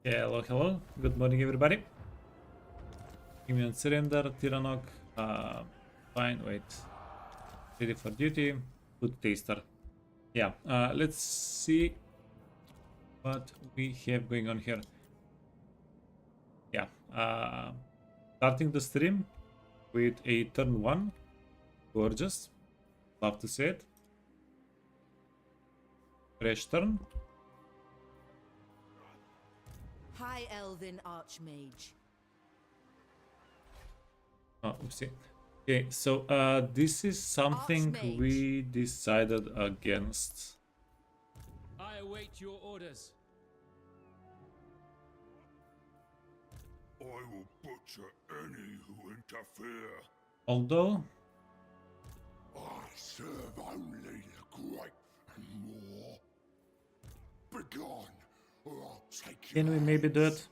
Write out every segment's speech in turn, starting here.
Yeah, hello. Good morning, everybody. Immune surrender, Tyrannok. Fine, wait. Ready for duty. Good taster. Yeah, let's see what we have going on here. Yeah, starting the stream with a turn 1. Gorgeous. Love to see it. Fresh turn. High Elven Archmage. Oh, oopsie. Okay, so this is something Archmage. we decided against. I await your orders. I will butcher any who interfere. Although, I serve only the great and more. Begone, or I'll take you. can we maybe do it?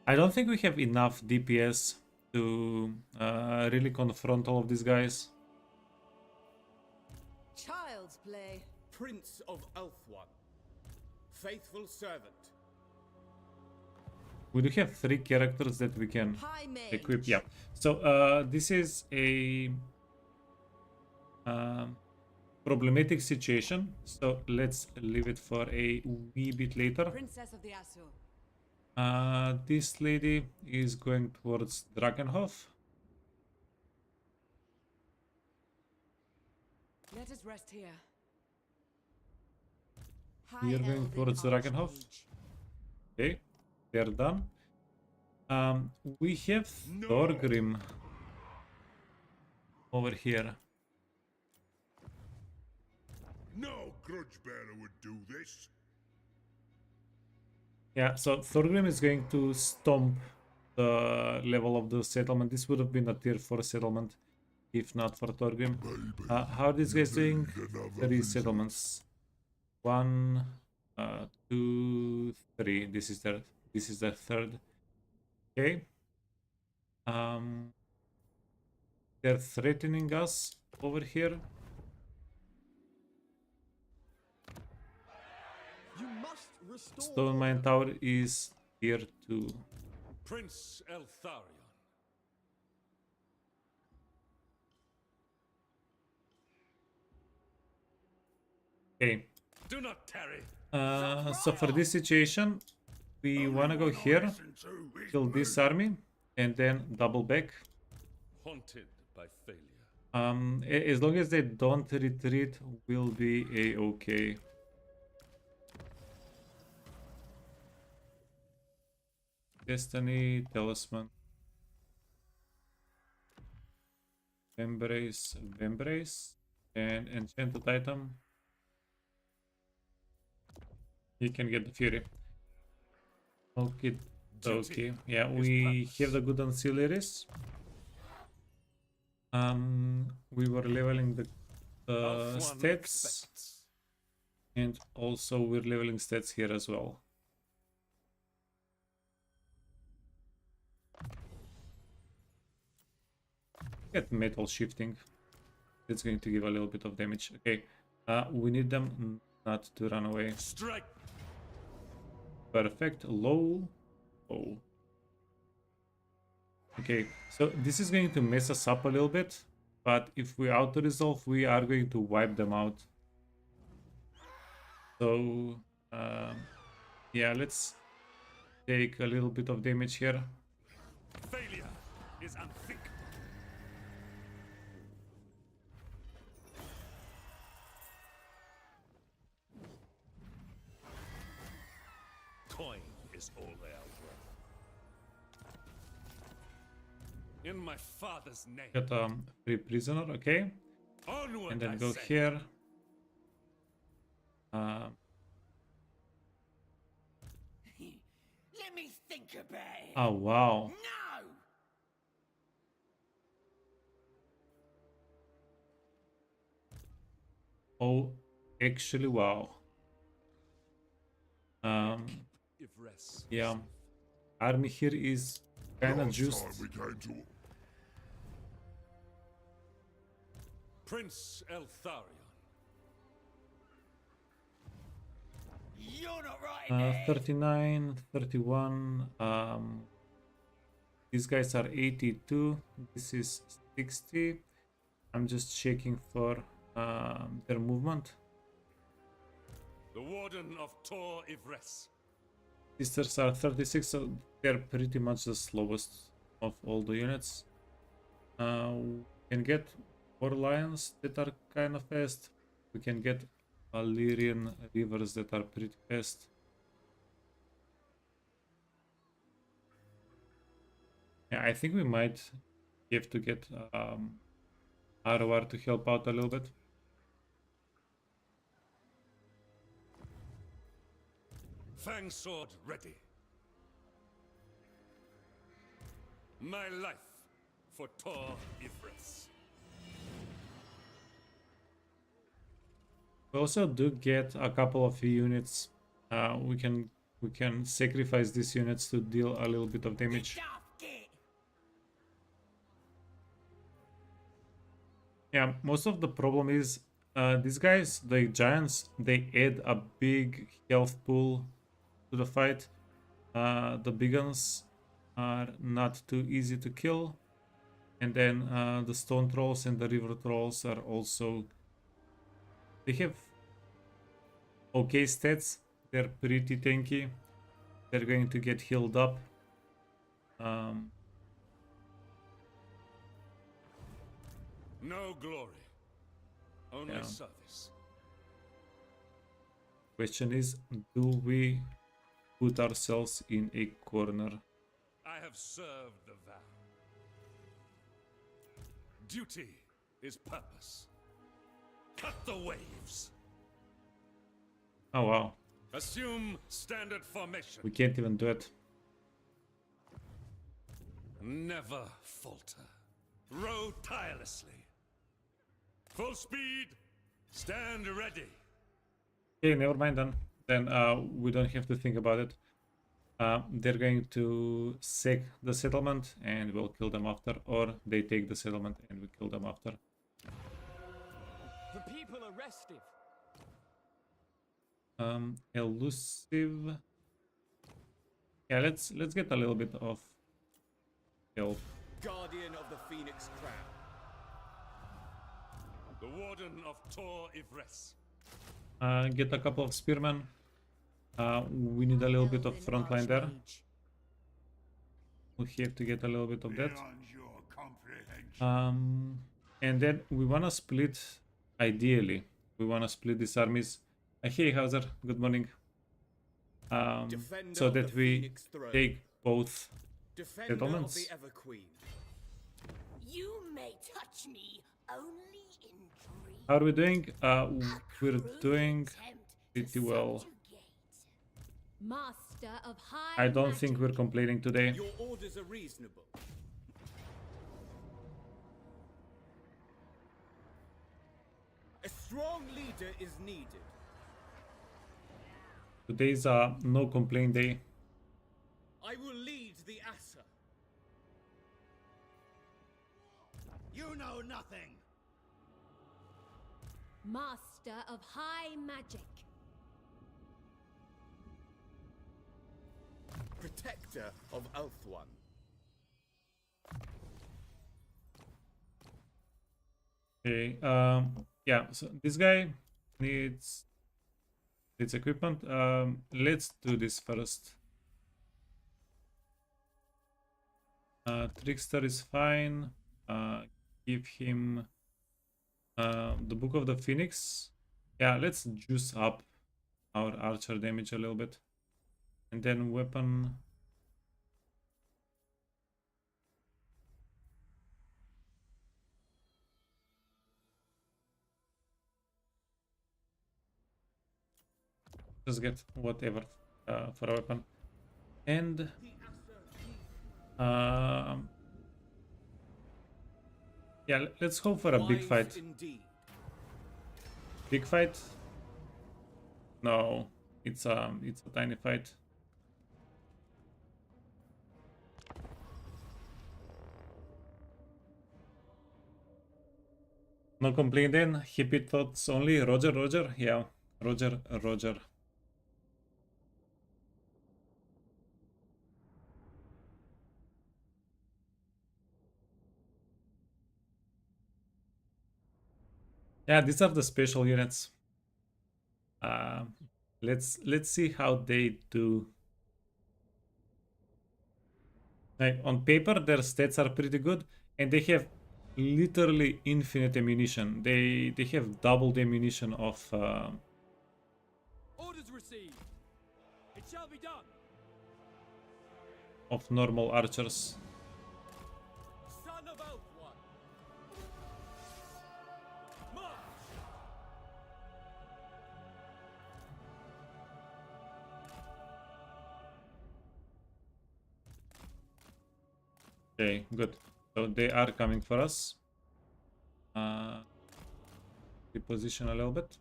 I don't think we have enough DPS to really confront all of these guys. Child's play. Prince of Eltharion. Faithful servant. We do have 3 characters that we can High Mage. equip. Yeah. So this is a problematic situation. So let's leave it for a wee bit later. Princess of the Azure. This lady is going towards Drakenhof. Let us rest here. We are going towards Drakenhof. Okay, they're done. We have Thorgrim over here. No grudge bearer would do this. Yeah, so Thorgrim is going to stomp the level of the settlement. This would have been a tier 4 settlement if not for Thorgrim. How are these guys doing? 3 settlements. 1, 2, 3. This is the third. Okay. They're threatening us over here. You must restore Stone Mine Tower is tier 2. Prince Eltharion. Okay. Do not tarry. So for this situation, we wanna go here, kill this army, and then double back. Haunted by failure. As long as they don't retreat, we'll be a-okay. Destiny, Talisman. Embrace, and enchanted item. You can get the Fury. Okay, okay. Yeah, we have the good ancillaries. We were leveling the stats, and also we're leveling stats here as well. Get metal shifting. It's going to give a little bit of damage. Okay, we need them not to run away. Strike. Perfect. Low. Oh. Okay, so this is going to mess us up a little bit, but if we auto-resolve, we are going to wipe them out. So, yeah, let's take a little bit of damage here. Failure is unthinkable. Coin is all they are worth. In my father's name. Got a free prisoner, okay, Onward, and then I go say. here. Let me think about it. Oh wow. No! Oh, actually, wow. Yvresse. Yeah, army here is kind of Last just. time we came to Prince Eltharion. You're not right me. 39, 31. These guys are 82. This is 60. I'm just checking for their movement. The Warden of Tor Yvresse. Sisters are 36, so they're pretty much the slowest of all the units. We can get 4 lions that are kind of fast. We can get Eltharion rivers that are pretty fast. Yeah, I think we might have to get Arwar to help out a little bit. Fang sword ready. My life for Tor Yvresse. We also do get a couple of units. We can sacrifice these units to deal a little bit of damage. Yeah, most of the problem is these guys, the giants, they add a big health pool to the fight. The big ones are not too easy to kill. And then the stone trolls and the river trolls are also... They have okay stats. They're pretty tanky. They're going to get healed up. No glory, only Yeah. service. Question is, do we put ourselves in a corner? I have served the vow. Duty is purpose. Cut the waves. Oh wow, Assume standard formation. we can't even do it. Never falter. Row tirelessly. Full speed. Stand ready. Okay, never mind then. Then we don't have to think about it. They're going to sack the settlement and we'll kill them after, or they take the settlement and we kill them after. The people are restive. Elusive. Yeah, let's get a little bit of help. Guardian of the Phoenix Crown. The Warden of Tor Yvresse. Get a couple of spearmen. We need a little bit of Elven front line there. Archmage. We have to get a little bit of that. Beyond your comprehension. And then we wanna split. Ideally, we wanna split these armies. Hey Hauser, good morning. Defender So of that the we Phoenix Throne. take both Defender of settlements. the Ever Queen. You may touch me only in dreams. How are we doing? A We're cruel doing attempt to pretty well. subjugate. Master of high I don't think magic. we're complaining today. Your orders are reasonable. A strong leader is needed. Today's a no complaint day. I will lead the Assa. You know nothing. Master of high magic. Protector of Eltharion. Okay. Yeah. So this guy needs equipment. Let's do this first. Trickster is fine. Give him the Book of the Phoenix. Yeah, let's juice up our archer damage a little bit. And then weapon. Just get whatever for a weapon. And yeah, let's hope for a big Wise fight. Indeed. Big fight? No, it's a tiny fight. No complaint then. Happy thoughts only. Roger, Roger. Yeah, Roger, Roger. Yeah, these are the special units. Let's see how they do. Like on paper, their stats are pretty good, and they have literally infinite ammunition. They have double the ammunition Orders received. It shall be done. of normal archers. Son of Elthwan. March. Okay, good. So they are coming for us. Reposition a little bit.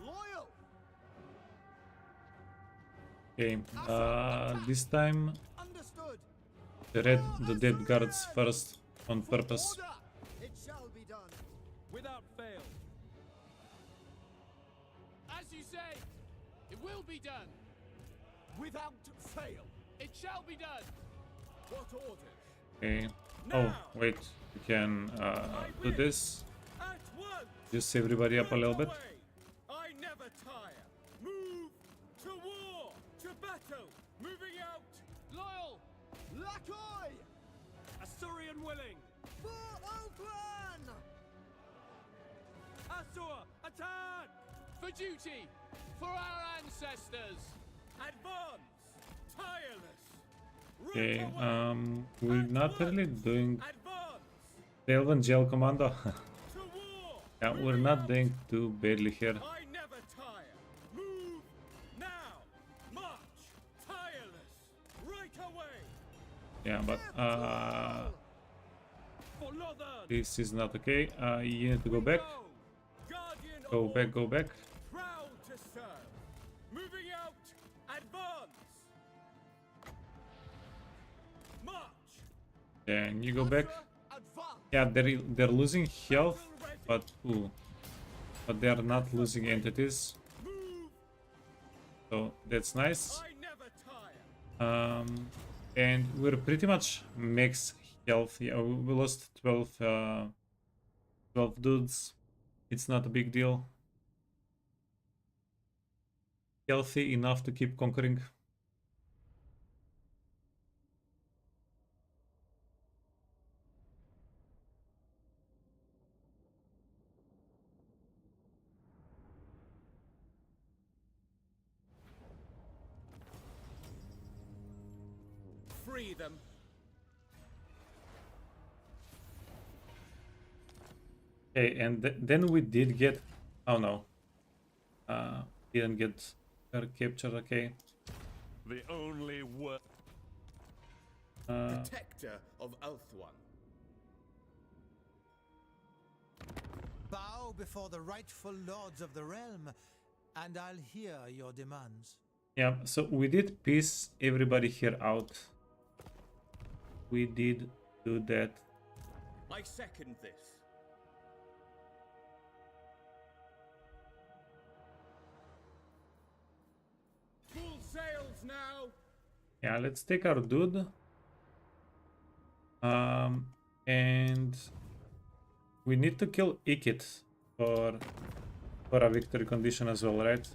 Loyal! Okay, this time Understood! the dead guards first on purpose. Order! It shall be done. Without fail. As you say, it will be done. Without fail. It shall be done. What orders? Okay. Oh, wait, we can do this. At once! Just everybody up a little bit. Away. I never tire. Move to war, to battle. Moving out. Loyal. Lakoy! Assyrian willing. For Ulthuan! Assur, attack! For duty. For our ancestors. Advance! Tireless! Okay, Right away. we're not really doing Advance! the Elven Gel Commando. To war! Yeah, we're not doing too badly here. I never tire! Move! Now! March! Tireless! Right away! Yeah, but For Lothern! this is not okay. You need to go back. Guardian of Go all, back, go back. Proud to serve! Moving out! Advance! March! Then you go back. Advance! Yeah, they're losing health, but they're not losing entities. Move! So that's nice. I never tire! And we're pretty much max health. Yeah, we lost 12 dudes. It's not a big deal. Healthy enough to keep conquering. Free them! Okay, and then we did get. Oh no, didn't get her captured. Okay. The only word. Protector of Elthwan. Bow before the rightful lords of the realm, and I'll hear your demands. Yeah, so we did piece everybody here out. We did do that. I second this. Full sails now! Yeah, let's take our dude. And we need to kill Ikit for a victory condition as well, right?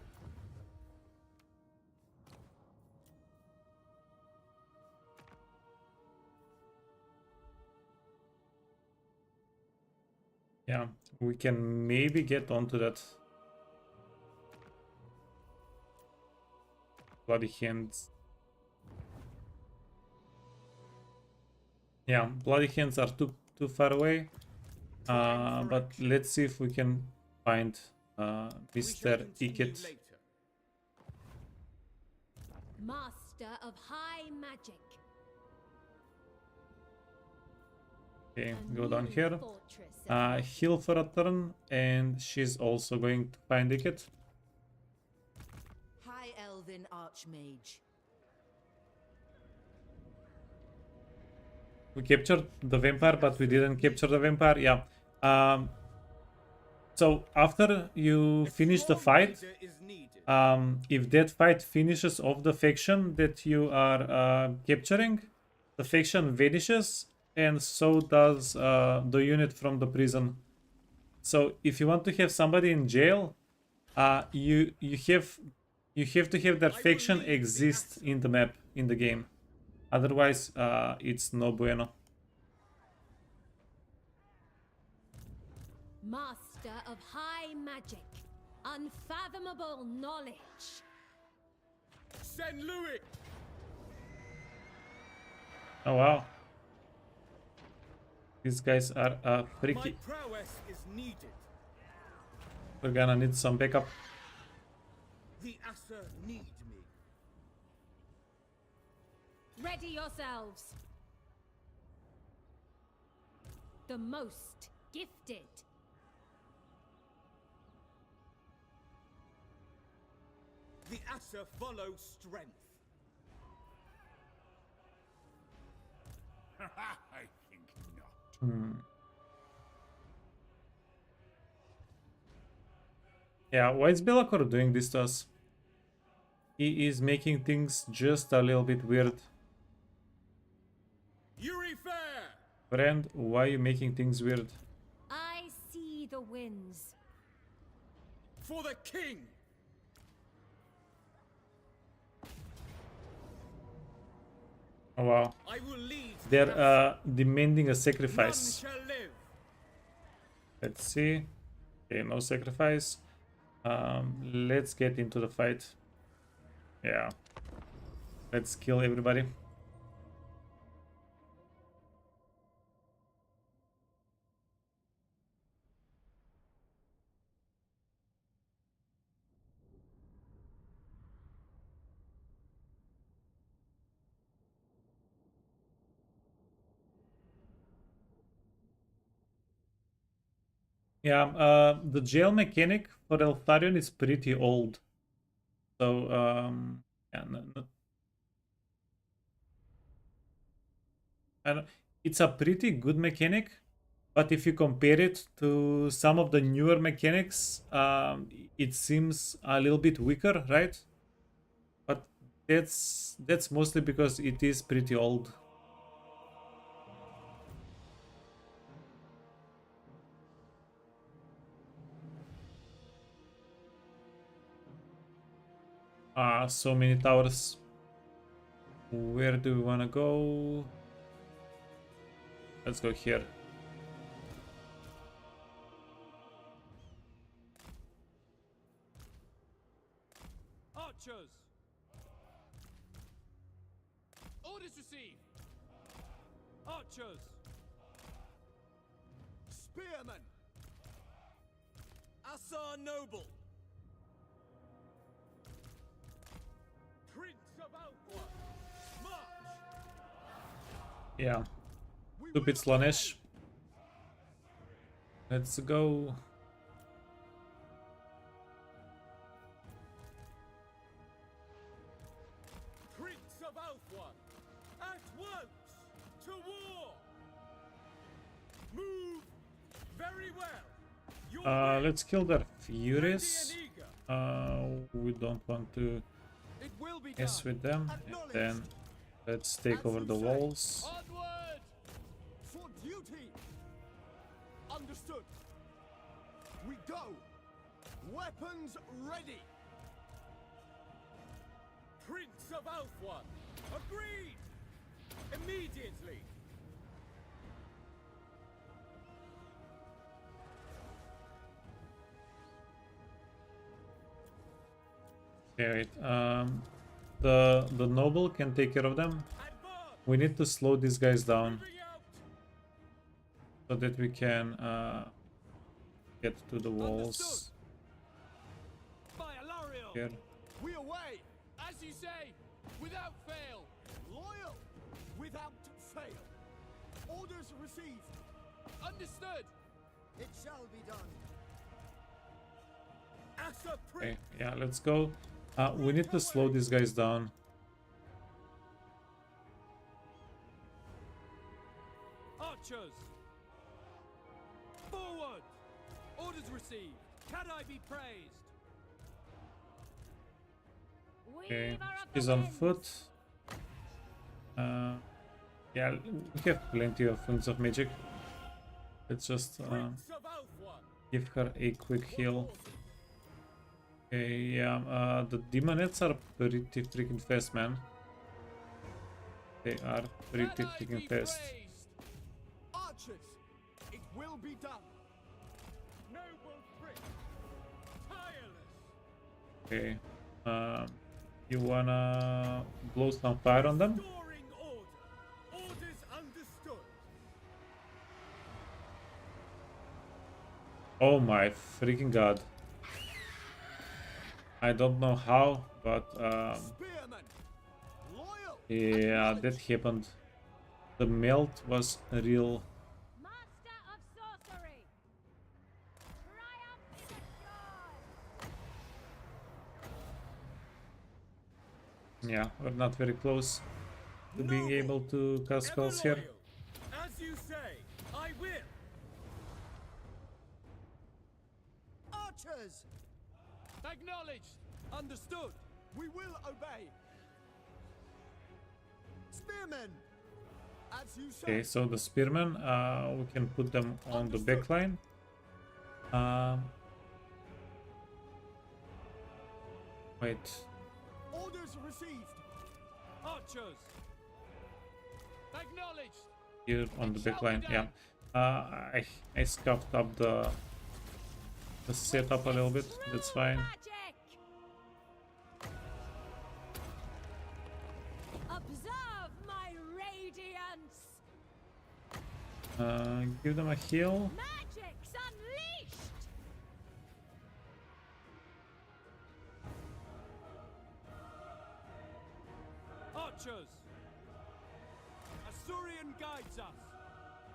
Yeah, we can maybe get onto that. Bloody hands. Yeah, bloody hands are too far away. But let's see if we can find We shall Mr. continue Ikit. later. Master of high magic. Okay, A go down new here. fortress of Heal for a turn, and she's also going to find Ikit. High Elven Archmage. We captured the vampire, but we didn't capture the vampire. Yeah. So after you finish the fight, Leader is needed. if that fight finishes off the faction that you are capturing, the faction vanishes, and so does the unit from the prison. So if you want to have somebody in jail, you have to have that faction exist in the map, in the game. Otherwise, it's no bueno. Master of high magic, unfathomable knowledge. Send Louis. Oh wow. These guys are My freaky. prowess is needed. We're gonna need some backup. The Asa need me. Ready yourselves. The most gifted. The Asa follow strength. I think not. Yeah, why is Belacor doing this to us? He is making things just a little bit weird. Yvresse! Friend, why are you making things weird? I see the winds. For the king! Oh wow. I will lead. They're demanding a None sacrifice. shall live. Let's see. Okay, no sacrifice. Let's get into the fight. Yeah. Let's kill everybody. Yeah, the jail mechanic for Eltharion is pretty old. So, yeah, it's a pretty good mechanic, but if you compare it to some of the newer mechanics, it seems a little bit weaker, right? But that's mostly because it is pretty old. So many towers. Where do we want to go? Let's go here. Archers! Orders received! Archers! Spearmen! Asa noble! Prince of Alpha! March! Yeah. Stupid Slanesh. Let's go. Prince of Alpha! At once! To war! Move! Very well! Your way. Let's kill their Ready Furies. and eager. We don't want to It will be mess done! with them. And then let's take over the walls. Onward! For duty! Understood. We go! Weapons ready! Prince of Alpha! Agreed! Immediately! Okay, wait. The noble can take care of them. Advance! We need to slow these guys down Moving out! so that we can get to the walls By Eltharion! here. We away! As you say, without fail! Loyal! Without fail! Orders received! Understood! It shall be done! Asa Okay, Prince! yeah, let's go. We need to slow these guys down. Archers! Forward! Orders received. Can I be praised? Okay, Weaver of the he's on winds. foot. Yeah, we have plenty of Winds of Magic. Let's just Prince of Eltharion. give her a quick heal. Okay, yeah, the demonettes are pretty freaking fast, man. They are pretty Can I freaking be fast. praised? Archers, it will be done. Noble prince. Tireless. Okay, you wanna blow some fire on them? Restoring order. Orders understood. Oh my freaking god. I don't know how, but Spearmen, loyal. yeah, that happened. The melt was real. Master of sorcery. Triumph is assured. Yeah, we're not very close to being able to cast Ever spells here. loyal. As you say, I will. Archers, Acknowledged. understood. We will obey. Spearmen, as you say. Okay, so the spearmen, we can put them on the back line. Wait, Orders received. Archers. Acknowledged. here on the back line, yeah. I scuffed up the setup a little bit, that's fine. Magic. Observe my radiance. Give them a heal. Magic's unleashed. Archers. Asturian guides us.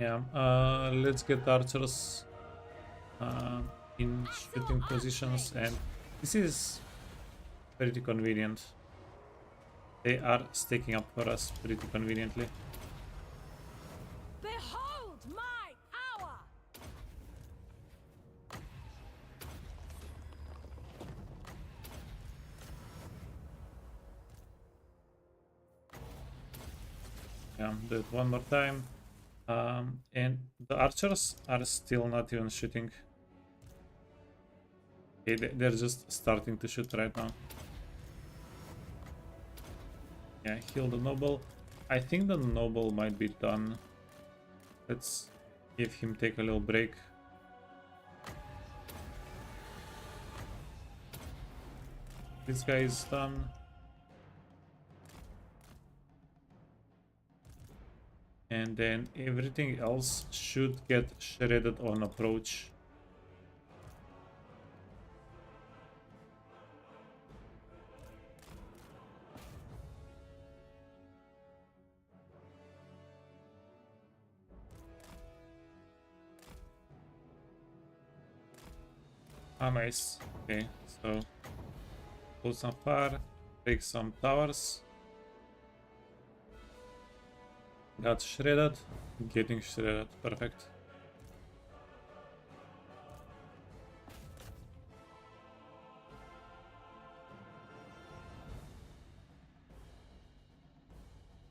Yeah, let's get archers in shooting positions, and this is pretty convenient. They are stacking up for us pretty conveniently. Behold my power. Yeah, do it one more time. And the archers are still not even shooting. Okay, they're just starting to shoot right now. Yeah, heal the noble. I think the noble might be done. Let's give him take a little break. This guy is done. And then everything else should get shredded on approach. Ah, nice. Okay, so pull some fire, break some towers. Got shredded, getting shredded, perfect.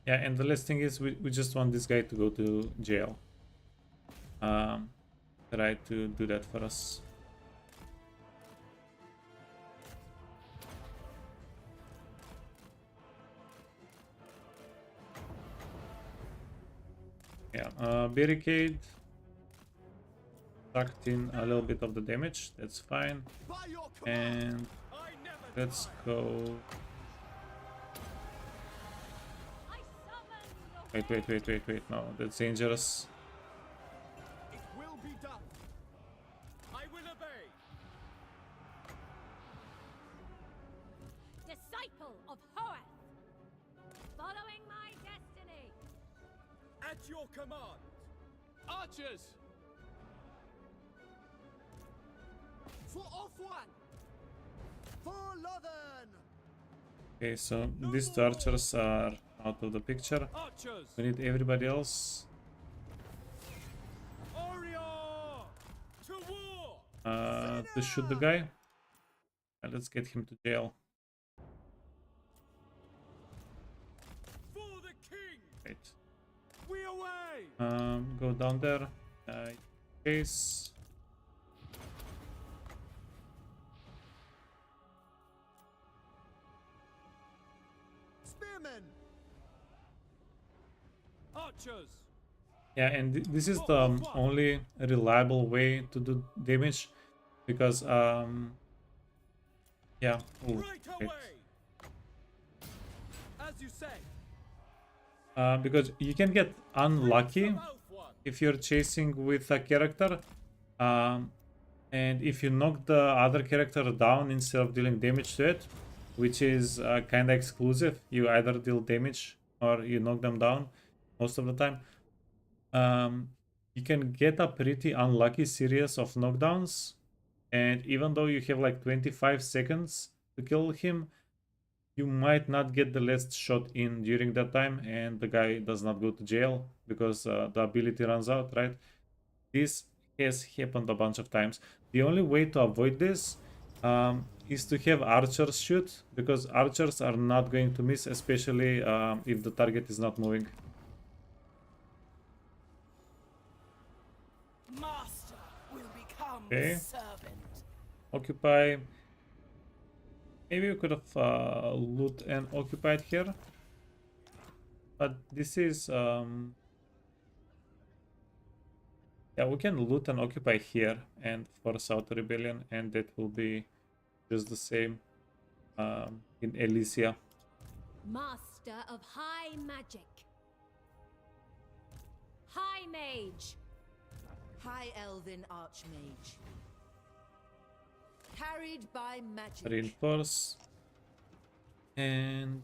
Yeah, and the last thing is we just want this guy to go to jail. Try to do that for us. Yeah, barricade. Sucked in a little bit of the damage, that's fine. By your command. And I never let's tire. go. I summon the Wait, no, that's dangerous. It will be done. I will obey. disciple of Hoeth. Following my destiny. At your command. Archers. For Offwan. For Lothen. Okay, so these two archers are out of the picture. Archers. We need everybody else. Orion. To war. to shoot the guy. Let's get him to jail. For the king! Right. We away! Go down there. Case. Spearmen! Archers! Yeah, and this is the only reliable way to do damage because yeah. Ooh, Right wait. away! As you say. Because you can get unlucky From Eltharion. if you're chasing with a character, and if you knock the other character down instead of dealing damage to it, which is kind of exclusive, you either deal damage or you knock them down most of the time. You can get a pretty unlucky series of knockdowns, and even though you have like 25 seconds to kill him, you might not get the last shot in during that time, and the guy does not go to jail because the ability runs out, right? This has happened a bunch of times. The only way to avoid this is to have archers shoot, because archers are not going to miss, especially if the target is not moving. Master will become Okay. servant. Occupy. Maybe we could have loot and occupied here, but this is yeah, we can loot and occupy here and force out the rebellion, and that will be just the same in Elysia. Master of High Magic. High Mage. High Elven Archmage. Carried by magic. Reinforce and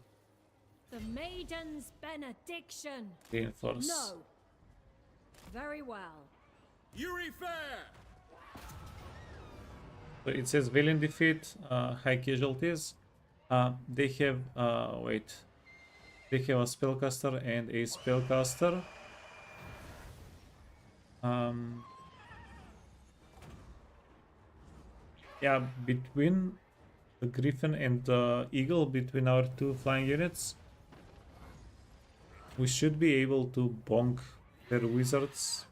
The Maiden's Benediction. reinforce. No. Very well. Yvresse! So it says valiant defeat, high casualties. They have wait. They have a spellcaster and a spellcaster. Yeah, between the Griffin and the Eagle, between our two flying units, we should be able to bonk their wizards.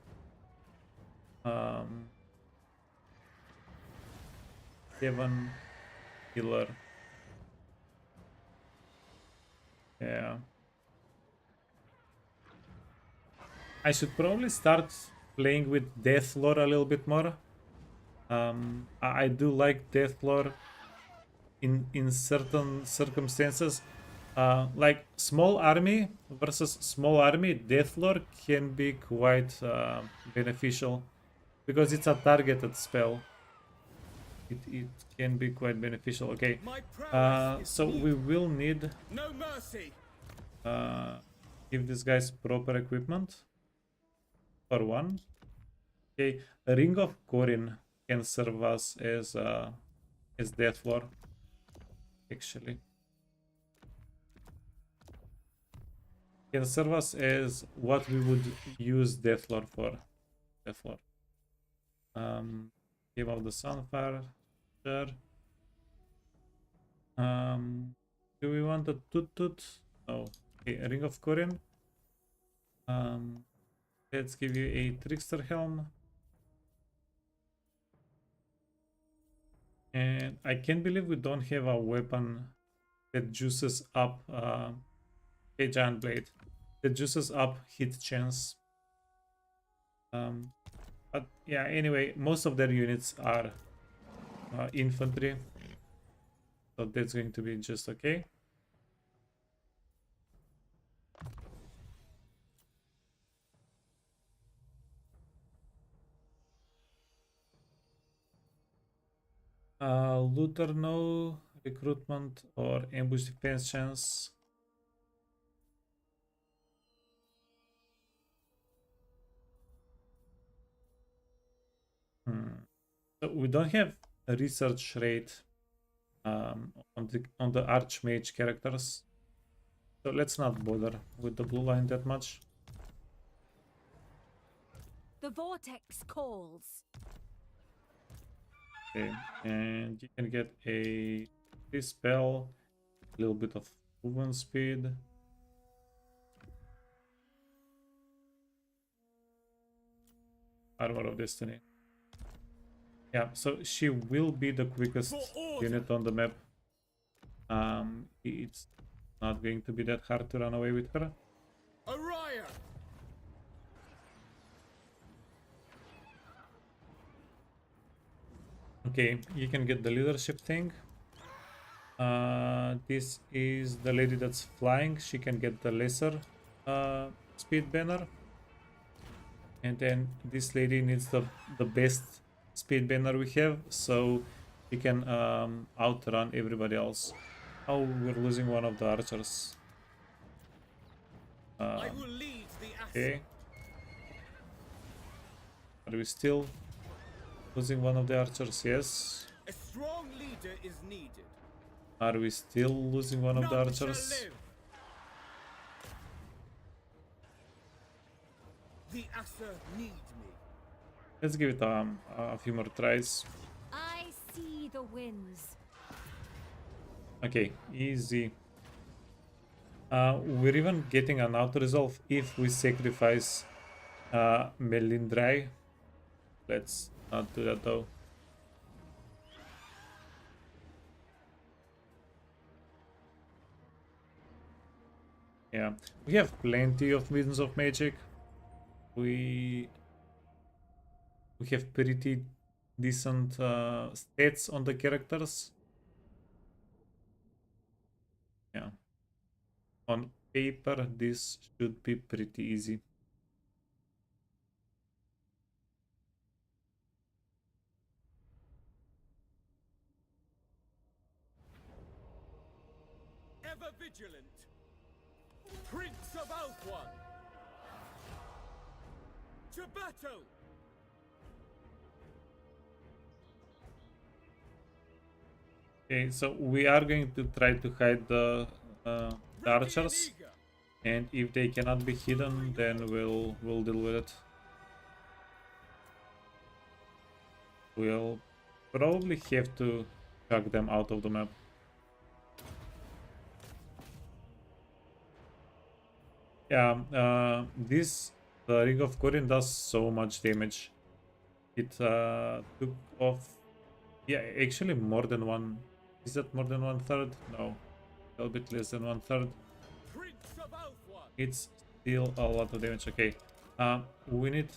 Seven healer. Yeah. I should probably start playing with Death Lore a little bit more. I do like Death Lore in certain circumstances. Like small army versus small army, Death Lore can be quite beneficial because it's a targeted spell. It can be quite beneficial. Okay, My prowess is so we will need no mercy. give these guys proper equipment for one. Okay, a Ring of Corin can serve us as Death Lore, actually. Can serve us as what we would use Death Lore for. Death Lore. Game of the Sunfire, sure. Do we want a Toot? No. Okay, a Ring of Corin. Let's give you a Trickster Helm. And I can't believe we don't have a weapon that juices up a Giant Blade. That juices up hit chance. But yeah, anyway, most of their units are infantry. So that's going to be just okay. Looter, no. Recruitment or ambush defense chance. So we don't have a research rate on the Archmage characters. So let's not bother with the blue line that much. The vortex calls. Okay, and you can get a this spell, a little bit of movement speed. Armor of Destiny. Yeah, so she will be the quickest unit on the map. It's not going to be that hard to run away with her. Orion! Okay, you can get the leadership thing. This is the lady that's flying. She can get the lesser speed banner. And then this lady needs the best speed banner we have, so he can outrun everybody else. Oh, we're losing one of the archers. I will lead the Okay. Are we still losing one of the archers? Yes. A strong leader is needed. Are we still losing one of the None shall archers? live. The Asa need me. Let's give it a few more tries. I see the winds. Okay, easy. We're even getting an auto resolve if we sacrifice Melindrai. Let's not do that though. Yeah, we have plenty of Winds of Magic. We have pretty decent stats on the characters. Yeah. On paper, this should be pretty easy. Ever vigilant. Prince of Alpha. To battle. Okay, so we are going to try to hide the archers, Eager. and if they cannot be hidden, then we'll deal with it. We'll probably have to chuck them out of the map. Yeah, the Ring of Corin does so much damage. It took off, yeah, actually more than one. Is that more than 1/3? No, a little bit less than 1/3. Prince of Alpha. It's still a lot of damage. Okay, we need.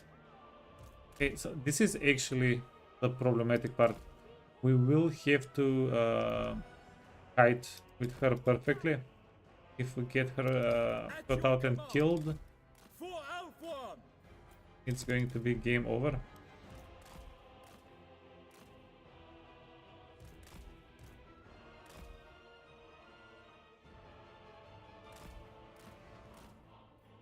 Okay, so this is actually the problematic part. We will have to fight with her perfectly. If we get her cut out and killed, For Alpha. it's going to be game over.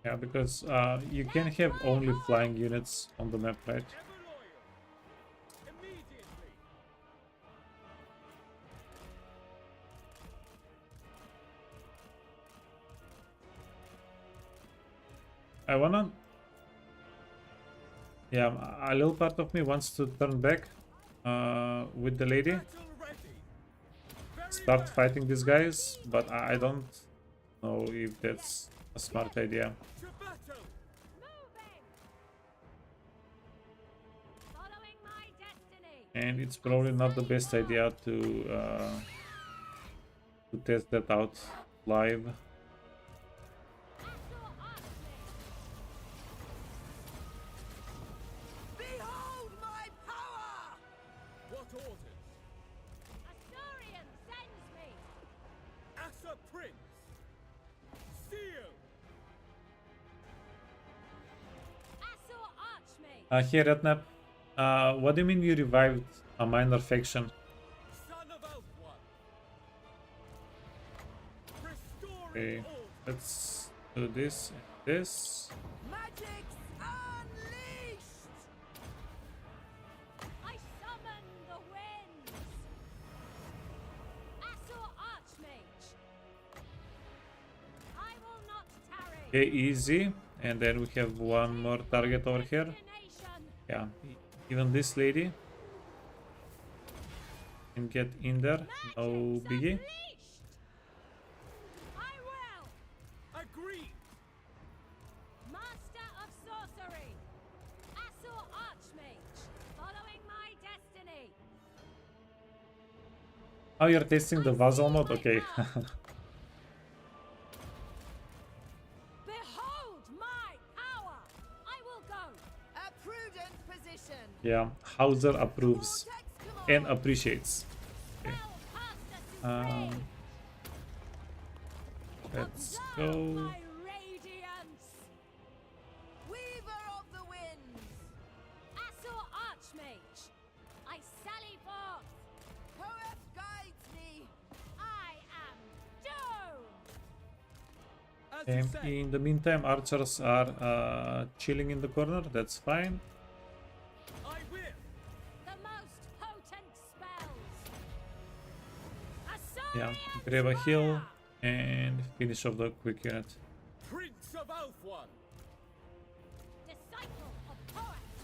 Yeah, because you can have only flying units on the map, right? Ever loyal. Immediately. I wanna... Yeah, a little part of me wants to turn back with the lady, Battle ready. Very start well. fighting these guys, but I don't know if that's a smart idea. To battle. Moving. Following my destiny. And it's probably not the best idea to test that out live. Assault Archmage. Behold my power! What orders? Asturion sends me. Asa Prince. Seal. Assault Archmage. Here, Rednap, what do you mean you revived a minor faction? Son of Alpha. Restoring Okay, order. let's do this and this. Magic's unleashed! I summon the winds. Assault Archmage. I will not tarry. Okay, easy. And then we have one more target over here. Destination. Yeah, even this lady. and get in there. No Magic's biggie. unleashed. I will. Agreed. Master of sorcery. Asur Archmage. Following my destiny. Oh, you're testing the vassal mode? Okay. Behold my power. I will go. A prudent position. Yeah, Hauser approves Vortex and command. appreciates. Spellcaster supreme. Let's Observe go. my radiance. Weaver of the winds. Asur Archmage. I sally forth. Poet guides me. I am doomed. As you Okay. say. In the meantime, archers are chilling in the corner. That's fine. I will. The most potent spells. Yeah, Asurian grab a heal Warrior. and finish off the quick unit. Prince of Eltharion. Disciple of poets.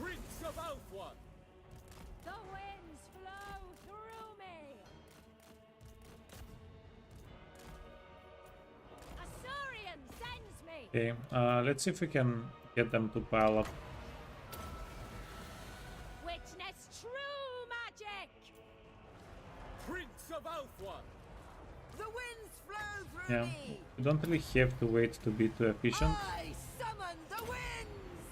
Prince of Eltharion. The winds flow through me. Asurian sends me. Okay, let's see if we can get them to pile up. Witness true magic. Prince of Eltharion. The winds flow through Yeah, me. we don't really have to wait to be too efficient. I summon the winds.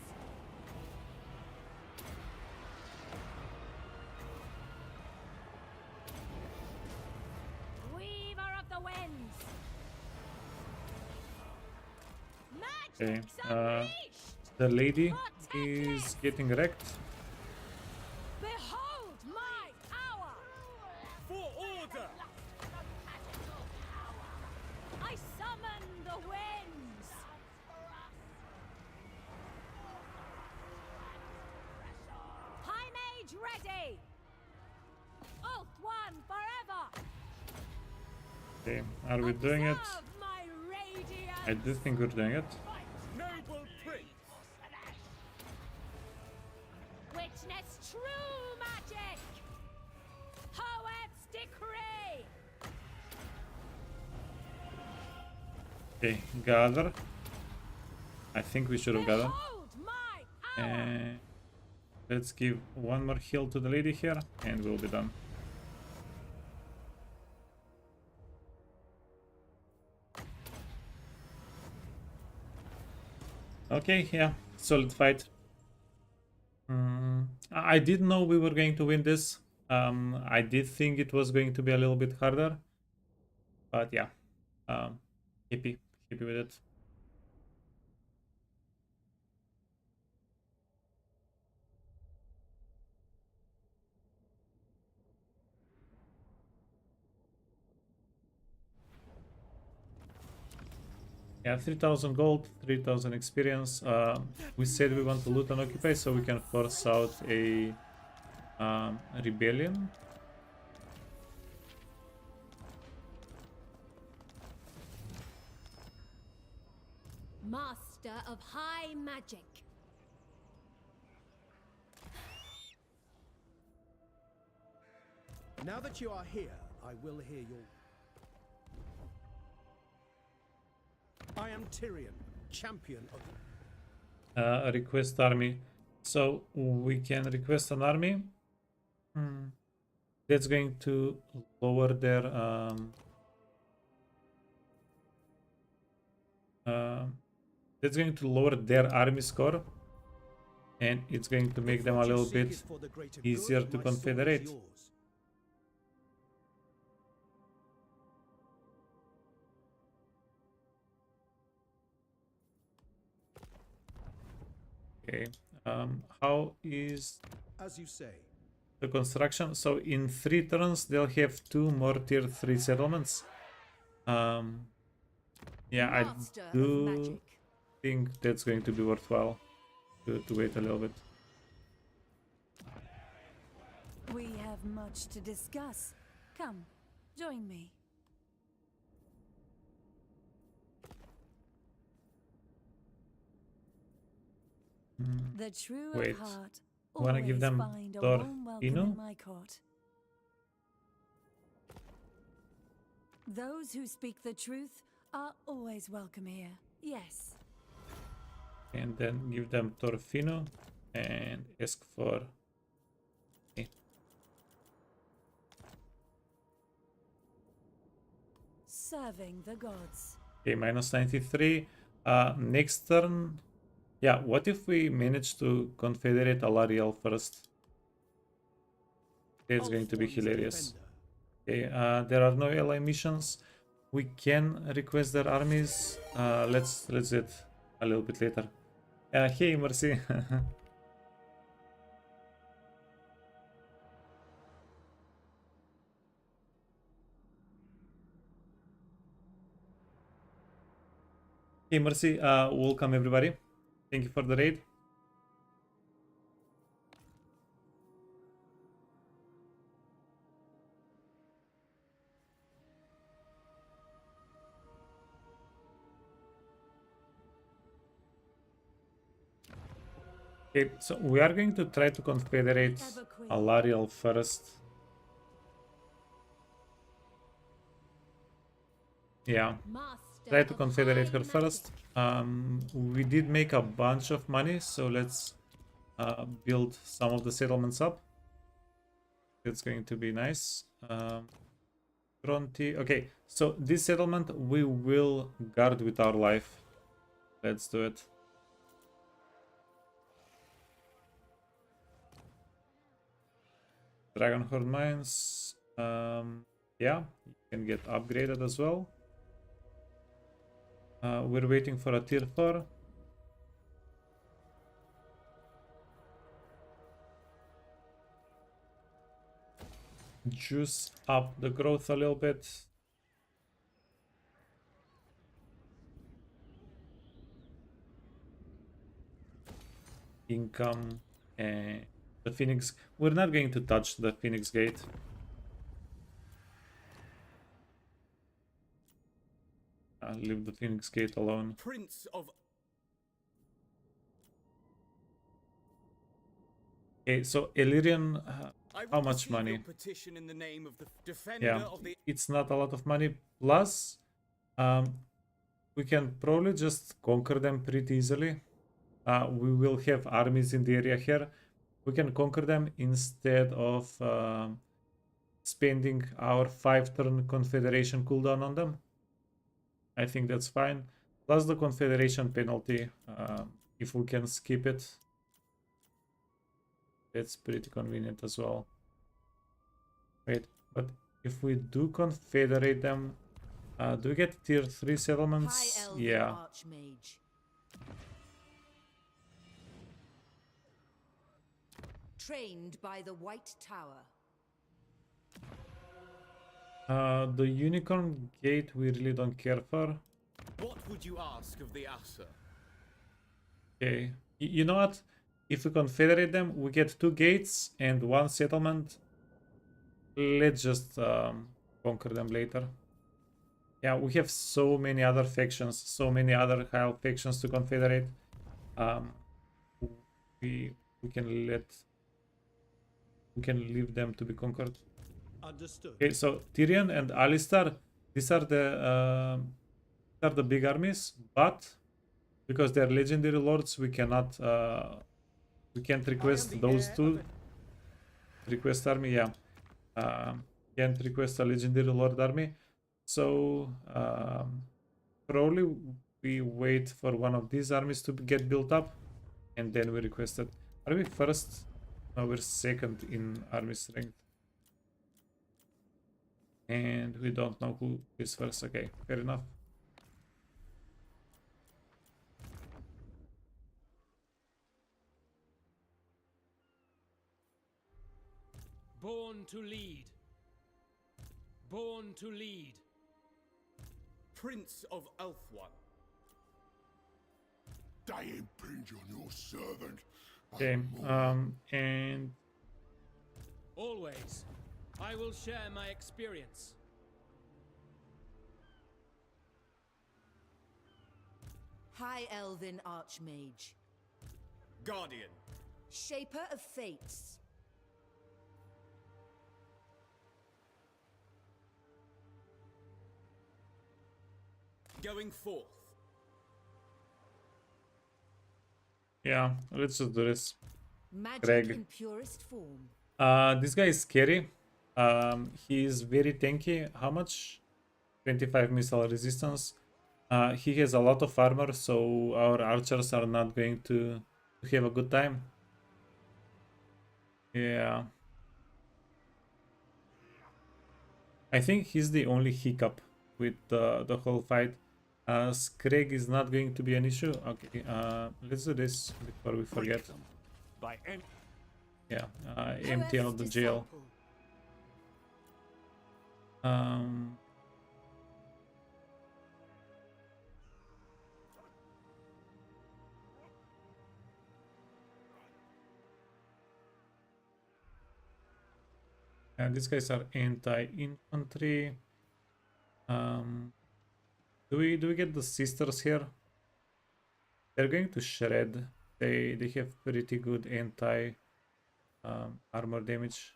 Weaver of the winds. Okay, Magic's unleashed. the lady is getting wrecked. Behold my power. For order. I summon the winds. High mage ready. Oath one forever. Okay, are we doing it? Observe my radiance. I do think we're doing it. Noble Prince. Witness true magic. Poet's decree. Okay, gather. I think we should have gathered. Behold my power. And let's give one more heal to the lady here, and we'll be done. Okay, yeah, solid fight. I did know we were going to win this. I did think it was going to be a little bit harder, but yeah, happy with it. Yeah, 3,000 gold, 3,000 experience. We said we want to loot and occupy, so we can force out a rebellion. Master of high magic. Now that you are here, I will hear your... I am Tyrion, champion of... Request army. So we can request an army. That's going to lower their that's going to lower their army score, and it's going to make them a What you little seek bit is for the greater easier good, to my sword is confederate. yours. Okay. How is As you say. the construction? So in 3 turns they'll have 2 more tier 3 settlements. Yeah, I Master of do magic. think that's going to be worthwhile to wait a little bit. We have much to discuss. Come, join me. The true Wait, of heart wanna give always them find a Thor warm welcome Inu? in my court. Those who speak the truth are always welcome here. Yes. And then give them Torfino and ask for. Okay. Serving the gods. Okay, minus 93. Next turn. Yeah, what if we manage to confederate Eltharion first? It's going to be hilarious. Okay, there are no ally missions. We can request their armies. Let's do it a little bit later. Hey, Mercy. Hey, Mercy. Welcome everybody. Thank you for the raid. Okay, so we are going to try to confederate Eltharion first. Yeah, try to confederate her first. We did make a bunch of money, so let's build some of the settlements up. It's going to be nice. Bronte. Okay, so this settlement we will guard with our life. Let's do it. Dragonhorn mines. Yeah, you can get upgraded as well. We're waiting for a tier 4. Juice up the growth a little bit. Income and the Phoenix. We're not going to touch the Phoenix Gate. Leave the Phoenix Gate alone. Prince of... Okay, so Eltharion, how much money? Petition in the name of the defender Yeah, of the... it's not a lot of money. Plus, we can probably just conquer them pretty easily. We will have armies in the area here. We can conquer them instead of spending our 5-turn confederation cooldown on them. I think that's fine. Plus the confederation penalty, if we can skip it, that's pretty convenient as well. Wait, but if we do confederate them, do we get tier 3 settlements? Yeah. Archmage. Trained by the White Tower. The Unicorn Gate we really don't care for. What would you ask of the Asa? Okay, you know what? If we confederate them, we get 2 gates and 1 settlement. Let's just conquer them later. Yeah, we have so many other factions, so many other high factions to confederate. We can leave them to be conquered. Understood. Okay, so Tyrion and Alistar, these are the big armies, but because they're legendary lords, we cannot we can't request those two. Request army, yeah. Can't request a legendary lord army. So probably we wait for one of these armies to get built up, and then we request it. Are we first? No, we're second in army strength. And we don't know who is first. Okay, fair enough. Born to lead. Born to lead. Prince of Eltharion. I impinge on your servant. Okay, and Always. I will share my experience. High Elven Archmage. Guardian. Shaper of Fates. Going forth. Yeah, let's just do this. Magic Greg. in purest form. This guy is scary. He is very tanky. How much? 25 missile resistance. He has a lot of armor, so our archers are not going to have a good time. Yeah. I think he's the only hiccup with the whole fight. Scrag is not going to be an issue. Okay, let's do this before we forget. By any Yeah, empty out the jail. And these guys are anti-infantry. Do we get the sisters here? They're going to shred. They have pretty good anti armor damage.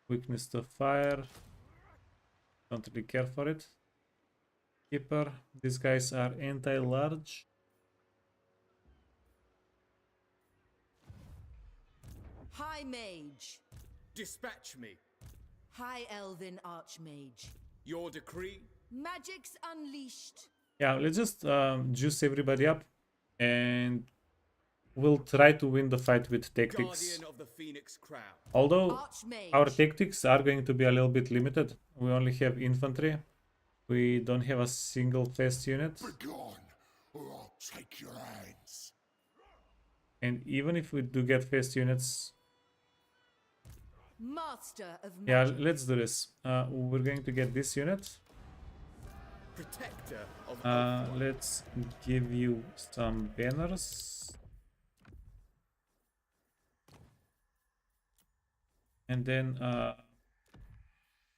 Weakness to fire. Don't really care for it. Keeper. These guys are anti-large. High Mage. Dispatch me. High Elven Archmage. Your decree. Magic's unleashed. Yeah, let's just juice everybody up, and we'll try to win the fight with tactics. Guardian of the Phoenix Crown. Although Archmage. our tactics are going to be a little bit limited. We only have infantry. We don't have a single fast unit. Begone, or I'll take your hands. And even if we do get fast units, Master of yeah, Magic. let's do this. We're going to get this unit. Protector of Eltharion. Let's give you some banners. And then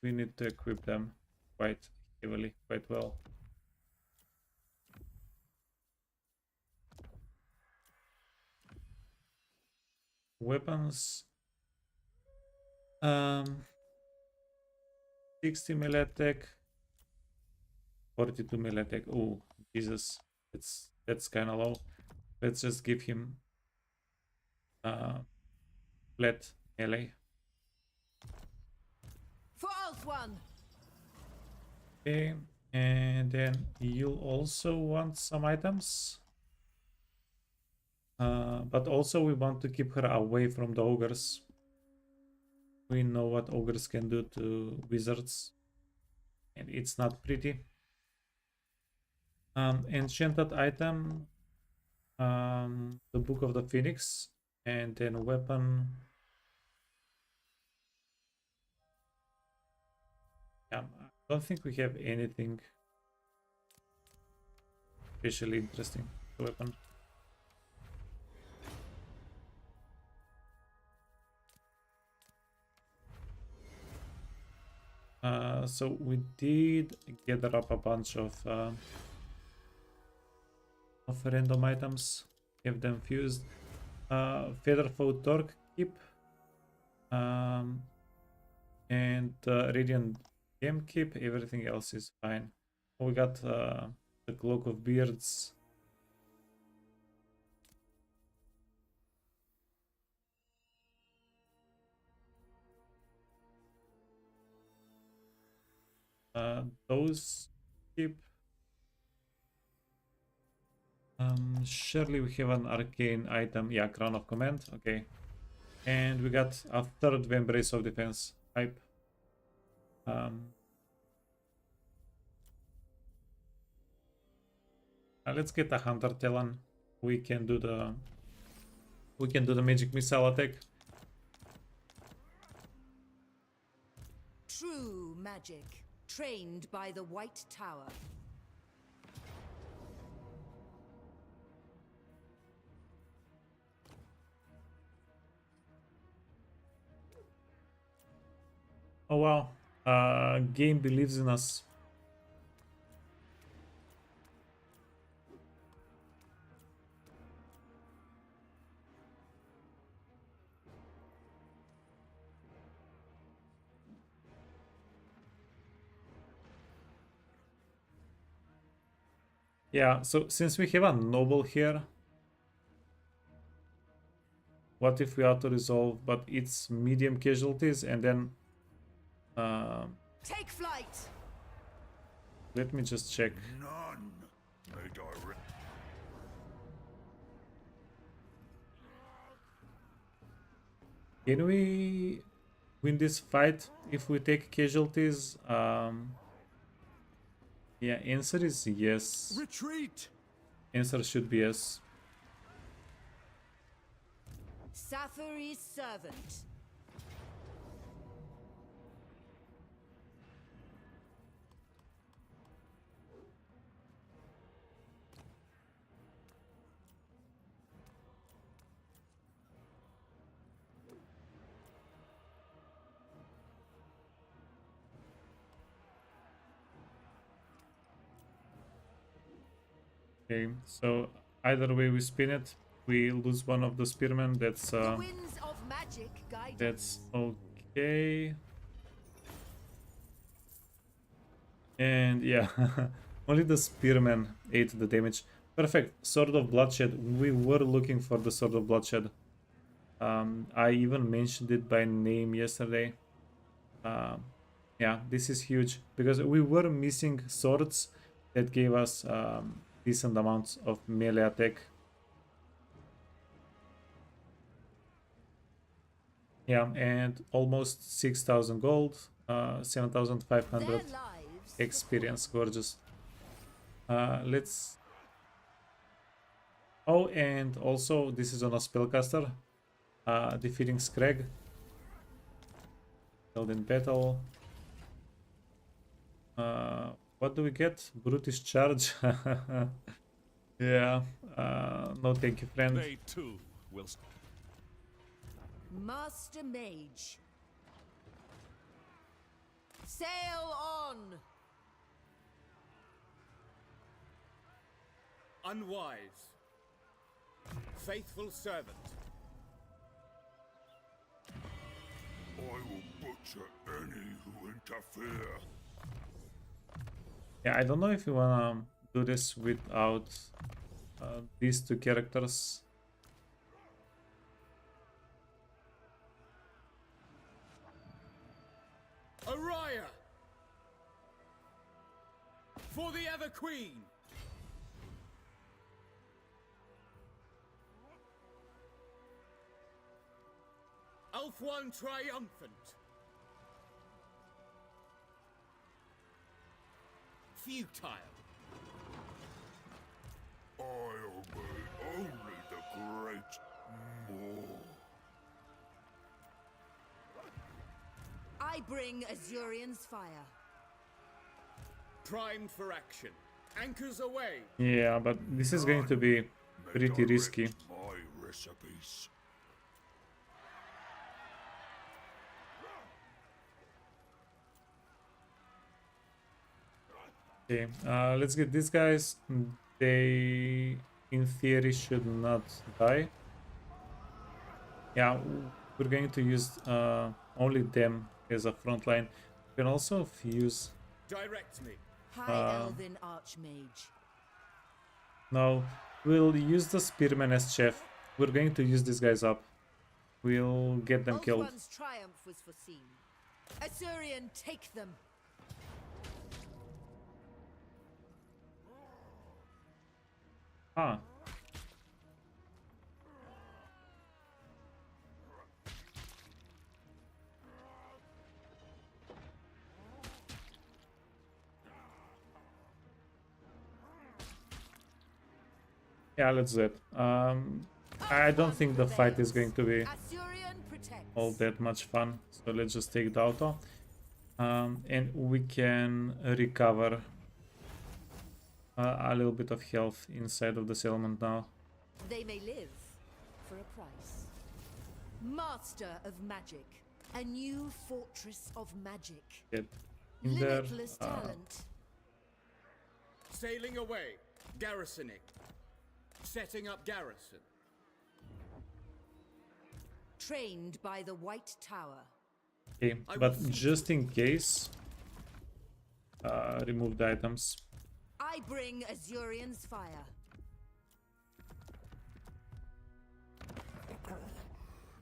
we need to equip them quite heavily, quite well. Weapons. 60 melee attack. 42 melee attack. Oh, Jesus. That's kind of low. Let's just give him flat melee. For Alt1. Okay, and then you'll also want some items. But also we want to keep her away from the ogres. We know what ogres can do to wizards, and it's not pretty. Enchanted item, the Book of the Phoenix, and then weapon. Yeah, I don't think we have anything especially interesting. The weapon. So we did gather up a bunch of random items, have them fused. Featherfoot Torque Keep, and Radiant Gem Keep. Everything else is fine. We got the Cloak of Beards. Those keep. Surely we have an arcane item. Yeah, Crown of Command. Okay. And we got a third Embrace of Defense. Hype. Let's get a Hunter Talon. We can do the magic missile attack. True magic. Trained by the White Tower. Oh wow. Game believes in us. Yeah, so since we have a noble here, what if we auto-resolve, but it's medium casualties, and then Take flight. let me just check. None may direct. Can we win this fight if we take casualties? Yeah, answer is yes. Retreat! Answer should be yes. Safary's servant. Okay, so either way we spin it, we lose one of the spearmen. That's The winds of magic guide that's okay. And yeah, only the spearman ate the damage. Perfect. Sword of Bloodshed. We were looking for the Sword of Bloodshed. I even mentioned it by name yesterday. Yeah, this is huge because we were missing swords that gave us decent amounts of melee attack. Yeah, and almost 6,000 gold, 7,500 their lives. experience. Gorgeous. Let's. Oh, and also this is on a spellcaster. Defeating Scrag. Held in battle. What do we get? Brutish charge. Yeah. No, thank you, friend. They too will. Master Mage. Sail on. Unwise. Faithful servant. I will butcher any who interfere. Yeah, I don't know if you wanna do this without these two characters. Araya! For the Ever Queen! Eltharion triumphant! Futile! I obey only the great Maw. I bring Azurion's fire. Primed for action. Anchors away! Yeah, but this is going to be pretty risky. My recipes. Okay, let's get these guys. They, in theory, should not die. Yeah, we're going to use only them as a front line. We can also fuse. Direct me. High Elven Archmage. No, we'll use the spearman as chef. We're going to use these guys up. We'll get them killed. Ulthuan's triumph was foreseen. Azurion, take them. Ah. Yeah, let's do it. I don't think the fight is going to be all that much fun, so let's just take the auto. And we can recover a little bit of health inside of the settlement now. They may live for a price. Master of magic. A new fortress of magic. Get in there. Limitless talent. Sailing away. Garrisoning. Setting up garrison. Trained by the White Tower. Okay, but just in case, remove the items. I bring Azurion's fire.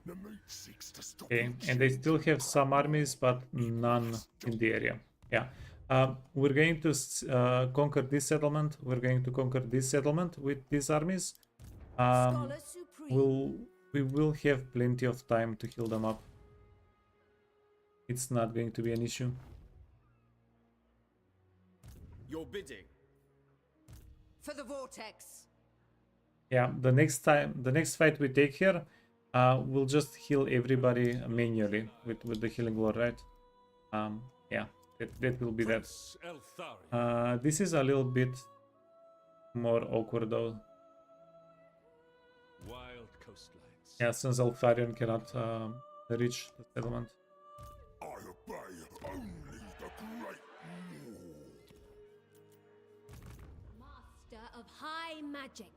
The mate seeks to stop Okay, you and they still have some armies, but none in the area. Yeah. We're going to conquer this settlement. We're going to conquer this settlement with these armies. Scholar Supreme. We will have plenty of time to heal them up. It's not going to be an issue. Your bidding. For the vortex. Yeah, the next fight we take here, we'll just heal everybody manually with the healing lore, right? Yeah, that will be that. Prince Eltharion. This is a little bit more awkward though. Wild coastlines. Yeah, since Eltharion cannot reach the settlement. I obey only the great lord. Master of high magic.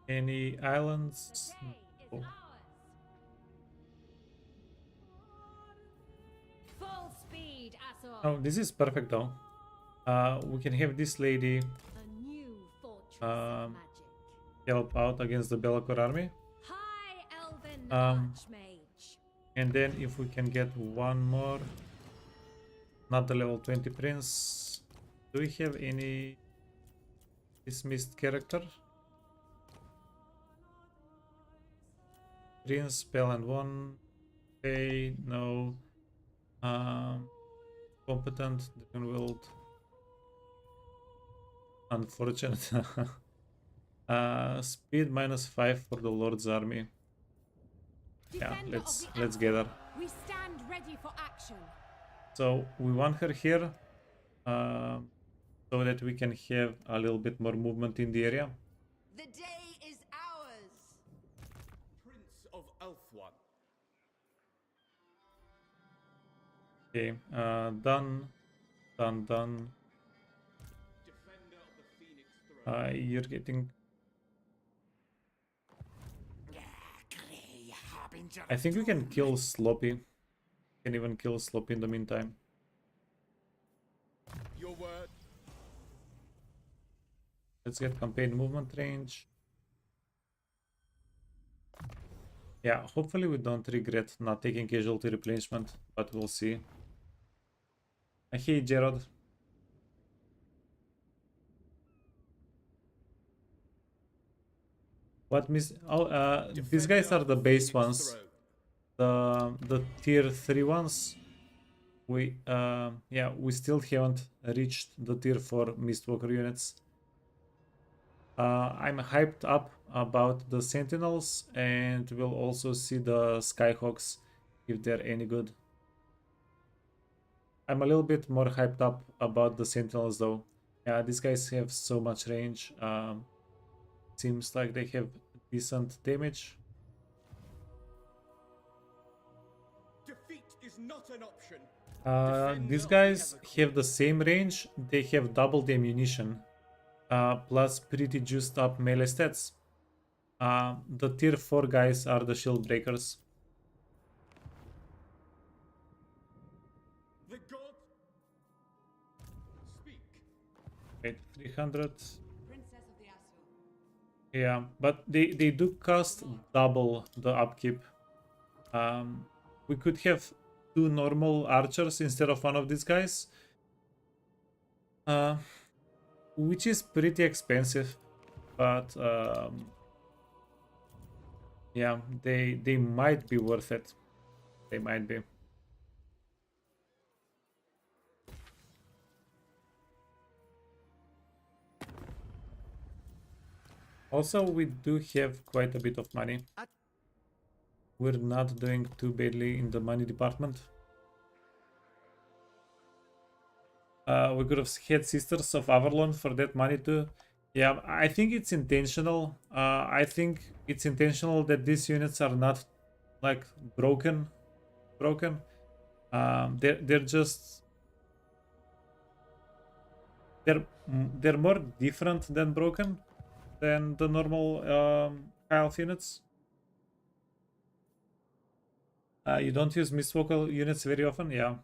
Any islands? Day is No. ours. Full speed, Azor. Oh, this is perfect though. We can have this lady A new fortress of magic. help out against the Belacor army. High elven archmage. And then if we can get one more, not the level 20 prince. Do we have any dismissed character? Prince, spell and one. Okay, no. Competent, Dragon Wield. Unfortunate. Speed -5 for the Lord's army. Yeah, Defender of the let's get her. We stand ready for action. So we want her here, so that we can have a little bit more movement in the area. The day is ours. Prince of Elthwan. Okay, done. Defender of the Phoenix Throne. You're getting. I think we can kill Sloppy. Can even kill Sloppy in the meantime. Your word. Let's get campaign movement range. Yeah, hopefully we don't regret not taking casualty replenishment, but we'll see. Hey, Gerard. What miss? Oh, these guys are the base ones. The tier 3 ones. We yeah, we still haven't reached the tier 4 Mistwalker units. I'm hyped up about the Sentinels, and we'll also see the Skyhawks if they're any good. I'm a little bit more hyped up about the Sentinels though. Yeah, these guys have so much range. Seems like they have decent damage. Defeat is not an option. These guys have the same range. They have double the ammunition, plus pretty juiced up melee stats. The tier 4 guys are the shield breakers. The god. Speak. Wait, 300. Princess of the Asur. Yeah, but they do cost double the upkeep. We could have 2 normal archers instead of one of these guys, which is pretty expensive, but yeah, they might be worth it. They might be. Also, we do have quite a bit of money. We're not doing too badly in the money department. We could have had Sisters of Avalon for that money too. Yeah, I think it's intentional. I think it's intentional that these units are not like broken. They're just they're more different than broken than the normal High Elf units. You don't use misvocal units very often, yeah.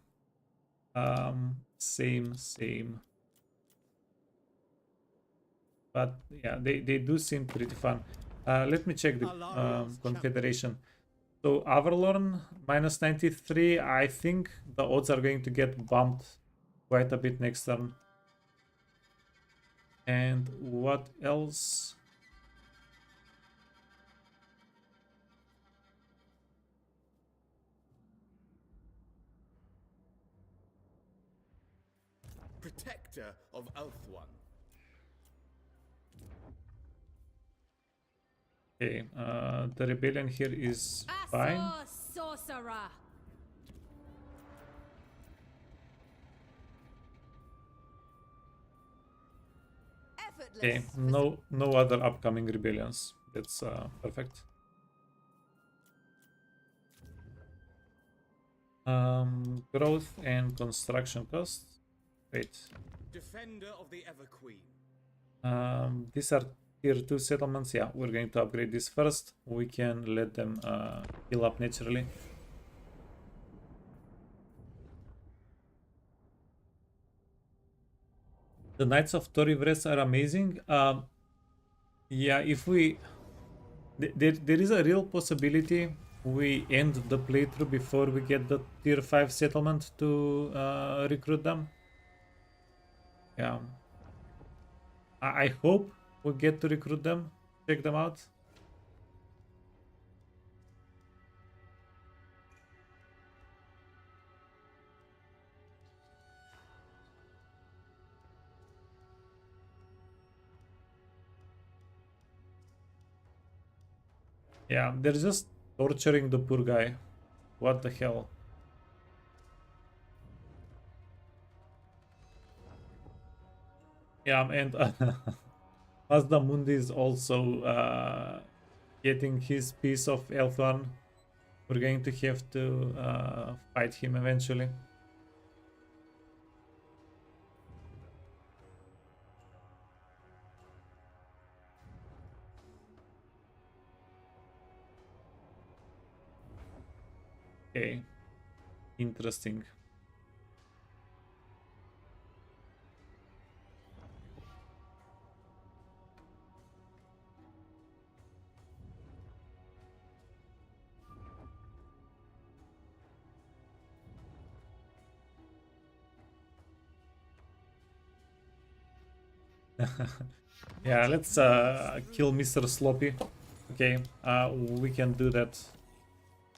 Same. But yeah, they do seem pretty fun. Let me check the confederation. So Avalorn minus 93. I think the odds are going to get bumped quite a bit next turn. And what else? Protector of Eltharion. Okay, the rebellion here is fine. Asor sorcerer. Okay, no other upcoming rebellions. That's perfect. Growth and construction costs. Wait. Defender of the Ever Queen. These are tier 2 settlements. Yeah, we're going to upgrade this first. We can let them heal up naturally. The Knights of Yvresse are amazing. Yeah, if we... There is a real possibility we end the playthrough before we get the tier 5 settlement to recruit them. Yeah. I hope we get to recruit them, check them out. Yeah, they're just torturing the poor guy. What the hell? Yeah, and Mazdamundi is also getting his piece of Eltharion. We're going to have to fight him eventually. Okay, interesting. Yeah, let's kill Mr. Sloppy. Okay, we can do that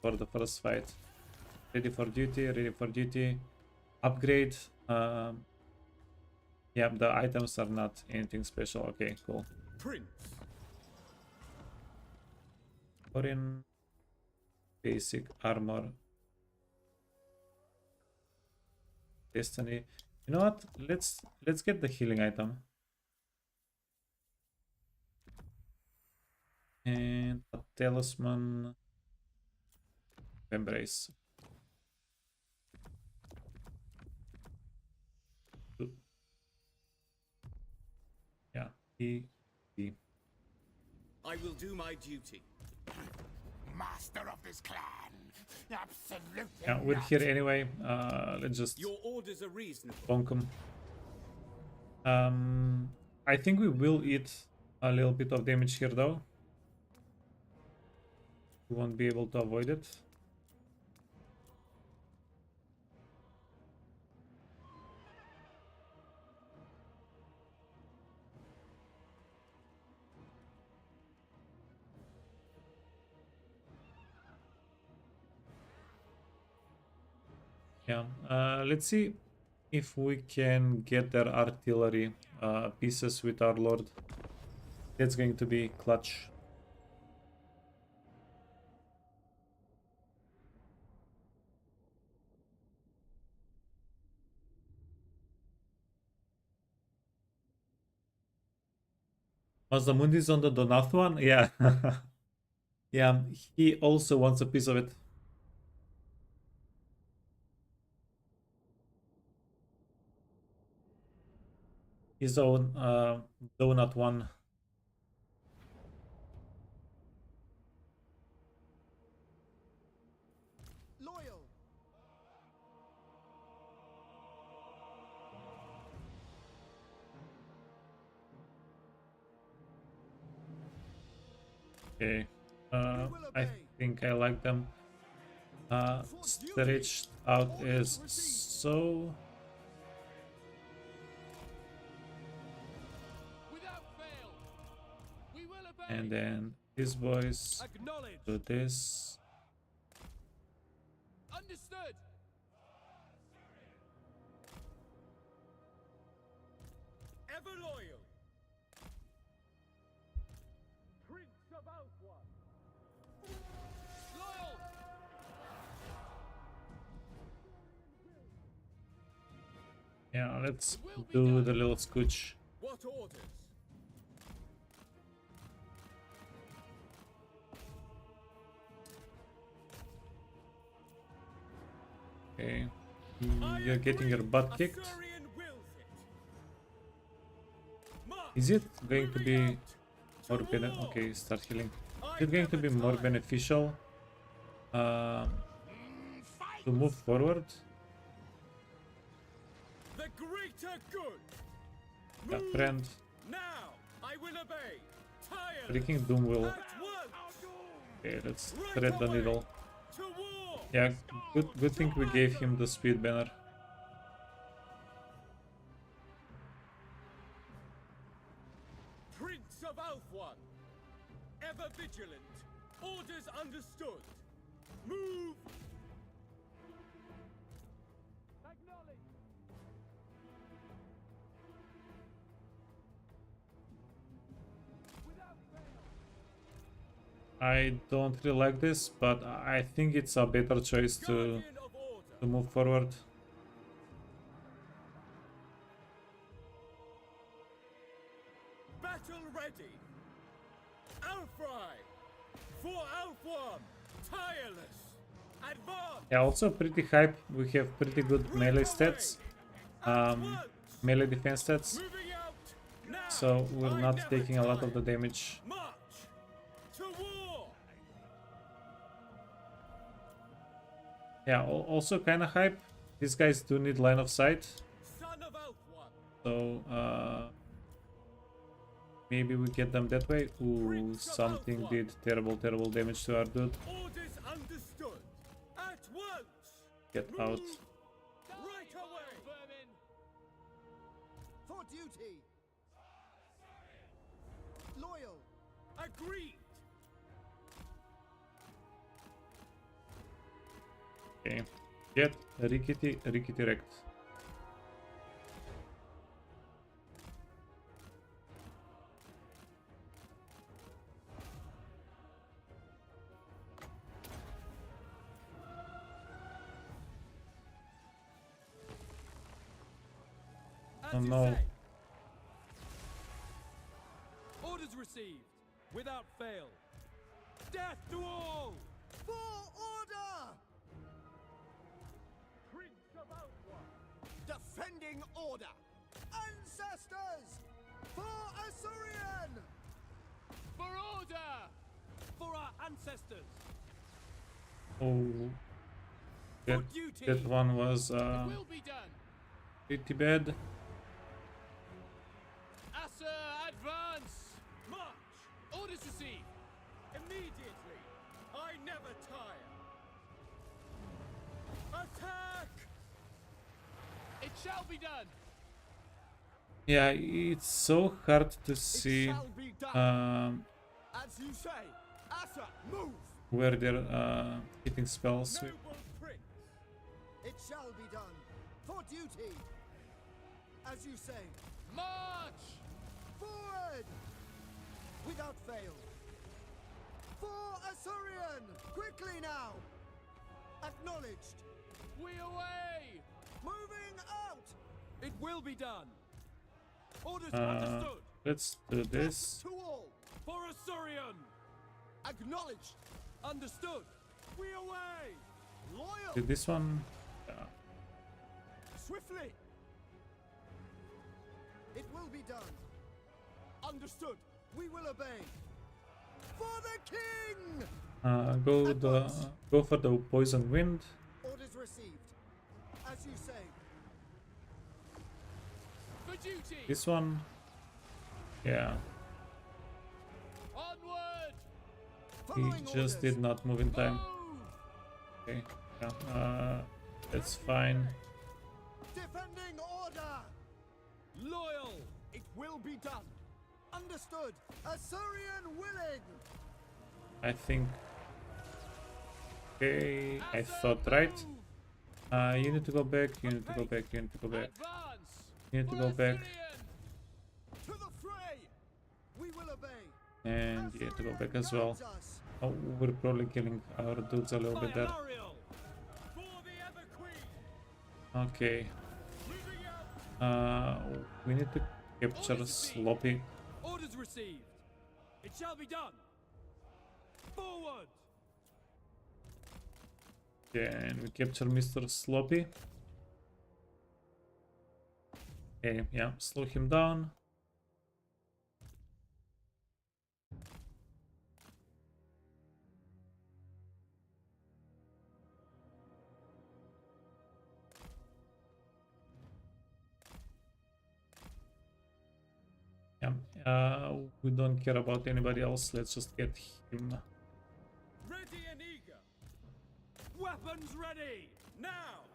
for the first fight. Ready for duty, ready for duty. Upgrade. Yeah, the items are not anything special. Okay, cool. Prince. Foreign basic armor. Destiny. You know what? Let's get the healing item. And a talisman. Embrace. Yeah, E. I will do my duty. Master of this clan. Absolutely. Yeah, we're here anyway. Let's just Your orders are reasonable. bonk him. I think we will eat a little bit of damage here though. We won't be able to avoid it. Yeah, let's see if we can get their artillery pieces with our lord. That's going to be clutch. Mazdamundi is on the Donath one? Yeah. Yeah, he also wants a piece of it. His own donut one. Loyal. Okay, I think I like them. Stretched out is so. Without fail. We will obey. And then these boys Acknowledge. do this. Understood. Ever loyal. Prince of Eltharion. Loyal. Yeah, let's do the little scooch. What orders? Okay, you're getting your butt kicked. Eltharion wills it. March. Is it going to be Moving more out to war. okay, start healing. I Is it going to be never more tire. beneficial to move forward? The greater good. Yeah, Move friend. now. I will obey. Tireless. Freaking Doom will. At once. Okay, let's Right thread the away. needle. To war. Yeah, good thing we gave him the speed banner. Prince of Eltharion. Ever vigilant. Orders understood. Move. Acknowledge. Without fail. I don't really like this, but I think it's a better choice to Guardian of order. move forward. Battle ready. Alfry. For Alfwan. Tireless. Advance. Yeah, also pretty hype. We have pretty good melee stats, melee defense stats, Moving out. Now. so we're I not never taking a lot of tire. the damage. March. To war. Yeah, also kind of hype. These guys do need line of sight, Son of Elthwan. so maybe we get them that way. Ooh, something did terrible damage to our dude. Orders understood. At once. Get out. Right away. Vermin. For duty. Loyal. Agreed. Okay, get rickety wrecked. As Oh you no. say. Orders received. Without fail. Death to all. For order. Prince of Eltharion. Defending order. Ancestors. For Eltharion. For order. For our ancestors. Oh, For that, duty. that one was Will be done. pretty bad. Asa, advance. March. Orders received. Immediately. I never tire. Attack. It shall be done. Yeah, it's so hard to It see shall be done. um, As you say. Asa, move. where they're hitting spells with. Noble prince. It shall be done. For duty. As you say. March. Forward. Without fail. For Eltharion. Quickly now. Acknowledged. We away. Moving out. It will be done. Orders Uh, understood. let's do this. To all. For Eltharion. Acknowledged. Understood. We away. Loyal. Did this one? Yeah. Swiftly. It will be done. Understood. We will obey. For the king! Go for the poison wind. Orders received. As you say. For duty! This one. Yeah. Onward! He Following just orders. did not move in time. Move! Okay. Yeah. That's fine. Defending order! Loyal! It will be done! Understood. Assyrian willing! I think. Okay. I thought right. You need to go back. You need to go back. You need to go back. Advance! You need to For go back. Eltharion! To the fray! We will obey. And you need to go back as well. Guides us. Oh, we're probably killing our dudes a little bit there. Ariel! For the Ever Queen! Okay. Moving out! We need to capture Sloppy. Orders received! It shall be done! Forward! And we capture Mr. Sloppy. Okay, yeah, slow him down. Yeah, we don't care about anybody else. Let's just get him. Ready and eager! Weapons ready! Now!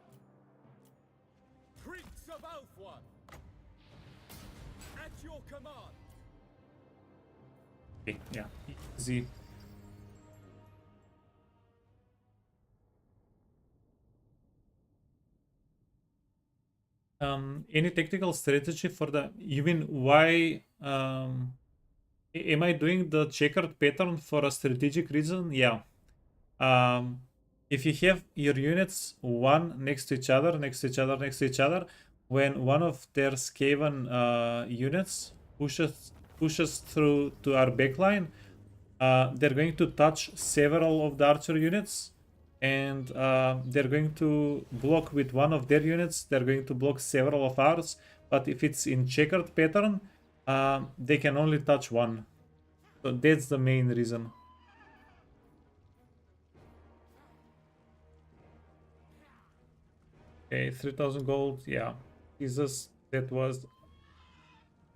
Prince of Elthwan! At your command! Okay, yeah, easy. Any tactical strategy for the, you mean why am I doing the checkered pattern for a strategic reason? Yeah. If you have your units one next to each other, next to each other, next to each other, when one of their Skaven units pushes through to our backline, they're going to touch several of the archer units, and they're going to block with one of their units. They're going to block several of ours. But if it's in checkered pattern, they can only touch one. So that's the main reason. Okay, 3,000 gold. Yeah, Jesus, that was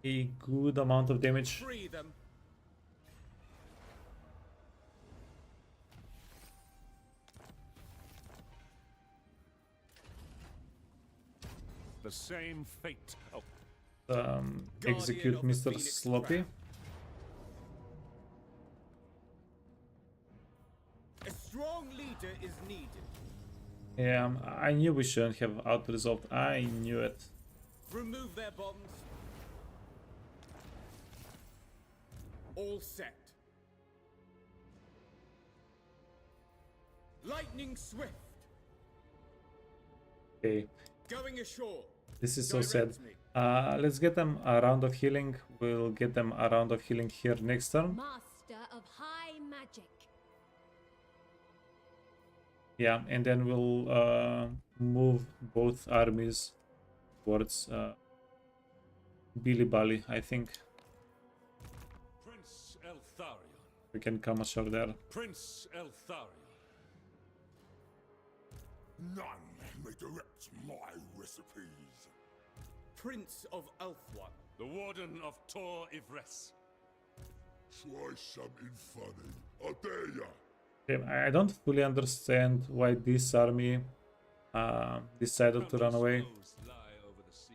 a good amount of damage. Free them! The same fate. Oh, Execute Guardian of the Mr. Phoenix Sloppy. Crown. A strong leader is needed. Yeah, I knew we shouldn't have out-resolved. I knew it. Remove their bombs. All set. Lightning swift. Okay, Going ashore. this is so sad. Direct me. Let's get them a round of healing. We'll get them a round of healing here next turn. Master of high magic. Yeah, and then we'll move both armies towards Billy Bally, I think. Prince Eltharion. We can come ashore there. Prince Eltharion. None may direct my recipes. Prince of Elthwan. The Warden of Tor Yvresse. Try something funny. I dare ya. Okay, I don't fully understand why this army decided to run away. Foes lie over the sea.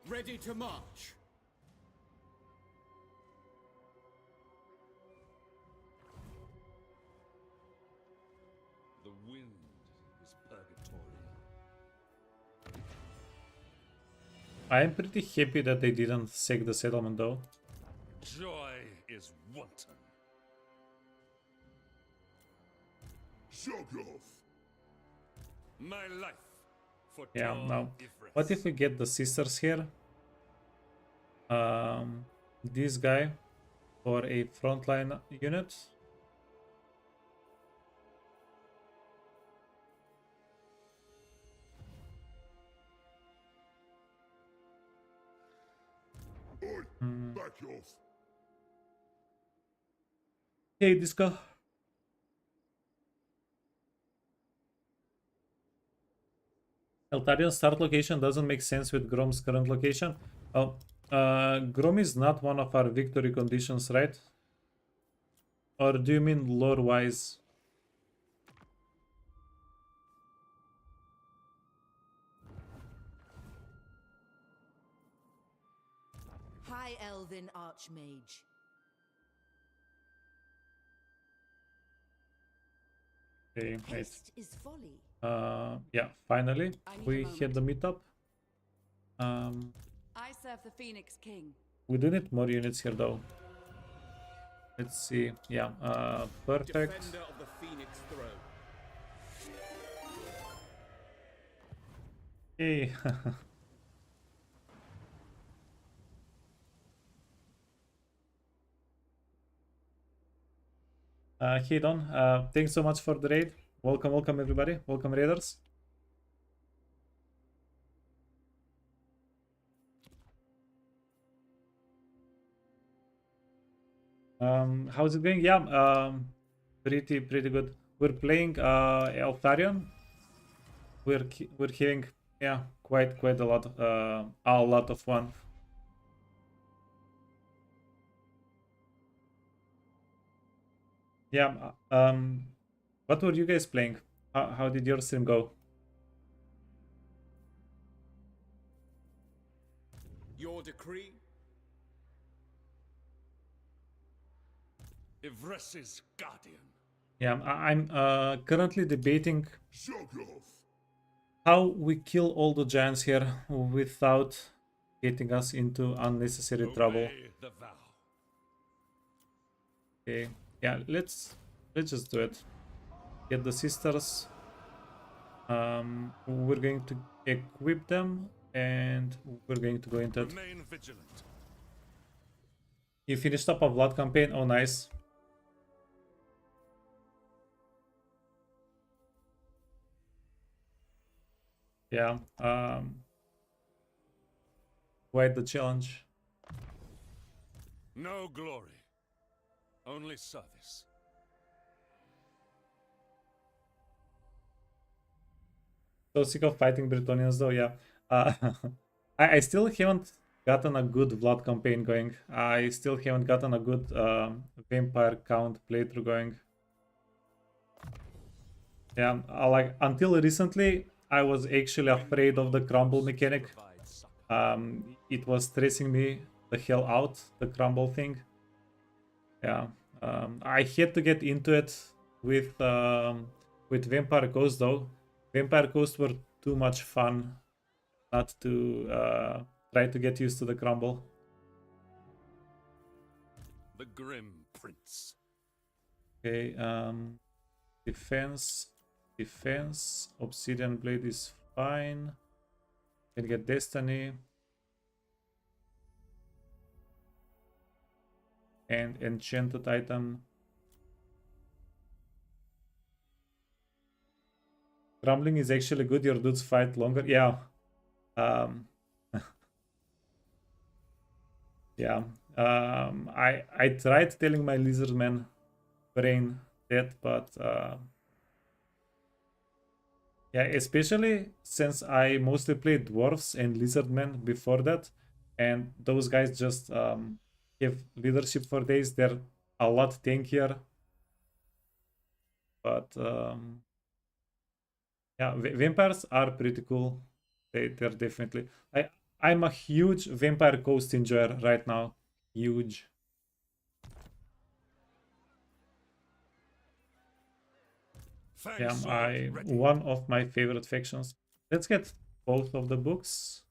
Ready to march. The wind is purgatorial. I'm pretty happy that they didn't sack the settlement though. Joy is wanton. Shoggoth. My life for Yeah, Tor no. Yvresse. What if we get the sisters here? This guy for a frontline unit. Oi, back off. Hey, Disco. Eltharion start location doesn't make sense with Grom's current location. Oh, Grom is not one of our victory conditions, right? Or do you mean lore-wise? High Elven Archmage. Okay, wait. Haste is folly. Yeah, finally I need a we moment. hit the meetup. I serve the Phoenix King. We do need more units here though. Let's see. Yeah, perfect. Defender of the Phoenix throne. Hey. Hey Don, thanks so much for the raid. Welcome, welcome everybody. Welcome raiders. How's it going? Yeah, pretty good. We're playing Eltharion. We're having, yeah, quite a lot of fun. Yeah. What were you guys playing? How did your stream go? Your decree? Yvresse's guardian. Yeah, I'm currently debating Shoggoth! how we kill all the giants here without getting us into unnecessary trouble. Obey the vow. Okay, yeah, let's just do it. Get the sisters. We're going to equip them and we're going to go into it. Remain vigilant. You finished up a Vlad campaign? Oh, nice. Yeah, quite the challenge. No glory. Only service. So sick of fighting Bretonians though, yeah. I still haven't gotten a good Vlad campaign going. I still haven't gotten a good vampire count playthrough going. Yeah, like until recently, I was actually afraid of the crumble mechanic. It was stressing me the hell out, the crumble thing. Yeah, I had to get into it with Vampire Ghost though. Vampire Ghosts were too much fun not to try to get used to the crumble. The Grim Prince. Okay, defense, Obsidian Blade is fine. Can get Destiny. And enchanted item. Crumbling is actually good, your dudes fight longer. Yeah. Yeah. I tried telling my lizardman brain that, but yeah, especially since I mostly played dwarves and lizardmen before that, and those guys just have leadership for days. They're a lot tankier, but yeah, vampires are pretty cool. They're definitely. I'm a huge Vampire Coast enjoyer right now. Huge. Yeah, one of my favorite factions. Let's get both of the books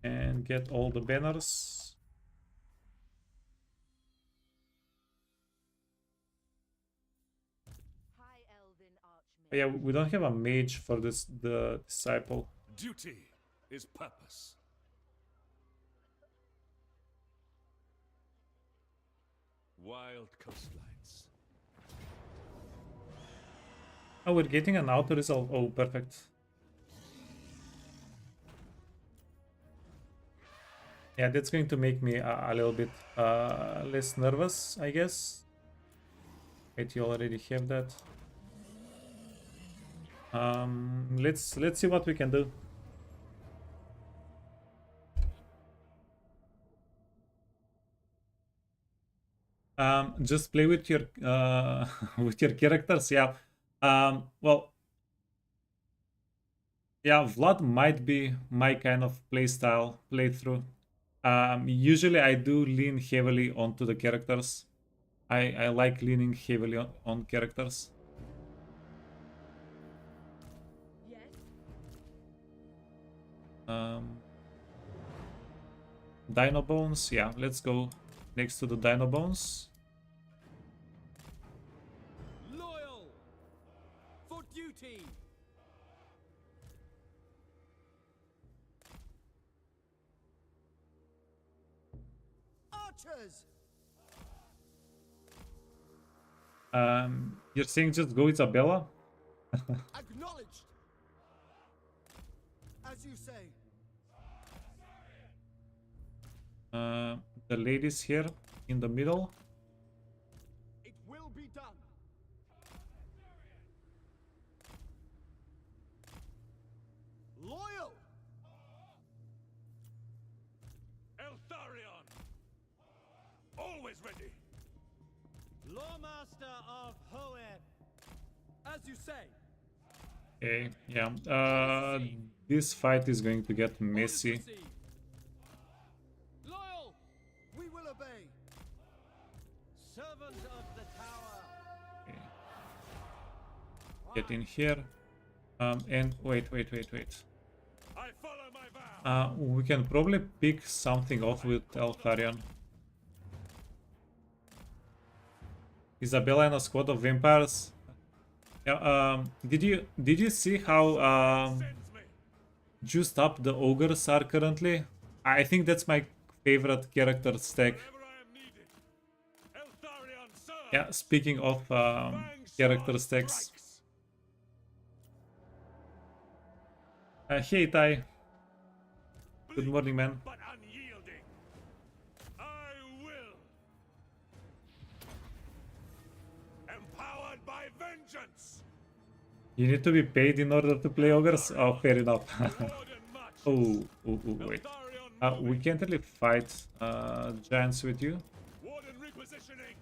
and get all the banners. Yeah, we don't have a mage for this, the disciple. Duty is purpose. Wild coastlines. Oh, we're getting an auto resolve. Oh, perfect. Yeah, that's going to make me a little bit less nervous, I guess. Wait, you already have that. Let's see what we can do. Just play with your with your characters. Yeah. Well, yeah, Vlad might be my kind of playstyle playthrough. Usually I do lean heavily onto the characters. I like leaning heavily on characters. Dino Bones, yeah, let's go next to the Dino Bones. Loyal for duty. Archers! You're saying just go Isabella? Acknowledged! As you say. The ladies here in the middle. It will be done. Loyal. Eltharion! Always ready! Lawmaster of Hoed. As you say. Okay, yeah. This fight is going to get messy. Loyal. We will obey. Servant of the tower. Okay. Get in here. And wait. I follow my vow! We can probably pick something off with Eltharion. Isabella and a squad of vampires. Yeah, did you see how juiced up the ogres are currently? I think that's my favorite character stack. Wherever I am needed. Eltharion, sir! Yeah, speaking of character stacks. Hey Tai. Good morning, man. But unyielding. I will. Empowered by vengeance. You need to be paid in order to play ogres? Oh, fair enough. Warden Wait. We can't really fight giants with you. Warden repositioning.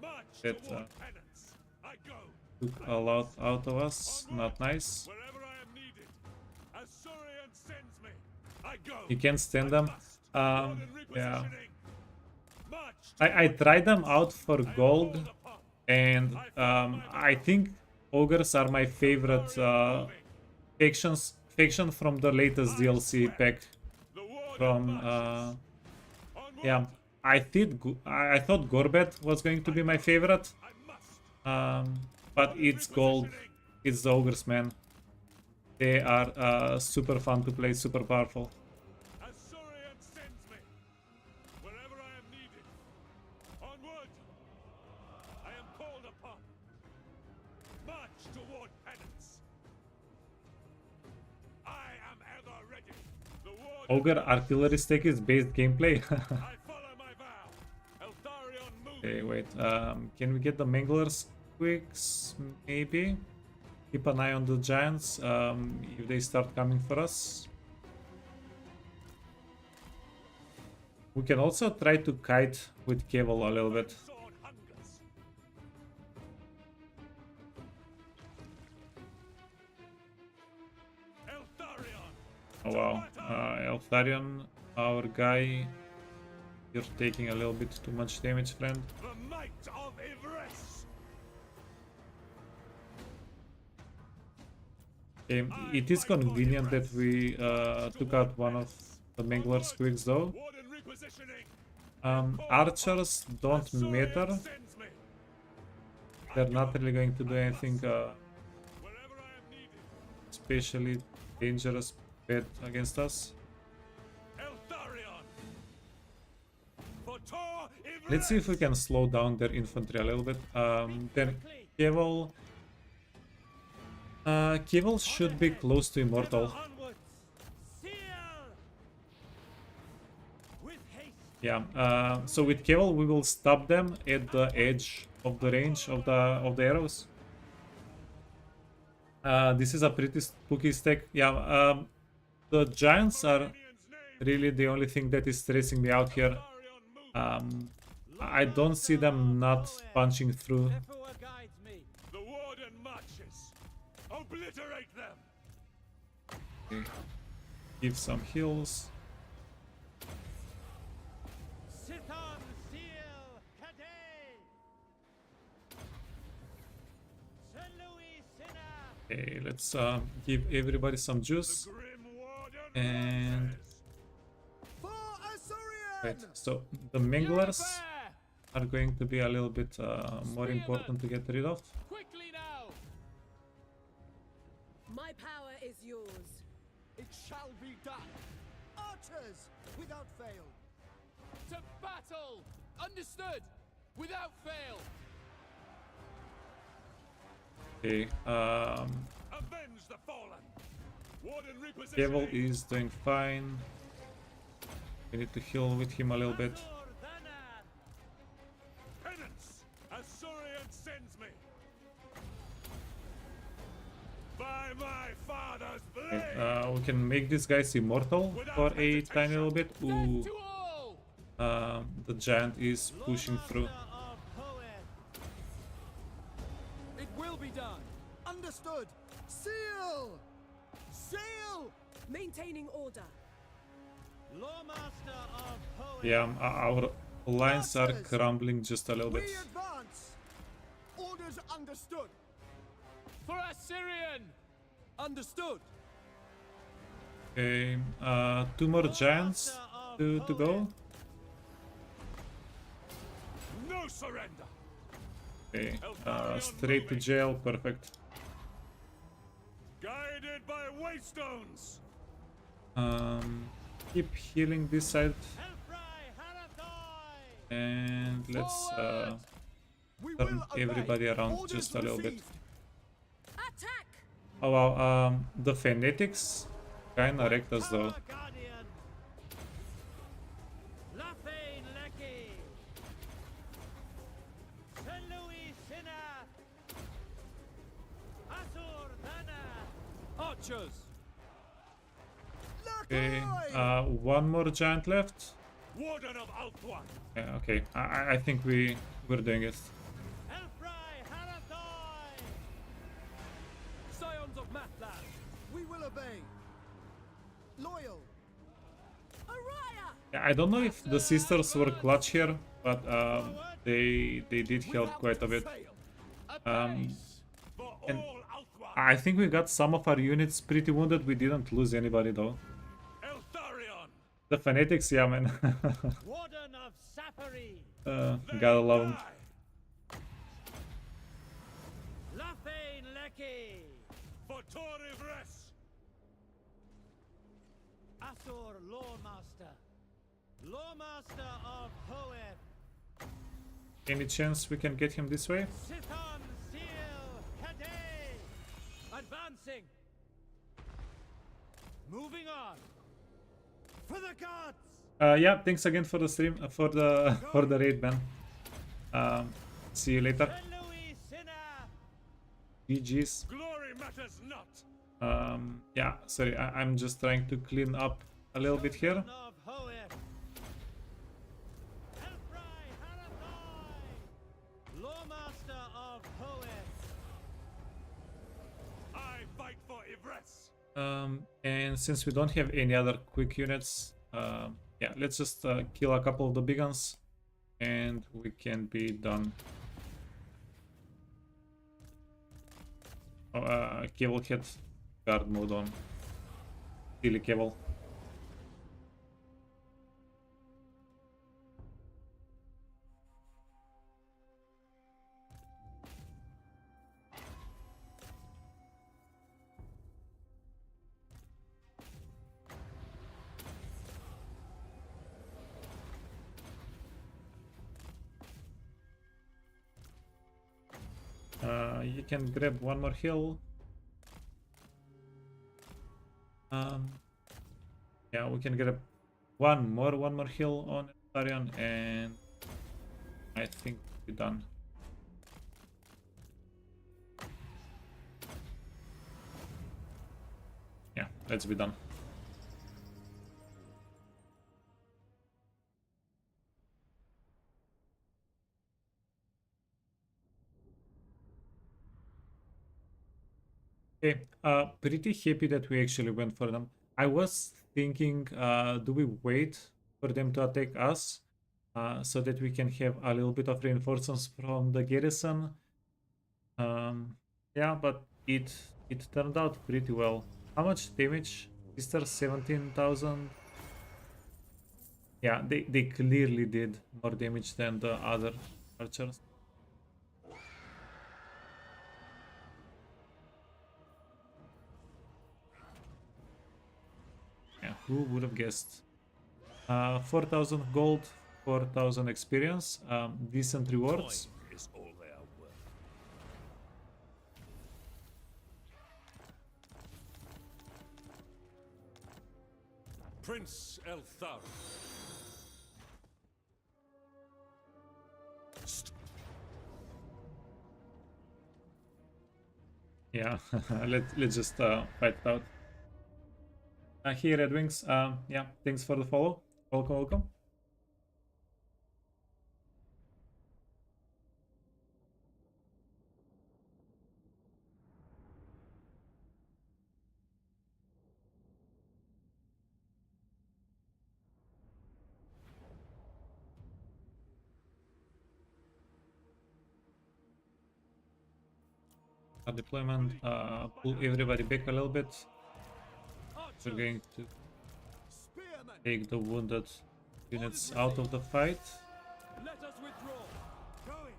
March That toward penance. I go. took a lot out of us. Not nice. Wherever I am needed. As Surian sends me. I go. You can't stand them. Warden Yeah. repositioning. March I tried them out for gold, called upon. and I think ogres are my favorite faction from the latest DLC pack. The warden From marches. yeah, I thought Gorbet was going to be my favorite, I must. but it's gold. It's the ogres, man. They are super fun to play, super powerful. As Surian sends me. Wherever I am needed. Onward. I am called upon. March toward penance. I am ever ready. The warden Ogre artillery stack is based gameplay. I follow my vow. Eltharion move. Okay, wait. Can we get the Manglers quicks? Maybe. Keep an eye on the giants if they start coming for us. We can also try to kite with Keval a little bit. Sword hungers. Eltharion. Oh wow. Eltharion, our guy. You're taking a little bit too much damage, friend. The might of Yvresse. It is convenient that we took out one of the Mangler's quicks though. Warden repositioning. Archers don't matter. Sends me. They're not really going to do anything Wherever I am needed. especially dangerous bad against us. Eltharion. For Tor Yvresse. Let's see if we can slow down their infantry a little bit. Then Keval. Keval should be close to immortal. Onwards. Seal. Yeah. So with Keval, we will stop them at the edge of the range of the arrows. This is a pretty spooky stack. Yeah. The giants are really the only thing that is stressing me out here. I don't see them not punching through. Everywhere guides me. The warden marches. Obliterate them. Okay. Give some heals. Sithon Seal Cadet. Sir Louis Sinner. Okay, let's give everybody some juice. Grim warden And marches. For Eltharion! right, so the manglers Yvresse! are going to be a little bit more important to get rid of. Quickly now. My power is yours. It shall be done. Archers, without fail. To battle. Understood. Without fail. Okay, Avenge the fallen. Warden repositioning. Keval is doing fine. We need to heal with him a little bit. Penance, as Surian sends me. By my father's blade. Okay, we can make these guys immortal for a tiny little bit. Ooh, To all. the giant is pushing through. It will be done. Understood. Seal! Seal! Maintaining order. Lawmaster of Poet. Yeah, our lines are crumbling just a little We bit. advance! Orders understood. For Assyrian. Understood. Okay, two more giants to go. No surrender. Okay, straight to jail, perfect. Guided by waystones. Keep healing this side, and let's We turn will obey. everybody around Orders just a little bit. received. Attack! Oh wow, the fanatics kinda wrecked us though. Guardian. Lafayne Lecky. Sir Louis Sinner. Azur Dana. Archers. Okay, one more giant left. Warden of Althwan. Yeah, okay, I think we're doing it. Elfry Harathoi. Scions of Mathlan. We will obey. Loyal. Araya! Yeah, I don't know if the sisters were clutch here, but they did help quite a bit. For And all Althwan. I think we got some of our units pretty wounded. We didn't lose anybody though. Eltharion. The fanatics, yeah, man. Warden of Sapphire. Gotta love them. Lafayne Lecky. For Tor Yvresse. Asur Lawmaster. Lawmaster of Hoeth. Any chance we can get him this way? Sithon Seal Cadet. Advancing. Moving on. For the gods. Yeah, thanks again for the stream, for the raid, man. See you later. Sir Louis Sinner. GG's. Glory matters not. Yeah, sorry, I'm just trying to clean up a little bit here. Of Hoeth. Elfry Harathoi. Lawmaster of Hoeth. I fight for Yvresse. And since we don't have any other quick units, yeah, let's just kill a couple of the big ones, and we can be done. Oh, Keval had guard mode on. Silly Keval. You can grab one more hill. Yeah, we can grab one more hill on Eltharion, and I think we're done. Yeah, let's be done. Okay, pretty happy that we actually went for them. I was thinking, do we wait for them to attack us so that we can have a little bit of reinforcements from the garrison? Yeah, but it turned out pretty well. How much damage? Is there 17,000? Yeah, they clearly did more damage than the other archers. Yeah, who would have guessed? 4,000 gold, 4,000 experience, decent rewards. Coin is all they are worth. Prince Eltharion. Yeah, let's just fight it out. Here, Red Wings. Yeah, thanks for the follow. Welcome, welcome. Deployment. Pull everybody back a little bit. We're going to take the wounded units out of the fight. Let us withdraw. Going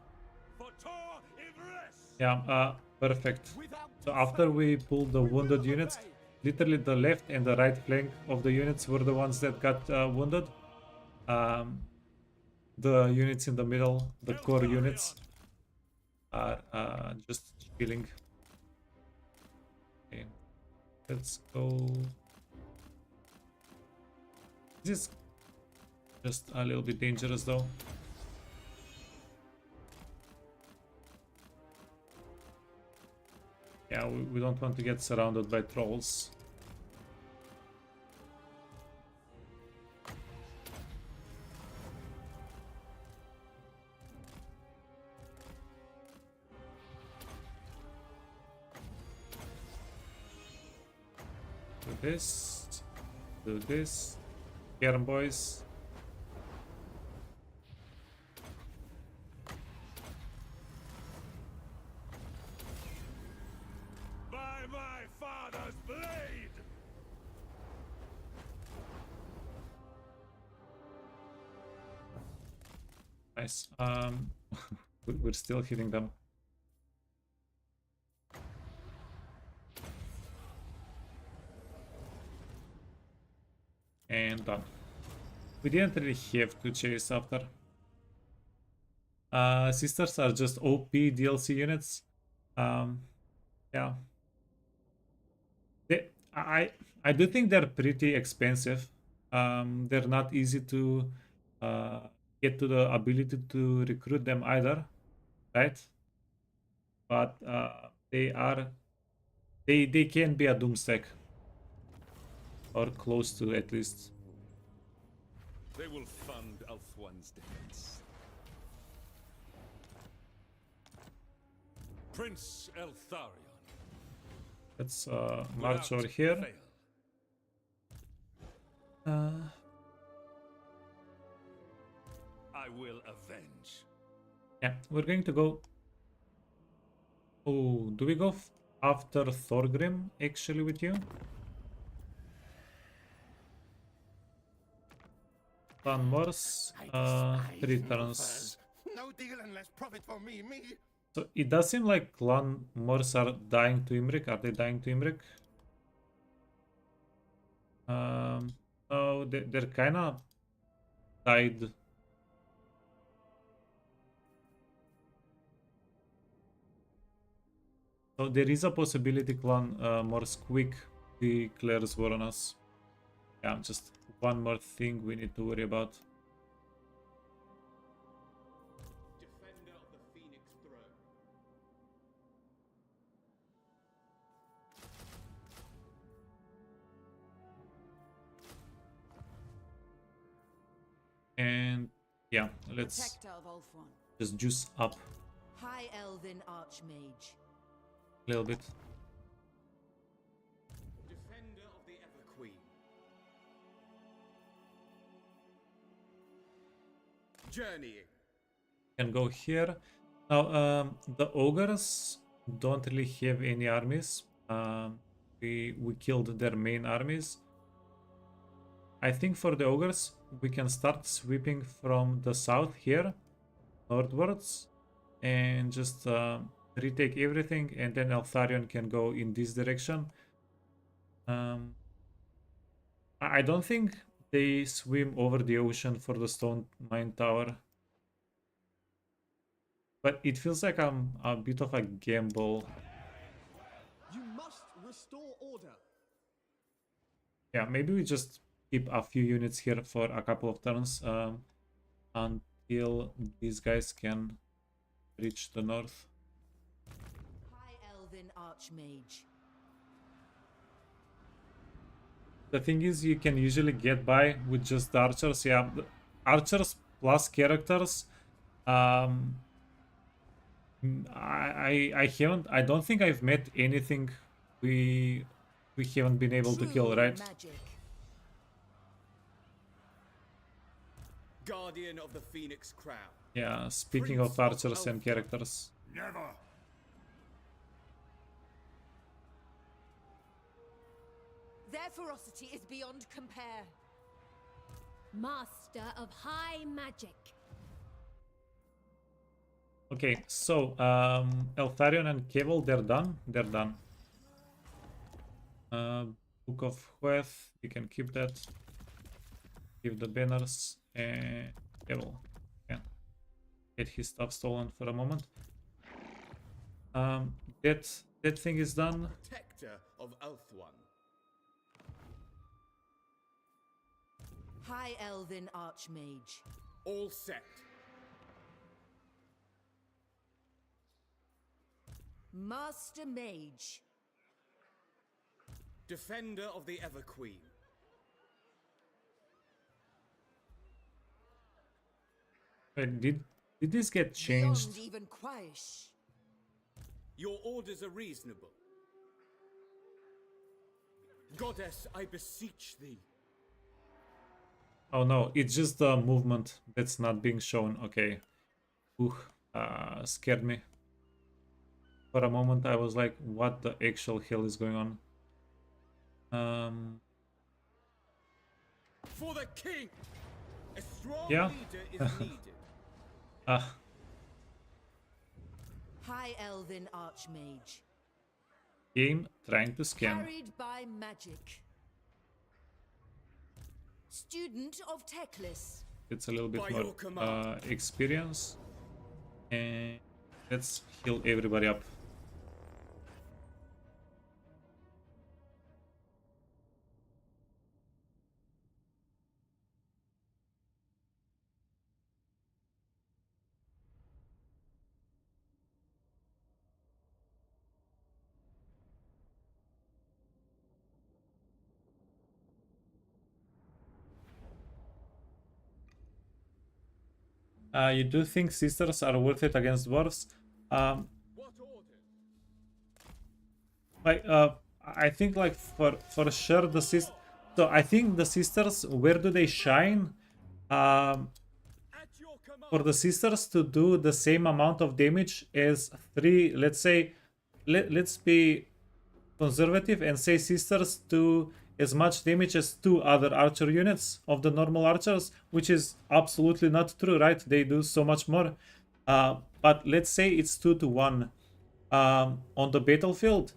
For Tor Yvresse! Yeah, perfect. So after we pulled the wounded units, literally the left and the right flank of the units were the ones that got wounded. The units in the middle, the core units, are just chilling. Okay, let's go. This is just a little bit dangerous though. Yeah, we don't want to get surrounded by trolls. Do this. Get 'em, boys. By my father's blade! Nice. We're still hitting them. And done. We didn't really have to chase after. Sisters are just OP DLC units. Yeah. I do think they're pretty expensive. They're not easy to get to the ability to recruit them either, right? But they can be a doomstack. Or close to, at least. They will fund Ulthuan's defense. Prince Eltharion. Let's march without over here. fail. I will avenge. Yeah, we're going to go. Oh, do we go after Thorgrim actually with you? One more, 3 turns. No deal unless profit for me. So it does seem like clan Mors are dying to Imrik. Are they dying to Imrik? No, they're kinda died. So there is a possibility clan Mors quick declares war on us. Yeah, just one more thing we need to worry about. Yeah, let's Protector of Ulthuan. just juice up High Elven Archmage. a little bit. Defender of the Ever Queen. Journeying. Can go here. Now, the ogres don't really have any armies. We killed their main armies. I think for the ogres, we can start sweeping from the south here, northwards, and just retake everything, and then Eltharion can go in this direction. I don't think they swim over the ocean for the stone mine tower. But it feels like I'm a bit of a gamble. You must restore order. Yeah, maybe we just keep a few units here for a couple of turns until these guys can reach the north. High Elven Archmage. The thing is, you can usually get by with just the archers. Yeah, the archers plus characters. I don't think I've met anything we haven't been able to kill, True right? Magic. Guardian of the Phoenix Crown. Yeah, speaking of archers and characters. Never. Their ferocity is beyond compare. Master of high magic. Okay, so Eltharion and Keval, they're done. They're done. Book of Hueth, you can keep that. Give the banners, and Keval can get his stuff stolen for a moment. That thing is done. Protector of Ulthuan. High Elven Archmage. All set. Master Mage. Defender of the Ever Queen. Wait, did this get changed? Beyond even Quaish. Your orders are reasonable. Goddess, I beseech thee. Oh no, it's just the movement that's not being shown. Okay. Ooh, scared me. For a moment I was like, what the actual hell is going on? For the king! A strong Yeah. leader is needed. High Elven Archmage. Game trying to scam. Carried by magic. Student of Teclis. It's a little bit By more your command. experience. And let's heal everybody up. You do think sisters are worth it against dwarves? What order? Like, I think like for sure the sisters. So I think the sisters, where do they shine? At your command. For the sisters to do the same amount of damage as three, let's say, let's be conservative and say sisters do as much damage as two other archer units of the normal archers, which is absolutely not true, right? They do so much more. But let's say it's 2-to-1. On the battlefield,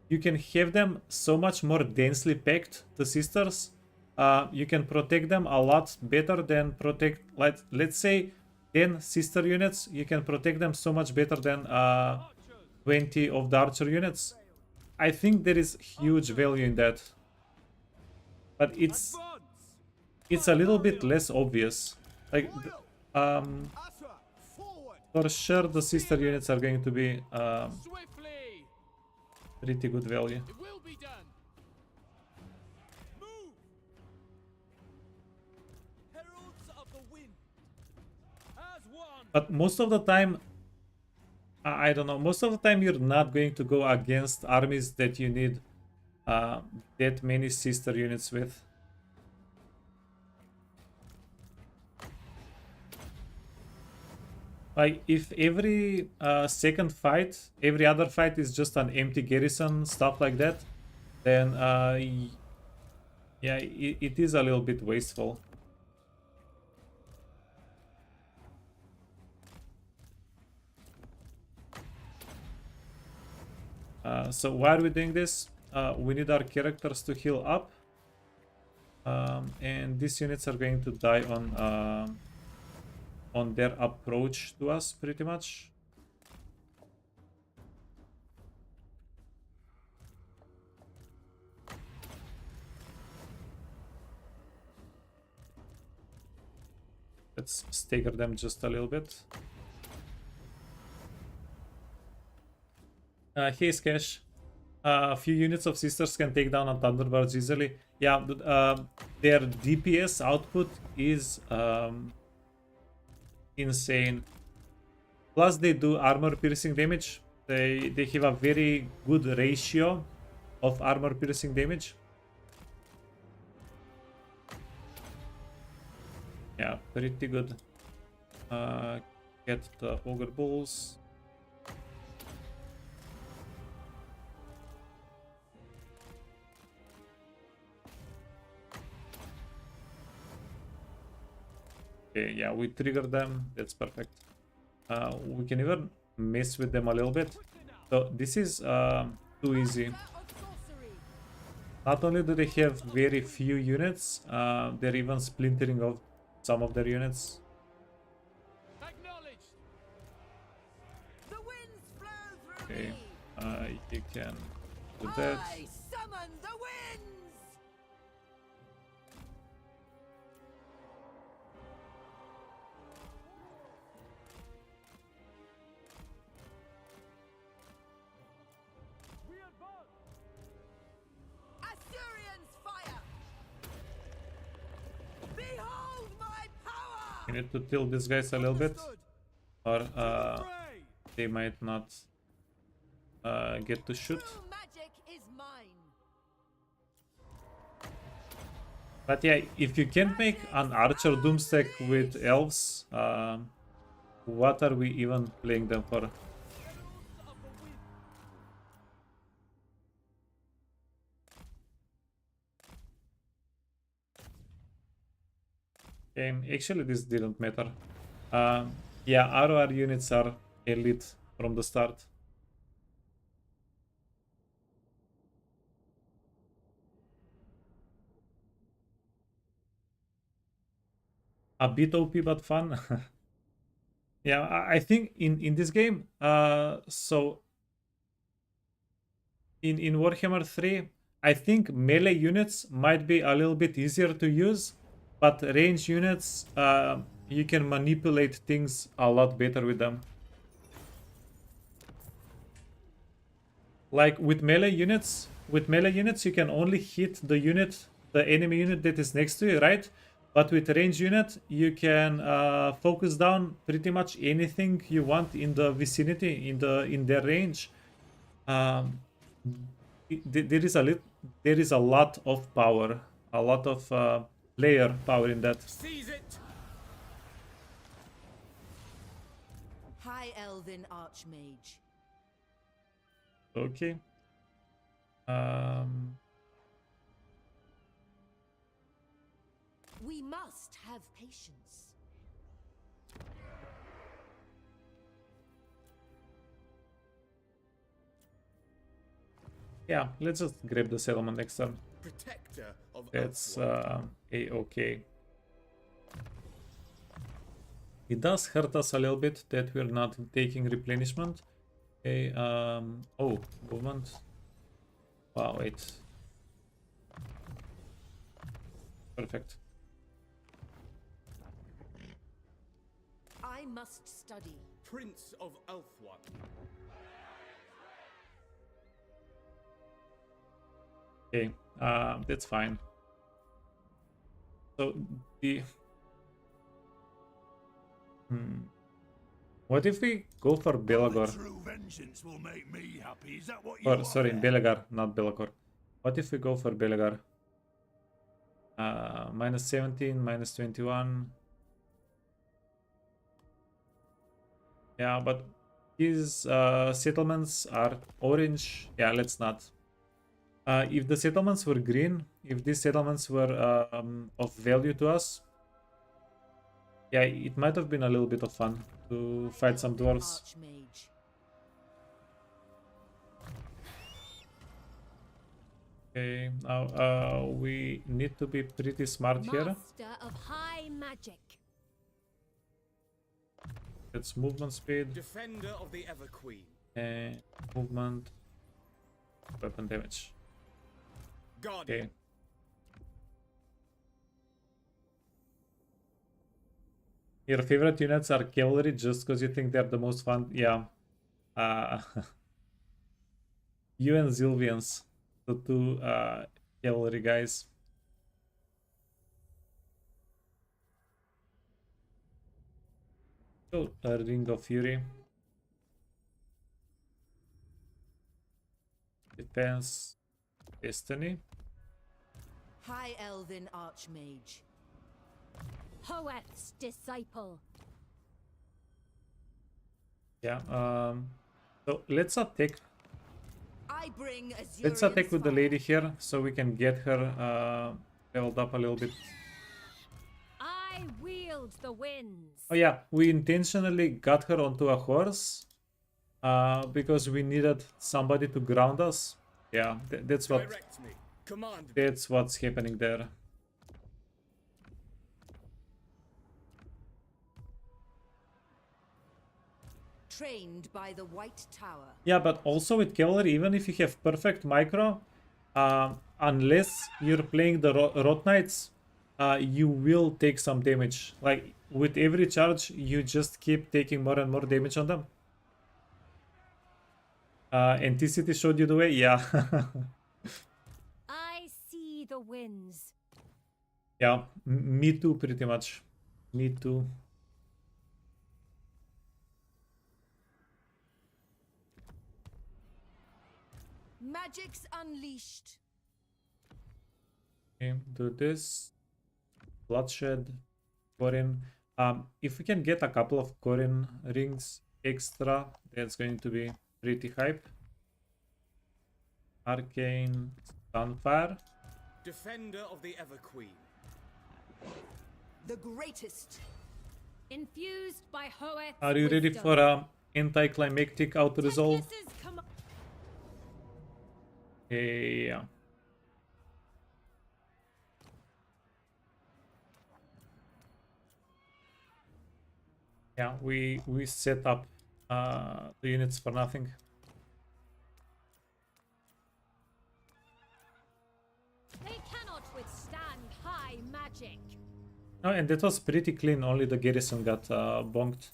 you can have them so much more densely packed, the sisters. You can protect them a lot better than protect, like, let's say 10 sister units. You can protect them so much better than 20 of the archer units. I think there is huge value in that. But it's a little bit less obvious. Like, for sure the sister units are going to be Swiftly! pretty good value. It will be done. Move! Heralds of the wind. But most of the time, I don't know, most of the time you're not going to go against armies that you need that many sister units with. Like, if every second fight, every other fight is just an empty garrison, stuff like that, then yeah, it is a little bit wasteful. So why are we doing this? We need our characters to heal up, and these units are going to die on their approach to us, pretty much. Let's stagger them just a little bit. Hey Scash, a few units of sisters can take down a Thunderbirds easily. Yeah, but, their DPS output is insane. Plus they do armor piercing damage. They have a very good ratio of armor piercing damage. Yeah, pretty good. Get the ogre bulls. Okay, yeah, we trigger them. That's perfect. We can even mess with them a little bit. So this is too easy. Not only do they have very few units, they're even splintering off some of their units. Okay, you can do that. Summon the winds! Assyrians fire! Behold my power! You need to tilt these guys a little bit, or they might not get to shoot. True magic is mine. But yeah, if you can't make an archer doomstack with elves, what are we even playing them for? Okay, actually this didn't matter. Yeah, ROR units are elite from the start. A bit OP but fun. Yeah, I think in this game, so in Warhammer 3, I think melee units might be a little bit easier to use, but range units, you can manipulate things a lot better with them. Like with melee units, you can only hit the enemy unit that is next to you, right? But with range unit, you can focus down pretty much anything you want in the vicinity, in their range. There is a lot of power, a lot of player power in that. Seize it! High Elven Archmage. Okay. We must have patience. Yeah, let's just grab the settlement next turn. Protector of That's Eltharion. a-okay. It does hurt us a little bit that we're not taking replenishment. Okay, oh, movement. Wow, wait. Perfect. I must study. Prince of Elthwan. Okay, that's fine. So the What if we go for Belagor? True vengeance will make me happy. Is that what you Or are? sorry, Belagar, not Belagor. What if we go for Belagar? Minus 17, minus 21. Yeah, but these settlements are orange. Yeah, let's not. If the settlements were green, if these settlements were of value to us, yeah, it might have been a little bit of fun to fight some dwarves. Archmage. Okay, now we need to be pretty smart here. Master of high magic. It's movement speed, Defender of the Ever Queen. movement, weapon damage. Guardian. Okay. Your favorite units are cavalry just because you think they're the most fun? Yeah. You and Zilvians, the two cavalry guys. Oh, a Ring of Fury. Defense, Destiny. High Elven Archmage. Hoeth's disciple. Yeah. So let's attack. I bring Let's Azurian attack with the fire. lady here, so we can get her leveled up a little bit. I wield the winds. Oh yeah, we intentionally got her onto a horse because we needed somebody to ground us. Yeah, that's Direct me. Command me. that's what's happening there. Trained by the White Tower. Yeah, but also with cavalry, even if you have perfect micro, unless you're playing the Rot Knights, you will take some damage. Like with every charge, you just keep taking more and more damage on them. Anticity showed you the way, yeah. I see the winds. Yeah, me too, pretty much. Me too. Magic's unleashed. Okay, do this. Bloodshed, Corin. If we can get a couple of Corin rings extra, that's going to be pretty hype. Arcane, Sunfire. Defender of the Ever Queen. The greatest. Infused by Hoeth's Are you ready wisdom. for a anticlimactic auto resolve? Tempest's com- Yeah. Yeah, we set up the units for nothing. They cannot withstand high magic. No, and that was pretty clean. Only the garrison got bonked.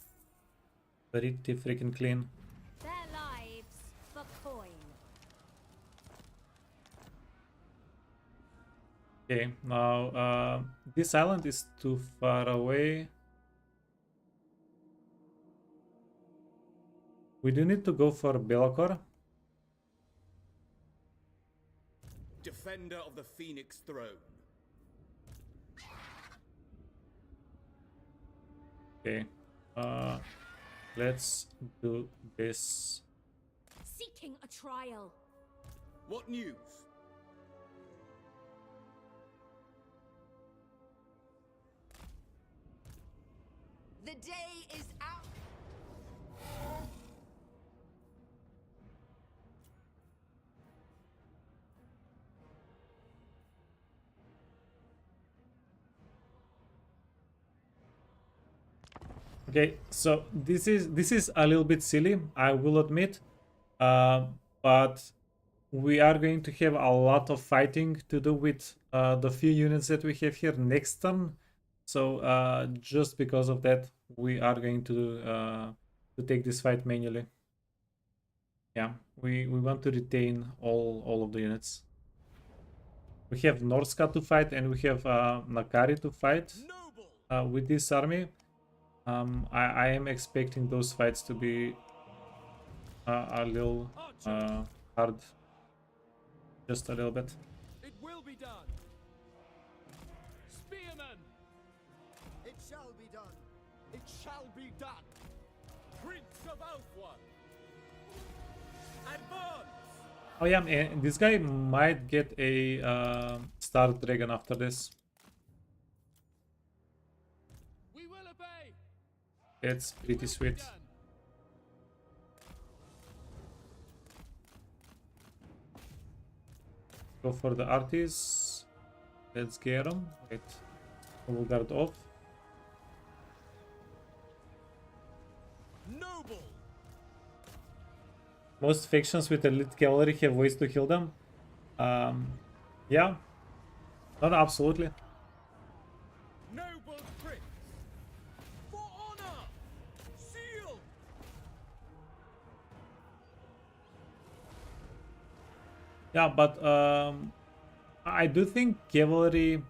Pretty freaking clean. Their lives for coin. Okay, now this island is too far away. We do need to go for Belacor. Defender of the Phoenix Throne. Okay, let's do this. Seeking a trial. What news? The day is out. Okay, so this is a little bit silly, I will admit, but we are going to have a lot of fighting to do with the few units that we have here next turn. So just because of that, we are going to take this fight manually. Yeah, we want to retain all of the units. We have Norska to fight and we have Nakari to fight with this army. I am expecting those fights to be a little hard, just a little bit. It will be done. Spearman! It shall be done. It shall be done. Prince of Eltharion. Advance. Oh yeah, and this guy might get a Star Dragon after this. We will obey. It's pretty sweet. Done. Go for the artists. Let's get them. Wait, we'll guard off. Noble. Most factions with elite cavalry have ways to kill them. Yeah, not absolutely. Noble prince. For honor. Seal. Yeah, but I do think cavalry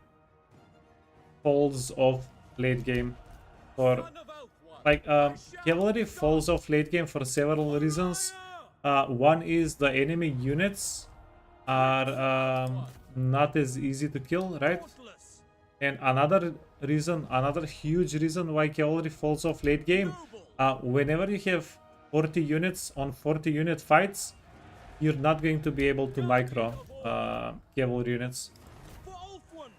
falls off late game for Son of Eltharion. like cavalry falls off late game for several reasons. One is the enemy units are not as easy to kill, right? Thoughtless. And another reason, another huge reason why cavalry falls off late game, whenever you have 40 units on 40 unit fights, you're not going to be able to micro cavalry units. For Ulthuan.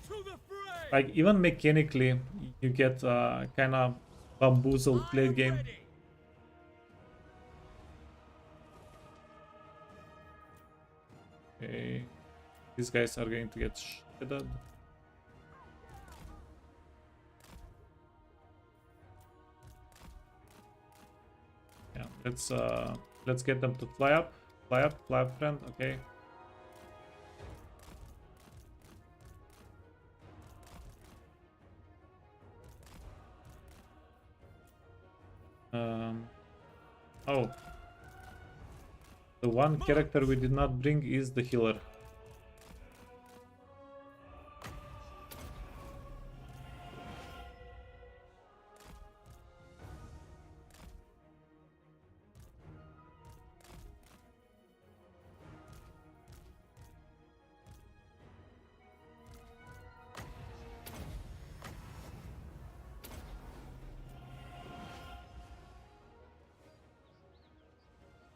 To the fray. Like even mechanically, you get kind of bamboozled I late am game. ready. Okay. These guys are going to get shredded. Yeah, let's get them to fly up, friend. Okay. Oh. The one character we did not bring is the healer.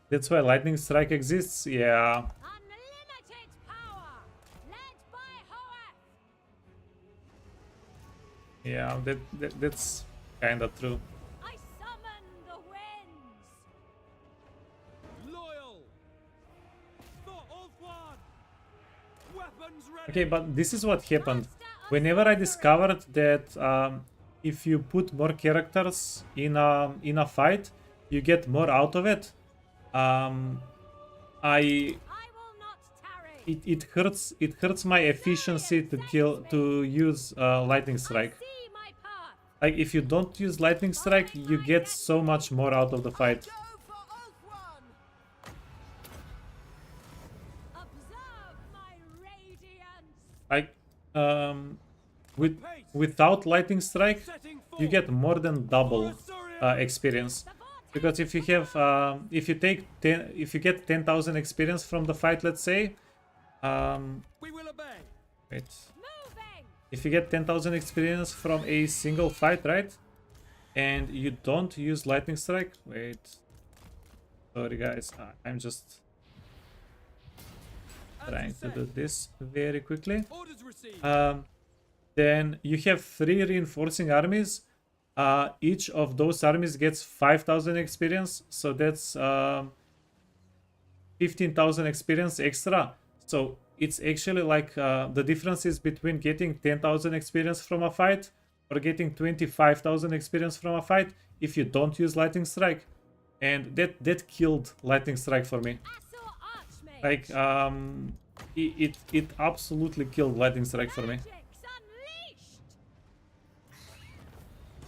That's why lightning strike exists. Yeah. Unlimited power, led by Hoeth. Yeah, that's kind of true. I summon the winds. Loyal. For Ulthuan. Weapons ready. Okay, but this is what happened. Whenever I discovered that if you put more characters in a fight, you get more out of it. I will not tarry. It hurts my efficiency to use lightning strike. See my path. Like if you don't use lightning strike, you get so much more out of the fight. Go for Ulthuan. Observe my radiance. Like without lightning strike, Setting forth. you get more than double experience. Because if you have if you get 10,000 experience from the fight, let's say, We will obey. wait, Moving. if you get 10,000 experience from a single fight, right, and you don't use lightning strike, wait, sorry guys, I'm just trying to do this very quickly. Orders received. Then you have 3 reinforcing armies. Each of those armies gets 5,000 experience, so that's 15,000 experience extra. So it's actually like the difference is between getting 10,000 experience from a fight or getting 25,000 experience from a fight if you don't use lightning strike, and that killed lightning strike for me. Assault Archmage. Like it absolutely killed lightning strike for me. Magic's unleashed.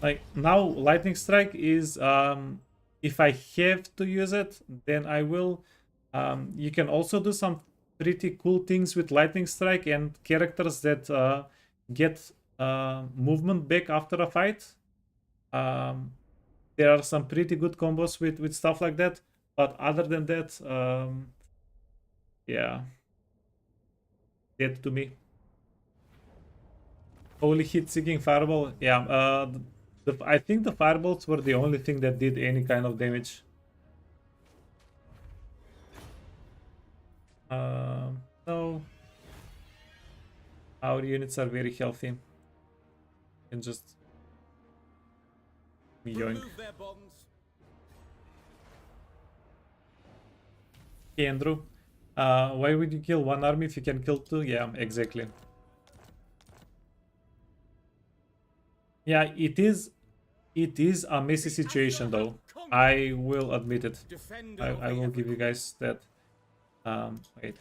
Like now lightning strike is if I have to use it, then I will. You can also do some pretty cool things with lightning strike, and characters that get movement back after a fight. There are some pretty good combos with stuff like that, but other than that, yeah, dead to me. Only hit seeking fireball. Yeah, I think the fireballs were the only thing that did any kind of damage. No. Our units are very healthy. And just yoink. Remove their bonds. Hey Andrew, why would you kill one army if you can kill two? Yeah, exactly. Yeah, it is a messy situation though. I will admit it. I will give you guys that. Wait.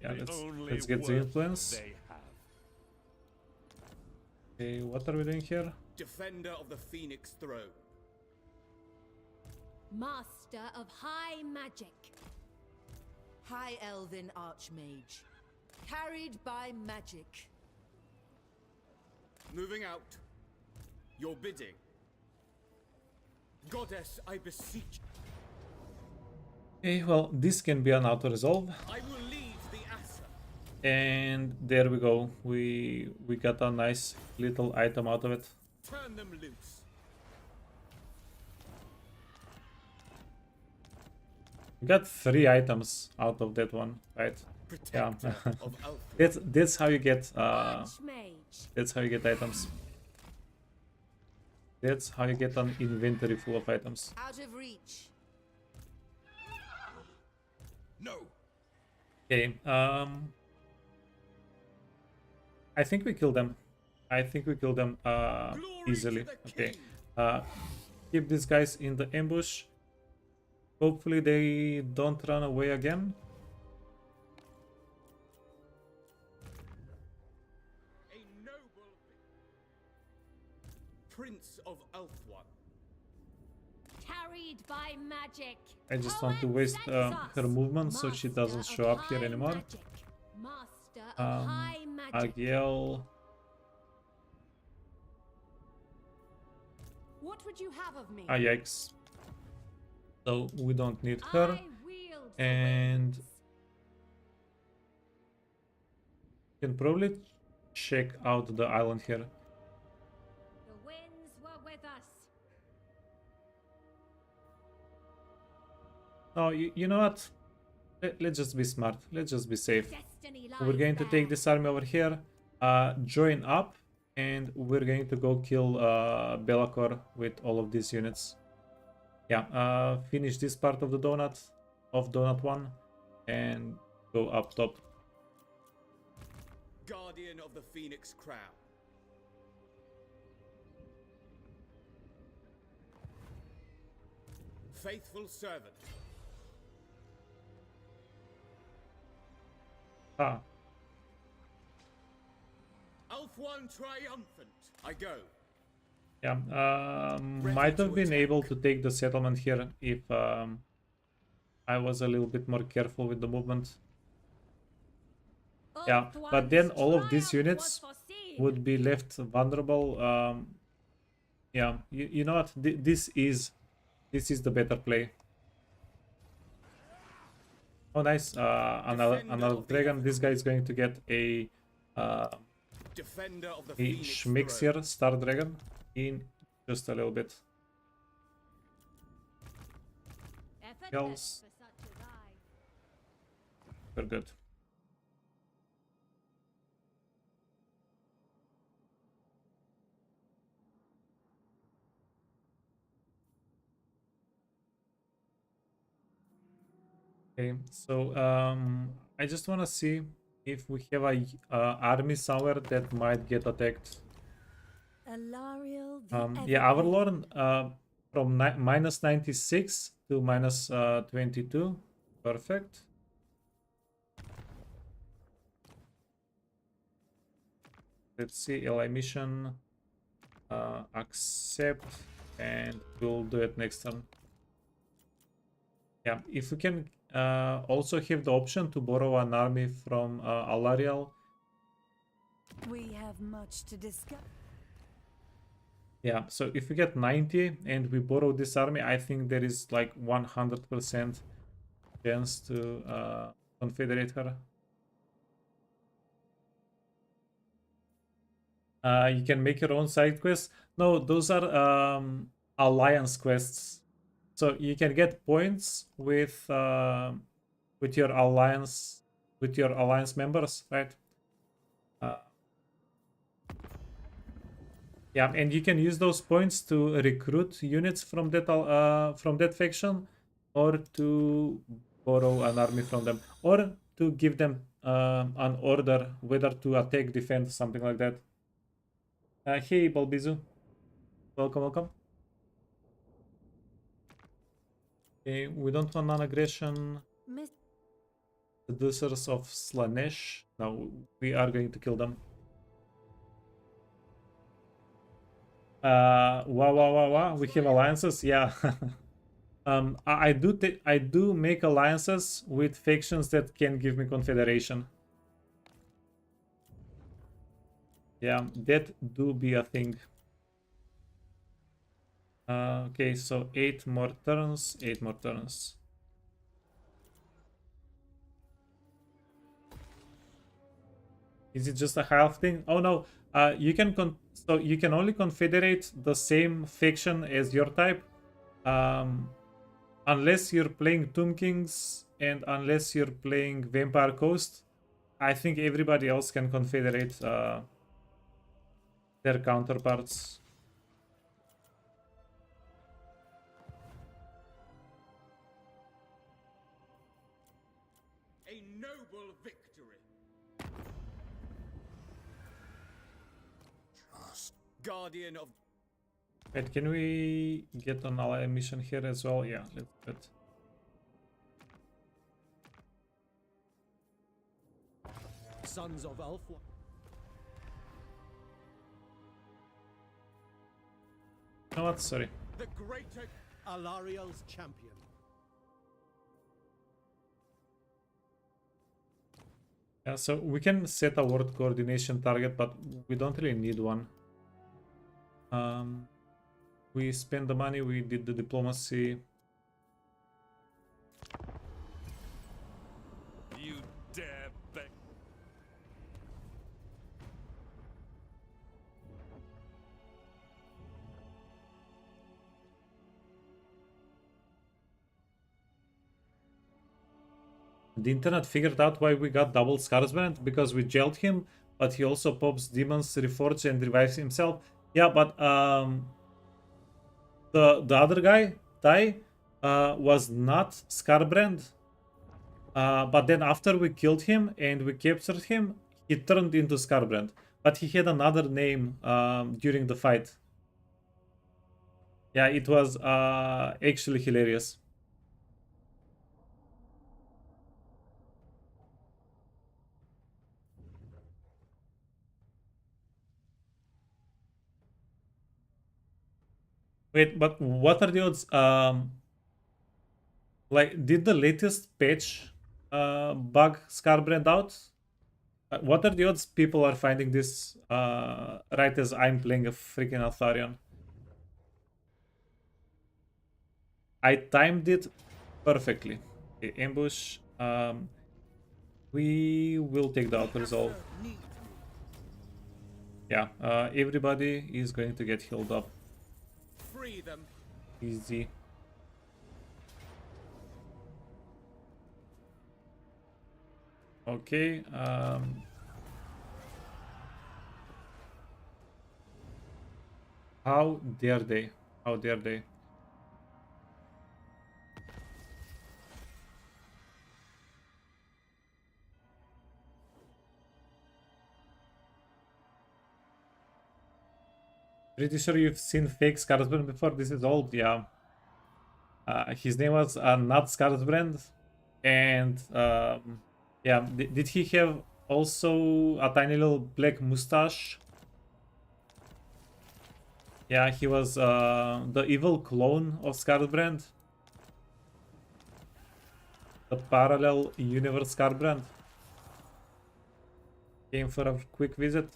Yeah, let's get the influence. Okay, what are we doing here? Defender of the Phoenix Throne. Master of high magic. High Elven Archmage. Carried by magic. Moving out. Your bidding. Goddess, I beseech. Okay, well, this can be an auto-resolve. I will lead the Asa. And there we go. We got a nice little item out of it. Turn them loose. We got 3 items out of that one, right? Yeah. Of Eltharion. that's how you get Archmage. that's how you get items. That's how you get an inventory full of items. Out of reach. No. Okay, I think we killed them. I think we killed them easily. Okay. Keep these guys in the ambush. Hopefully they don't run away again. A noble Prince of Eltharion. Carried by magic. I just want to waste her movement so she doesn't show up here anymore. Master of high magic. Agiel. What would you have of me? Ah, yikes. So we don't need her. I wield the And winds. can probably check out the island here. The winds were with us. Oh, you know what? Let's just be smart. Let's just be safe. Destiny We're lies going to take there. this army over here, join up, and we're going to go kill Belacor with all of these units. Yeah, finish this part of the donut, of donut 1, and go up top. Guardian of the Phoenix Crown. Faithful servant. Ah, Eltharion triumphant. I go. yeah, might have been able to take the settlement here if I was a little bit more careful with the movement. Yeah, but then all of these Triumph units was foreseen. would be left vulnerable. Yeah, you know what? This is the better play. Oh, nice! Another dragon. This guy is going to get a Defender of the a Phoenix Schmexier Throne. Star Dragon in just a little bit. Effortless Kills. for such as I. We're good. Okay, so I just want to see if we have a army somewhere that might get attacked. Eltharion the Yeah, our Evergreen. Lord from minus 96 to minus 22. Perfect. Let's see, LI mission. Accept, and we'll do it next turn. Yeah, if we can also have the option to borrow an army from Eltharion. We have much to discuss. Yeah, so if we get 90 and we borrow this army, I think there is like 100% chance to confederate her. You can make your own side quests. No, those are alliance quests. So you can get points with your alliance members, right? Yeah, and you can use those points to recruit units from that faction, or to borrow an army from them, or to give them an order whether to attack, defend, something like that. Hey, Balbizu. Welcome, welcome. Okay, we don't want non-aggression. Seducers of Slanesh. No, we are going to kill them. Wow. We have alliances, yeah. I do make alliances with factions that can give me confederation. Yeah, that do be a thing. Okay, so 8 more turns, 8 more turns. Is it just a half thing? Oh no, you can only confederate the same faction as your type, unless you're playing Tomb Kings and unless you're playing Vampire Coast. I think everybody else can confederate their counterparts. A noble victory. Guardian of... Wait, can we get on ally mission here as well? Yeah, let's do it. Sons of Elf. No, what? Sorry. The greater Alariel's champion. Yeah, so we can set a word coordination target, but we don't really need one. We spent the money, we did the diplomacy. You dare beg. The internet figured out why we got double Scarsbrand, because we jailed him, but he also pops demons, reforge, and revives himself. Yeah, but the other guy, Tai, was not Scarbrand. But then after we killed him and we captured him, he turned into Scarbrand. But he had another name during the fight. Yeah, it was actually hilarious. Wait, but what are the odds? Like, did the latest patch bug Scarbrand out? What are the odds people are finding this right as I'm playing a freaking Eltharion? I timed it perfectly. Okay, ambush. We will take the auto resolve. Yeah, everybody is going to get healed up. Free them. Easy. Okay. How dare they? How dare they? Pretty sure you've seen fake Scarsbrand before. This is old, yeah. His name was not Scarsbrand, and yeah, did he have also a tiny little black mustache? Yeah, he was the evil clone of Scarsbrand. the parallel universe Scarbrand came for a quick visit.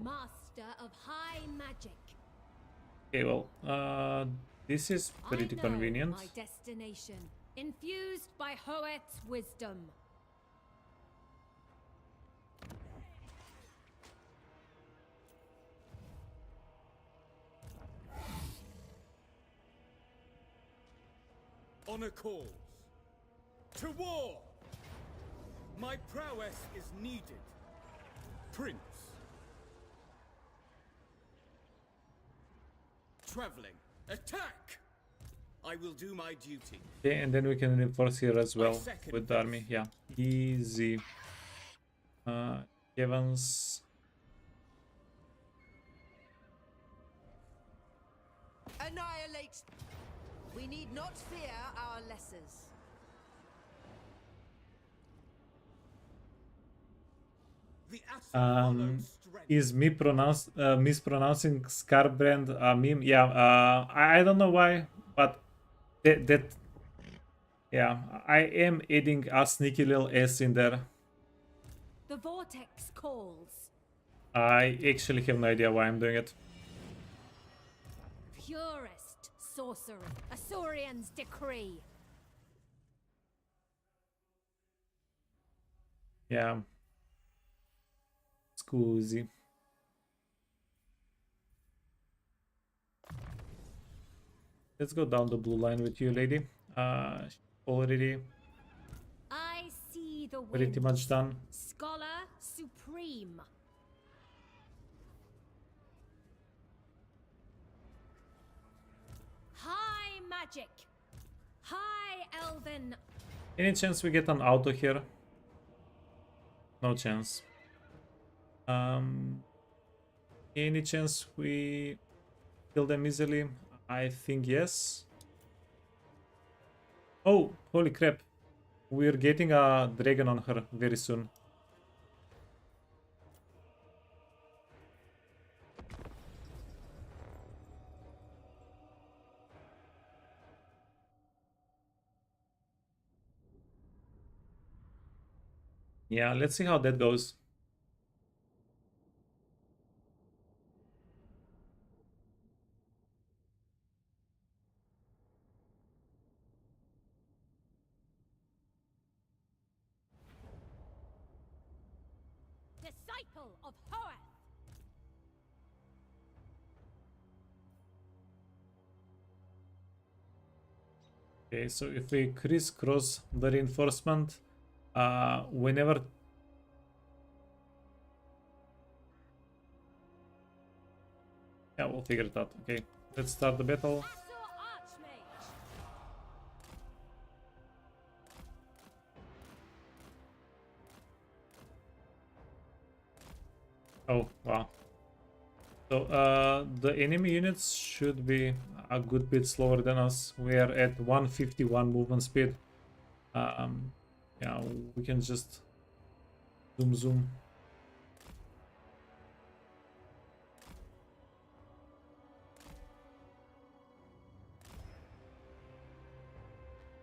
Master of high magic. Okay, well, this is pretty I know convenient. my destination, infused by Hoet's wisdom. Honor calls. To war! My prowess is needed. Prince. Traveling. Attack! I will do my duty. Okay, and then we can reinforce here as well second with the this. army. Yeah, easy. Evans. Annihilate! We need not fear our lessers. The acid follows strength. Is me mispronouncing Scarbrand a meme? Yeah, I don't know why, but that yeah, I am adding a sneaky little S in there. The vortex calls. I actually have no idea why I'm doing it. Purest sorcerer. Asaurian's decree. Yeah. Scusi. Let's go down the blue line with you, lady. Already I see the pretty winds. much done. Scholar supreme. High magic. High elven. Any chance we get an auto here? No chance. Any chance we kill them easily? I think yes. Oh, holy crap. We're getting a dragon on her very soon. Yeah, let's see how that goes. Disciple of Hoeth. Okay, so if we crisscross the reinforcement, whenever yeah, we'll figure it out. Okay, let's start the battle. Asur Archmage. Oh, wow. So, the enemy units should be a good bit slower than us. We are at 151 movement speed. Yeah, we can just zoom.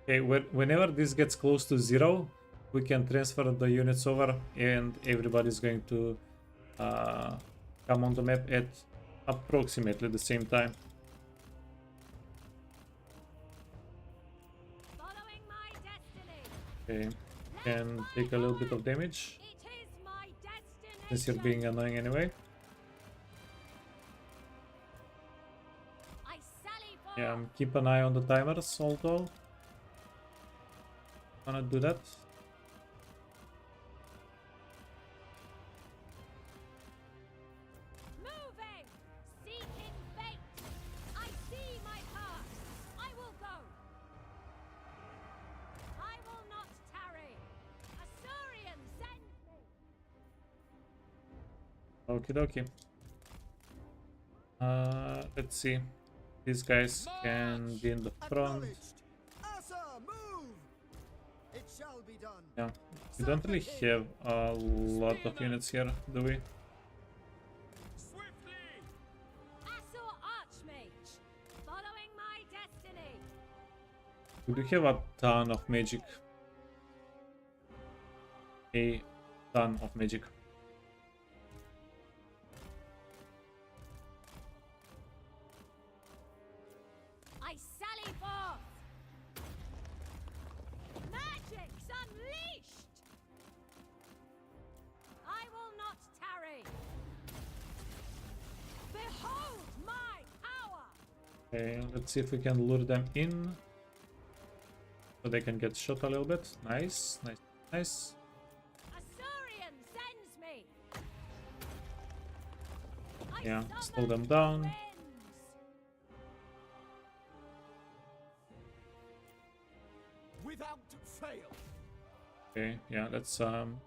Okay, whenever this gets close to 0, we can transfer the units over and everybody's going to come on the map at approximately the same time. Following my destiny. Okay, can take a little bit of damage It is my destination. since you're being annoying anyway. I sally for Yeah, keep an eye on the timers although. Wanna do that? moving, seeking fate. I see my path. I will go. I will not tarry. Asaurian send me. Okie dokie. Let's see. These guys can be in the front. Acknowledged. Asa, move! It shall be done. Yeah, we don't really have a lot of units here, do we? Swiftly! Asur Archmage. Following my destiny. We do have a ton of magic. a ton of magic. I sally forth. Magic's unleashed. I will not tarry. Behold my power. Okay, let's see if we can lure them in. So they can get shot a little bit. Nice, nice, nice. Eltharion sends me. I Yeah, summon slow them the down. winds. Without fail. Okay, yeah, let's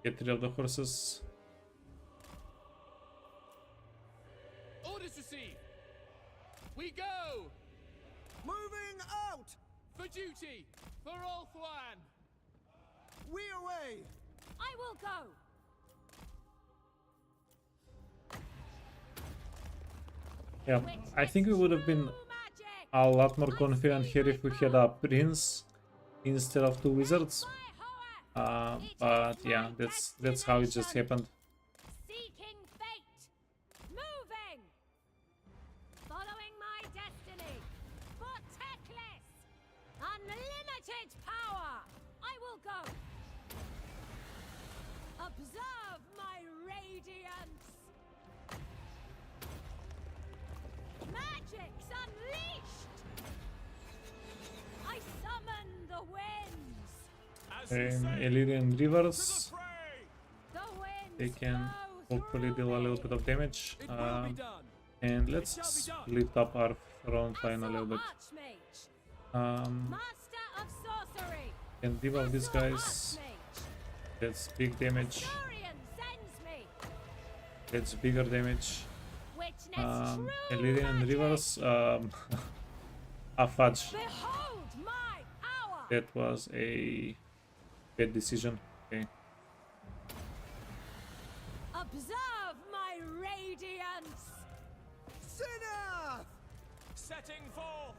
get rid of the horses. Orders received. We go! Moving out! For duty! For Eltharion! We away! I will go. Yeah, I think we would have been Magic. a lot more confident here if we had a prince instead of two wizards. But yeah, that's how it just happened. Seeking fate. Moving. Following my destiny. For Teclis. Unlimited power. I will go. Observe my radiance. Magic's unleashed. I summon the winds. As you say, Eltharion to Rivers, the fray! The winds they can blow hopefully through deal a me. little bit of damage. It will be done. And let's split up our front line a little bit. Archmage, Master of Sorcery. Can debuff these Azure guys. Archmage. That's big damage. Eltharion sends me. That's bigger damage. Witness true Eltharion magic. Rivers, a fudge. Behold my power. That was a bad decision. Okay. Observe my radiance. Sinner! Setting forth.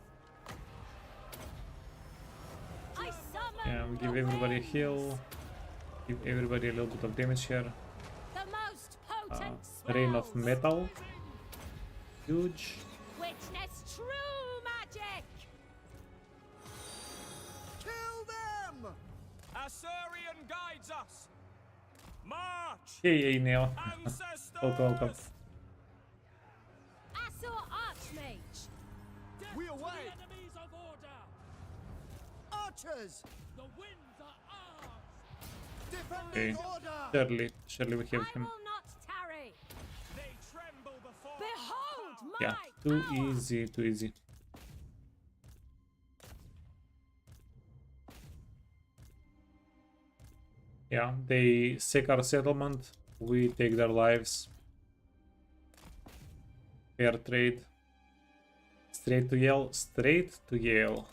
I summon Yeah, we the give everybody a winds. heal. Give everybody a little bit of damage here. The most potent Rain of spells. Metal. Huge. Witness true magic. Kill them! Eltharion guides us. March! Hey, Neo. Ancestors! Welcome. Azure Archmage. We away! Enemies of order! Archers! The winds are ours! Defending Okay. order! Surely we have I him. will not tarry. They tremble before Behold my Yeah, too power. easy, too easy. Yeah, they sack our settlement, we take their lives. Fair trade. Straight to Yale, straight to Yale.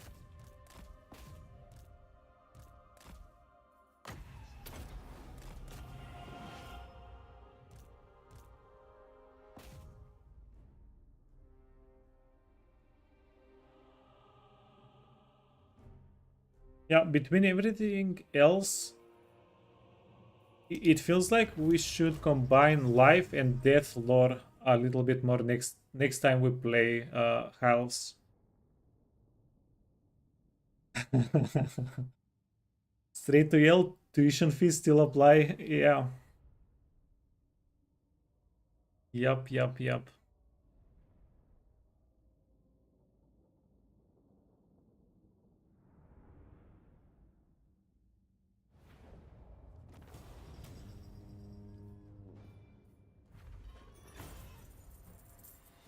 Yeah, between everything else, it feels like we should combine life and death lore a little bit more next time we play halves. Straight to Yale, tuition fees still apply. Yeah. Yup.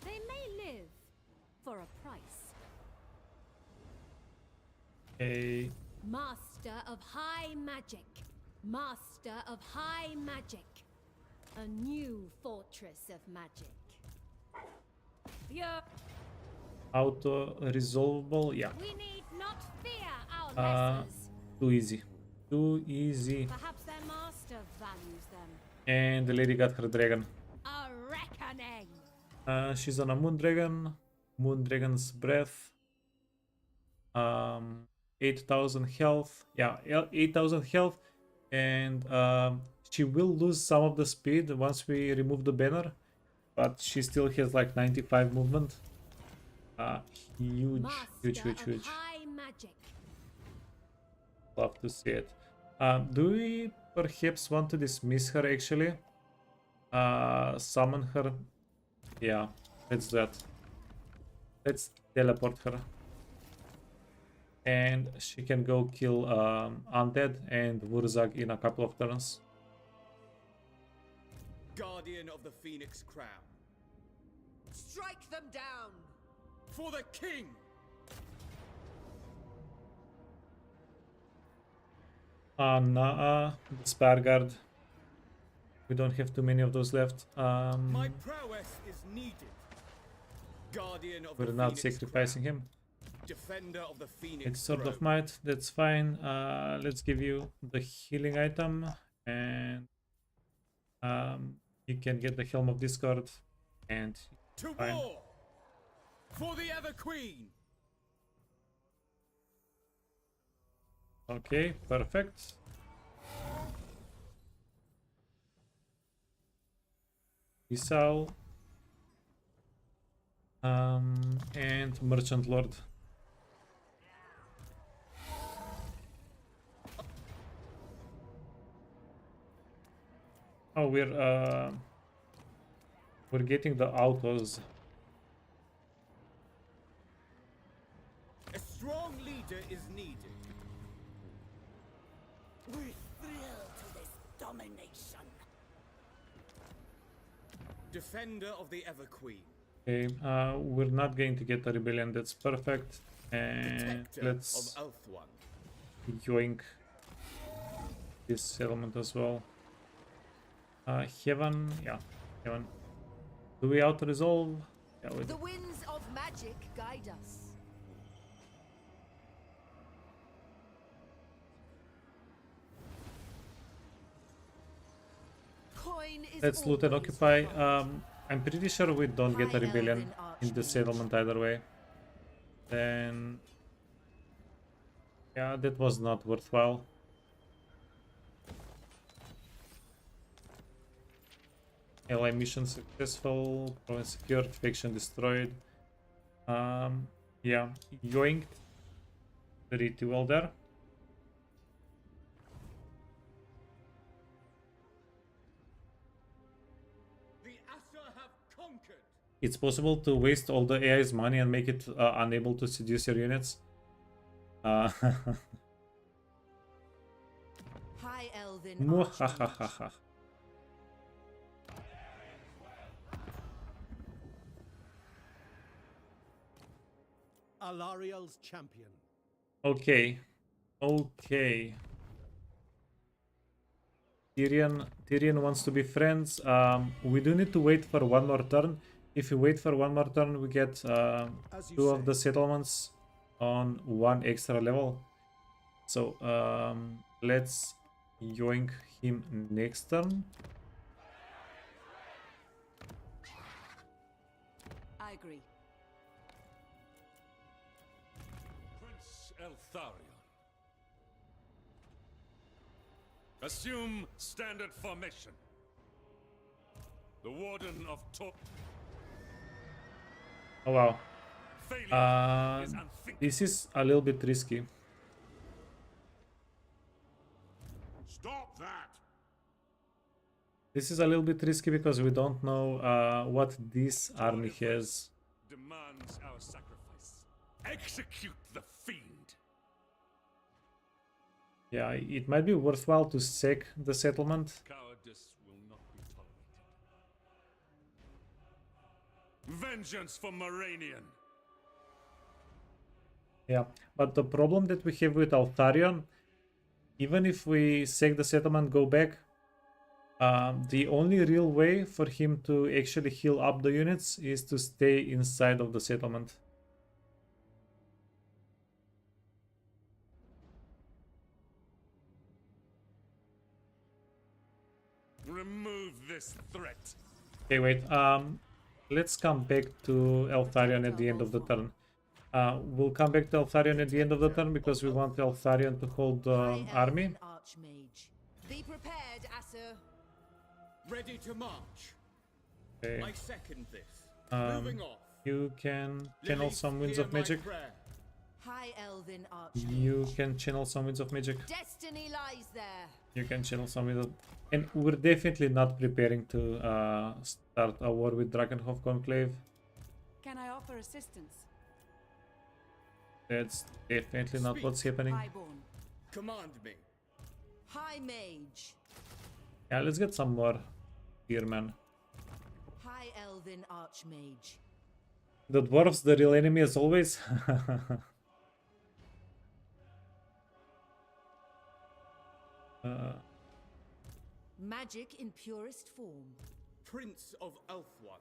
They may live for a price. Okay. Master of high magic. Master of high magic. A new fortress of magic. Yeah, Auto resolvable. Yeah. we need not fear our lessers. Too easy. Too easy. Perhaps their master values them. And the lady got her dragon. A reckoning. She's on a moon dragon. Moon dragon's breath. 8,000 health. Yeah, 8,000 health. And she will lose some of the speed once we remove the banner, but she still has like 95 movement. Huge, huge, huge, Master of huge. high magic. Love to see it. Do we perhaps want to dismiss her actually? Summon her? Yeah, let's do that. Let's teleport her. And she can go kill Undead and Wurzag in a couple of turns. Guardian of the Phoenix Crown. Strike them down! For the king! Nah, the Spare Guard. We don't have too many of those left. My prowess is needed. Guardian of We're the not Phoenix sacrificing Crown. him. Defender of the Phoenix It's Sword of Throne. Might, that's fine. Let's give you the healing item, and you can get the Helm of Discord, and To fine. war! For the Ever Queen! Okay, perfect. Isao. And Merchant Lord. Oh, we're getting the autos. A strong leader is needed. We're thrilled to this domination. Defender of the Ever Queen. Okay, we're not going to get a rebellion. That's perfect. And Protector let's of Eltharion. yoink this settlement as well. Heaven, yeah, Heaven. Do we auto resolve? Yeah, we do. The winds of magic guide us. Coin is Let's loot and always occupy. fun. I'm pretty sure we don't get a High rebellion Elven in the Archmage. settlement either way. Then, yeah, that was not worthwhile. Ally mission successful, province secured, faction destroyed. Yeah, yoinked. Pretty well there. The Asher have conquered. It's possible to waste all the AI's money and make it unable to seduce your units. High Elven Archmage. Muhahahaha. Alariel's champion. Okay. Okay. Tyrion wants to be friends. We do need to wait for one more turn. If we wait for one more turn, we get As you two of say. the settlements on one extra level. So let's yoink him next turn. I agree. Prince Eltharion. Assume standard formation. The Warden of Top. Oh wow. Failure is unthinkable. This is a little bit risky. Stop that! This is a little bit risky because we don't know what this army has. Demands our sacrifice. Execute the fiend. Yeah, it might be worthwhile to sack the settlement. Cowardice will not be tolerated. Vengeance for Moranion. Yeah, but the problem that we have with Eltharion, even if we sack the settlement, go back, the only real way for him to actually heal up the units is to stay inside of the settlement. Remove this threat. Okay, wait. Let's come back to Eltharion at the end of the turn. We'll come back to Eltharion at the end of the turn because we want Eltharion to hold the High army. Elven Archmage. Be prepared, Asur. Ready to march. Okay. I second this. Um, Moving off. You can channel Lilies, some winds hear of my magic. prayer. High Elven Archmage. You can channel some winds of magic. Destiny lies there. You can channel some winds of... And we're definitely not preparing to start a war with Drakenhof Conclave. Can I offer assistance? That's definitely not Speak. what's happening. Highborn. Command me. High Mage. Yeah, let's get some more spearmen. High Elven Archmage. The dwarves, the real enemy as always. Magic in purest form. Prince of Elthwan.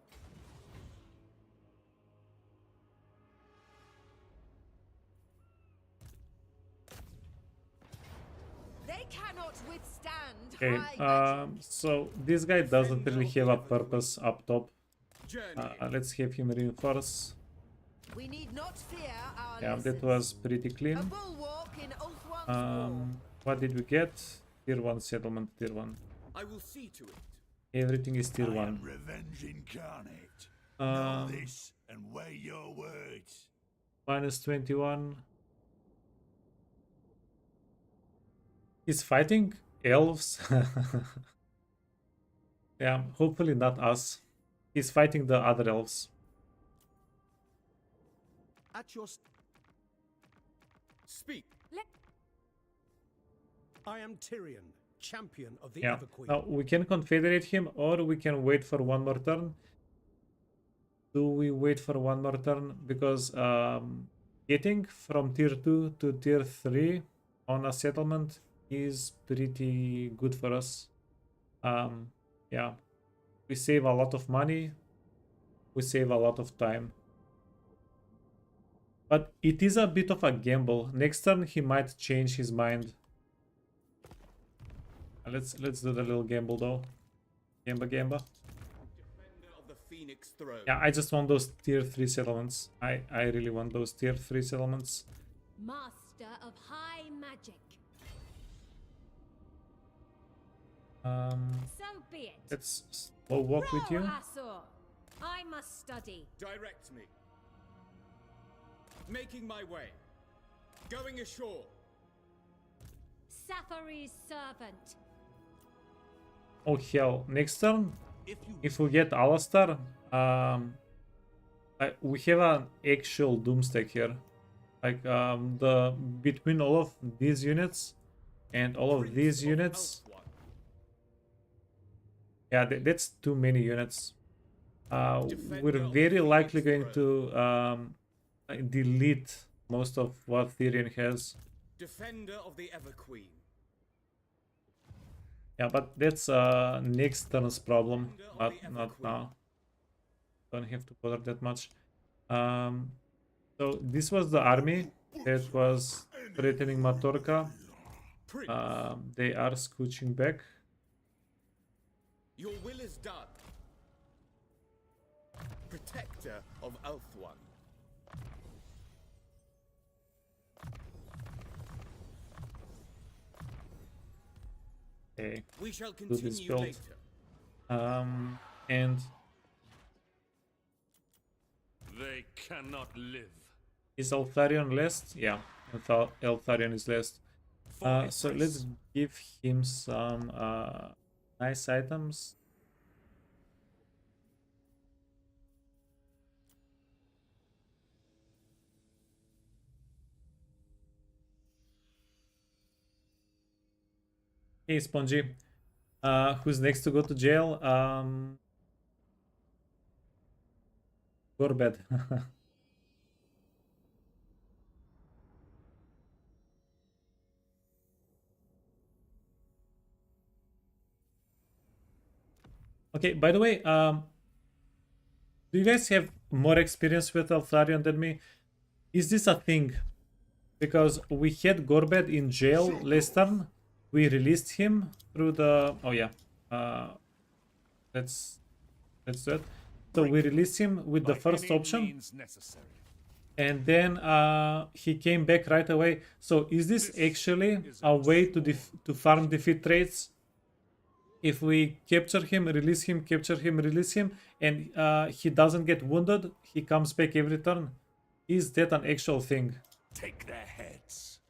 They cannot withstand Okay, high magic. so this guy doesn't really have a purpose up top. Journey. Let's have him reinforce. We need not fear our Yeah, that lessons. was pretty A clean. bulwark in Ulthuan's war. What did we get? Tier 1 settlement, tier 1. I will see to it. Everything is tier I 1. am revenge incarnate. Know Um, this and weigh your words. minus 21. He's fighting elves. Yeah, hopefully not us. He's fighting the other elves. At your Speak. I am Tyrion, champion of the Yeah. Everqueen. Now we can confederate him or we can wait for one more turn. Do we wait for one more turn? Because getting from tier 2 to tier 3 on a settlement is pretty good for us. Yeah. We save a lot of money. We save a lot of time. But it is a bit of a gamble. Next turn he might change his mind. Let's do the little gamble though. Gamba. Defender of the Phoenix Throne. Yeah, I just want those tier 3 settlements. I really want those tier 3 settlements. Master of high magic. So be it. Let's slow walk with you. Roar, Asur. I must study. Direct me. Making my way. Going ashore. Safari's servant. Oh hell, next turn, If you if we get Alastar, we have an actual doomstack here. Like, the between all of these units and all of these units, yeah, that's too many units. We're very likely going to delete most of what Therion has. Defender of the Everqueen. Yeah, but that's next turn's problem, not now. Don't have to bother that much. So this was the army that was threatening Matorka. Prince, They are scooching back. your will is done. Protector of Elthwan. Okay. We shall this continue build. later. And They cannot live. is Eltharion last? Yeah, Eltharion is last. So let's give him some nice items. Hey, Spongy. Who's next to go to jail? Gorbed. Okay, by the way, do you guys have more experience with Eltharion than me? Is this a thing? Because we had Gorbed in jail last turn. We released him through the... Oh yeah. Let's do it. So we released him with the first option. And then he came back right away. So is this actually a way to farm defeat traits if we capture him, release him, capture him, release him, and he doesn't get wounded, he comes back every turn. Is that an actual thing? Take their heads.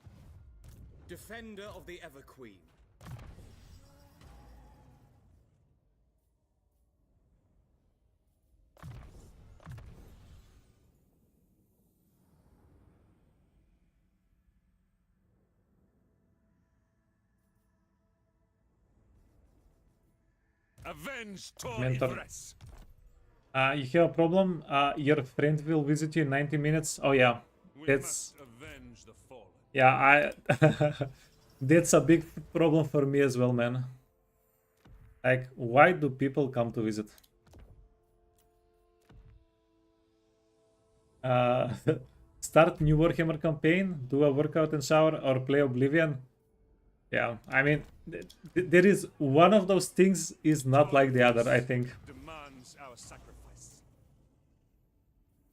Defender of the Ever Queen. Avenge Tor Mentor. Yvresse. You have a problem? Your friend will visit you in 90 minutes. Oh yeah, We that's must avenge the fallen. yeah. I that's a big problem for me as well, man. Like, why do people come to visit? Start new Warhammer campaign, do a workout and shower, or play Oblivion. Yeah, I mean, there is one of those things is not like the other, I think. Demands our sacrifice.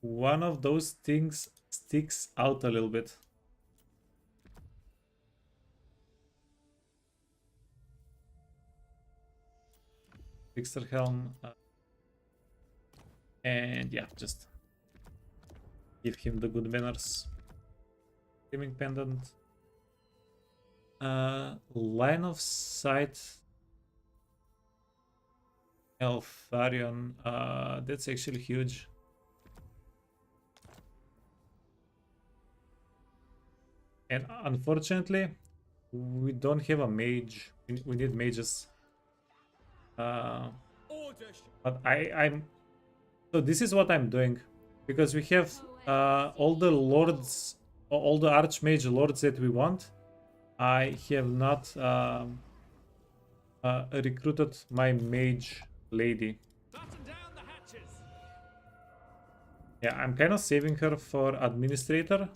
One of those things sticks out a little bit. Trickster helm. And yeah, just give him the good manners. Gaming pendant. Line of sight. Eltharion. That's actually huge. And unfortunately, we don't have a mage. We need mages. But I'm. So this is what I'm doing, because we have all the lords, all the archmage lords that we want. I have not recruited my mage lady. Yeah, I'm kind of saving her for administrator.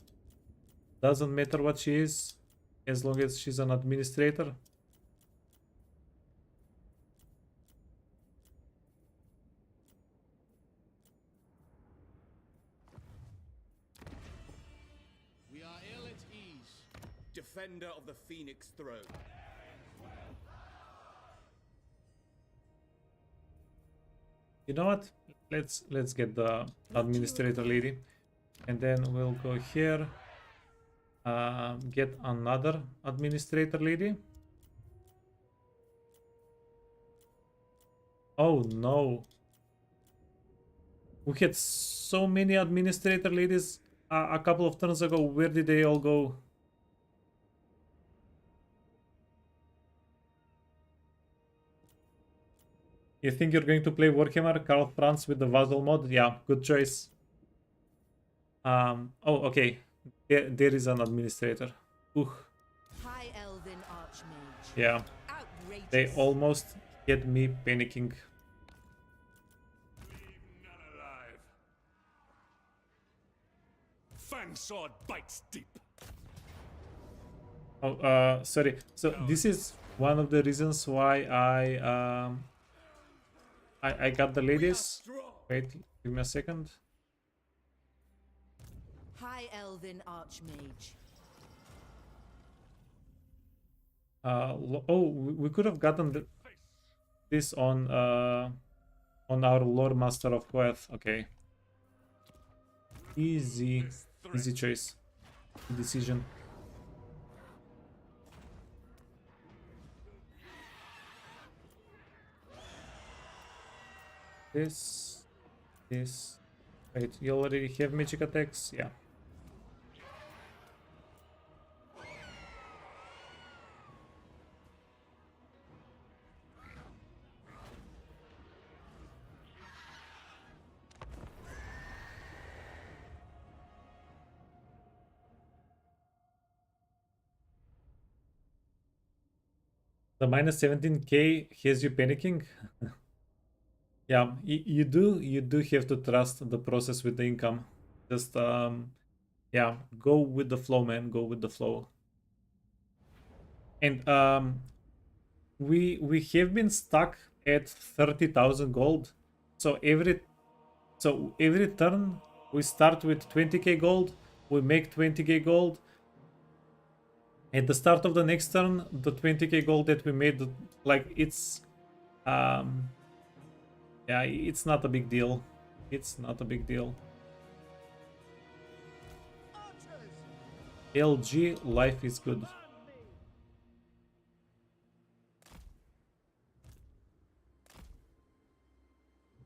Doesn't matter what she is, as long as she's an administrator. We are ill at ease. Defender of the Phoenix Throne. You know what? Let's get the administrator lady, and then we'll go here. Get another administrator lady. Oh no. We had so many administrator ladies a couple of turns ago. Where did they all go? You think you're going to play Warhammer? Karl Franz with the Vassal mod? Yeah, good choice. Oh, okay. There is an administrator. High Elven Archmage. Yeah. Outrageous. They almost get me panicking. Leave none alive. Fang sword bites deep. Oh, sorry. So this is one of the reasons why I got the ladies. Wait, give me a second. High Elven Archmage. We could have gotten this on our Lore Master of Koeth. Okay. Easy choice. Decision. This. Wait, you already have magic attacks? Yeah. The minus 17k has you panicking? Yeah, you do have to trust the process with the income. Just yeah, go with the flow, man. Go with the flow. And we have been stuck at 30,000 gold. So every turn we start with 20k gold. We make 20k gold. At the start of the next turn, the 20k gold that we made, like, it's Yeah, it's not a big deal. It's not a big deal. LG, life is good.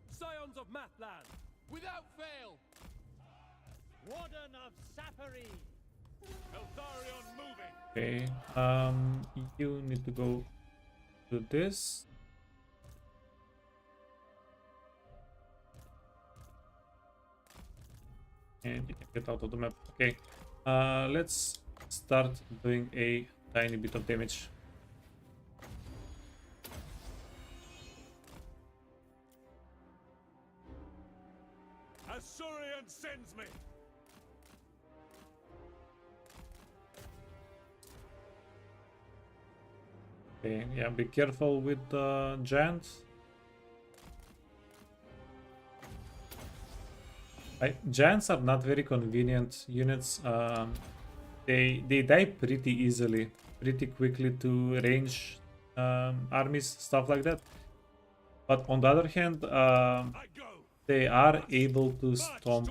Scions of Mathland. Without fail. Warden of Sapphire. Eltharion moving. Okay, you need to go to this. And you can get out of the map. Okay, let's start doing a tiny bit of damage. Azurian sends me. Okay, yeah, be careful with the giant. Giants are not very convenient units. They die pretty easily, pretty quickly to range armies, stuff like that. But on the other hand, they are able to stomp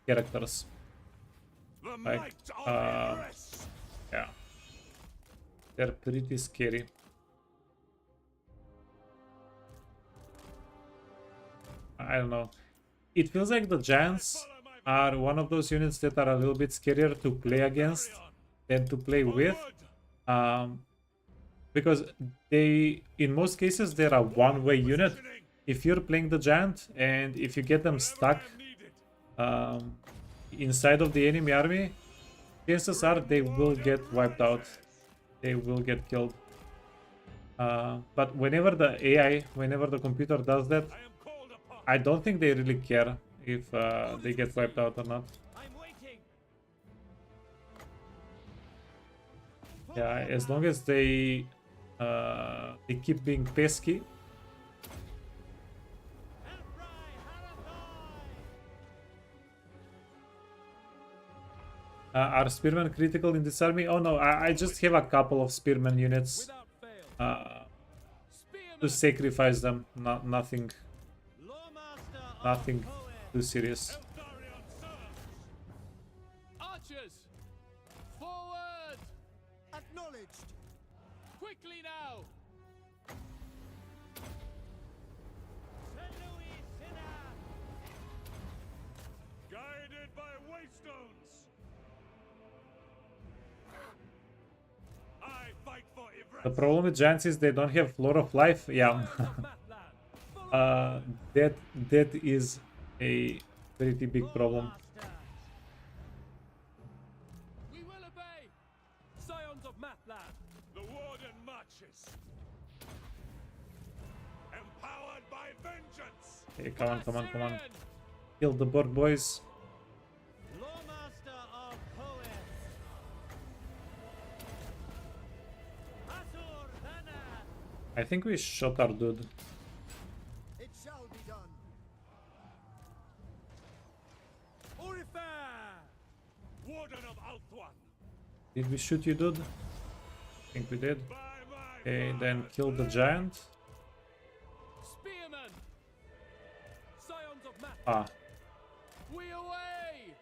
characters. The Like, might of Yvresse. Yeah, they're pretty scary. I don't know. It feels like the giants are one of those units that are a little bit scarier to play against than to play with. Because they, in most cases, they're a one-way unit. If you're playing the giant and if you get them stuck inside of the enemy army, chances are they will get wiped out. They will get killed. But whenever the AI, whenever the computer does that, I don't think they really care if they get wiped out or not. I'm waiting. Yeah, as long as they keep being pesky. Are spearmen critical in this army? Oh no, I just have a couple of spearmen units Without fail. to sacrifice them. Nothing Lawmaster Nothing too serious. Eltharion serves. Archers! Forward! Acknowledged. Quickly now! Guided by waystones. I fight for Yvresse. The problem with giants is they don't have floor of life. Yeah. That is a pretty big problem. We will obey! Scions of Mathland. The warden marches. Empowered by vengeance. Okay, come on, come on, come on. Assyrian! Kill the Borg boys. Lawmaster of Poets. Asur Thana. I think we shot our dude. It shall be done. Orifar. Warden of Althwan. Did we shoot you, dude? I think we did. By my Okay, then father's kill the land. giant. Spearmen! Scions of Mathland. Ah, We away!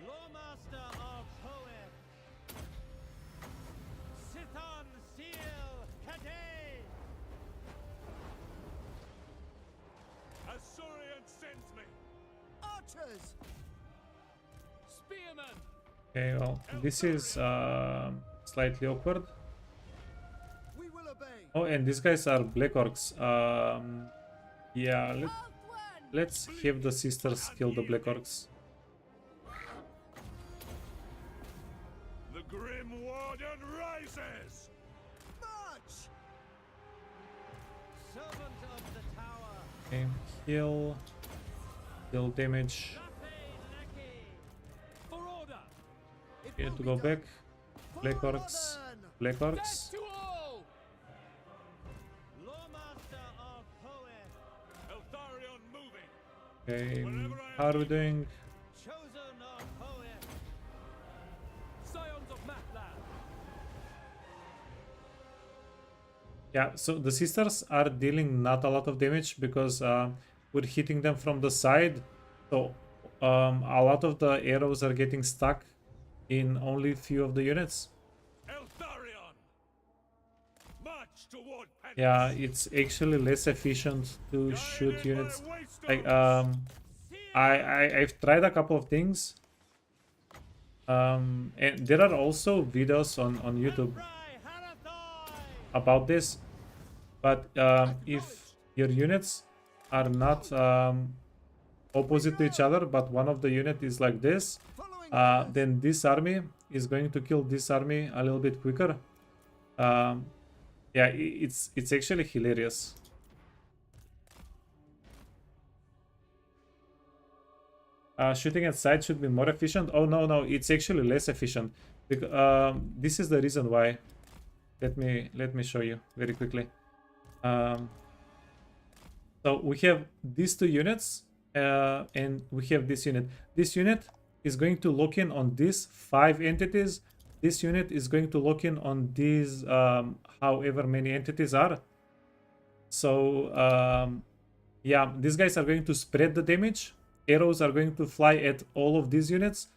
Lawmaster of Poet. Sithon Seal Kade. Azurian sends me. Archers. Spearmen! okay, well, this is slightly awkward. We will obey. Oh, and these guys are Black Orcs. Yeah, let's have the sisters kill the Black Orcs. The grim warden rises. March. Servant of the Tower. Okay, heal damage. Lapin Leki. For order. It Okay, will to be go done. back. Black Orcs. Warden. Black Death Orcs. to all! Lawmaster of Poet. Eltharion moving. Okay, how are we doing? Chosen of Poet. Scions of Mathland. Yeah, so the sisters are dealing not a lot of damage because we're hitting them from the side. So a lot of the arrows are getting stuck in only few of the units. Eltharion! March toward Penance! Yeah, it's actually less efficient to shoot units. Like I've tried a couple of things. And there are also videos on YouTube about this. But if your units are not opposite to each other, but one of the unit is like this, then this army is going to kill this army a little bit quicker. Yeah, it's actually hilarious. Shooting at sight should be more efficient. Oh no, it's actually less efficient. This is the reason why. Let me show you very quickly. So we have these two units, and we have this unit. This unit is going to lock in on these 5 entities. This unit is going to lock in on these however many entities are. So yeah, these guys are going to spread the damage. Arrows are going to fly at all of these units.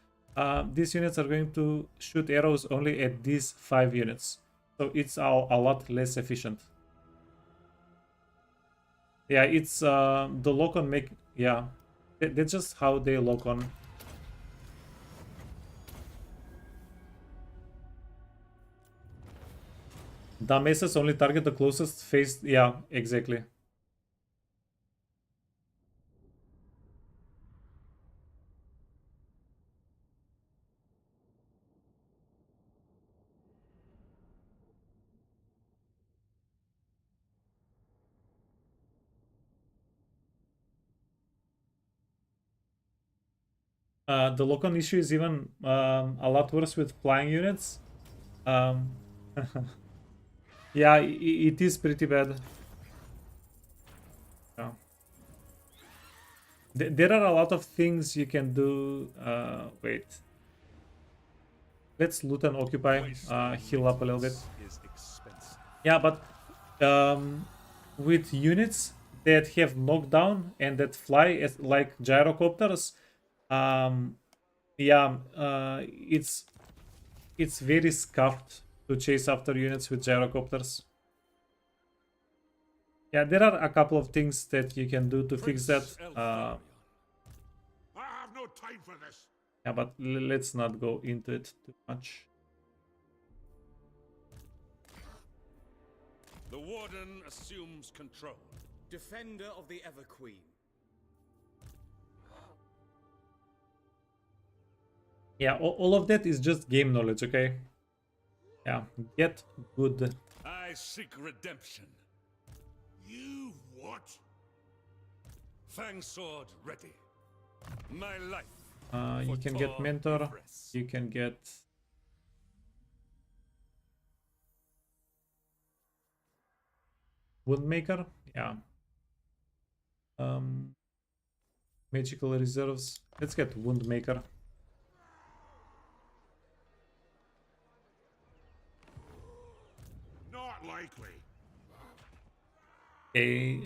These units are going to shoot arrows only at these 5 units. So it's a lot less efficient. Yeah, it's the lock on make. Yeah, that's just how they lock on. Dameses only target the closest face. Yeah, exactly. The lock-on issue is even a lot worse with flying units. Yeah, it is pretty bad. Yeah. There are a lot of things you can do. Wait. Let's loot and occupy. Heal up a little bit. Yeah, but with units that have knockdown and that fly as like gyrocopters, yeah, it's very scuffed to chase after units with gyrocopters. Yeah, there are a couple of things that you can do to fix that. I have no time for this. Yeah, but let's not go into it too much. The Warden assumes control. Defender of the Ever Queen. Yeah, all of that is just game knowledge, okay? Yeah, get good. I seek redemption. You what? Fang sword ready. My life. You can get mentor. You can get woundmaker. Yeah. Magical reserves. Let's get woundmaker. Not likely. Okay.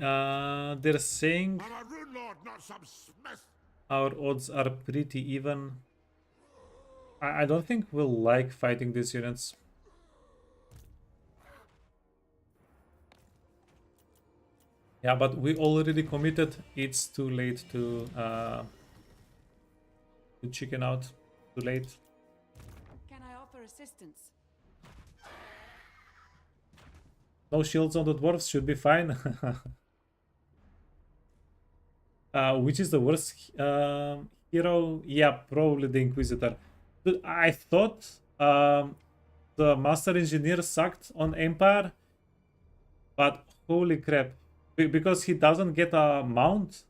They're saying I'm a rune lord, not some smith. our odds are pretty even. I don't think we'll like fighting these units. Yeah, but we already committed. It's too late to chicken out. Too late. Can I offer assistance? No shields on the dwarves should be fine. Which is the worst hero? Yeah, probably the Inquisitor. Dude, I thought the Master Engineer sucked on Empire, but holy crap. Because he doesn't get a mount,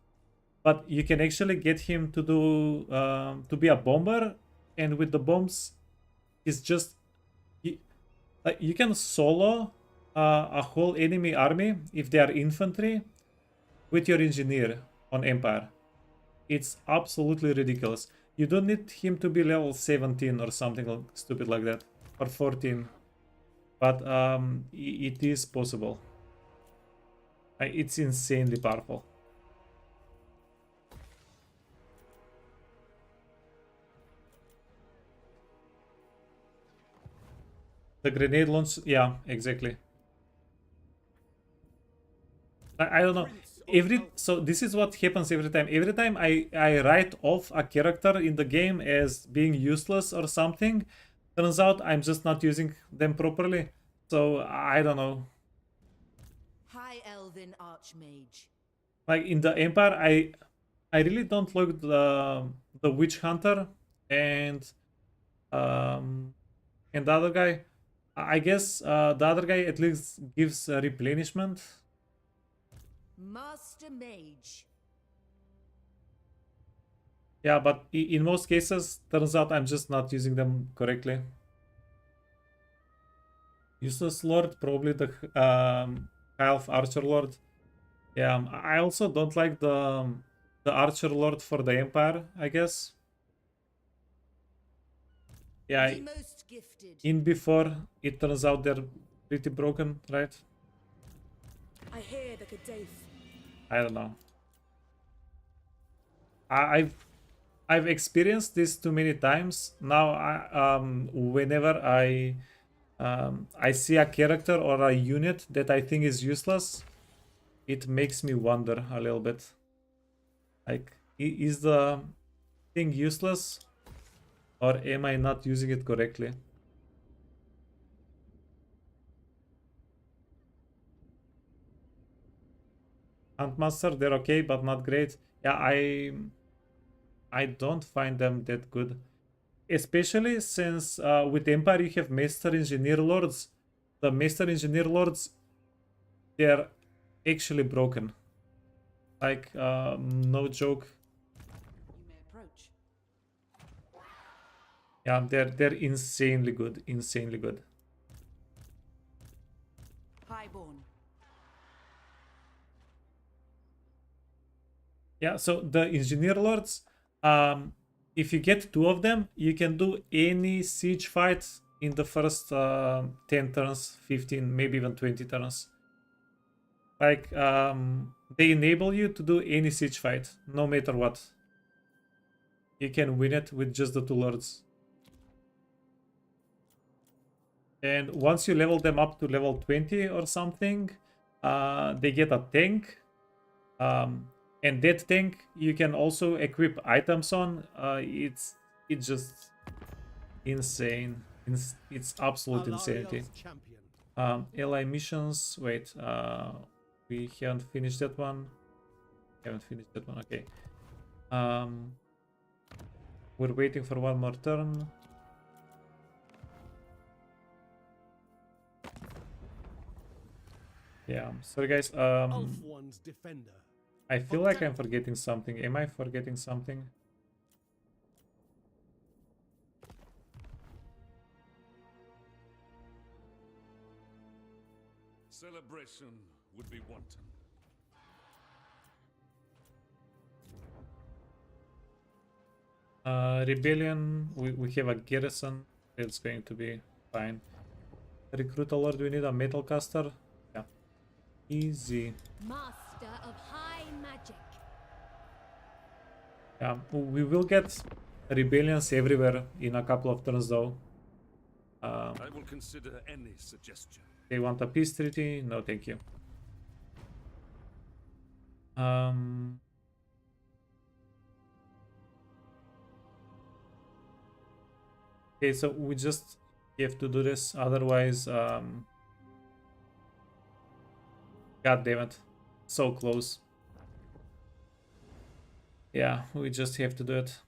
but you can actually get him to do to be a bomber, and with the bombs, it's just you can solo a whole enemy army if they are infantry with your engineer on Empire. It's absolutely ridiculous. You don't need him to be level 17 or something stupid like that, or 14. but it is possible. It's insanely powerful. The grenade launch, yeah, exactly. I don't know. So this is what happens every time. Every time I write off a character in the game as being useless or something, turns out I'm just not using them properly. So I don't know. High Elven Archmage. Like in the Empire, I really don't like the Witch Hunter and the other guy. I guess the other guy at least gives replenishment. Master Mage. Yeah, but in most cases, turns out I'm just not using them correctly. Useless Lord, probably the Half Archer Lord. Yeah, I also don't like the Archer Lord for the Empire, I guess. Yeah, The most gifted. in before, it turns out they're pretty broken, right? I hear the Gaddafi. I don't know. I've experienced this too many times. Now, whenever I see a character or a unit that I think is useless, it makes me wonder a little bit. Like, is the thing useless, or am I not using it correctly? Huntmaster, they're okay, but not great. Yeah, I don't find them that good. Especially since with Empire you have Master Engineer Lords. The Master Engineer Lords, they're actually broken. Like, no joke. You may approach. Yeah, they're insanely good. Insanely good. Highborn. Yeah, so the Engineer Lords, if you get 2 of them, you can do any siege fight in the first 10 turns, 15, maybe even 20 turns. Like, they enable you to do any siege fight, no matter what. You can win it with just the 2 lords. And once you level them up to level 20 or something, they get a tank. And that tank you can also equip items on. It's just insane. It's absolute insanity. Ally missions. Wait, we haven't finished that one. Okay. We're waiting for one more turn. Yeah, sorry guys. One's defender. I feel like I'm forgetting something. Am I forgetting something? Celebration would be wanton. Rebellion, we have a garrison. It's going to be fine. Recruit a lord, we need a metal caster. Yeah. Easy. Master of high magic. Yeah, we will get rebellions everywhere in a couple of turns though. I will consider any suggestion. They want a peace treaty? No, thank you. Okay, so we just have to do this, otherwise, god damn it, so close. Yeah, we just have to do it.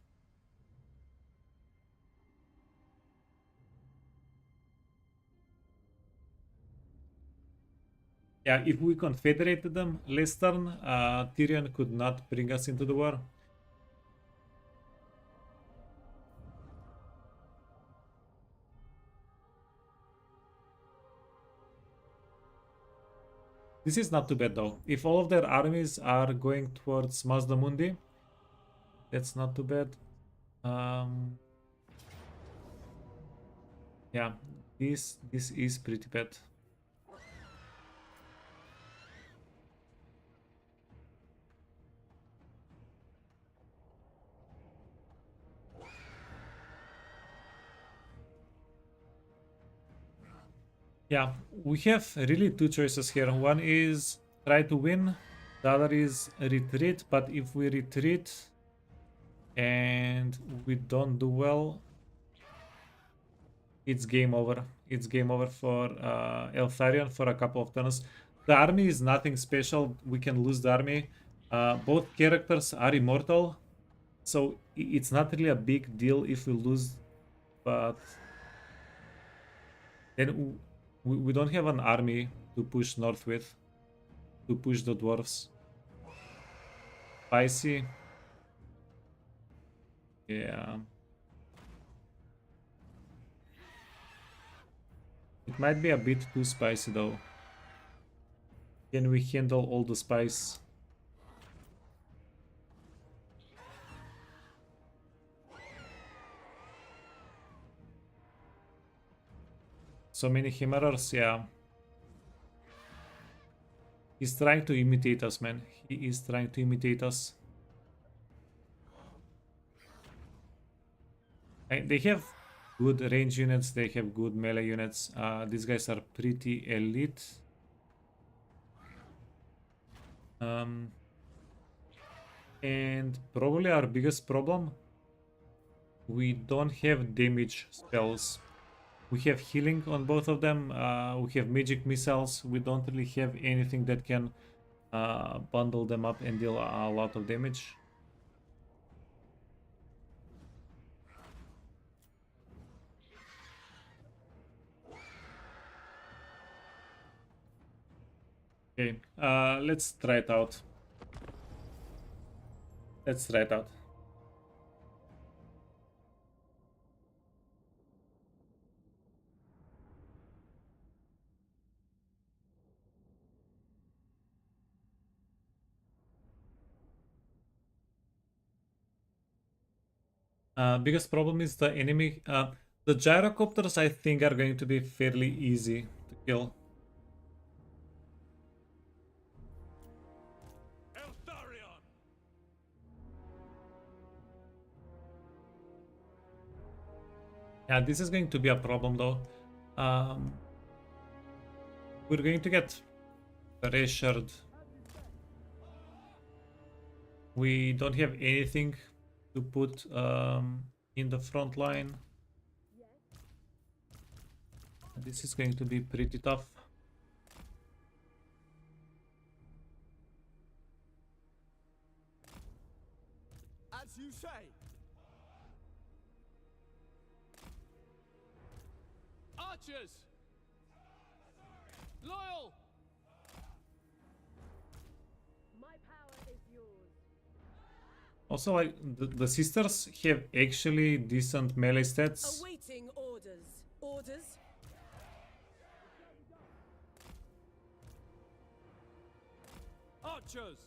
Yeah, if we confederated them last turn, Tyrion could not bring us into the war. This is not too bad though. If all of their armies are going towards Mazdamundi, that's not too bad. Yeah, This is pretty bad. Yeah, we have really two choices here. One is try to win, the other is retreat, but if we retreat and we don't do well, it's game over. It's game over for Eltharion for a couple of turns. The army is nothing special. We can lose the army. Both characters are immortal, so it's not really a big deal if we lose, but then we don't have an army to push north with, to push the dwarves. Spicy. Yeah. It might be a bit too spicy though. Can we handle all the spice? So many Chimerors, yeah. He's trying to imitate us, man. He is trying to imitate us. And they have good range units, they have good melee units. These guys are pretty elite. And probably our biggest problem, we don't have damage spells. We have healing on both of them. We have magic missiles. We don't really have anything that can bundle them up and deal a lot of damage. Okay, let's try it out. Let's try it out. Biggest problem is the enemy. The gyrocopters, I think, are going to be fairly easy to kill. Eltharion! Yeah, this is going to be a problem though. We're going to get pressured. We don't have anything to put in the front line. This is going to be pretty tough. As you say. Archers! Loyal! My power is yours. Also, like the sisters have actually decent melee stats. Awaiting orders. Orders? Archers!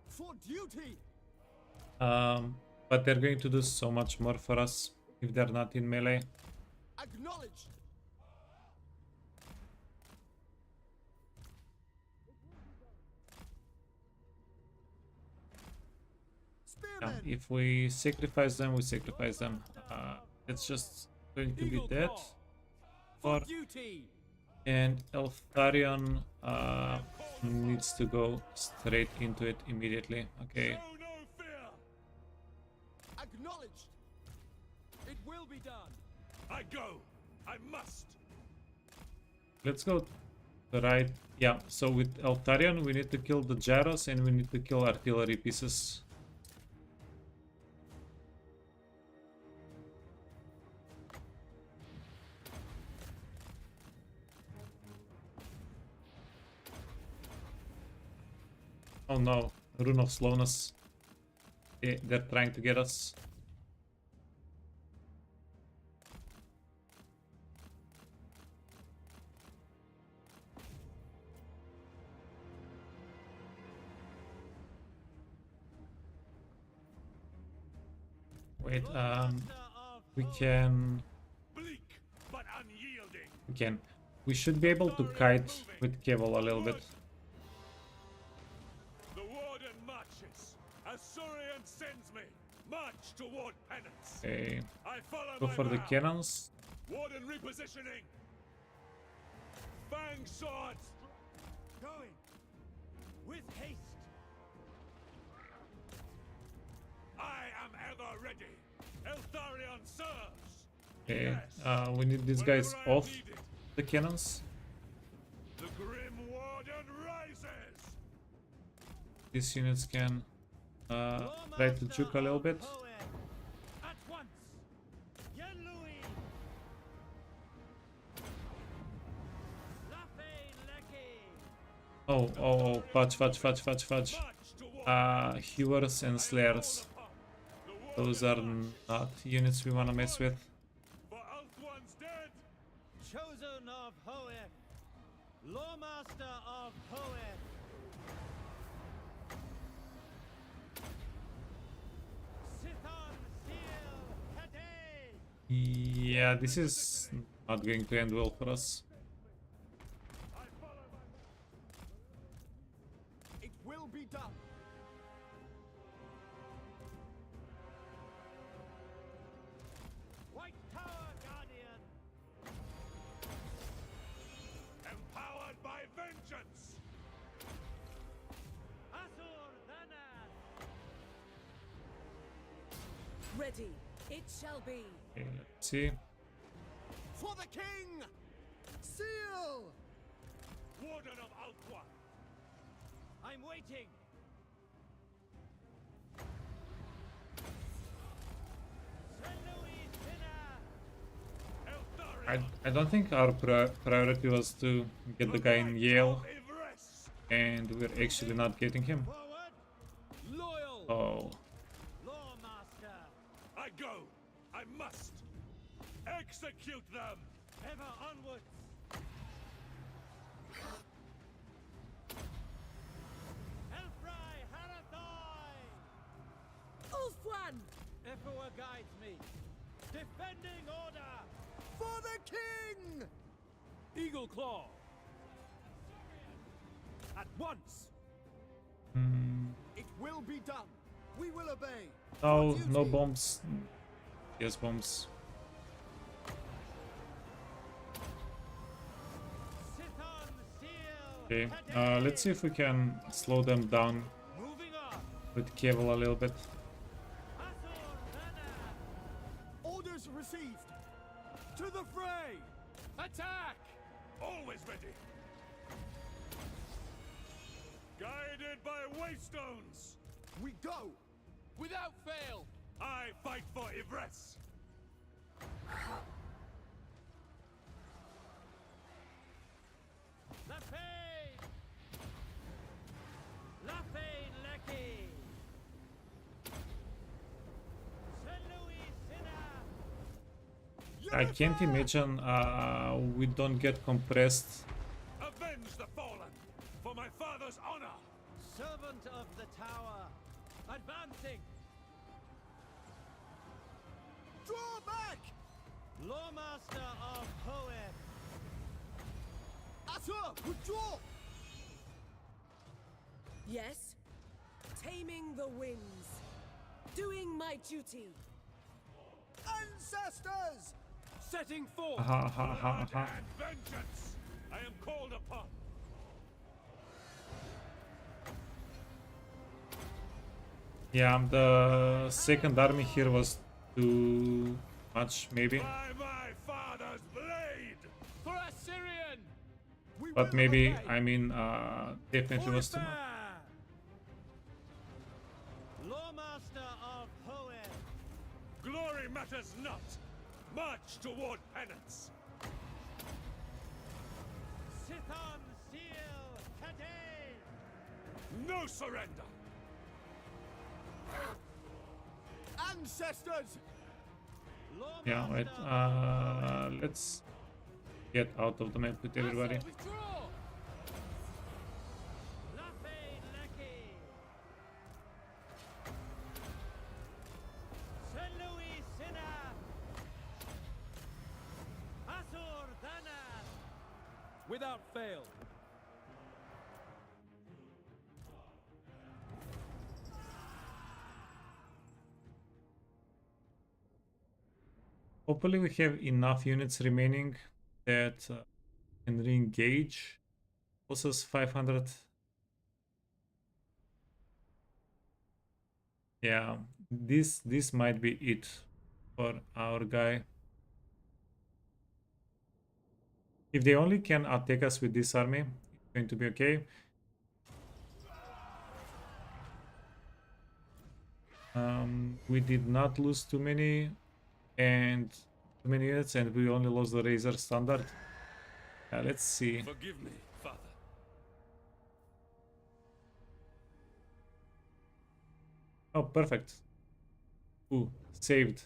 For duty! But they're going to do so much more for us if they're not in melee. Acknowledged! Yeah, if we sacrifice them, we sacrifice them. It's just going to be dead. For duty! And Eltharion needs to go straight into it immediately. Okay. Show no fear! Acknowledged! It will be done! I go! I must! Let's go right. Yeah, so with Eltharion we need to kill the gyros and we need to kill artillery pieces. Oh no, Rune of Slowness. They're trying to get us. Wait, we can... Bleak, but unyielding! can. We should be able to kite with Keval a little bit. The warden marches. Azurian sends me. March toward penance. Okay, I follow go my for the vow. cannons. Warden repositioning. Fang swords. Going. With haste. I am ever ready. Eltharion serves. Okay, Yes. we need these guys Whenever I am off needed. the cannons. The grim warden rises. These units can try to juke a little bit. At once. Yen Louis. Lafay Lecky. Oh, fudge. March toward Yvresse and Slayers. the Those are not units we want to mess with. For Althwan's dead. Chosen of Hoeth. Lawmaster of Hoeth. Sithon Seal Kadei. Yeah, this is not going to end well for us. It will be done. White Tower Guardian. Empowered by vengeance. Azur Thanas. Ready. It shall be. Okay, let's see. For the king. Seal! Warden of Althwan. I'm waiting. Saint Louis Dinner. Eltharion. I don't think our priority was to get the guy in Yale, Yvresse. and we're actually not getting him. Forward. Loyal. Oh, Lawmaster. I go. I must. Execute them. Ever onwards. Elfry Harathai. Ulfwan! Ephua guides me. Defending order. For the king! Eagle Claw. At once. It will be done. We will obey. no, For no duty. bombs. Yes, bombs. Sithon Seal. Okay, Kadei. let's see if we can slow them down Moving on. with Keval a little bit. Azur Thanas. Orders received. To the fray! Attack! Always ready. Guided by waystones. We go! Without fail! I fight for Yvresse. Lafay. Lafay Lecky. Saint Louis Sinner. I can't imagine we don't get compressed. Avenge the fallen. For my father's honor. Servant of the tower. Advancing. Draw back! Lawmaster of Hoeth. Atur, withdraw! Yes. Taming the winds. Doing my duty. Ancestors! Setting forth. Ha ha ha ha. And vengeance. I am called upon. Yeah, the second army here was too much, maybe. By my father's blade. For Assyrian! We But will maybe, obey. I mean, definitely was too much. Lawmaster of Hoeth. Glory matters not. March toward penance. Sithon Seal Kadei. No surrender. Ancestors! Yeah, wait. Let's get out of the map with everybody. Azor, withdraw! Lafay Lecky. Saint Louis Sinner. Azur Thanas. without fail. Hopefully we have enough units remaining that can re-engage. Also 500. Yeah, this might be it for our guy. If they only can attack us with this army, it's going to be okay. We did not lose too many units, and we only lost the Razor standard. Let's see. Forgive me, Father. Oh, perfect. Ooh, saved.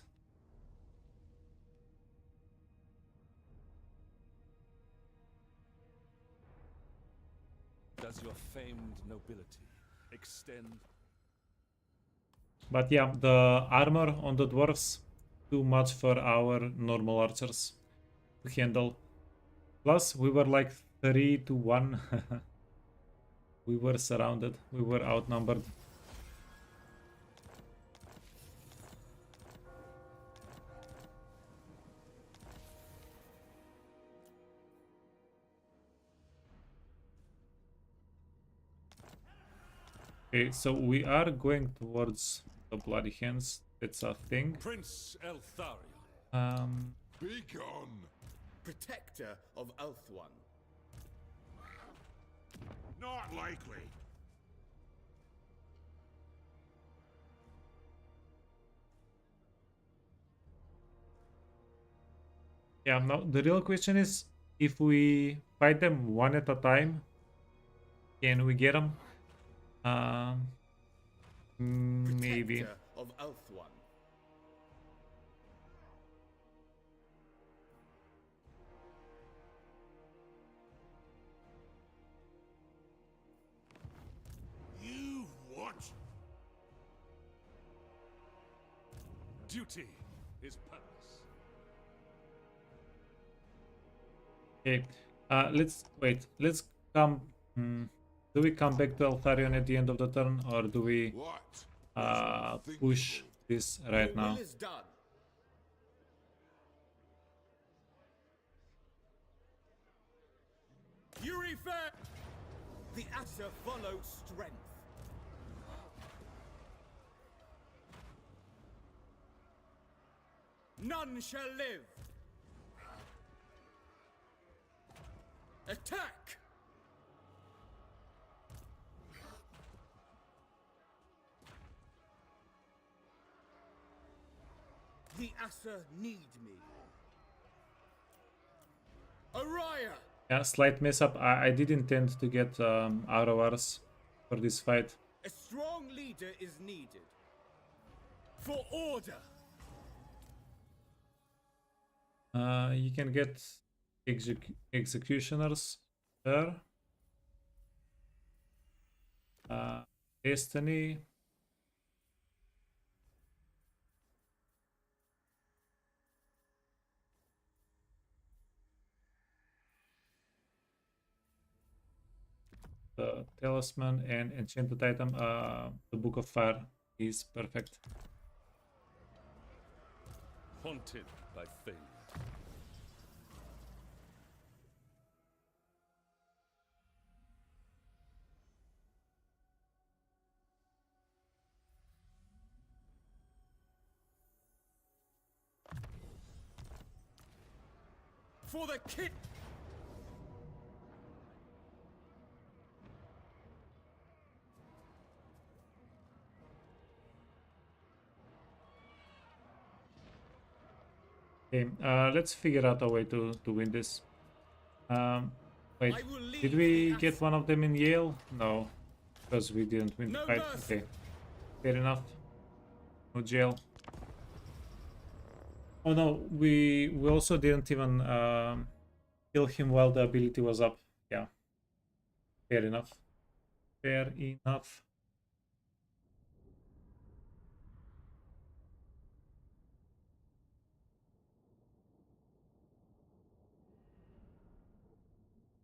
Does your famed nobility extend? But yeah, the armor on the dwarves, too much for our normal archers to handle. Plus, we were like 3 to 1. We were surrounded. We were outnumbered. Okay, so we are going towards the Bloody Hands. That's a thing. Prince Eltharion. Be gone! Protector of Eltharion. Not likely. Yeah, now the real question is, if we fight them one at a time, can we get them? Maybe. Protector of Eltharion. You what? Duty is purpose. Okay, let's wait. Let's come. Do we come back to Eltharion at the end of the turn, or do we What? push this right Your now? will is done. Yvresse! The Asher follow strength. None shall live. Attack! The Asher need me. Araya! Yeah, slight mess up. I did intend to get Aurovars for this fight. A strong leader is needed. For order! You can get executioners there. Destiny. The talisman and enchanted item. The Book of Fire is perfect. Haunted by failure. For the kid! Okay, let's figure out a way to win this. Wait, I will lead did we the get one of them in Yale? No, because we didn't win the No fight. mercy. Okay, fair enough. No jail. Oh no, we also didn't even kill him while the ability was up. Yeah, fair enough. Fair enough.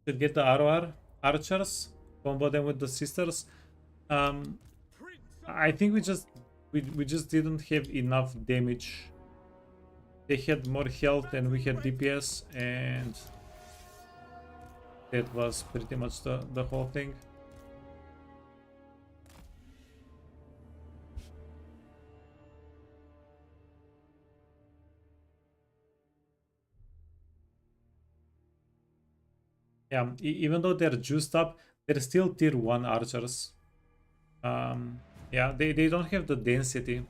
to get the ROR archers, combo them with the sisters. I think we just didn't have enough damage. They had more health than we had DPS, and that was pretty much the whole thing. Yeah, even though they're juiced up, they're still tier 1 archers. Yeah, they don't have the density,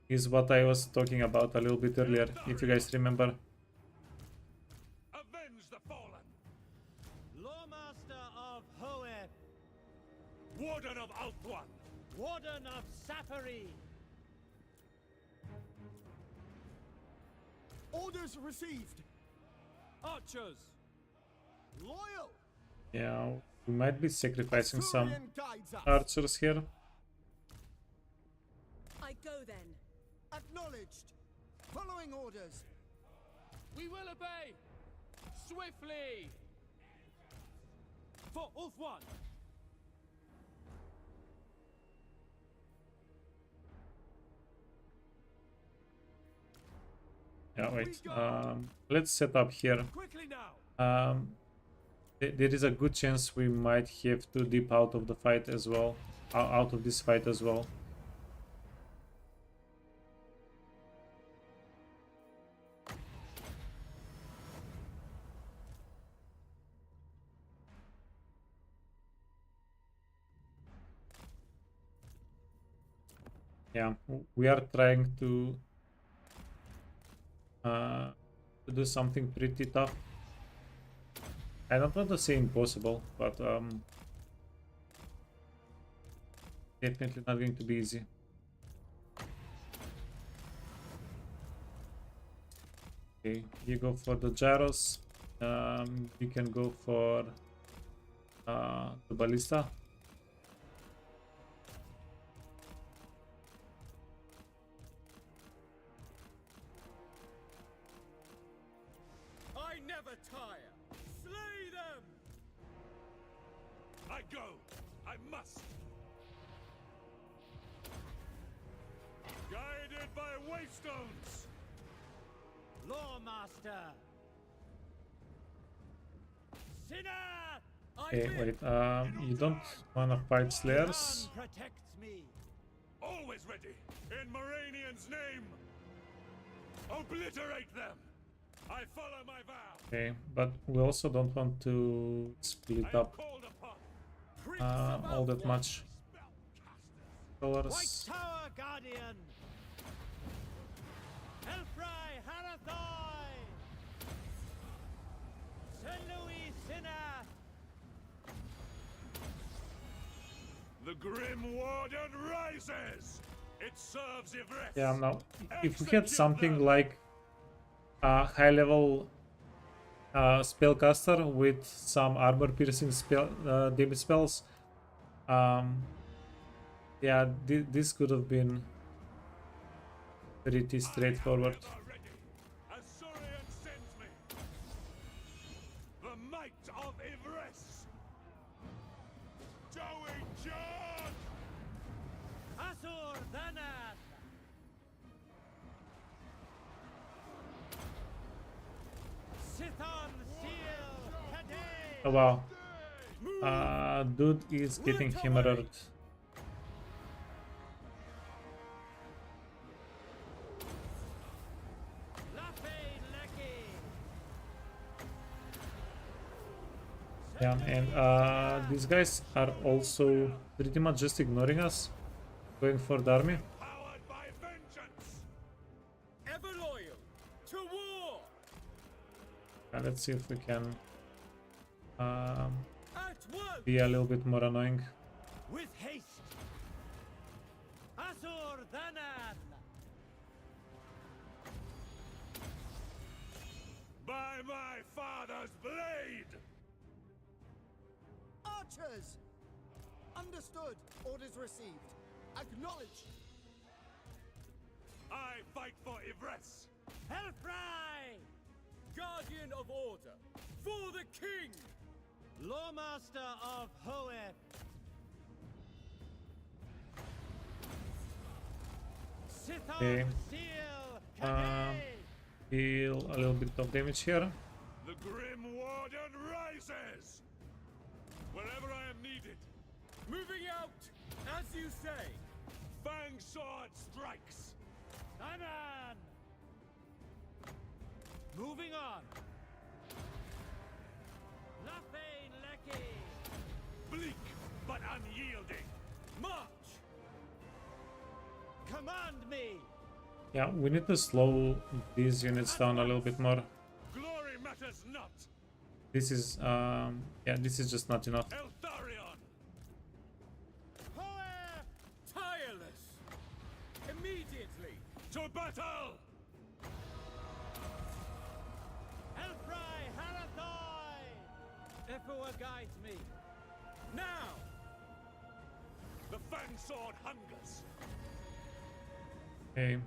is what I was talking about a little bit earlier, if you guys remember. Avenge the fallen! Lawmaster of Hoeth, Warden of Altuan! Warden of Safari, Orders received. Archers, Loyal. Yeah, we might be sacrificing some Eltharion guides us. archers here. I go then. Acknowledged. Following orders. We will obey! Swiftly! for Ulthuan. Yeah, wait. Let's set up here. Quickly now. There is a good chance we might have to dip out of the fight as well. Out of this fight as well. Yeah, we are trying to do something pretty tough. I don't want to say impossible, but definitely not going to be easy. Okay, you go for the gyros. You can go for the ballista. I never tire. Slay them. I go! I must! Guided by waystones! Lawmaster. Sinner. Okay, wait. You don't want to fight slayers. Protects me. Always ready! In Moranian's name! Obliterate them! I follow my vow! Okay, but we also don't want to split I am up called upon! Prince of all that Ulthuan. much. White Colors. Tower Guardian. Helfry Harathoi. St. Louis Sinner. The Grim Warden rises! It serves Yvresse! Yeah, now if we had something like a high level spellcaster with some armor piercing spell damage spells, yeah, this could have been pretty straightforward. Ever ready, as Surian sends me! The might of Yvresse! Joey John! Asur Dhanan. Sithon Seal Kadei. Oh wow, dude is getting hammered. Lafay Lecky. Yeah, and these guys are also pretty much just ignoring us, going for the army. Powered by vengeance! Ever loyal to war. Let's see if we can At once. be a little bit more annoying. With haste. Asur Dhanan. By my father's blade! Archers! Understood. Orders received. Acknowledged. I fight for Yvresse! Helfry. Guardian of order. For the king. Lawmaster of Hoeth. Okay. Seal. Deal a little bit of damage here. The Grim Warden rises! Wherever I am needed, Moving out, as you say. Fang Sword strikes! Anan. Moving on. Nothing lecky. Bleak, but unyielding! March. Command me. Yeah, we need to slow these units down a little bit more. Glory matters not! This is yeah, this is just not enough. Eltharion! Hoeth. Tireless. Immediately. To battle! Elfry Harathoi. Ifua guides me. Now. The Fang Sword hungers! Okay,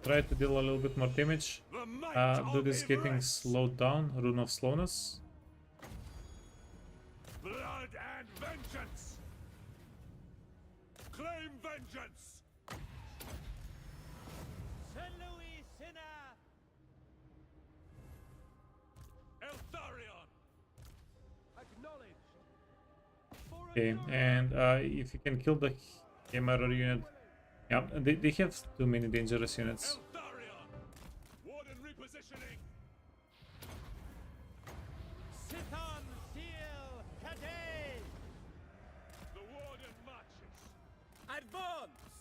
try to deal a little bit more damage. The might Dude of is getting Yvresse. slowed down. Rune of slowness. Blood and vengeance! Claim vengeance! Saint Louis Sinner. Eltharion! Acknowledged. Okay, and if you can kill the Hammer unit. Yeah, they have too many dangerous units. Eltharion! Warden repositioning! Sithon Seal Cadez. The Warden marches! Advance.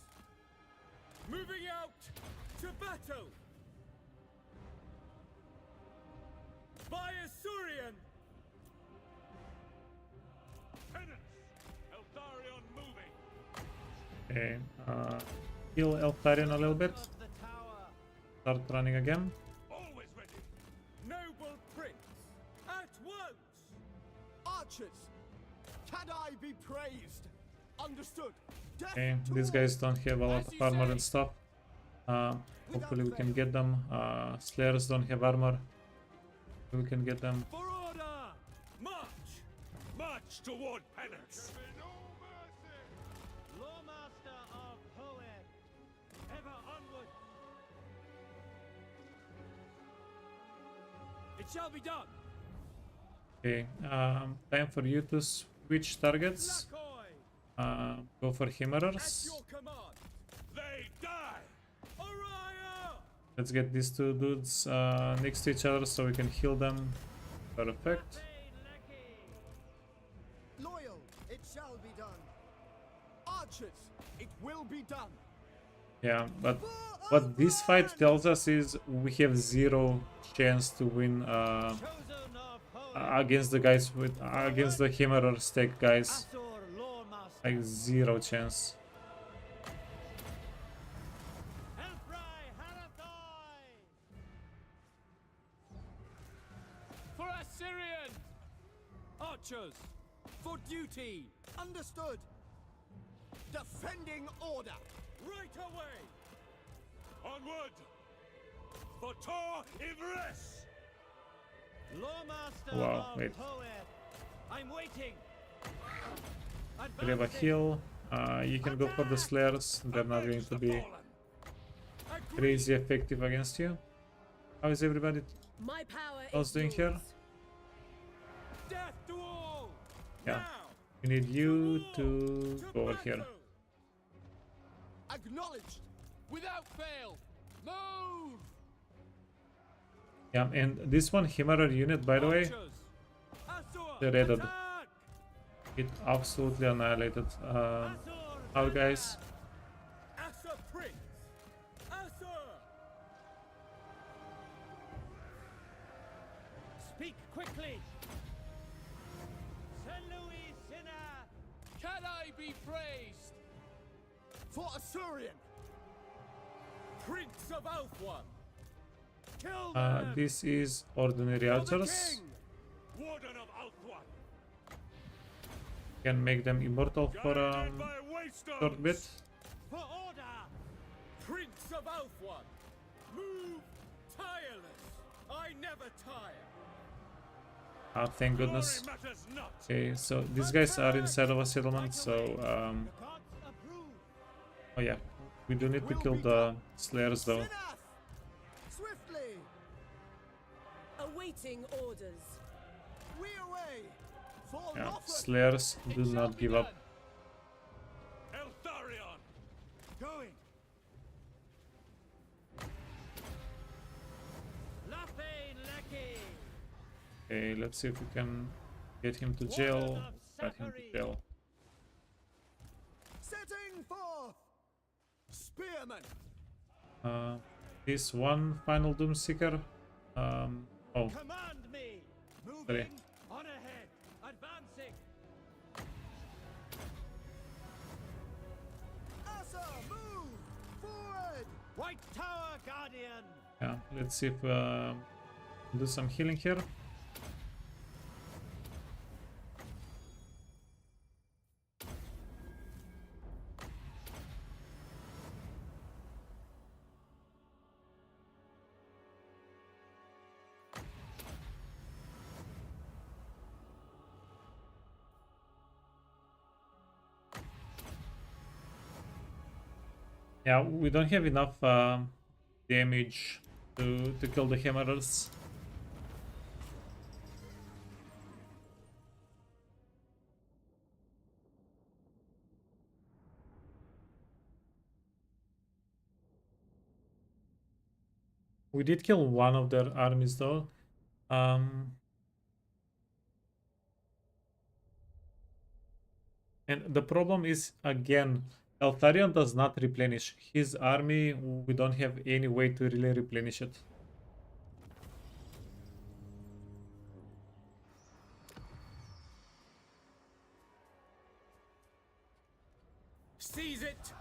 Moving out to battle. By Asurian. Penance! Eltharion moving! Okay, heal Eltharion a little bit. Of the tower. Start running again. Always ready! Noble prince. At once. Archers, can I be praised? Understood. Death Okay, to these all. guys don't have a lot As of you armor say. and stuff. Hopefully we can get them. Slayers don't have armor. We can get them. For order. March. March toward penance! Lawmaster of Hoeth. Ever onward. It shall be done. Okay, time for you to switch targets. Lakoi. Go for At Hammerers. your command. They die! Orion. Let's get these two dudes next to each other so we can heal them. Perfect. Loyal, it shall be done. Archers, it will be done. Yeah, but what this fight tells us is we have zero chance to win Chosen of Hoeth. against the guys with against the Hammerer stack guys. Azor Lawmaster. Like zero chance. Elfry Harathoi. For Assyrian! Archers. For duty. Understood. Defending order. Right away. Onward! For Tor Yvresse! Lawmaster Wow, of wait. Hoeth. I'm waiting. We have a heal. You can go for the Slayers. They're not going to be crazy effective against you. How is everybody My power else is doing here? yours. Death to all. Yeah. Now. We need you to go over here. Acknowledged. Without fail! Move! Yeah, and this one Hammerer unit, by the way, they raided. It absolutely annihilated our guys. Asa Prince. Asa. Speak quickly. Saint Louis Sinner. Can I be praised? For Asurian. Prince of Elthwan. Kill them. This is ordinary For the archers. king. Warden of Elthwan! Can make them immortal for Guided by waystones! short bit. For order. Prince of Elthwan. Move tireless. I never tire. Ah, thank goodness. Glory matters not. Okay, so these guys are inside of a settlement, so oh yeah, we do need to kill the slayers though. Enough! Swiftly! Awaiting orders. We away! For Yeah, Norfolk! slayers do Shall not be give up. done. Eltharion! Going! Okay, let's see if we can get him to jail. Got him to jail. Setting forth! Spearmen! This one final Doomseeker. Oh, Command me! sorry. On ahead! Advancing! Asa, move! Forward! White Tower Guardian! Yeah, let's see if do some healing here. Yeah, we don't have enough damage to kill the hammerers. We did kill one of their armies though. And the problem is, again, Eltharion does not replenish. His army, we don't have any way to really replenish it. Seize it!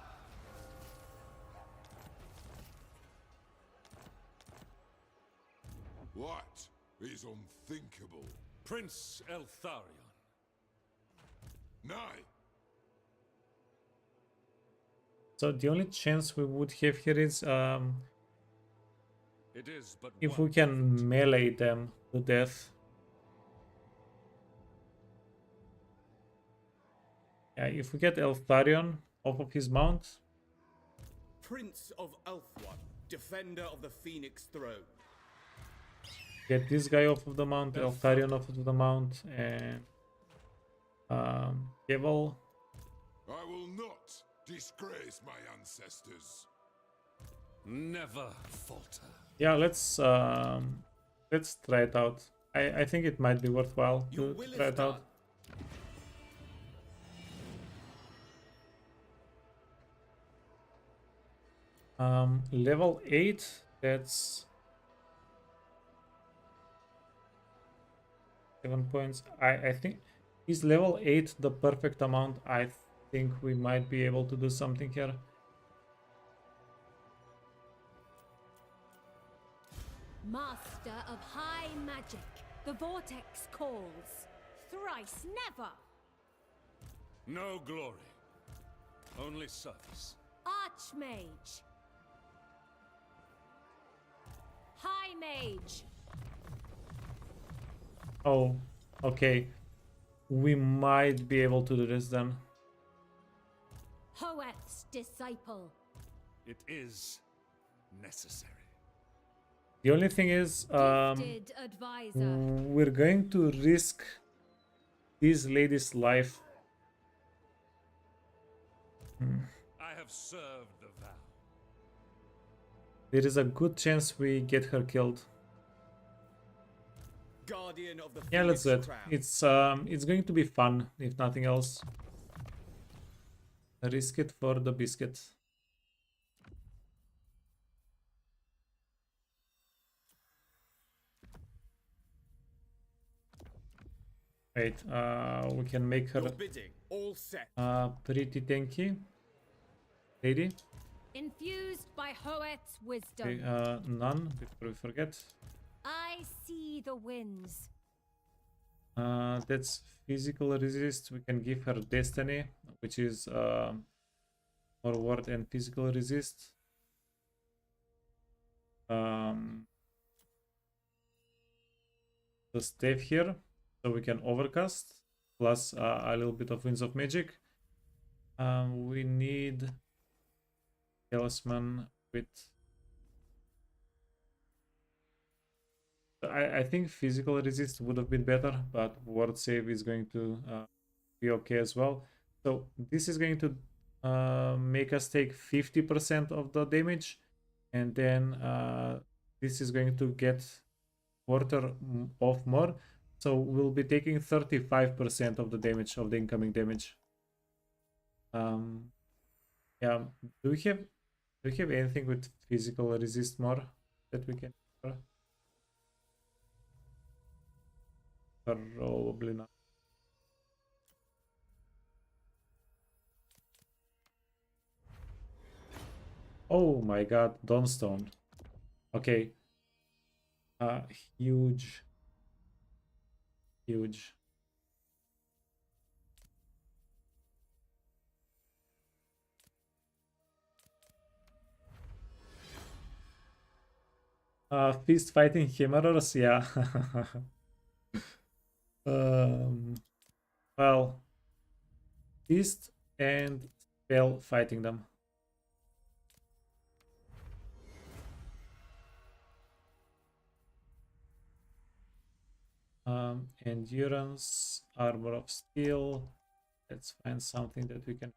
What is unthinkable? Prince Eltharion. Nay, So the only chance we would have here is It is but if one we can melee them to death. Yeah, if we get Eltharion off of his mount. Prince of Elthwan, defender of the Phoenix throne. Get this guy off of the mount, Eltharion off of the mount, and Keval. I will not disgrace my ancestors. Never falter. Yeah, let's try it out. I think it might be worthwhile Your to will try is it out. done. Level 8, that's 7 points. I think is level 8 the perfect amount. I think we might be able to do something here. Master of high magic, the vortex calls. Thrice never. No glory. Only service. Archmage. High mage. Oh, okay. We might be able to do this then. Hoeth's disciple. It is necessary. The only thing is, Gifted advisor. we're going to risk this lady's life. I have served the vow. There is a good chance we get her killed. Guardian of the Yeah, let's Phoenix do it. It's going to be fun, if nothing else. Risk it for the biscuit. Wait, we can make her Your bidding, all set. pretty tanky. Lady. Infused by Hoeth's wisdom. Okay, none, before we forget. I see the winds. That's physical resist. We can give her destiny, which is forward and physical resist. The stave here. so we can overcast plus a little bit of Winds of Magic. We need Talisman with... I think physical resist would have been better, but ward save is going to be okay as well. So this is going to make us take 50% of the damage, and then this is going to get quarter off more. So we'll be taking 35% of the damage, of the incoming damage. Yeah, do we have anything with physical resist more that we can? Probably not. Oh my god, Dawnstone. Okay. Huge. Huge. Fist fighting Chimeras, yeah. Well, fist and spell fighting them. Endurance, armor of steel. Let's find something that we can.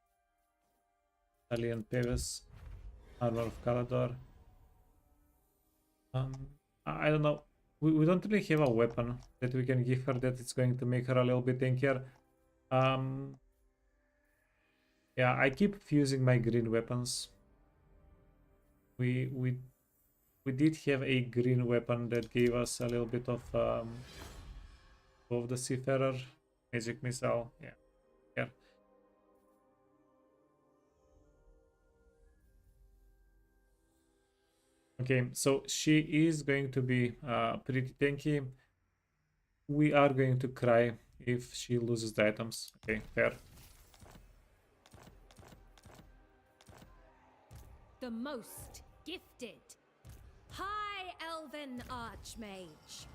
Alien Pevis, armor of Calador. I don't know. We don't really have a weapon that we can give her that it's going to make her a little bit tankier. Yeah, I keep fusing my green weapons. We did have a green weapon that gave us a little bit of the Seafarer, magic missile. Yeah. Okay, so she is going to be pretty tanky. We are going to cry if she loses the items. Okay, fair. The most gifted High Elven Archmage.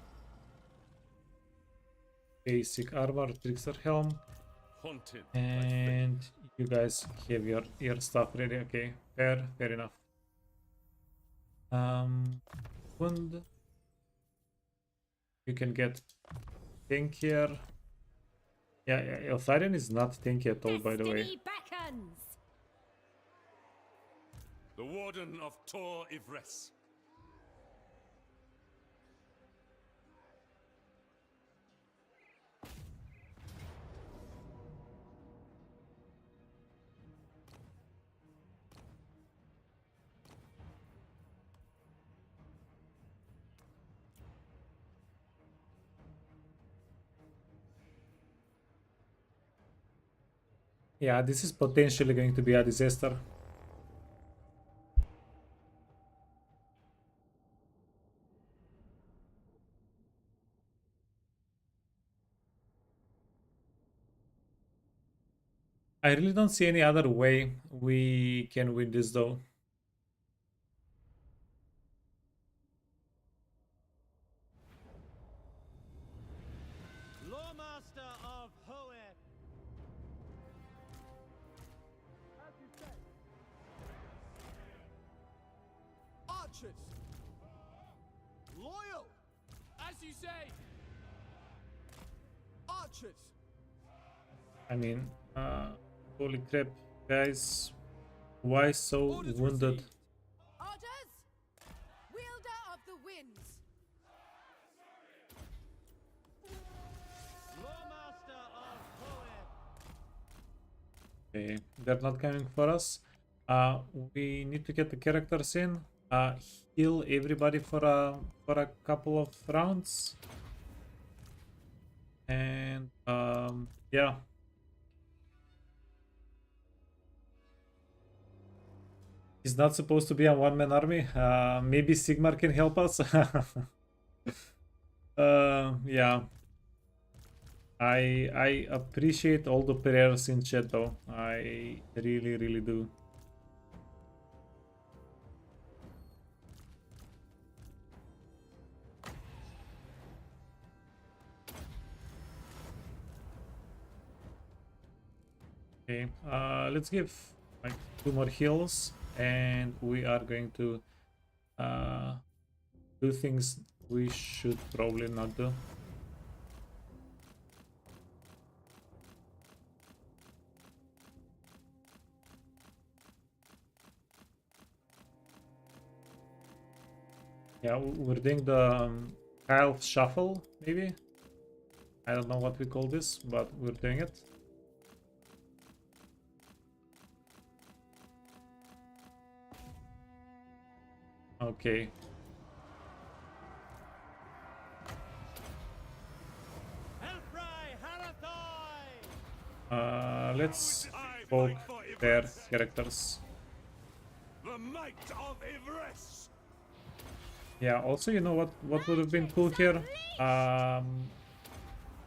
Basic armor, trickster helm, Haunted. and you guys have your stuff ready. Okay, fair enough. Wound. You can get tankier. Yeah, Eltharion is not tanky at all, by the way. Destiny beckons. The Warden of Tor Yvresse. Yeah, this is potentially going to be a disaster. I really don't see any other way we can win this though. Lawmaster of Hoe. Archers! Loyal! As you say. Archers! I mean, holy crap, guys. Why so Orders wounded? received. Orders! Wielder of the winds! Lawmaster of Hoe. Okay, they're not coming for us. We need to get the characters in. Heal everybody for a couple of rounds. And yeah. He's not supposed to be a one-man army. Maybe Sigmar can help us. Yeah. I appreciate all the prayers in chat though. I really do. Okay, let's give like 2 more heals, and we are going to do things we should probably not do. Yeah, we're doing the Kyle shuffle, maybe? I don't know what we call this, but we're doing it. Okay. Let's poke their characters. The might of Yvresse. Yeah, also, you know what would have been cool here?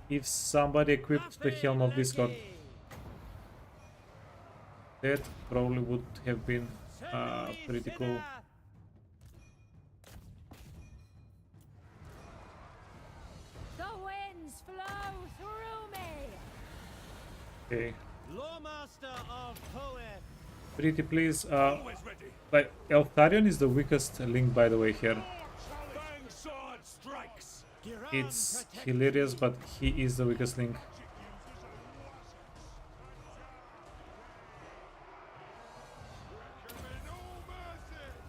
If somebody equipped the Helm of Discord. That probably would have been pretty cool. The winds flow through me. Okay. Lawmaster of Poet. Pretty please. Always ready. Like Eltharion is the weakest link, by the way, here. Fang sword strikes. It's hilarious, but he is the weakest link.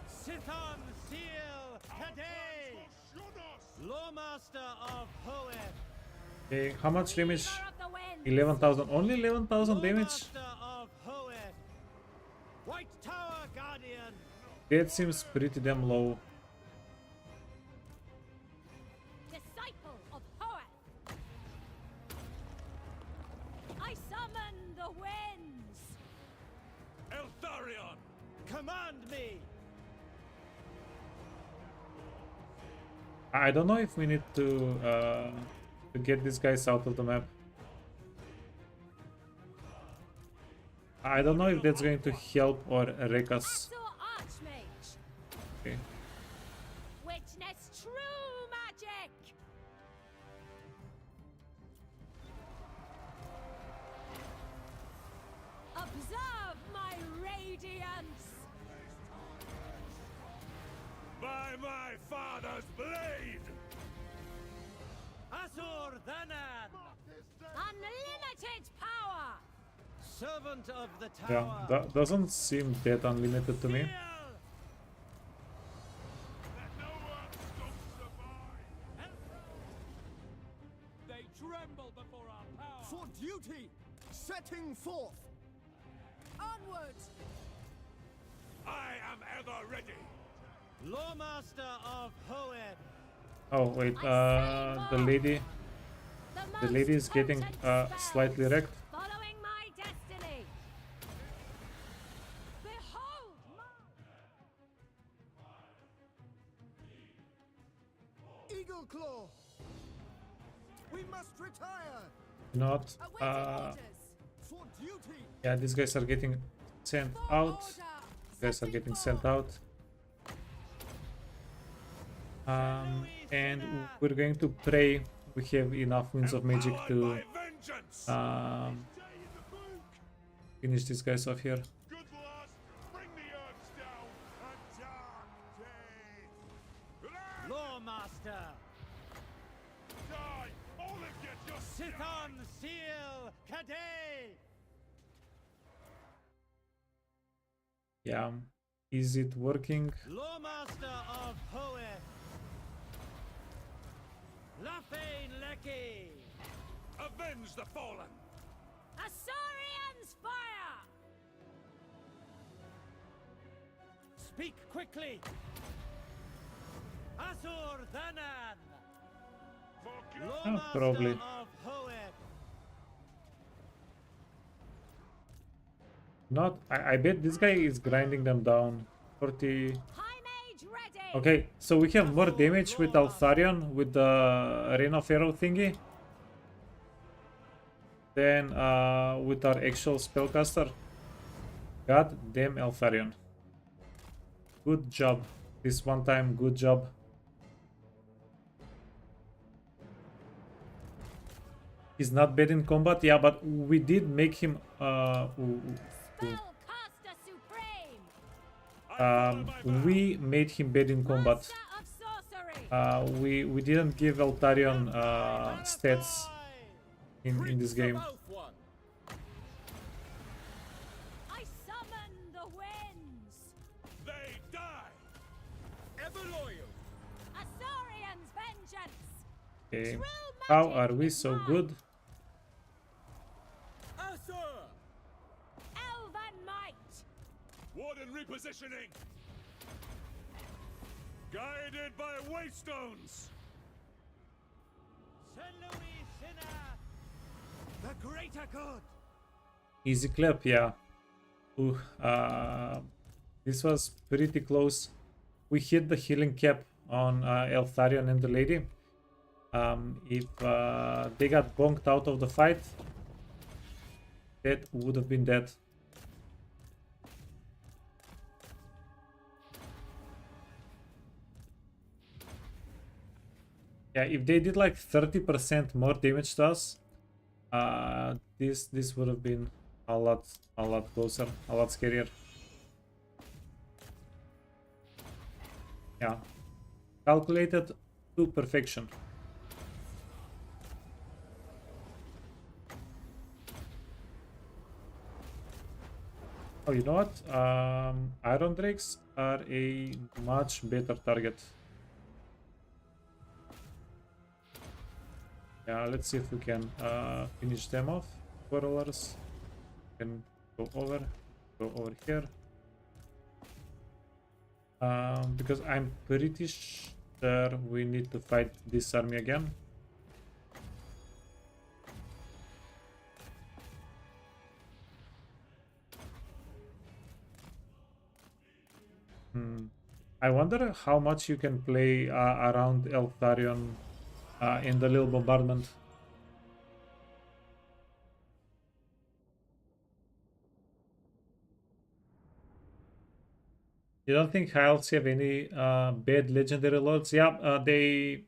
Sithon Seal Cadet. Lawmaster of Poet. Okay, how much damage? Leader of the winds. 11,000. Only 11,000 damage? Lawmaster of Poet. White Tower Guardian. That seems pretty damn low. Disciple of Hoeth. I summon the winds. Eltharion. Command me. I don't know if we need to get these guys out of the map. I don't know if that's going to help or wreck us. Asur Archmage. Okay. Witness true magic. Observe my radiance. By my father's blade. Asur Dhanan. Unlimited power. Servant of the Yeah, Tower. that doesn't seem that unlimited to me. Seal. No one stops the vine. They tremble before our power. For duty, setting forth. Onward. I am ever ready. Lawmaster of Hoed. Oh wait, the lady is getting slightly wrecked. Following my destiny. Behold my Eagle Claw. We must retire. Not. Awaiting orders. For duty. Yeah, these guys are getting sent For out. order. These guys are Setting getting forth. sent out. And we're going to pray we have enough Winds of Magic Powered to by vengeance. finish these guys off here. Good last, bring the herbs down. Attack, Dave. Lawmaster. Die. All of get your Sithon Seal Cadet. Yeah. Is it working? Lawmaster of Hoed. Lafane Lecky. avenge the fallen. Asaurian's fire. Speak quickly. Asur Dhanan. Lawmaster probably. of Hoed. Not. I bet this guy is grinding them down. 40. High mage ready. Okay, so we have more damage with Eltharion with the Rain of Arrow thingy than with our actual spellcaster. God damn Eltharion. Good job. This one time, good job. He's not bad in combat, yeah, but we did make him Spellcaster supreme. we made him bad in combat. Master of sorcery. We didn't give Eltharion stats in this Prince of game. Elthwan. I summon the winds. They die! Ever loyal. Asaurian's vengeance. Okay. True How magic are we is so mine. good? Asur. Elven might. Warden repositioning! Guided by waystones! The greater good. Easy clap, yeah. Ooh, this was pretty close. We hit the healing cap on Eltharion and the lady. If they got bonked out of the fight, that would have been dead. Yeah, if they did like 30% more damage to us, this would have been a lot closer, a lot scarier. Yeah, calculated to perfection. Oh, you know what? Iron Drakes are a much better target. Yeah, let's see if we can finish them off. Quarrelers can go over here. Because I'm pretty sure we need to fight this army again. I wonder how much you can play around Eltharion in the little bombardment. You don't think Hiles have any bad legendary lords? Yeah, they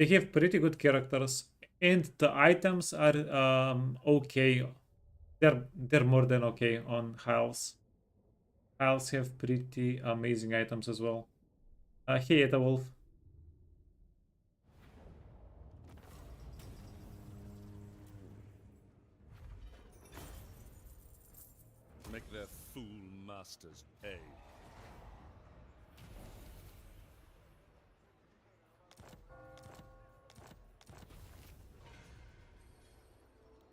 have pretty good characters, and the items are okay. They're more than okay on Hiles. Hiles have pretty amazing items as well. Hey, Eta Wolf. Make their fool masters pay.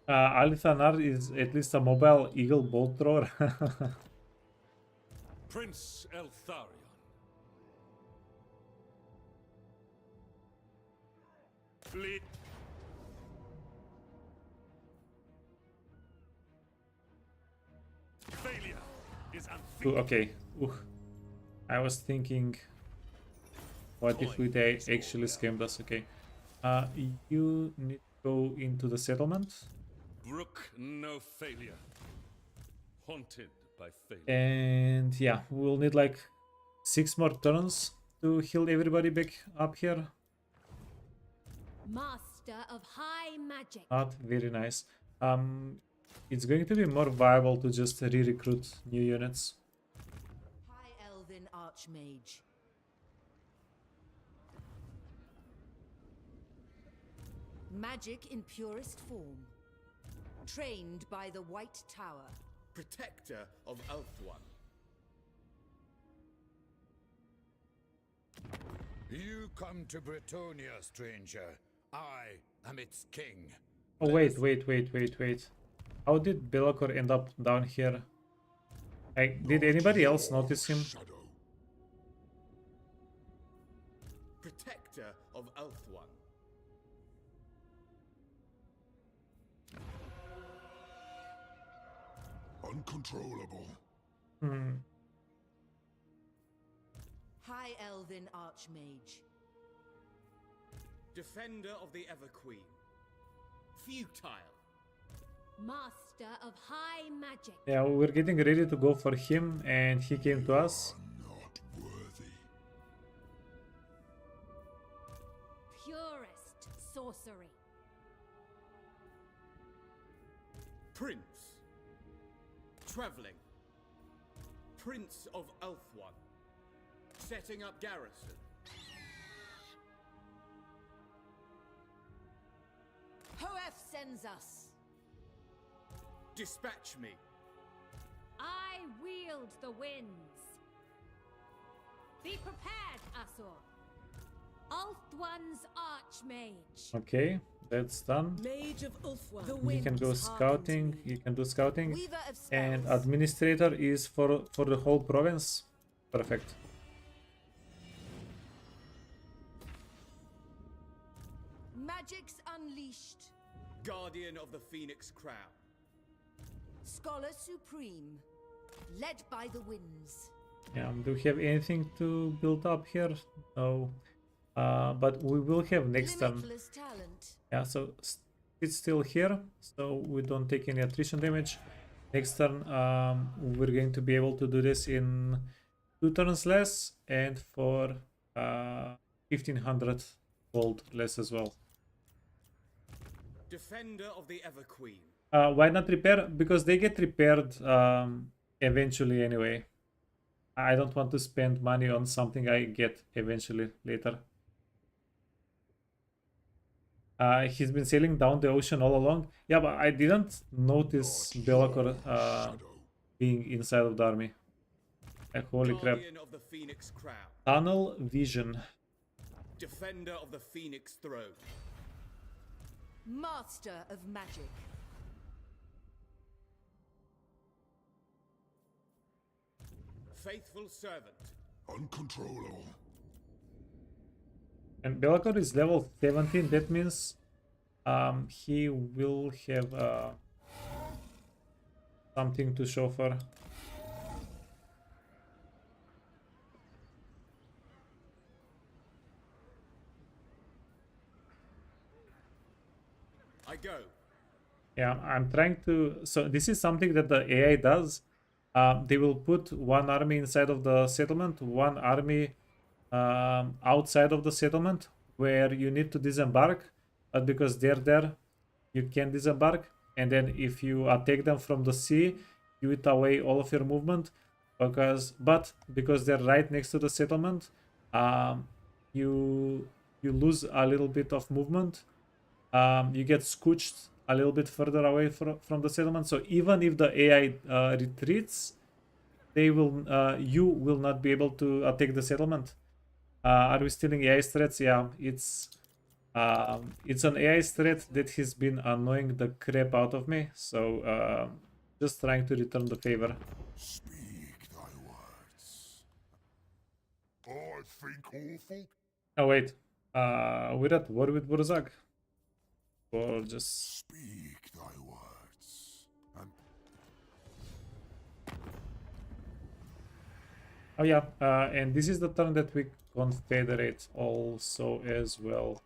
Alithanar is at least a mobile eagle bolt thrower. Prince Eltharion. Lead. Failure is Ooh, unthinkable. okay. Ooh. I was thinking, what if they actually scammed us? Okay. You need to go into the settlement. Brook no failure. Haunted by failure. And yeah, we'll need like 6 more turns to heal everybody back up here. Master of high magic. Not very nice. It's going to be more viable to just re-recruit new units. High Elven Archmage. Magic in purest form. Trained by the White Tower. Protector of Elthwan. You come to Bretonia, stranger. I am its king. Oh wait. How did Belacor end up down here? Like, did anybody else notice him? Shadow. Protector of Elthwan. Uncontrollable. High Elven Archmage. Defender of the Everqueen. Futile. Master of high magic. Yeah, we're getting ready to go for him, and he came to us. Not worthy. Purest sorcery. Prince. Traveling. Prince of Eltharion. Setting up garrison. Hoef sends us. Dispatch me. I wield the winds. Be prepared, Asur. Ulthuan's Archmage. Okay, that's done. Mage of Ulthuan. The You can go winds scouting. hearken to me. You can do scouting. Weaver of And spells. administrator is for the whole province. Perfect. Magics unleashed. Guardian of the Phoenix Crown. Scholar supreme. Led by the winds. Yeah, do we have anything to build up here? No. But we will have next turn. Limitless talent. Yeah, so it's still here, so we don't take any attrition damage. Next turn, we're going to be able to do this in 2 turns less and for 1500 gold less as well. Defender of the Ever Queen. Why not repair? Because they get repaired eventually anyway. I don't want to spend money on something I get eventually later. He's been sailing down the ocean all along. Yeah, but I didn't notice Belacor being inside of the army. Holy crap. Guardian of the Phoenix Crown. Tunnel vision. Defender of the Phoenix Throne. Master of magic. Faithful servant. Uncontrollable. And Belacor is level 17. That means he will have something to show for. I go. Yeah, I'm trying to... So this is something that the AI does. They will put one army inside of the settlement, one army outside of the settlement where you need to disembark. But because they're there, you can disembark. And then if you attack them from the sea, you eat away all of your movement. But because they're right next to the settlement, you lose a little bit of movement. You get scooched a little bit further away from the settlement. So even if the AI retreats, they will you will not be able to attack the settlement. Are we stealing AI threats? Yeah, it's an AI threat that has been annoying the crap out of me. So just trying to return the favor. Speak thy words. I think awful. Oh wait, we're at war with Burzag. Or just... Speak thy words. Oh yeah, and this is the turn that we confederate also as well.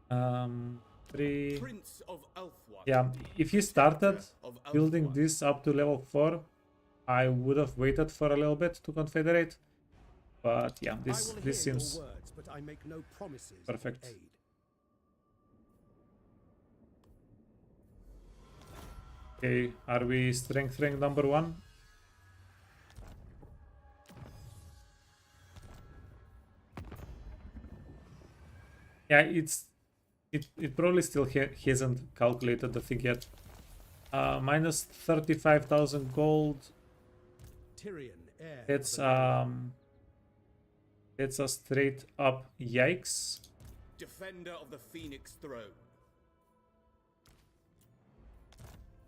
3... Prince of Eltharion. Yeah, if he started Of building Eltharion. this up to level 4, I would have waited for a little bit to confederate. But yeah, this seems words, but I make no promises of perfect. aid. Okay, are we strength rank number 1? Yeah, it probably still hasn't calculated the thing yet. Minus 35,000 gold. Tyrion, heir That's of a straight up yikes. Defender of the Phoenix Throne.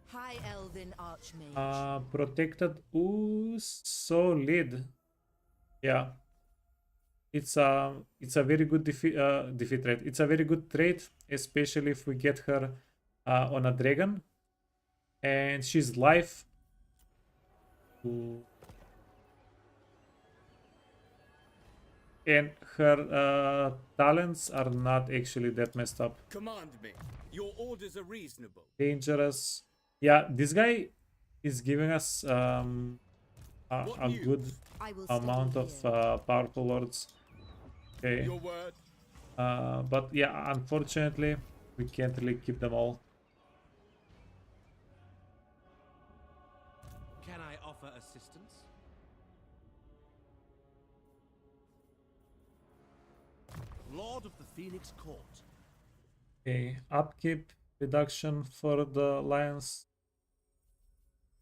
High Elven Archmage. Protected. Ooh, solid. Yeah. It's a very good defeat rate. It's a very good trait, especially if we get her on a dragon. And she's life. Ooh. And her talents are not actually that messed up. Command me. Your orders are reasonable. Dangerous. Yeah, this guy is giving us a good I will amount stay of here. powerful lords. Okay. Your word. But yeah, unfortunately, we can't really keep them all. offer assistance? Lord of the Phoenix Court. Okay, upkeep reduction for the lions,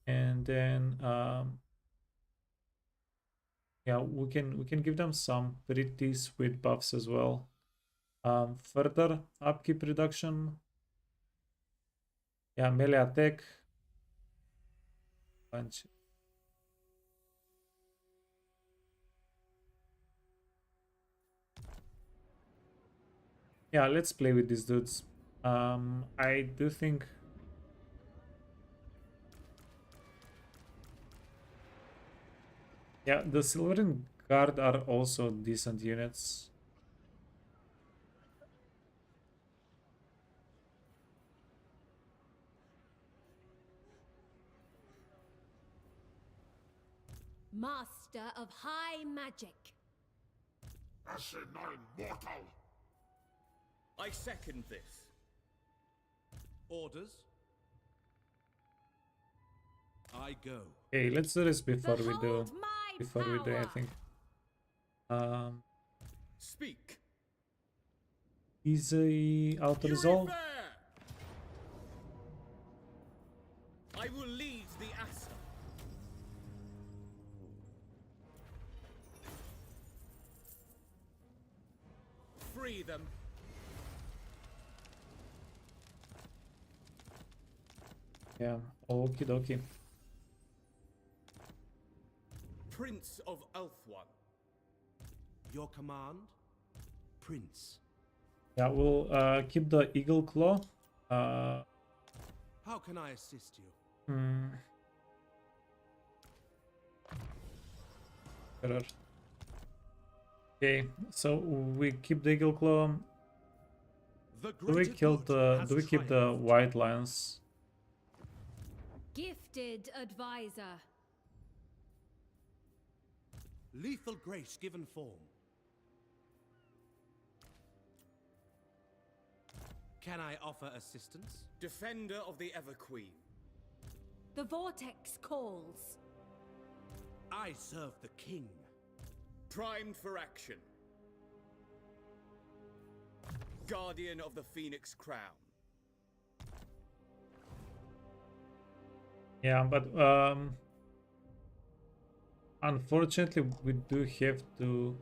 and then yeah, we can give them some pretty sweet buffs as well. Further upkeep reduction. Yeah, melee attack. Punch. Yeah, let's play with these dudes. I do think yeah, the Silverin Guard are also decent units. Master of high magic. Asinine mortal! I second this. Orders? I go. Okay, let's do this before we do Behold my anything. Speak. Easy auto resolve. Yvresse! I will lead the Asa. Free them. Yeah, okie dokie. Prince of Eltharion. Your command? Prince. Yeah, we'll keep the Eagle Claw. How can I assist you? Better. Okay, so we keep the Eagle Claw. Do we keep the White Lions? Gifted advisor. Lethal grace given form. Can I offer assistance? Defender of the Everqueen. The vortex calls. I serve the king. Primed for action. Guardian of the Phoenix Crown. Yeah, but unfortunately we do have to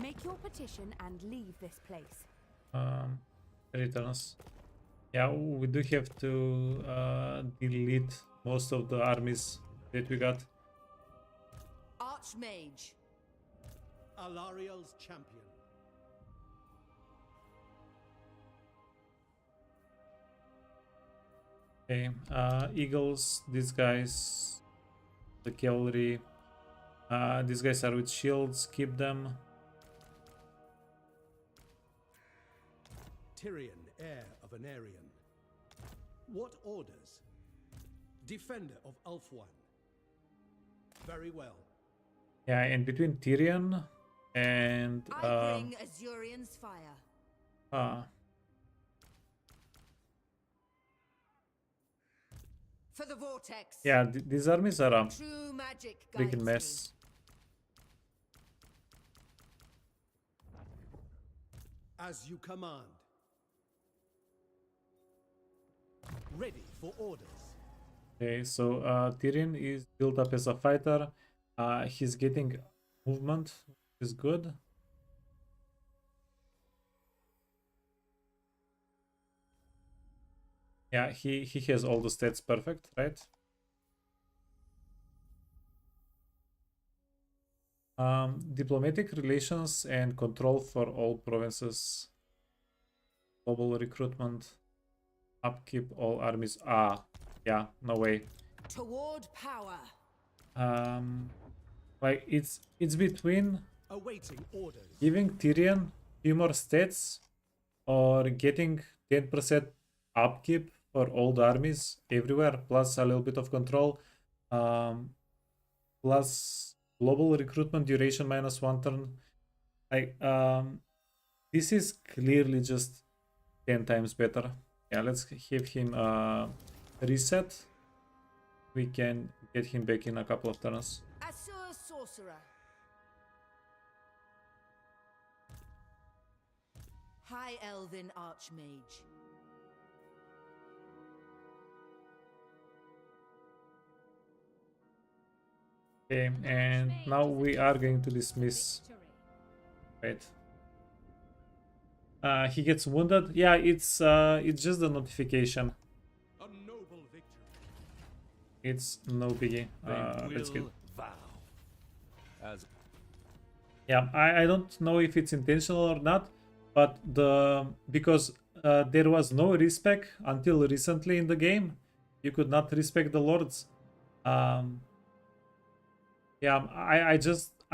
Make your petition and leave this place. returns. Yeah, we do have to delete most of the armies that we got. Archmage. Alariel's champion. Okay, Eagles, these guys, the cavalry, these guys are with shields, keep them. Tyrion, heir of Anarion. What orders? Defender of Ulthuan. Very well. Yeah, and between Tyrion and I bring Azurion's fire. For the vortex. Yeah, these armies are a True magic freaking guides mess. As you command. Ready for orders. Okay, so Tyrion is built up as a fighter. He's getting movement, which is good. Yeah, he has all the stats perfect, right? Diplomatic relations and control for all provinces. Global recruitment. Upkeep all armies. Yeah, no way. Toward power. Like it's between Awaiting orders. giving Tyrion few more stats or getting 10% upkeep for all the armies everywhere, plus a little bit of control, plus global recruitment duration -1 turn. Like this is clearly just 10 times better. Yeah, let's have him reset we can get him back in a couple of turns. Assur Sorcerer. High Elven Archmage. Okay, and now we are going to dismiss. Wait. He gets wounded. Yeah, it's just the notification. A noble victory. It's no biggie. Let's get. Vow. As Yeah, I don't know if it's intentional or not, but because there was no respec until recently in the game, you could not respect the lords. Yeah,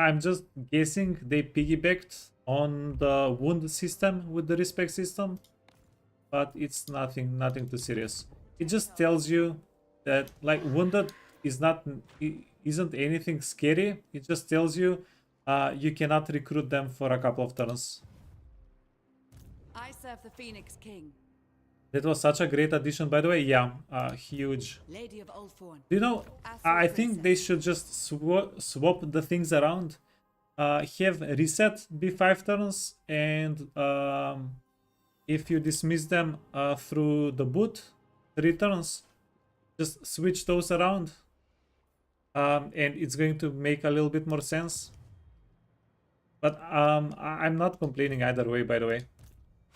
I'm just guessing they piggybacked on the wound system with the respect system, but it's nothing too serious. It just tells you that like wounded isn't anything scary. It just tells you you cannot recruit them for a couple of turns. I serve the Phoenix King, That was such a great addition, by the way. Yeah, huge. Lady of Ulthorn. You know, I think they should just swap the things around. Have reset be 5 turns, and if you dismiss them through the boot, 3 turns. Just switch those around, and it's going to make a little bit more sense. But I'm not complaining either way, by the way.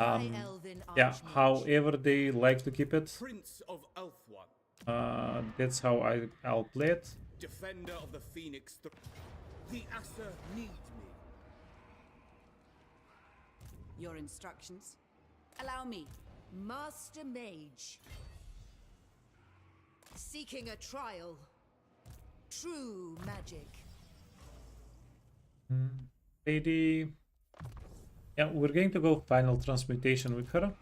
High Elven Yeah, Archmage. however they like to keep it, Prince of Eltharion. that's how I'll play it. Defender of the Phoenix. The Asser need me. Your instructions? Allow me. Master Mage. Seeking a trial. True magic. Lady. Yeah, we're going to go final transmutation with her.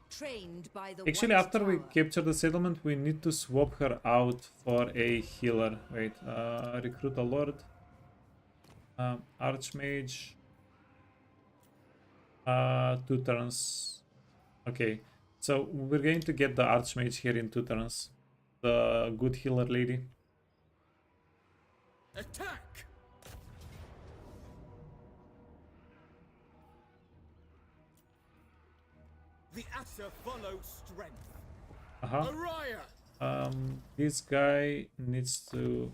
Trained by the Actually, White after we Tower. capture the settlement, we need to swap her out for a healer. Wait, recruit a lord. Archmage. 2 turns. Okay, so we're going to get the Archmage here in 2 turns. The good healer lady. Attack! The Asser follow strength. Uh-huh. Araya! This guy needs to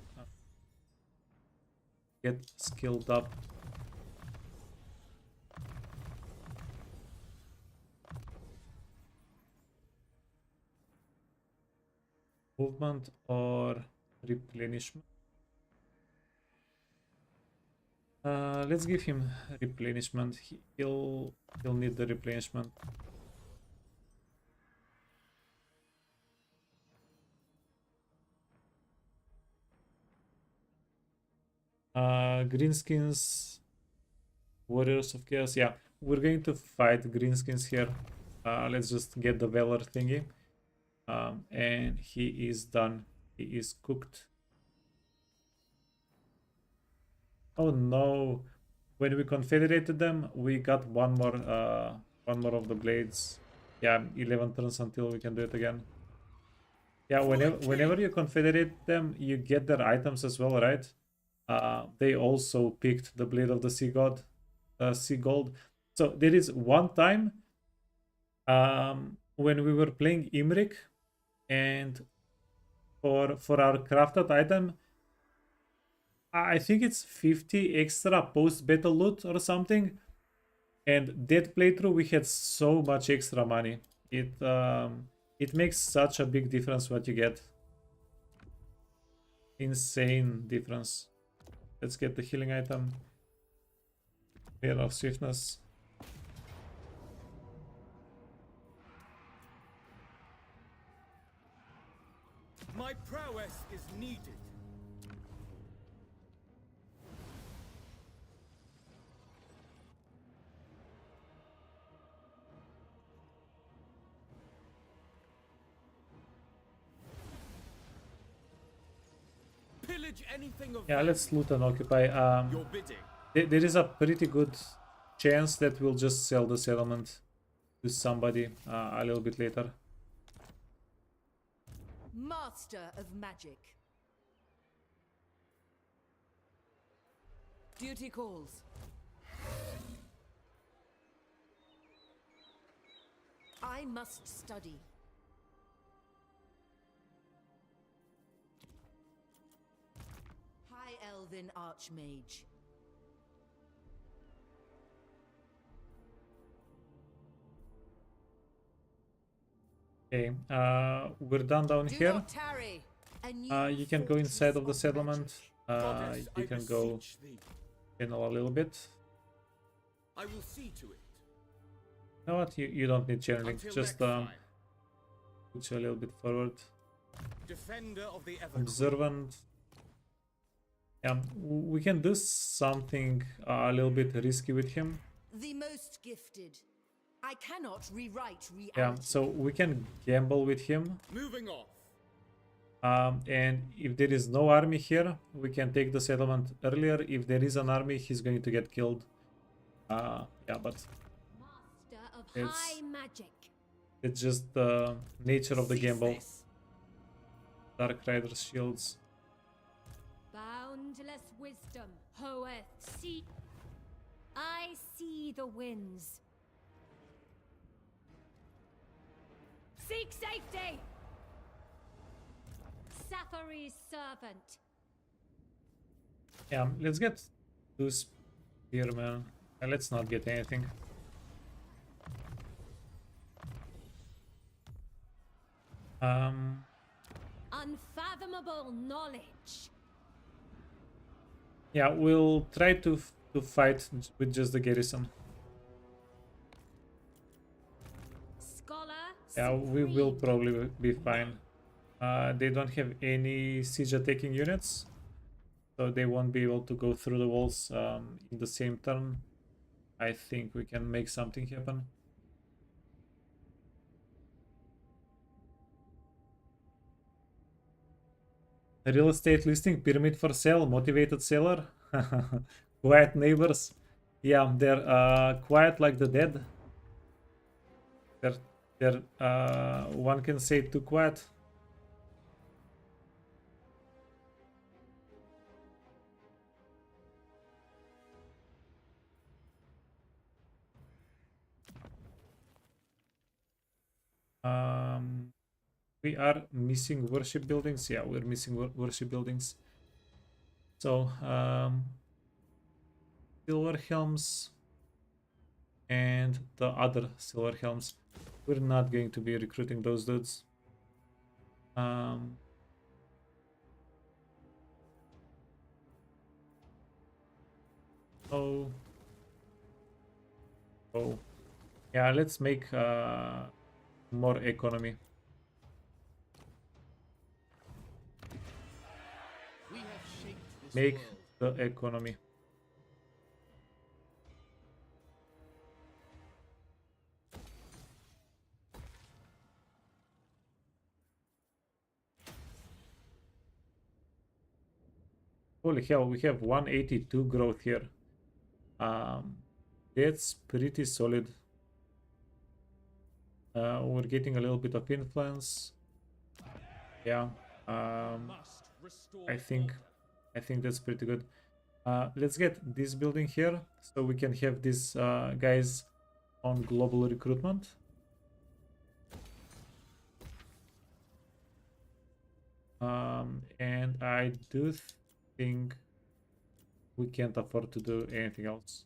get skilled up. Movement or replenishment. Let's give him replenishment. He'll need the replenishment. Greenskins, Warriors of Chaos. Yeah, we're going to fight Greenskins here. Let's just get the Valor thingy. And he is done. He is cooked. Oh no! When we confederated them, we got one more of the blades. Yeah, 11 turns until we can do it again. Yeah, whenever you confederate them, you get their items as well, right? They also picked the Blade of the Sea God, Sea Gold. So there is one time when we were playing Imrik, and for our crafted item, I think it's 50 extra post-battle loot or something. And that playthrough, we had so much extra money. It makes such a big difference what you get. Insane difference. Let's get the healing item. Mirror of Swiftness. My prowess is needed. Pillage anything of Yeah, value. let's loot and occupy. Your bidding. There is a pretty good chance that we'll just sell the settlement to somebody a little bit later. Master of Magic. Duty calls. I must study. High Elven Archmage. Okay, we're done down Do here. not tarry. A new You can go fortress inside of the of settlement. magic. Goddess, You I can go beseech thee. in a little bit. I will see to it. You know what? You don't need channeling. Until Just next time. put you a little bit forward. Defender of the ever. Observant. Yeah, we can do something a little bit risky with him. The most gifted. I cannot rewrite reality. Yeah, so we can gamble with him. Moving off. And if there is no army here, we can take the settlement earlier. If there is an army, he's going to get killed. Yeah, but Master of It's- high magic. it's just the nature of the Seize gamble. this. Dark Rider's shields. Boundless wisdom, Hoeth, see. I see the winds. Seek safety! Safari's servant. Yeah, let's get two spearmen. And let's not get anything. Unfathomable knowledge. Yeah, we'll try to fight with just the garrison. Scholar. Yeah, we will supreme. probably be fine. They don't have any siege attacking units, so they won't be able to go through the walls in the same turn. I think we can make something happen. Real estate listing, pyramid for sale, motivated seller, quiet neighbors. Yeah, they're quiet like the dead. They're one can say too quiet. We are missing worship buildings. Yeah, we're missing worship buildings. So, silver helms and the other silver helms. We're not going to be recruiting those dudes. Oh, yeah. Let's make more economy. We have shaped this Make world. the economy. Holy hell, we have 182 growth here. That's pretty solid. We're getting a little bit of influence. Yeah. Must restore I think that's pretty good. Let's get this building here so we can have these guys on global recruitment. And I do think we can't afford to do anything else.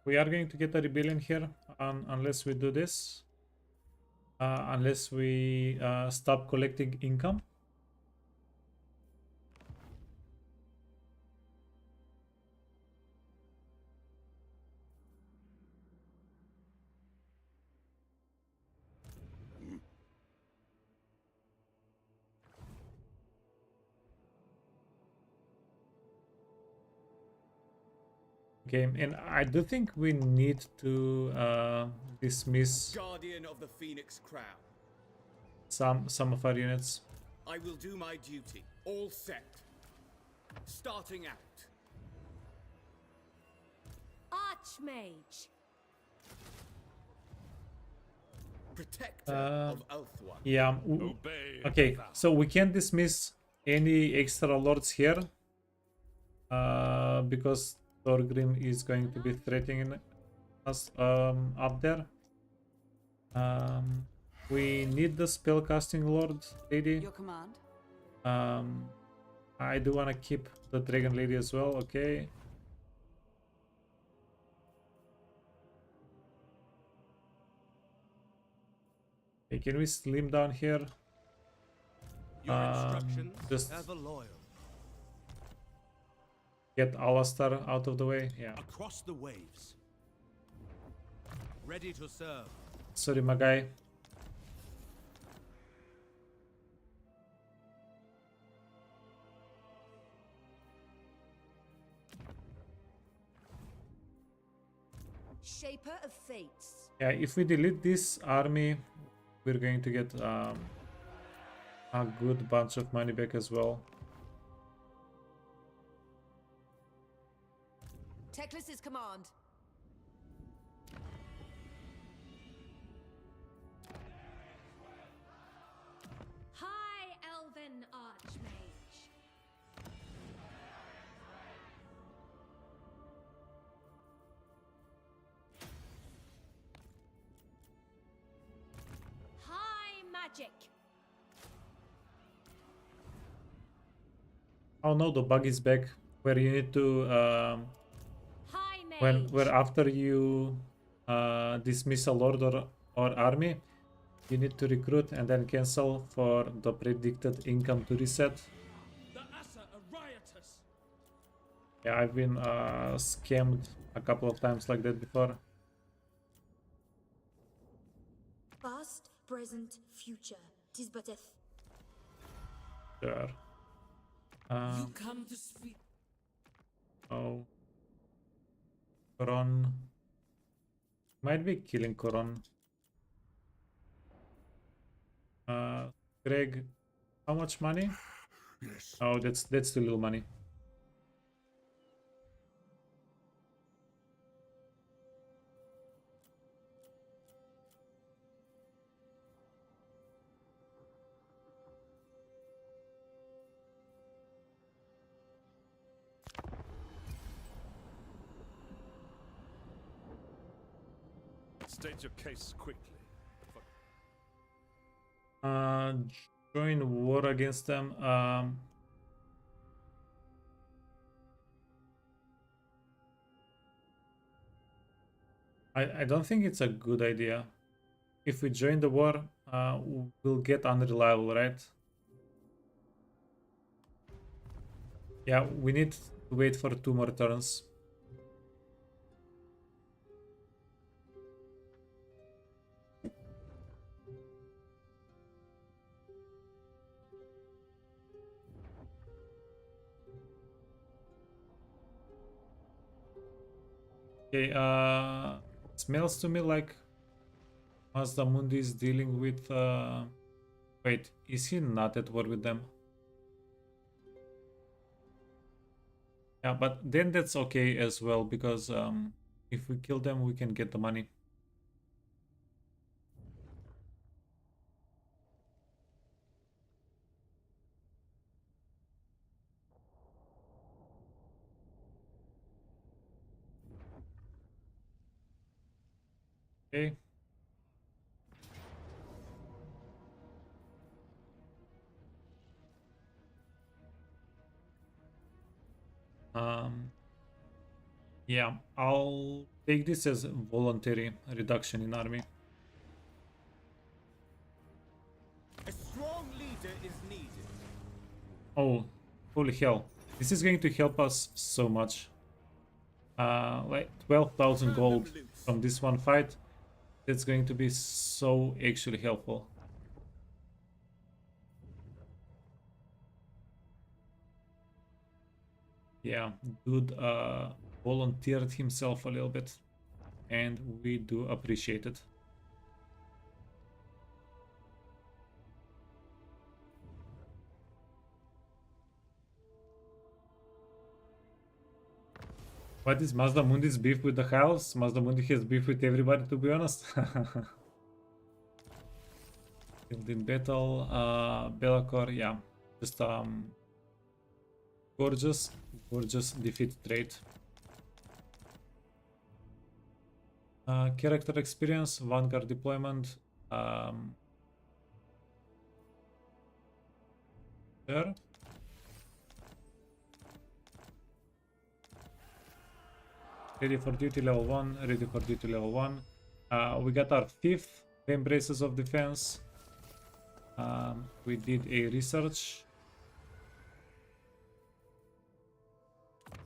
We are going to get a rebellion here unless we do this. Unless we stop collecting income. Okay, and I do think we need to dismiss Guardian of the Phoenix Crown. some of our units. I will do my duty. All set. Starting out. Archmage. Protector of Eltharion. Yeah. Obey Okay, the vow. so we can't dismiss any extra lords here. Because Thorgrim is going to be threatening us up there. We need the spellcasting lord lady. Your command? I do want to keep the dragon lady as well. Okay. Okay, can we slim down here? Your instructions Just ever loyal. get Alastar out of the way. Yeah. Across the waves. Ready to serve. Sorry, my guy. Shaper of Fates. Yeah, if we delete this army, we're going to get a good bunch of money back as well. Teclis's command. High Elven Archmage. High Magic. Oh no, the bug is back where you need to High Mage. where after you dismiss a lord or army, you need to recruit and then cancel for the predicted income to reset. The Asa are riotous. Yeah, I've been scammed a couple of times like that before. Past, present, future. 'Tis but a Sure. You come to speak. Oh. Coron. Might be killing Coron. Greg, how much money? Yes. Oh, that's too little money. State your case quickly. Join war against them. I don't think it's a good idea. If we join the war, we'll get unreliable, right? Yeah, we need to wait for 2 more turns. Okay, smells to me like Mazdamundi is dealing with wait, is he not at war with them? Yeah, but then that's okay as well, because if we kill them, we can get the money. Okay. Yeah, I'll take this as voluntary reduction in army. A strong leader is needed. Oh, holy hell. This is going to help us so much. Like 12,000 gold from this one fight. That's going to be so actually helpful. Yeah, dude volunteered himself a little bit, and we do appreciate it. What is Mazda Mundi's beef with the house? Mazda Mundi has beef with everybody, to be honest. In battle, Belacor, yeah. Just gorgeous defeat trait. Character experience, Vanguard deployment. There. Ready for duty level 1, ready for duty level 1. We got our 5th embraces of defense. We did a research.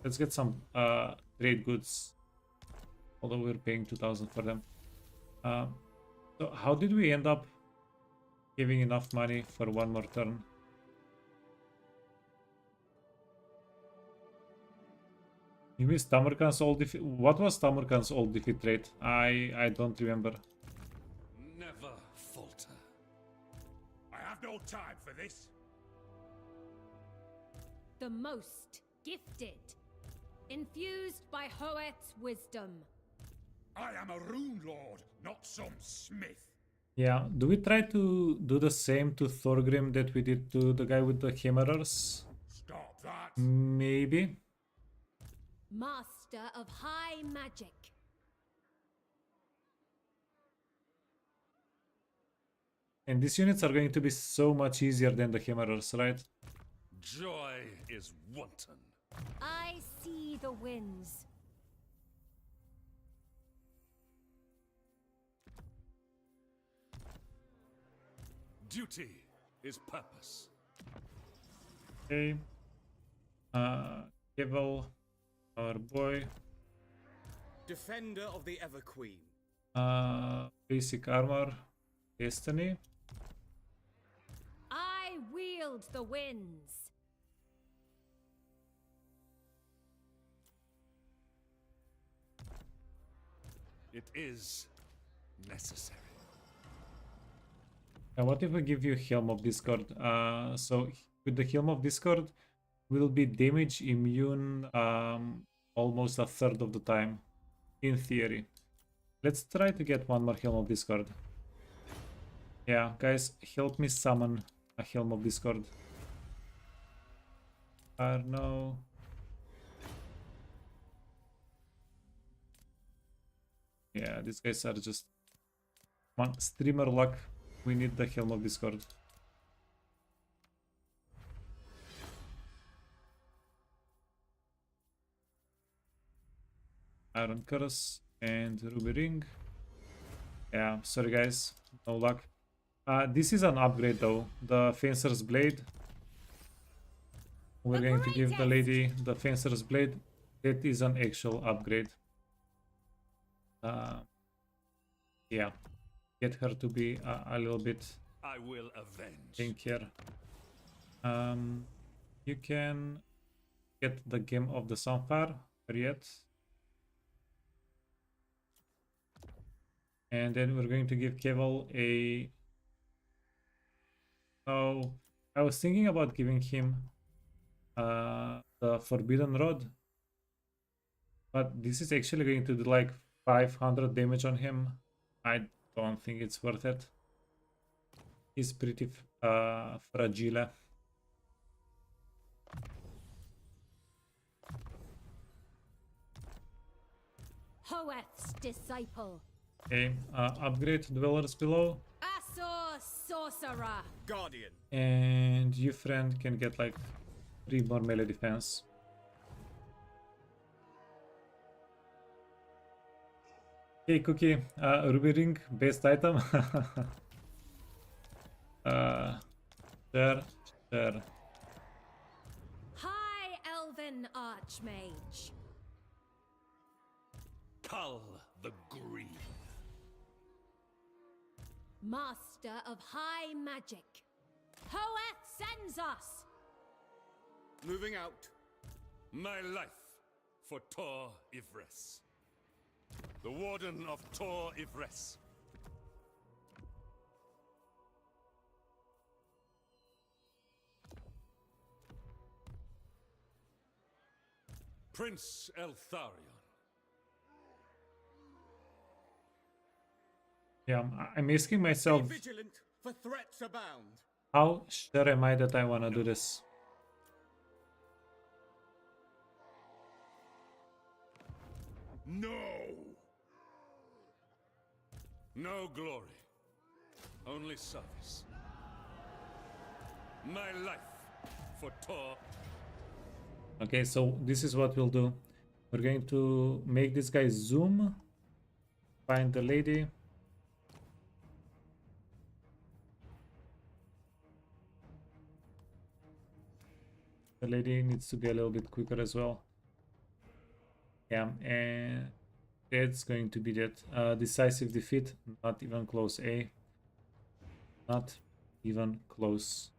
Let's get some trade goods, although we're paying 2,000 for them. So how did we end up giving enough money for one more turn? You missed Tamarkan's old defeat. What was Tamarkan's old defeat rate? I don't remember. Never falter. I have no time for this. The most gifted, infused by Hoeth's wisdom. I am a rune lord, not some smith. Yeah, do we try to do the same to Thorgrim that we did to the guy with the hammerers? Stop that. Maybe. Master of high magic. And these units are going to be so much easier than the hammerers, right? Joy is wanton. I see the winds. Duty is purpose. Okay. Keval, our boy. Defender of the Ever Queen. Basic armor, Destiny. I wield the winds. It is necessary. And what if we give you Helm of Discord? So with the Helm of Discord, we'll be damage immune almost a third of the time, in theory. Let's try to get one more Helm of Discord. Yeah, guys, help me summon a Helm of Discord. No. Yeah, these guys are just... Come on, streamer luck. We need the Helm of Discord. Iron Curse and Ruby Ring. Yeah, sorry guys, no luck. This is an upgrade though, the Fencer's Blade. We're going to give the lady the Fencer's Blade. That is an actual upgrade. Yeah, get her to be a little bit... I will avenge. Take care. You can get the Game of the Sunfire yet. And then we're going to give Keval a... Oh, I was thinking about giving him the Forbidden Rod. But this is actually going to do like 500 damage on him. I don't think it's worth it. He's pretty fragile. Hoeth's disciple. Okay, upgrade Dwellers Below. Asor sorcerer. Guardian. And you friend can get like 3 more melee defense. Okay, Cookie, Ruby Ring, best item. There. High Elven Archmage. Cull the Green. Master of high magic. Hoeth sends us. Moving out. My life for Tor Yvresse. The Warden of Tor Yvresse. Prince Eltharion. Yeah, I'm asking myself, Be vigilant, for threats abound. how sure am I that I want to do this? No! No glory. Only service. My life for Tor. Okay, so this is what we'll do. We're going to make this guy zoom, find the lady. The lady needs to be a little bit quicker as well. Yeah, and that's going to be that. Decisive defeat, not even close, eh? Not even close.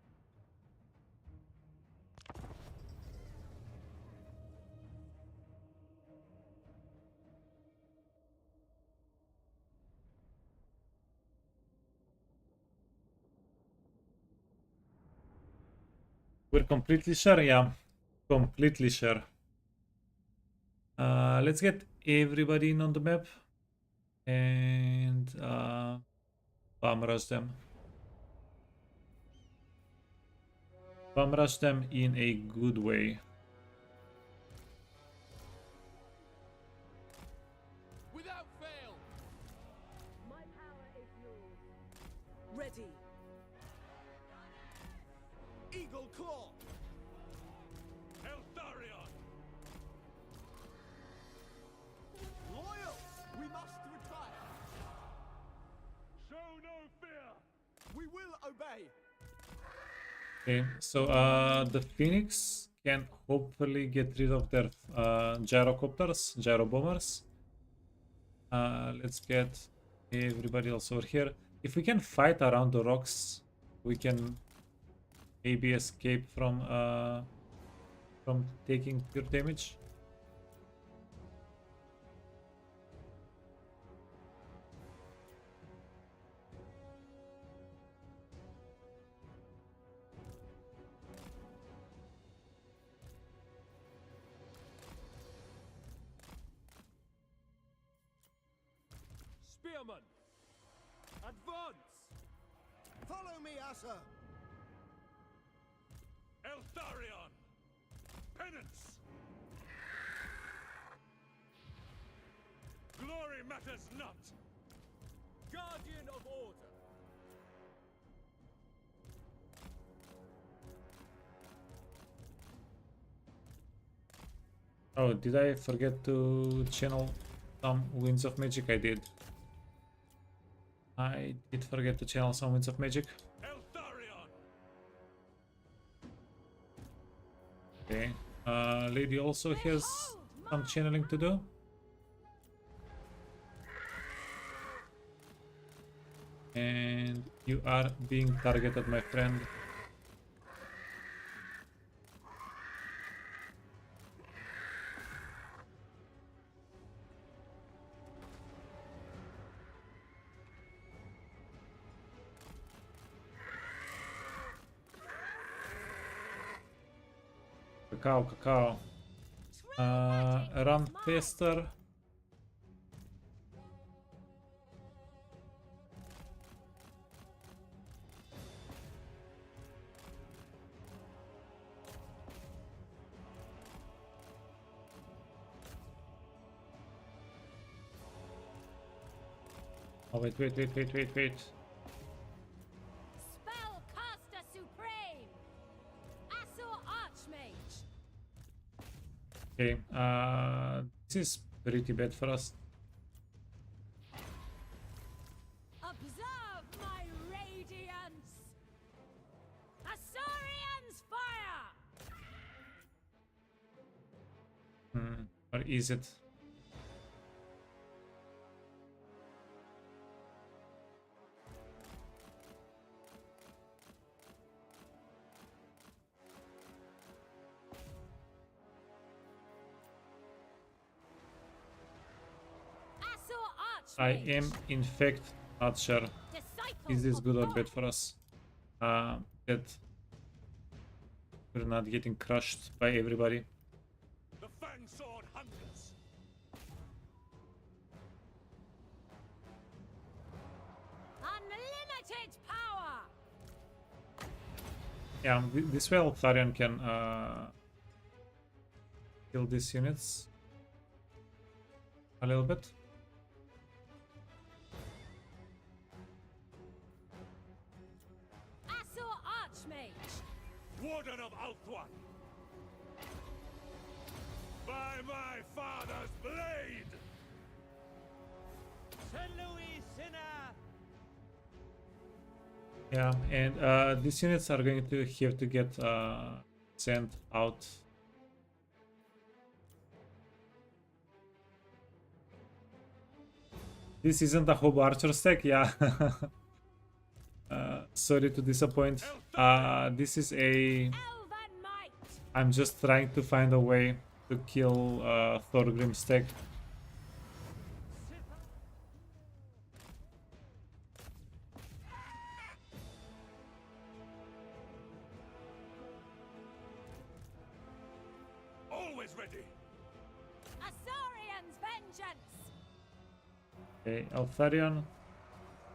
We're completely sure, yeah. Completely sure. Let's get everybody in on the map and bomb rush them. Bomb rush them in a good way. Without fail. My power is yours. Ready. Eagle Claw! Eltharion! Loyal! We must retire! Show no fear! We will obey! Okay, so the Phoenix can hopefully get rid of their gyrocopters, gyro bombers. Let's get everybody else over here. If we can fight around the rocks, we can maybe escape from taking pure damage. Spearman! Advance! Follow me, Asa! Eltharion! Penance! Glory matters not! Guardian of Order! Oh, did I forget to channel some Winds of Magic? I did. I did forget to channel some Winds of Magic. Eltharion! Okay. Lady also has some channeling to do. And you are being targeted, my friend. Cacao. Run faster. Oh, wait. Spellcaster Supreme! Asur Archmage! Okay, this is pretty bad for us. Observe my radiance! Asaurian's fire! Or is it? I am in fact not sure. Is this good or bad for us? That we're not getting crushed by everybody. The Fang fangsword hungers. Unlimited power! Yeah, this way Eltharion can kill these units a little bit. Assault Archmage! Warden of Althwan. By my father's blade! St. Louis Sinner! Yeah, and these units are going to have to get sent out. This isn't a Hob Archer stack, yeah. Sorry to disappoint. This is a... Elven Might! I'm just trying to find a way to kill Thorgrim stack. Always ready! Asaurian's vengeance! Okay, Eltharion.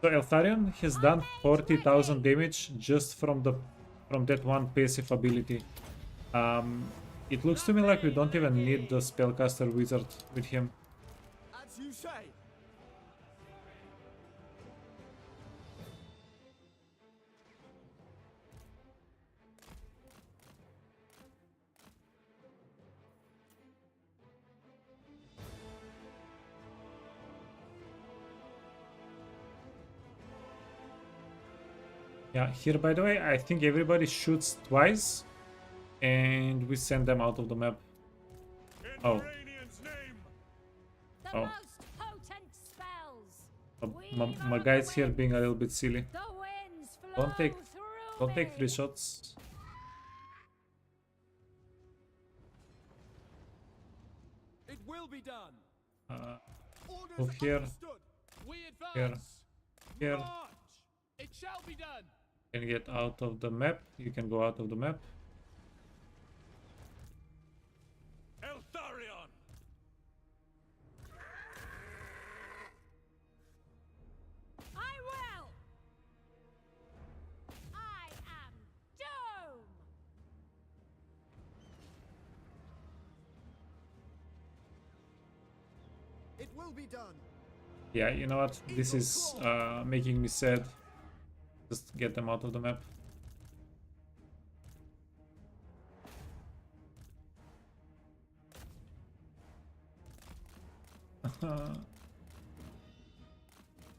So Eltharion has done 40,000 damage just from that one passive ability. It looks to me like we don't even need the spellcaster wizard with him. As you say. Yeah, here by the way, I think everybody shoots twice and we send them out of the map. In Oh. Varanion's name! The Oh. most potent spells! My guy's here being a little bit silly. The winds flow Don't take through free me. shots. It will be done! Orders Move here, understood. We here, advance! here. March! It shall be done! Can get out of the map. You can go out of the map. Eltharion! I will! I am Doom! It will be done. Yeah, you know what? This is making me sad. Just get them out of the map.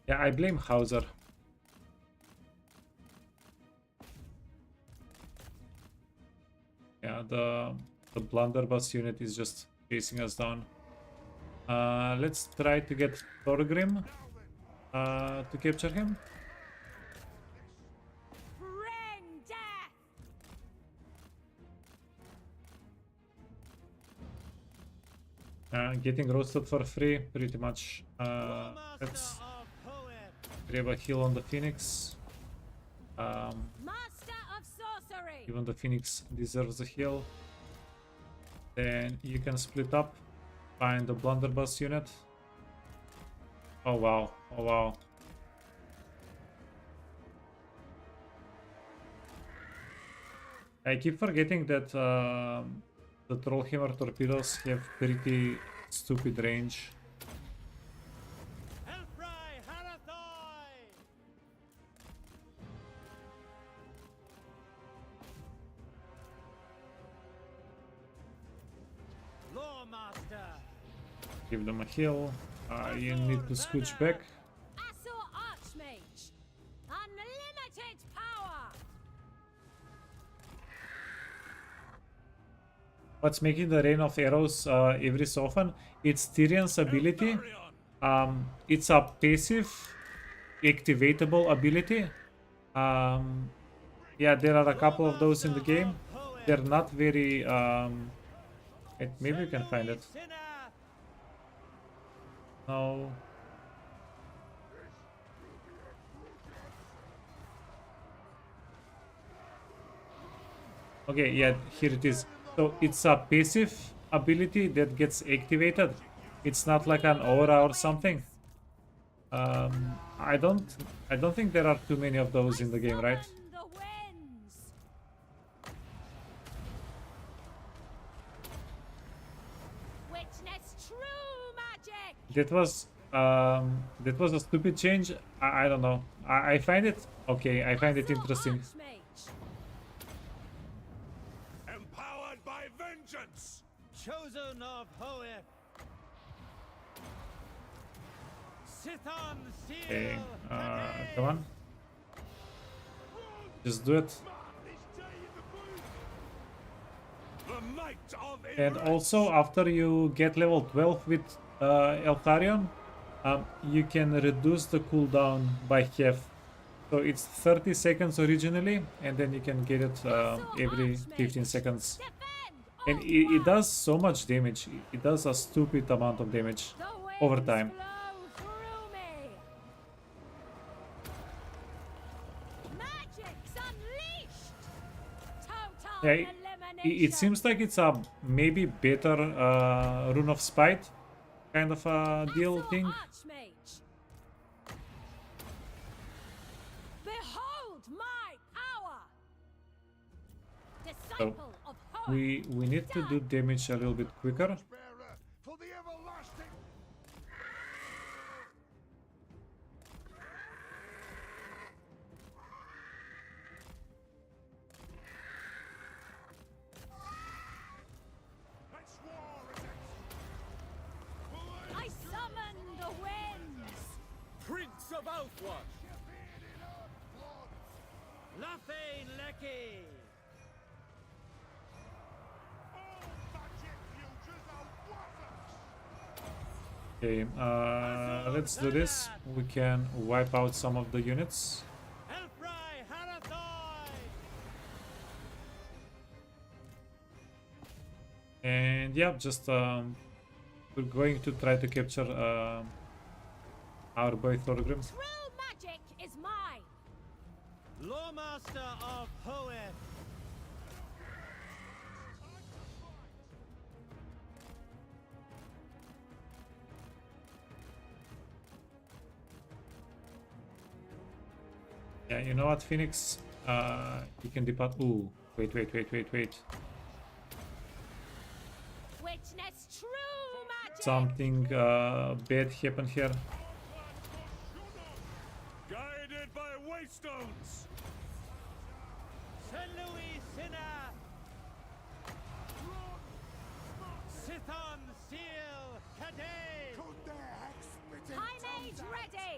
Yeah, I blame Hauser. Yeah, the blunderbuss unit is just chasing us down. Let's try to get Thorgrim to capture him. Bring death! Getting roasted for free, pretty much. Let's grab a heal on the Phoenix. Master of sorcery! Even the Phoenix deserves a heal. Then you can split up, find the blunderbuss unit. Oh wow, oh wow. I keep forgetting that the Trollhammer torpedoes have pretty stupid range. Helfry Harathoi! Lawmaster! Give them a heal. You need to scooch back. Assault Archmage! Unlimited power! What's making the Rain of Arrows every so often? It's Tyrion's ability. It's a passive, activatable ability. Yeah, there are a couple of those in the game. They're not very... maybe you can find it. No. Okay, yeah, here it is. So it's a passive ability that gets activated. It's not like an aura or something. I don't think there are too many of those in the game, right? The winds. Witness true magic. That was a stupid change. I don't know. I find it okay. I find it interesting. Archmage. Empowered by vengeance. Chosen of Hoeth. Sithon Okay, Seal. come on. Just do it. The might of And Yvresse. also, after you get level 12 with Eltharion, you can reduce the cooldown by half. So it's 30 seconds originally, and then you can get it every 15 seconds. And it does so much damage. It does a stupid amount of damage over time. Yeah, it seems like it's a maybe better Rune of Spite kind of a deal thing. Archmage. Behold my power. Disciple of Hoeth. We need to do damage a little bit quicker. Bearer for the everlasting. Let's war against. I summon the winds. Prince of Elthwan. Lafane Lecky. All magic futures are worthless. Okay, let's do this. We can wipe out some of the units. Elfrai Harathoi. And yeah, just we're going to try to capture our boy Thorgrim. True magic is mine. Lawmaster of Hoeth. Yeah, you know what, Phoenix? You can depart. Ooh, wait. Witness true magic. Something bad happened here. Guided by waystones. St. Louis Sinner. Sithon Seal Cadet. Time age ready.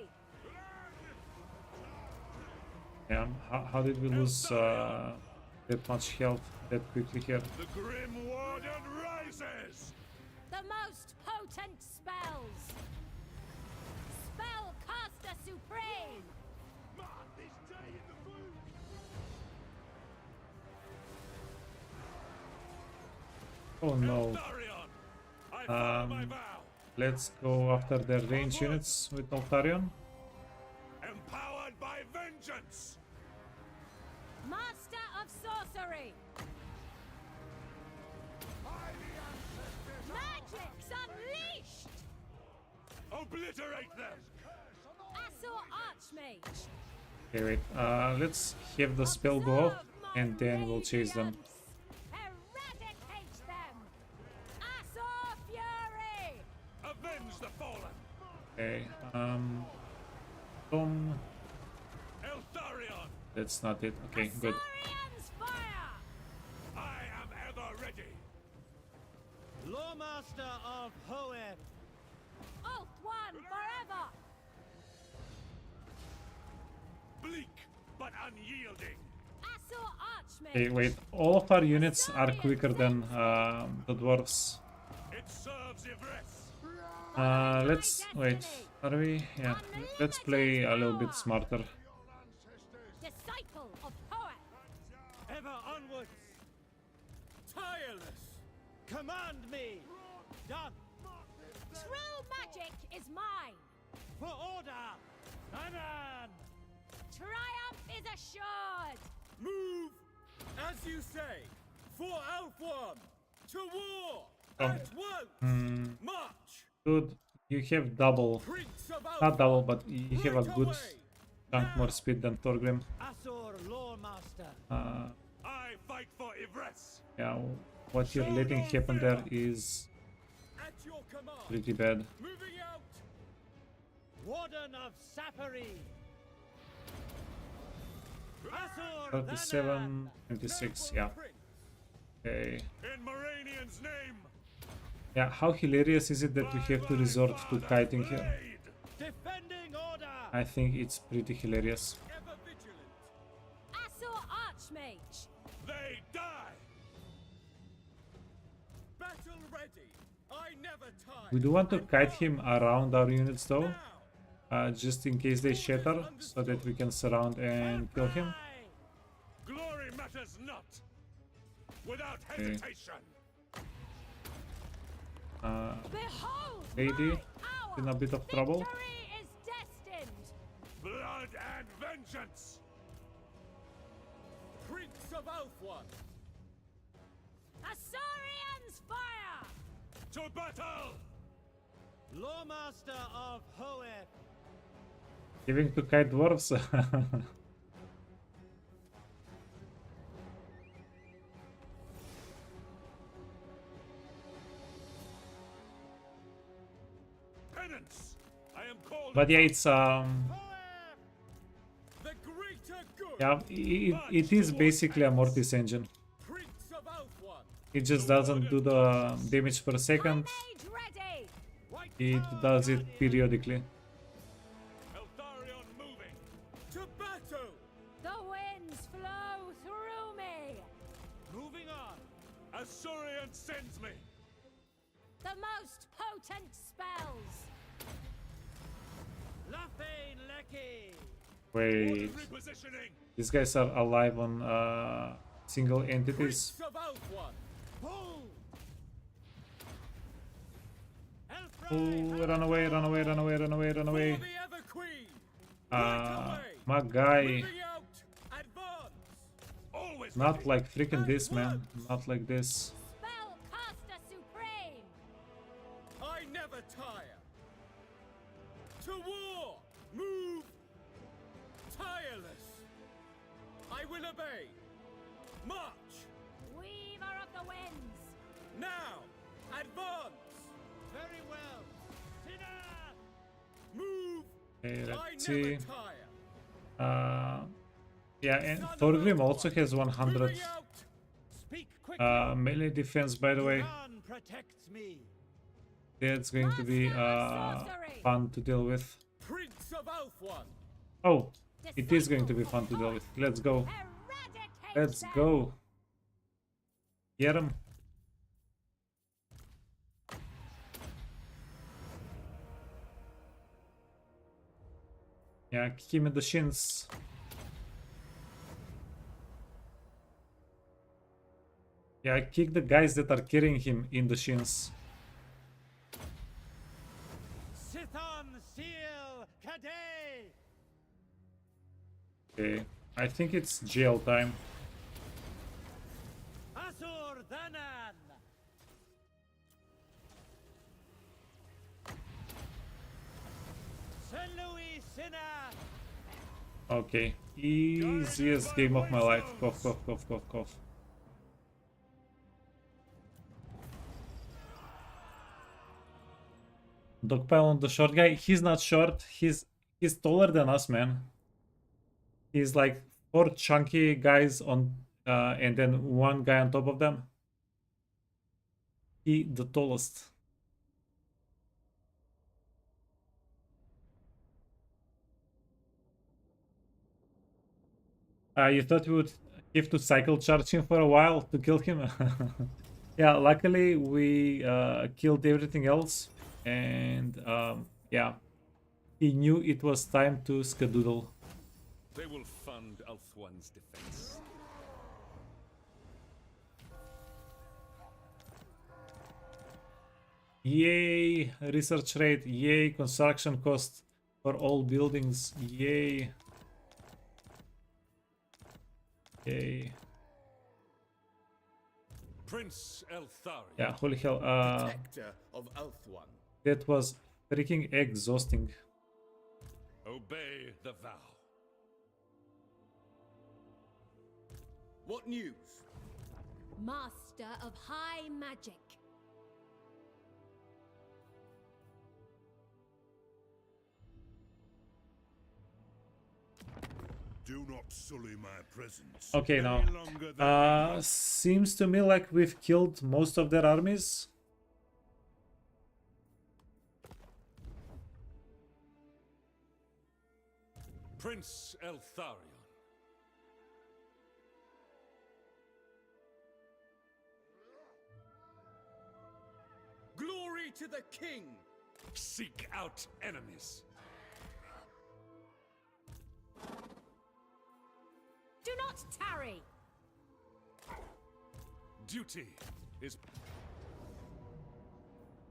Yeah, how did we lose that much health that quickly here? The Grim Warden rises. The most potent spells. Spellcaster supreme. Mark this day in the boot. Oh no. Eltharion. I follow my vow. Let's go after their range units with Eltharion. Empowered by vengeance. Master of sorcery. Magic's unleashed. Obliterate them. Assault Archmage. Okay, wait. Let's have the spell go off, and then we'll chase them. Eradicate them. Assault Fury. Avenge the fallen. Okay. Boom. Eltharion. That's not it. Okay, good. Assyrian's fire. I am ever ready. Lawmaster of Hoeth. Oath one forever. Bleak but unyielding. Assault Archmage. Okay, wait. All of our units are quicker than the dwarves. It serves Yvresse. Let's wait. Are we? Yeah. Let's play a little bit smarter. Disciple of Hoeth. Ever onwards. Tireless. Command me. Done. True magic is mine. For order. Anan. Triumph is assured. Move as you say. For Elthwan. To war. At once! Hmm, March! dude, you have double, Prince of not double, Alpha! but you have a Right good away! chunk more speed than Thorgrim. Asur Loremaster. I fight for Yvresse. Yeah, what you're letting happen there is At your command! pretty bad. Moving out! Warden of Sapphire. Asur 37, 26, yeah. Prince! Okay. In Moranian's name. Yeah, how hilarious is it that we have to resort to kiting here? Blade. Defending order. I think it's pretty hilarious. Ever vigilant! Asur Archmage! They die. Battle ready! I never tire! We do want to kite him around our units though, Now! just in case they shatter, so that we can surround and kill him. Glory matters not. Okay. Without hesitation. Behold! Lady my hour! in a bit of trouble. Victory is destined! Blood and vengeance. Prince of Alpha! Asaurians fire! To battle. Loremaster of Hoeth. Giving to kite dwarves. Penance. I am called. But yeah, it's The greater good! yeah, it is basically a Mortis engine. Prince of Alpha! It just doesn't do the damage per second. Mage ready! White It power does it ready. periodically. Eltharion moving. To battle! The winds flow through me! Moving on. Asurion sends me. The most potent spells! Lafane Lecky. Wait, Repositioning. these guys are alive on single entities. Prince of Alpha! Pull. Oh, run away, run away, run away, run away, run For away. the Ever Queen! Right away! My guy. Moving out! Advance! Always Not ready. like freaking this, man. Not like this. Spellcaster Supreme! I never tire! To war! Move! Tireless! I will obey! March! Weaver of the winds! Now! Advance! Very well. Sinner. Move! Okay, I let's see. never tire! Yeah, and Thorgrim also has 100 Moving out! Speak quickly. melee defense, by the way. None protects me. That's going to be fun to deal with. Prince of Alpha! Oh, it is going to be fun to deal with. Let's go. Eradicate Let's them! go. Get him. Yeah, kick him in the shins. Yeah, kick the guys that are carrying him in the shins. Sithon Seal Cadet. Okay, I think it's jail time. Asur Danan. Saint Louis Sinner. Okay, easiest game of my life. Cough, cough, cough, cough, cough. Dogpile on the short guy. He's not short. He's taller than us, man. He's like 4 chunky guys on, and then 1 guy on top of them. He the tallest. You thought we would have to cycle charge him for a while to kill him? Yeah, luckily we killed everything else, and yeah, he knew it was time to skadoodle. They will fund Elthwan's defense. Yay, research rate, yay, construction cost for all buildings, yay. Yay. Prince Eltharion. Yeah, holy hell. Protector of Eltharion. That was freaking exhausting. Obey the vow. What news? Master of high magic. Do not sully my presence. Okay, any now. longer than we must. Seems to me like we've killed most of their armies. Prince Eltharion. Glory to the king! Seek out enemies. Do not tarry. Duty is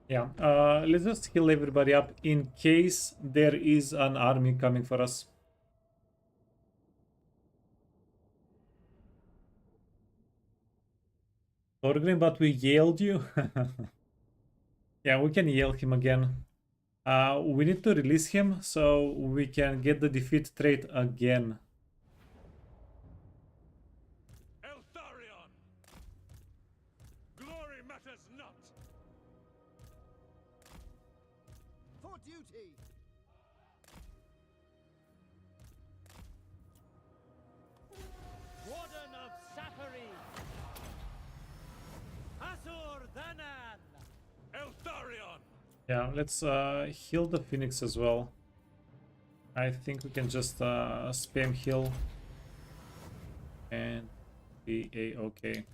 Yeah, let's just heal everybody up in case there is an army coming for us. Thorgrim, but we yelled you. Yeah, we can yell him again. We need to release him so we can get the defeat trait again. Eltharion. Glory matters not. For duty! Warden of Sapphire. Asur Danan. Eltharion. Yeah, let's heal the Phoenix as well. I think we can just spam heal and be a-okay.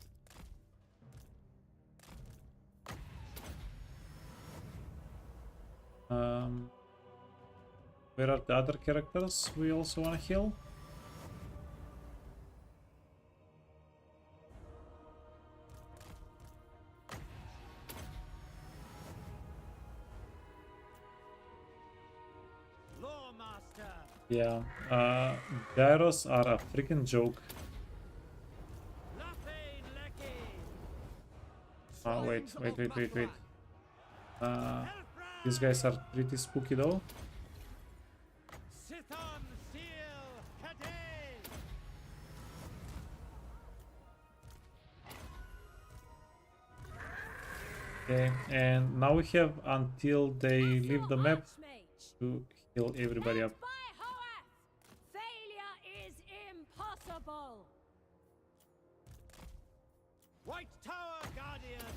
Where are the other characters we also want to heal? Lawmaster. Yeah, gyros are a freaking joke. Lafane Lecky. Wait. These guys are pretty spooky though. Sithon Seal Cadei. Okay, and now we have until they leave the map Archmage. to heal everybody up. By Hoeth, failure is impossible. White Tower Guardian!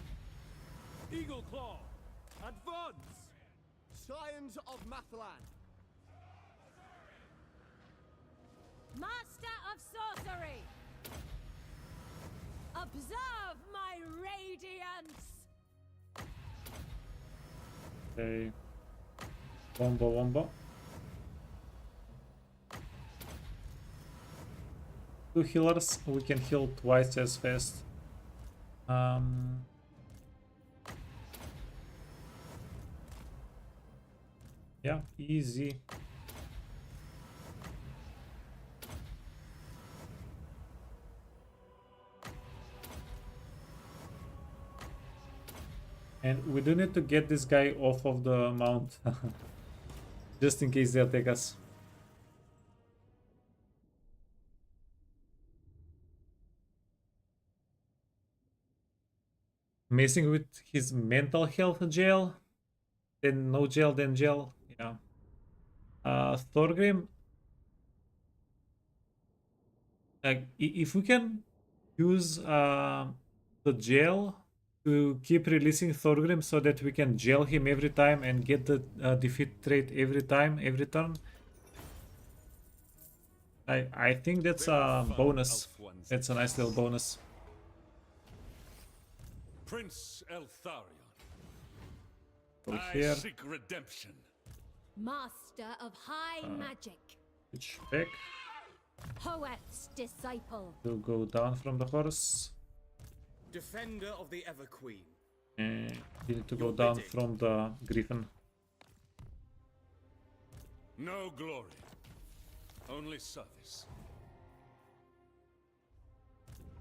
Eagle Claw! Advance! Scions of Mathlan! Master of sorcery. Observe my radiance. Okay. Wombo. 2 healers, we can heal twice as fast. Yeah, easy. And we do need to get this guy off of the mount. Just in case they attack us. Messing with his mental health jail. Then no jail, then jail. Yeah. Thorgrim. Like, if we can use the jail to keep releasing Thorgrim so that we can jail him every time and get the defeat trait every time, every turn. I think that's a bonus. It's a nice little bonus. Prince Eltharion. Go I here. seek redemption. Master of high magic. Switch back Hoeth's disciple. to go down from the horse. Defender of the Ever Queen. And you need to go down from the griffin. No glory. Only service.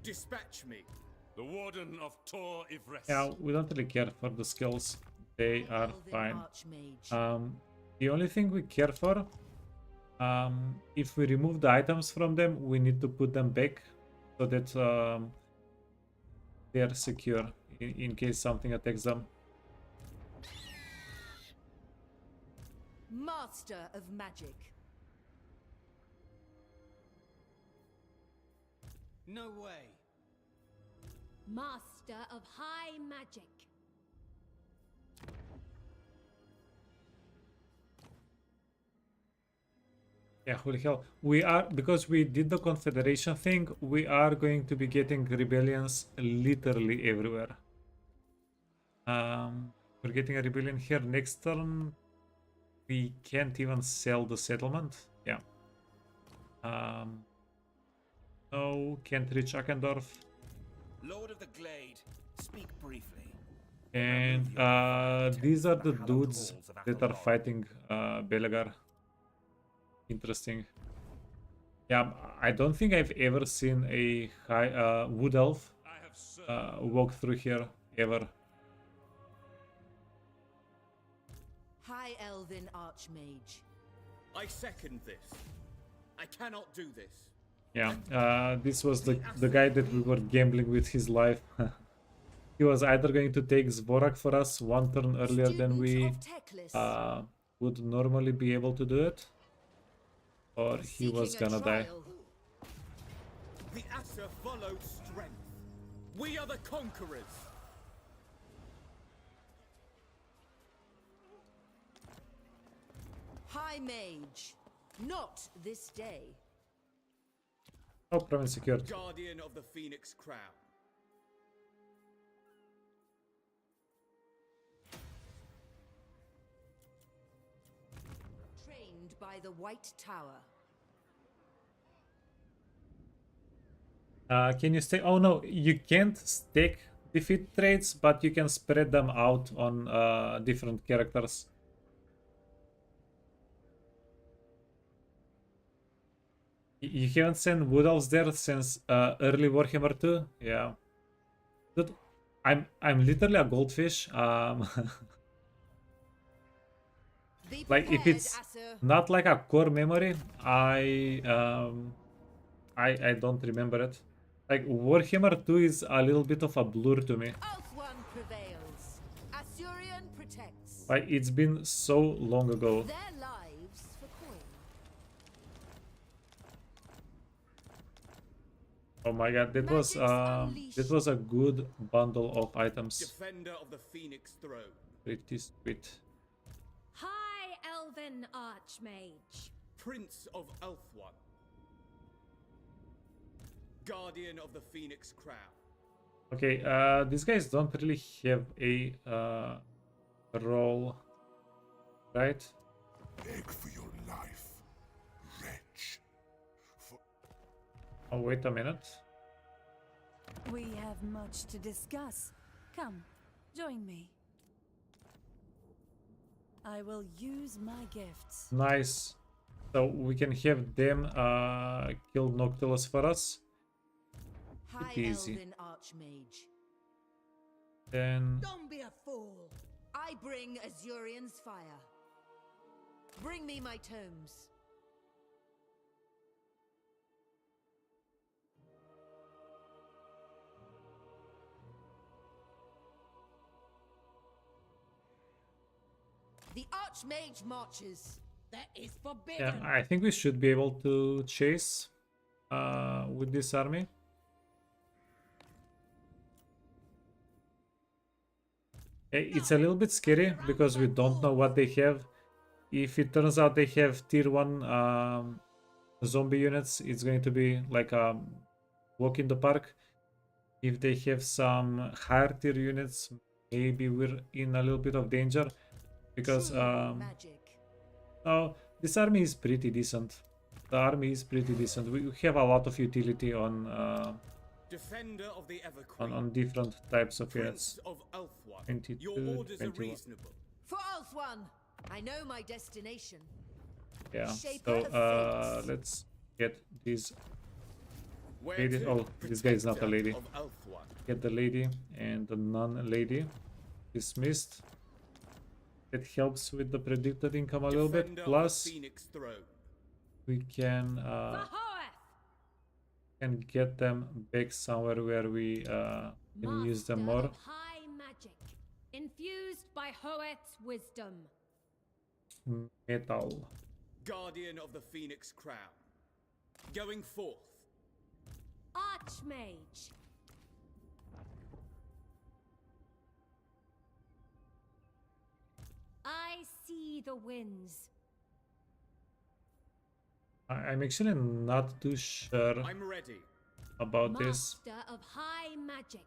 Dispatch me. The Warden of Tor Yvresse. Yeah, we don't really care for the skills. They are Elven fine. Archmage. The only thing we care for, if we remove the items from them, we need to put them back so that they are secure in case something attacks them. Master of Magic. No way. Master of High Magic. Yeah, holy hell. We are, because we did the Confederation thing, we are going to be getting rebellions literally everywhere. We're getting a rebellion here next turn. We can't even sell the settlement. Yeah. No, can't reach Akendorf. Lord of the Glade, speak briefly. And these are the dudes that are fighting Belegar. Interesting. Yeah, I don't think I've ever seen a high wood elf walk through here ever. High Elven Archmage. I second this. I cannot do this. Yeah, this was the guy that we were gambling with his life. He was either going to take Zvorak for us one turn earlier than we would normally be able to do it, or he was gonna die. The Asher followed strength. We are the conquerors. High Mage. Not this day. Oh, province secured. Guardian of the Phoenix Crown. Trained by the White Tower. Can you stay? Oh no, you can't stack defeat traits, but you can spread them out on different characters. You haven't sent Wood Elves there since early Warhammer 2? Yeah. Dude, I'm literally a goldfish. Like if it's not like a core memory, I don't remember it. Like Warhammer 2 is a little bit of a blur to me. One prevails. Assyrian protects. Like it's been so long ago. Their lives for coin. Oh my god, that was a good bundle of items. Defender of the Phoenix Throne. Pretty sweet. High Elven Archmage. Prince of Eltharion. Guardian of the Phoenix Crown. Okay, these guys don't really have a role, right? Beg for your life, wretch. Oh, wait a minute. We have much to discuss. Come, join me. I will use my gifts. Nice. So we can have them kill Noctilus for us. High Easy. Elven Archmage. Then Don't be a fool. I bring Azurion's fire. Bring me my tomes. The Archmage marches. That is forbidden. yeah, I think we should be able to chase with this army. It's a little bit scary because we don't know what they have. If it turns out they have tier 1 zombie units, it's going to be like a walk in the park. If they have some higher tier units, maybe we're in a little bit of danger. Because no, this army is pretty decent. The army is pretty decent. We have a lot of utility on Defender of the Everqueen. on different types of units. Prince of Eltharion. 22, Your orders are 21. reasonable. For Eltharion, I know my destination. Yeah. Shaper So of fates. let's get these Where lady. to? Oh, this guy is not a Protector lady. of Eltharion. Get the lady and the non-lady dismissed. It helps with the predicted income a little bit. Defender of Plus, the Phoenix Throne. we can get them back somewhere where we can use them more. Master of high magic, infused by Hoeth's wisdom. Metal. Guardian of the Phoenix Crown. Going forth. Archmage. I see the winds. I'm actually not too sure I'm ready. about this. Master of high magic.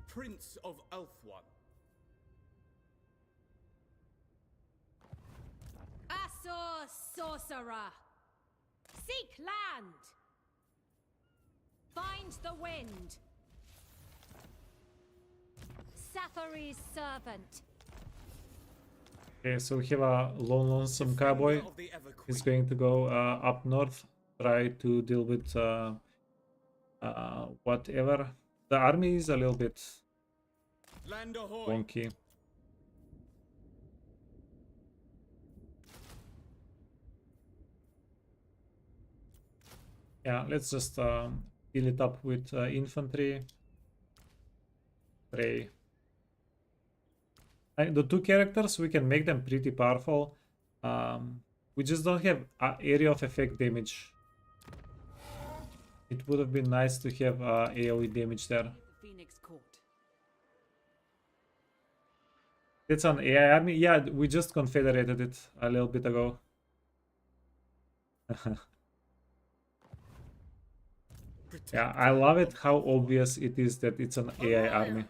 Prince of Eltharion. Asor sorcerer. Seek land. Find the wind. Sathari's servant. Okay, so we have a lonesome cowboy. Defender of the Everqueen. He's going to go up north, try to deal with whatever. The army is a little bit Land ahoy. wonky. Yeah, let's just fill it up with infantry. Pray. The two characters, we can make them pretty powerful. We just don't have area of effect damage. It would have been nice to have AoE damage there. Phoenix Court. It's an AI army. Yeah, we just confederated it a little bit ago. Yeah, I love it how obvious it is that it's an AI army.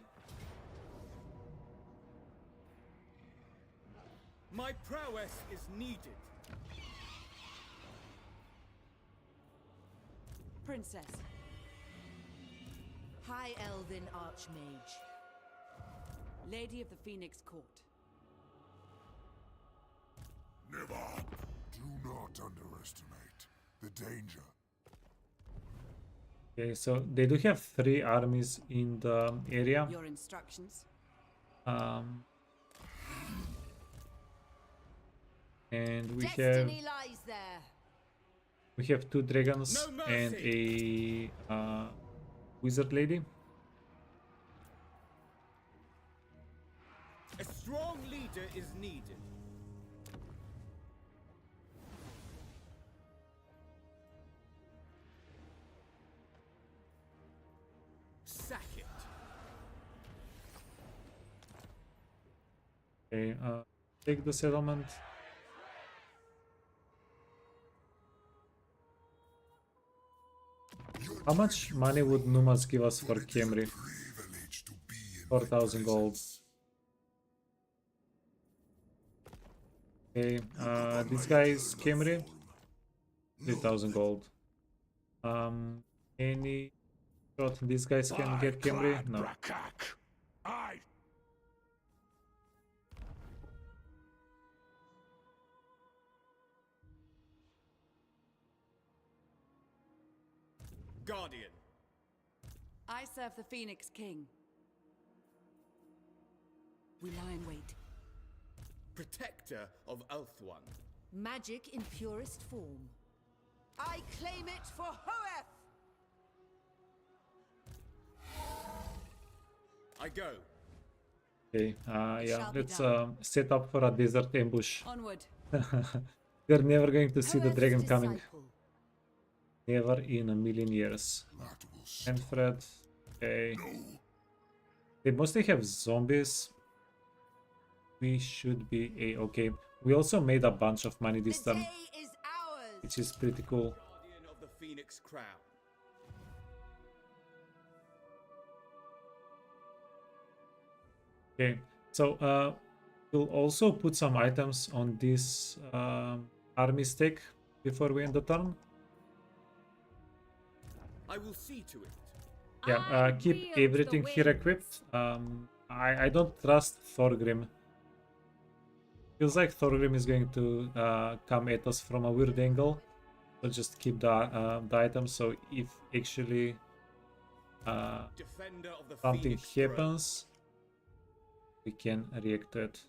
My prowess is needed. Princess. High Elven Archmage. Lady of the Phoenix Court. Never. Do not underestimate the danger. Okay, so they do have 3 armies in the area. Your instructions. And we Destiny lies there. have 2 dragons No and a wizard lady. A strong leader is needed. Sack it. Okay, take the settlement. How much money would Numas give us for Khemri? 4,000 gold. Okay, this guy is Khemri. 3,000 gold. Any shot these guys can get Khemri? No. Guardian. I serve the Phoenix King. We lie in wait. Protector of Eltharion. Magic in purest form. I claim it for Hoeth! I go. Okay, yeah, Shall be let's done. set up for a desert ambush. Onward. We're never going to see the Hoeth's dragon coming. disciple. Never in a million years. And Fred. Okay. They mostly have zombies. We should be okay. We also made a bunch of money this The turn, day is ours. which is pretty cool. Guardian of the Phoenix Crown. Okay, so we'll also put some items on this army stake before we end the turn. I will see to it. Yeah, I keep wield the everything here winds. equipped. I don't trust Thorgrim. Feels like Thorgrim is going to come at us from a weird angle. we'll just keep the item, so if actually Defender of the something Phoenix throne. happens, we can react to it.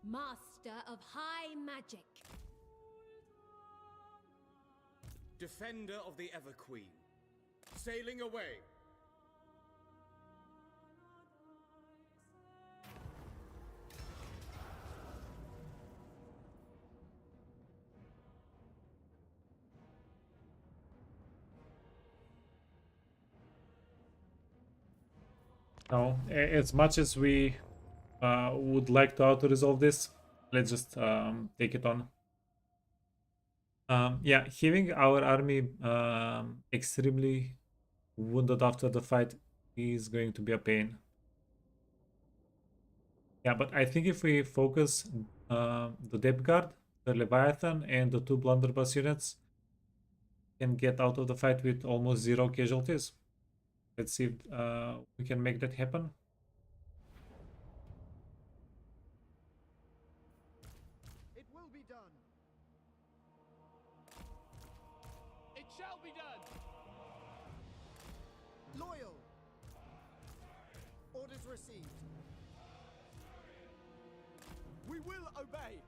Master of high magic. Defender of the Ever Queen. Sailing away. Now, as much as we would like to auto-resolve this, let's just take it on. Yeah, having our army extremely wounded after the fight is going to be a pain. Yeah, but I think if we focus the Depth Guard, the Leviathan, and the 2 Blunderbuss units, can get out of the fight with almost 0 casualties. Let's see if we can make that happen. It will be done. It shall be done. Loyal. Orders received. We will obey.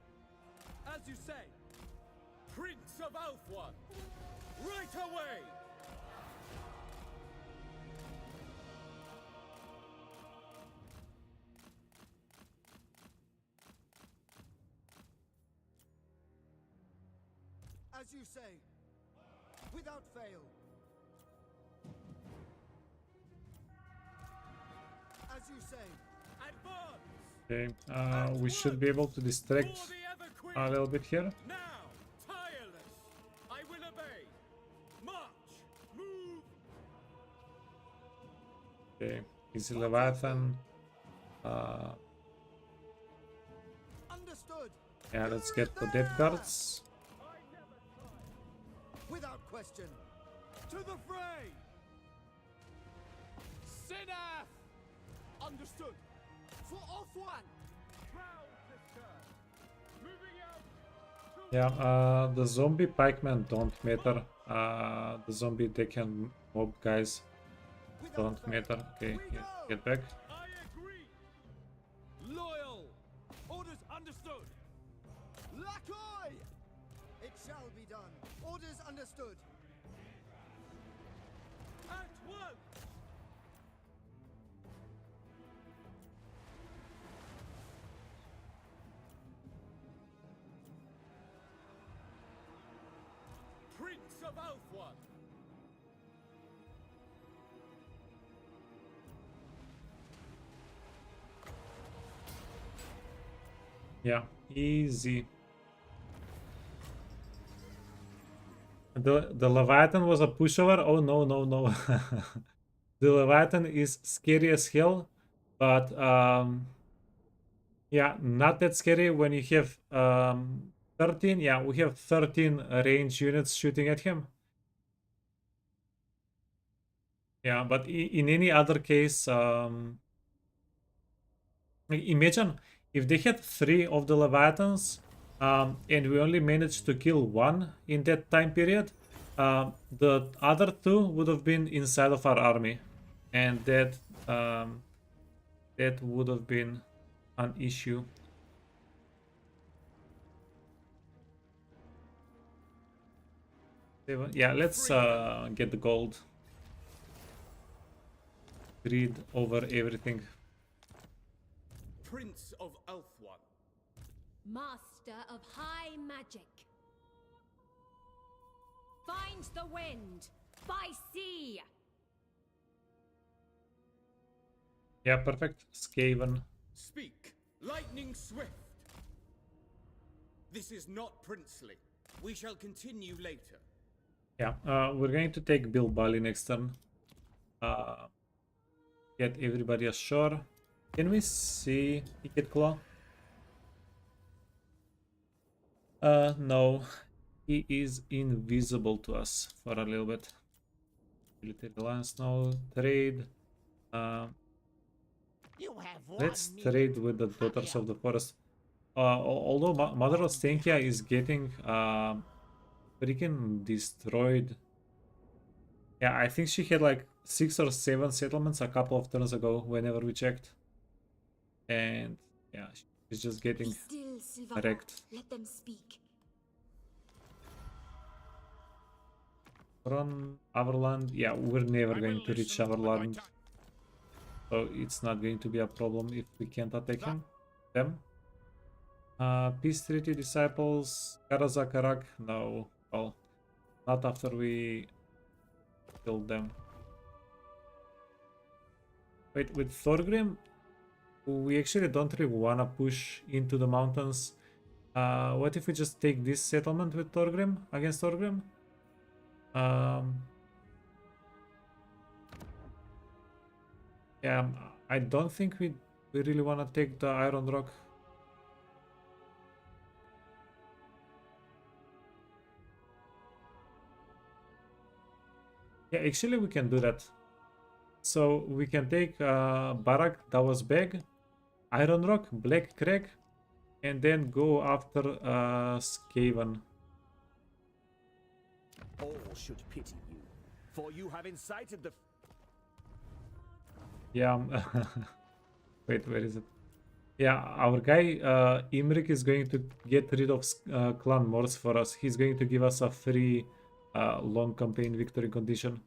As you say. Prince of Eltharion. Right away. As you say. Without fail. As you say. Advance. Okay, we should be able to distract For the Ever Queen. a little bit here. Now, tireless. I will obey. March. Move. Okay, easy Leviathan. Understood. Yeah, let's get the Depth Guards. Without question. To the fray. Sinaf. Understood. For off one. Proud to serve. Moving out. Yeah, the zombie pikemen don't matter. The zombie deck and mob guys don't matter. Okay, yeah, get back. I agree. Loyal. Orders understood. Lacoy. It shall be done. Orders understood. At once. Prince of Eltharion. Yeah, easy. The Leviathan was a pushover? Oh no, no, no. The Leviathan is scary as hell, but yeah, not that scary when you have 13. Yeah, we have 13 range units shooting at him. Yeah, but in any other case, imagine if they had 3 of the Leviathans, and we only managed to kill 1 in that time period, the other 2 would have been inside of our army, and that would have been an issue. Yeah, let's get the gold. Greed over everything. Prince of Eltharion. Master of high magic. Finds the wind by sea. Yeah, perfect. Skaven. Speak. Lightning swift. This is not princely. We shall continue later. Yeah, we're going to take Bill Bali next turn. Get everybody ashore. Can we see Ticket Claw? No. He is invisible to us for a little bit. Military alliance now. Trade. Let's trade with the Daughters of the Forest. Although Mother of Stenkia is getting freaking destroyed. Yeah, I think she had like 6 or 7 settlements a couple of turns ago whenever we checked. And yeah, she's just Be getting still, Silvana. wrecked. Let them speak. From Everland, yeah, we're never going to reach Everland. So it's not going to be a problem if we can't attack them. Peace Treaty Disciples, Karazakarak, no. Well, not after we killed them. Wait, with Thorgrim, we actually don't really want to push into the mountains. What if we just take this settlement with Thorgrim, against Thorgrim? Yeah, I don't think we really want to take the Iron Rock. Yeah, actually we can do that. So we can take Barak, that was Beg, Iron Rock, Black Crag, and then go after Skaven. All should pity you, for you have incited the... Yeah, wait, where is it? Yeah, our guy Imrik is going to get rid of Clan Morse for us. He's going to give us a free long campaign victory condition.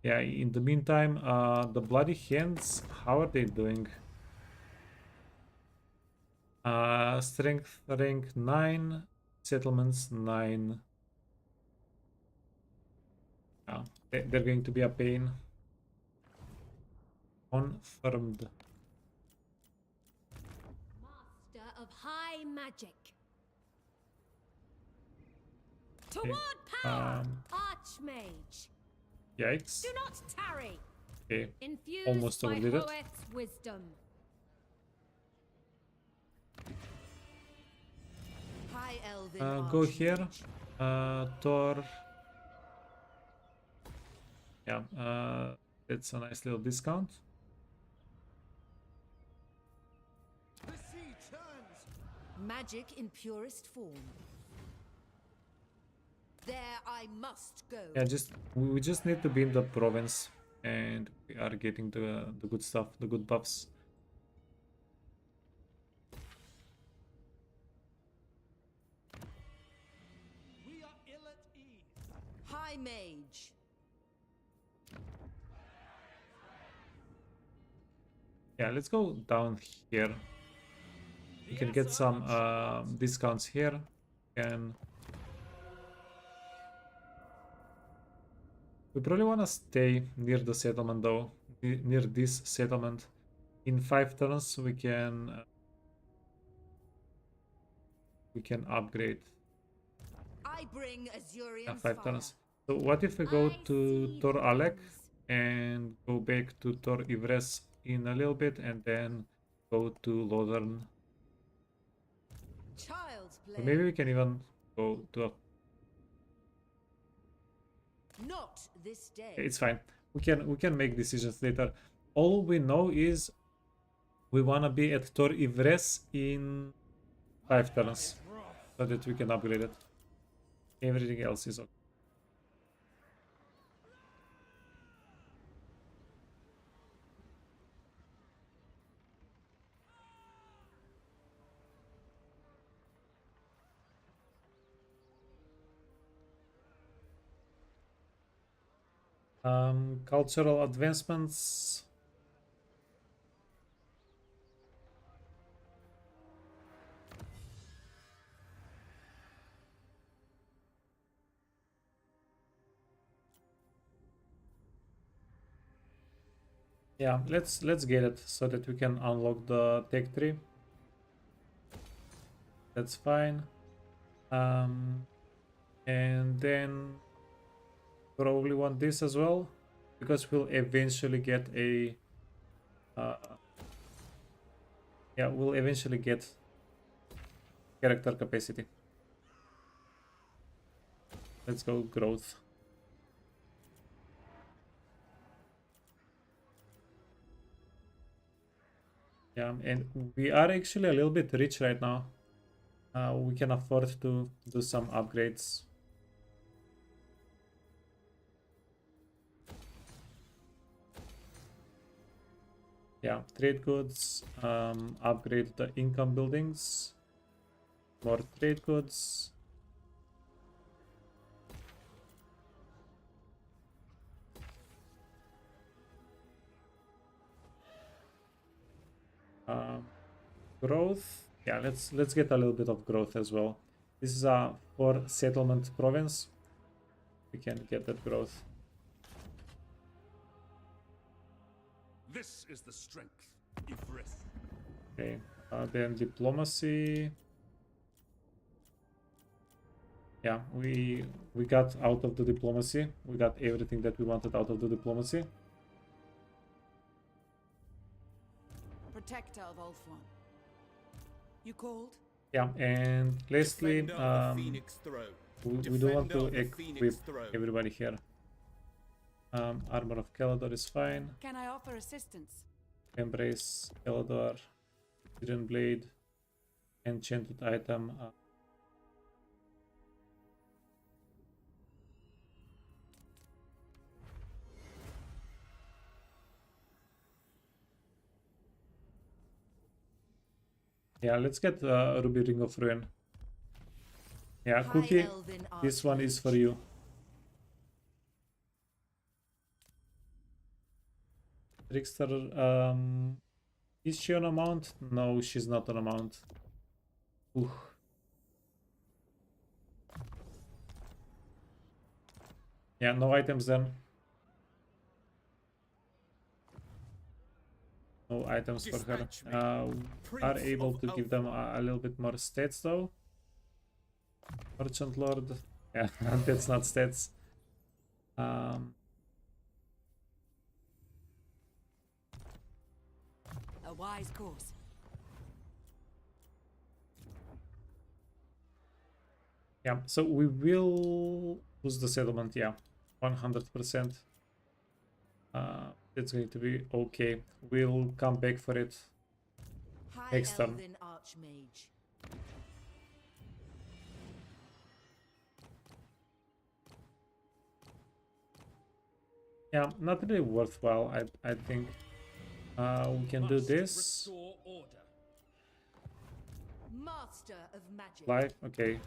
Yeah, in the meantime, the Bloody Hands, how are they doing? Strength rank 9, settlements 9. Yeah, they're going to be a pain. Confirmed. Master of high magic. Toward power, Archmage. Yikes. Do not tarry. Okay, Infused almost by overdid it. Hoeth's wisdom. High Elven Go here. Archmage. Thor. Yeah, it's a nice little discount. The sea turns. Magic in purest form. There I must go. Yeah, we just need to be in the province, and we are getting the good stuff, the good buffs. We are ill at ease. High Mage. Yeah, let's go down here. You can get some discounts here, and we probably want to stay near the settlement though, near this settlement. In 5 turns we can upgrade. I bring Azurian 5 fire. turns. So what if we go I to see Tor Alec things. and go back to Tor Yvresse in a little bit, and then go to Lothern. Child's play. Or maybe we can even go to a... Not this day. It's fine. We can make decisions later. All we know is we wanna be at Tor Yvresse in 5 turns, so that we can upgrade it. Everything else is okay. Cultural advancements. Yeah, let's get it so that we can unlock the tech tree. That's fine. And then probably want this as well, because we'll eventually get a yeah, we'll eventually get character capacity. Let's go growth. Yeah, and we are actually a little bit rich right now. we can afford to do some upgrades. Yeah, trade goods, upgrade the income buildings, more trade goods. Growth. Yeah, let's get a little bit of growth as well. This is a for settlement province. We can get that growth. This is the strength, Yvresse. Okay, then diplomacy. Yeah, we got out of the diplomacy. We got everything that we wanted out of the diplomacy. Protector of Ulthuan. You called? Yeah, and lastly, Defender of the Phoenix Throne. we do want to Defender of the equip Phoenix Throne. everybody here. Armor of Caledor is fine. Can I offer assistance? Embrace Caledor, Iron Blade, enchanted item. Yeah, let's get Ruby Ring of Ruin. Yeah, Cookie, this one is for you. Trickster, is she on a mount? No, she's not on a mount. Ooh. Yeah, no items then. No items for her. Are able to give them a little bit more stats though. Merchant Lord. Yeah, that's not stats. A wise course. Yeah, so we will lose the settlement, yeah, 100%. It's going to be okay. We'll come back for it next turn. Archmage. Yeah, not really worthwhile, I think. We can do this. Restore order. Master of magic. Life, okay.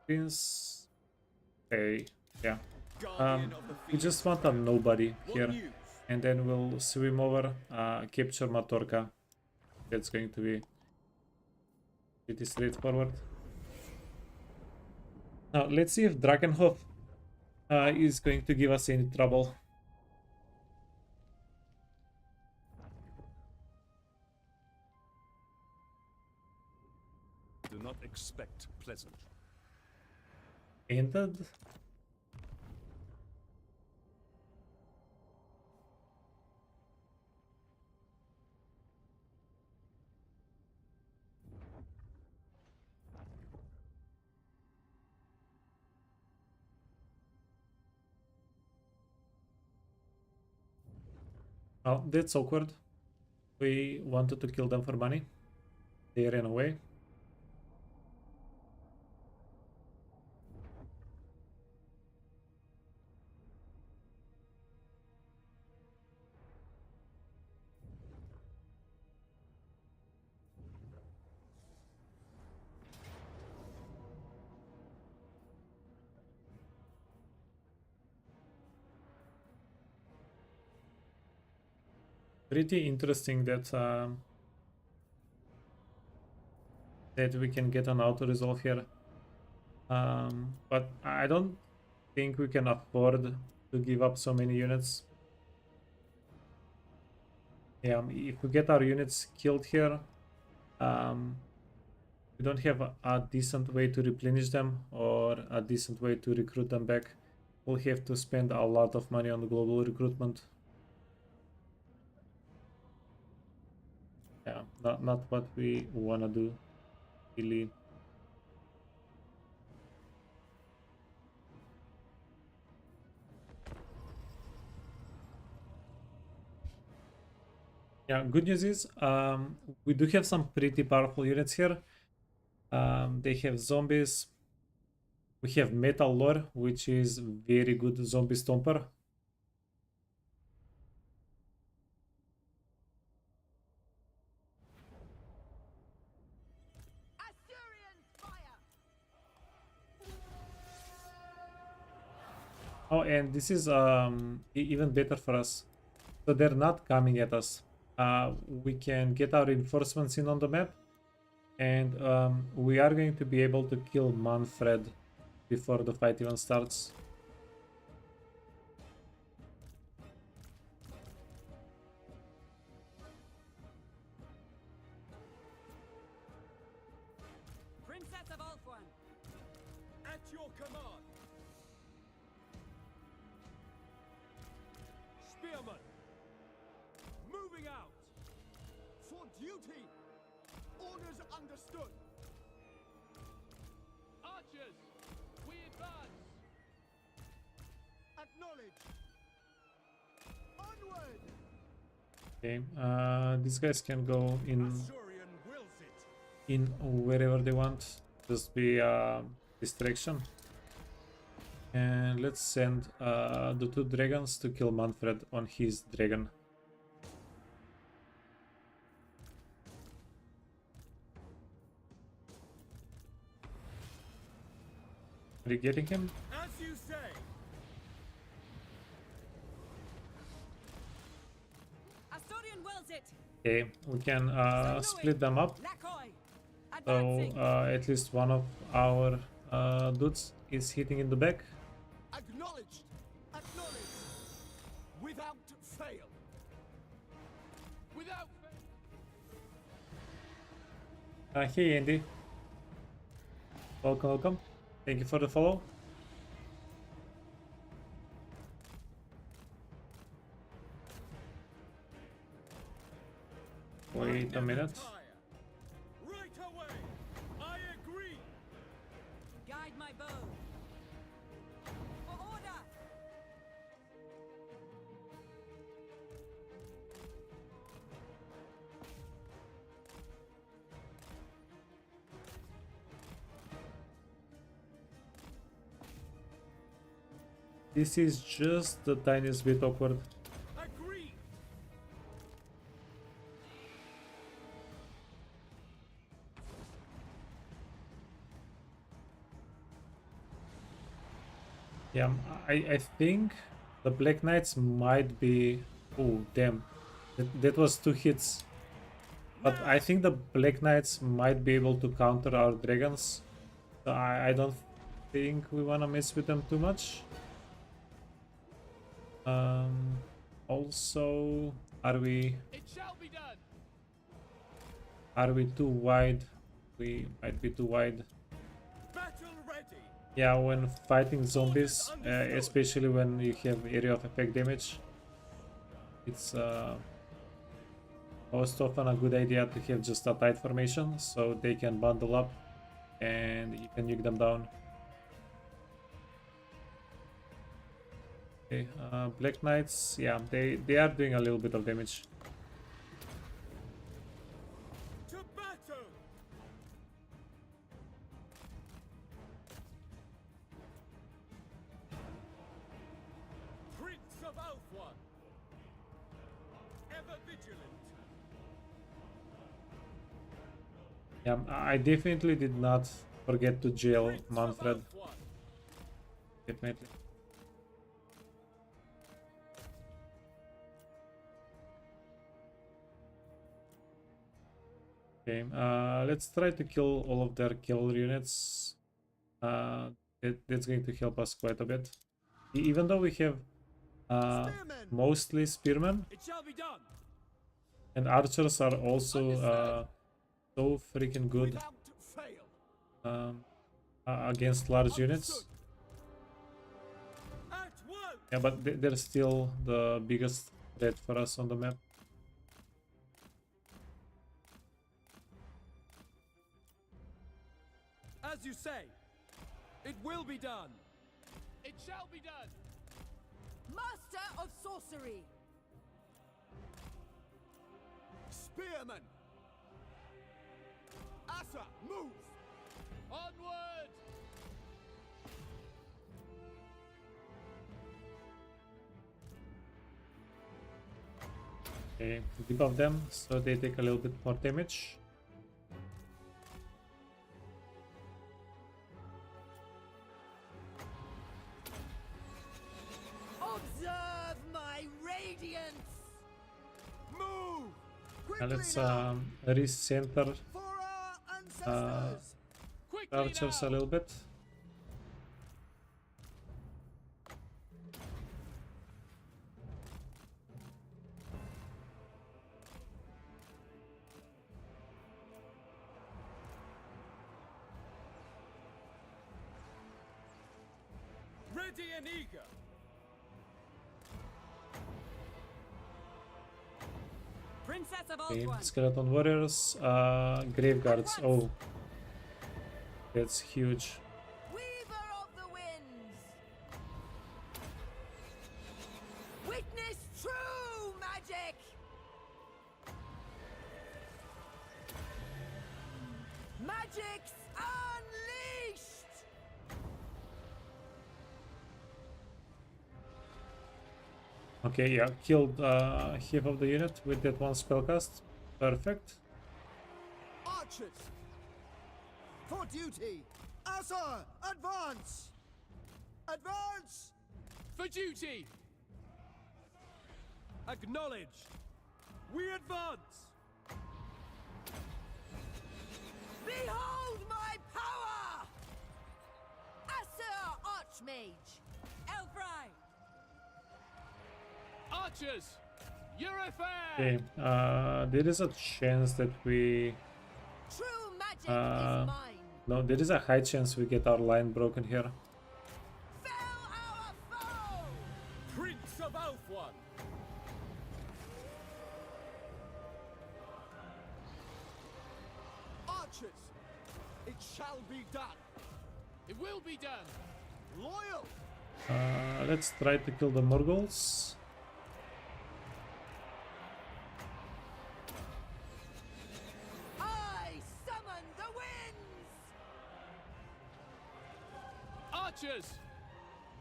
Prince. Okay, yeah. Guardian of the We Phoenix just want a Throne. nobody What here. news? And then we'll swim over, capture Matorka. That's going to be pretty straightforward. Now, let's see if Drakenhof is going to give us any trouble. Do not expect pleasant. Ended? Oh, that's awkward. We wanted to kill them for money. They ran away. Pretty interesting that that we can get an auto resolve here, but I don't think we can afford to give up so many units. Yeah, if we get our units killed here, we don't have a decent way to replenish them or a decent way to recruit them back. We'll have to spend a lot of money on the global recruitment. Yeah, not what we wanna do, really. Yeah, good news is we do have some pretty powerful units here. They have zombies. We have Metal Lore, which is very good zombie stomper. Oh, and this is even better for us. So they're not coming at us. We can get our reinforcements in on the map, and we are going to be able to kill Manfred before the fight even starts. Princess of Ulthuan, at your command. Spearman, moving out. For duty! Orders understood! Archers, we advance. Acknowledged! Onward! Okay, these guys can go Azurion wills it. in wherever they want. Just be distraction. And let's send the 2 dragons to kill Manfred on his dragon. Are you getting him? As you say. Astorian wills it. Okay, we can split them up. Lakoi, So advancing. at least one of our dudes is hitting in the back. Acknowledged! Acknowledged! Without fail! Without Hey Andy. Welcome, welcome. Thank you for the follow. Wait a minute. Right away. I agree. Guide my bow. For order. This is just the tiniest bit awkward. Agree. Yeah, I think the Black Knights might be... Oh, damn. That was 2 hits. But I think the Black Knights might be able to counter our dragons. So I don't think we want to mess with them too much. Also, are we It shall be done. too wide? We might be too wide. Battle ready. Yeah, when fighting zombies, especially when you have area of effect damage, it's most often a good idea to have just a tight formation so they can bundle up and you can nuke them down. Okay, Black Knights, yeah, they are doing a little bit of damage. To battle. Prince of Ulthuan, ever vigilant. Yeah, I definitely did not forget to jail Prince of Manfred. Ulthuan. Definitely. Okay, let's try to kill all of their cavalry units. That's going to help us quite a bit. Even though we have Spearmen! mostly spearmen, It shall be done. and archers are also so freaking good Without fail! against large units. At once. Yeah, but they're still the biggest threat for us on the map. As you say, it will be done. It shall be done. Master of sorcery. Spearman! Asa, move! Onward! Okay, debuff them so they take a little bit more damage. Observe my radiance! Move! Now Quickly let's now! recenter For our ancestors! Quickly archers a now! little bit. Ready and eager! Princess of Okay, Ultron. skeleton warriors, grave guards. Oh, that's huge. Weaver of the winds! Witness true magic! Magic's unleashed! Okay, yeah, killed half of the unit with that one spellcast. Perfect. Archers! For duty! Asa, advance! Advance! For duty! Acknowledged! We advance! Behold my power! Asa Archmage! Eltharion. Archers! Yvresse! Okay, there is a chance that we... True magic Uh, is mine! No, there is a high chance we get our line broken here. Fell our foe! Prince of Elthwan! Archers! It shall be done! It will be done! Loyal! Let's try to kill the Morgals. I summon the winds! Archers!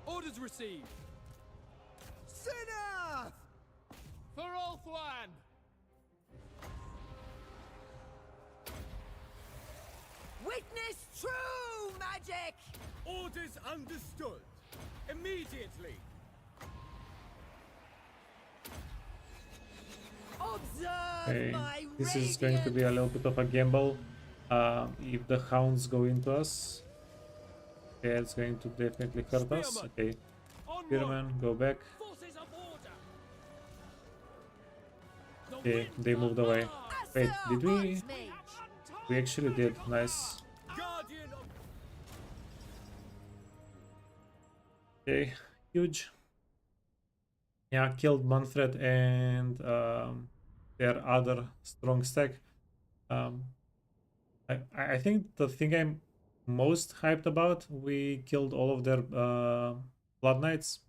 Orders received! Sinner! For Ulthuan! Witness true magic! Orders understood! Immediately! Observe Okay, my this is going to be a little bit of a gamble. If the hounds go into us, okay, it's going to definitely hurt us. Spearman! Okay, Onward! Spearman, go back. Forces of order! The Okay, winds they are moved away. ours! Wait, Asa did we? Archmage! We actually did. Nice. Guardian of Okay, huge. Yeah, killed Manfred and their other strong stack. I think the thing I'm most hyped about, we killed all of their Blood Knights.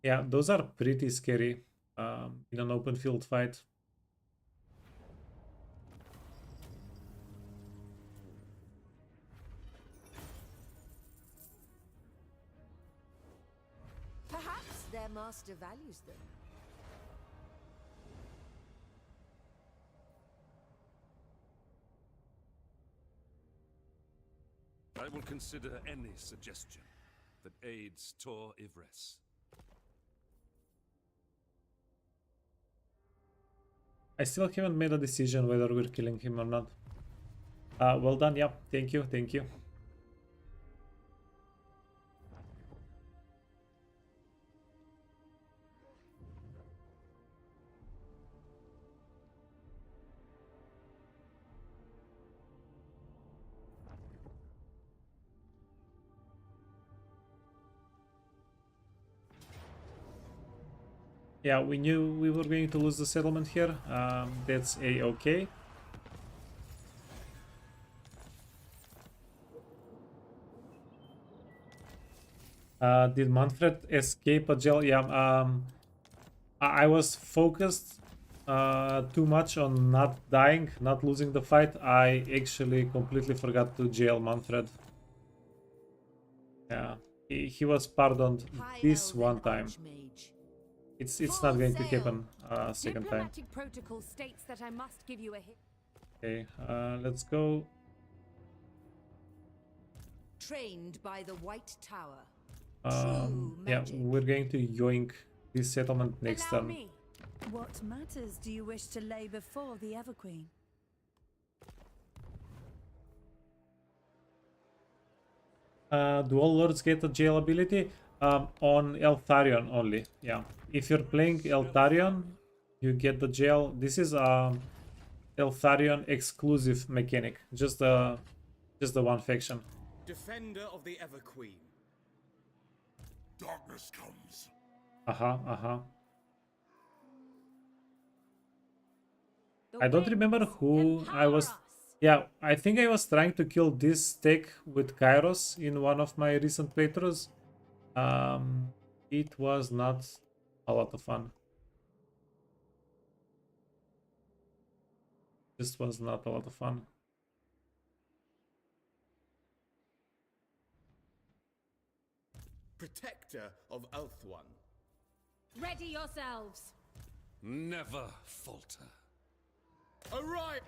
Yeah, those are pretty scary in an open field fight. Perhaps their master values them. I will consider any suggestion that aids Tor Yvresse. I still haven't made a decision whether we're killing him or not. Well done, yeah. Thank you, thank you. Yeah, we knew we were going to lose the settlement here. That's a-okay. Did Manfred escape a jail? Yeah, I was focused too much on not dying, not losing the fight. I actually completely forgot to jail Manfred. Yeah, he was pardoned this one time. It's not going to happen second time. Diplomatic protocol states that I must give you a hit. Okay, let's go. Trained by the White Tower. Yeah, we're going to yoink this settlement next Allow turn. me. What matters do you wish to lay before the Everqueen? Do all lords get a jail ability? On Eltharion only. Yeah, if you're playing Eltharion, you get the jail. This is Eltharion exclusive mechanic. Just the one faction. Defender of the Everqueen. Darkness comes. I don't remember who I was. Yeah, I think I was trying to kill this stake with Kairos in one of my recent playthroughs. It was not a lot of fun. This was not a lot of fun. Protector of Eltharion. Ready yourselves. Never falter. Arrive!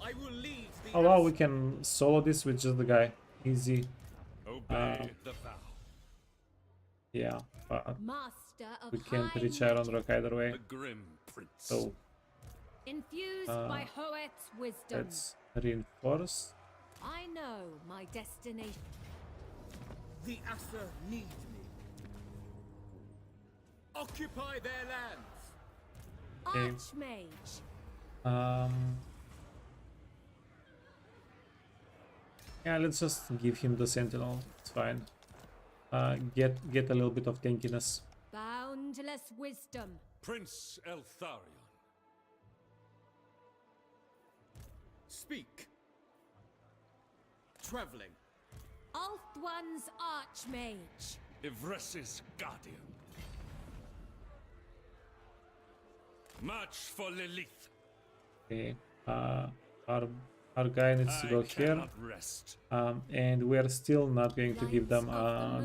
I will lead the Oh wow, we can solo this with just the guy. Easy. Obey the vow. Yeah, but Master of we can't high reach magic. Iron Rock either way. The grim prince. So Infused by Hoet's wisdom. let's reinforce. I know my destination. The Asa need me. Occupy their lands. Okay. Archmage. Yeah, let's just give him the Sentinel. It's fine. Get a little bit of tankiness. Boundless wisdom. Prince Eltharion. Speak. Traveling. Ulthuan's Archmage. Yvresse's guardian. March for Lilith. Okay. Our guy needs to go here. Cannot rest. And we are still not going to give them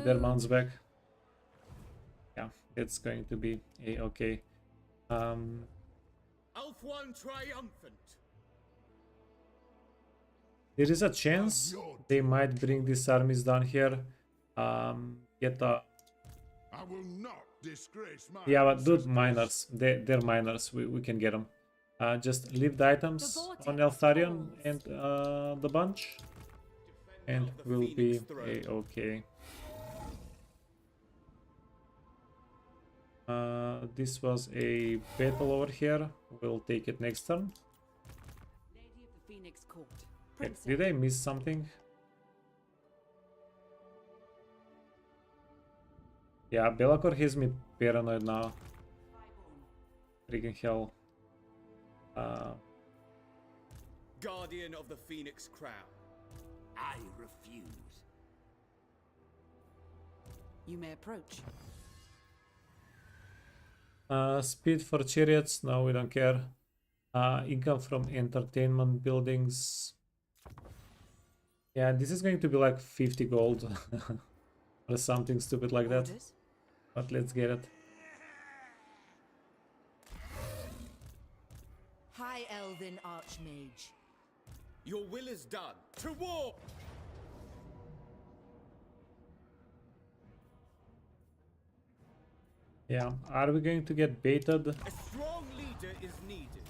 their mounts back. Yeah, it's going to be okay. Eltharion triumphant. There is a chance they might bring these armies down here. Get a... I will not disgrace my Yeah, but dude, miners. They're miners. We can get them. Just leave the items on Eltharion and the bunch. And we'll be okay. This was a battle over here. We'll take it next turn. Lady of the Phoenix Court. Okay, did I miss something? Yeah, Be'lakor has me paranoid now. Freaking hell. Guardian of the Phoenix Crown. I refuse. You may approach. Speed for chariots? No, we don't care. Income from entertainment buildings. Yeah, this is going to be like 50 gold or something stupid like that. But let's get it. High Elven Archmage. Your will is done. To war! Yeah, are we going to get baited? A strong leader is needed.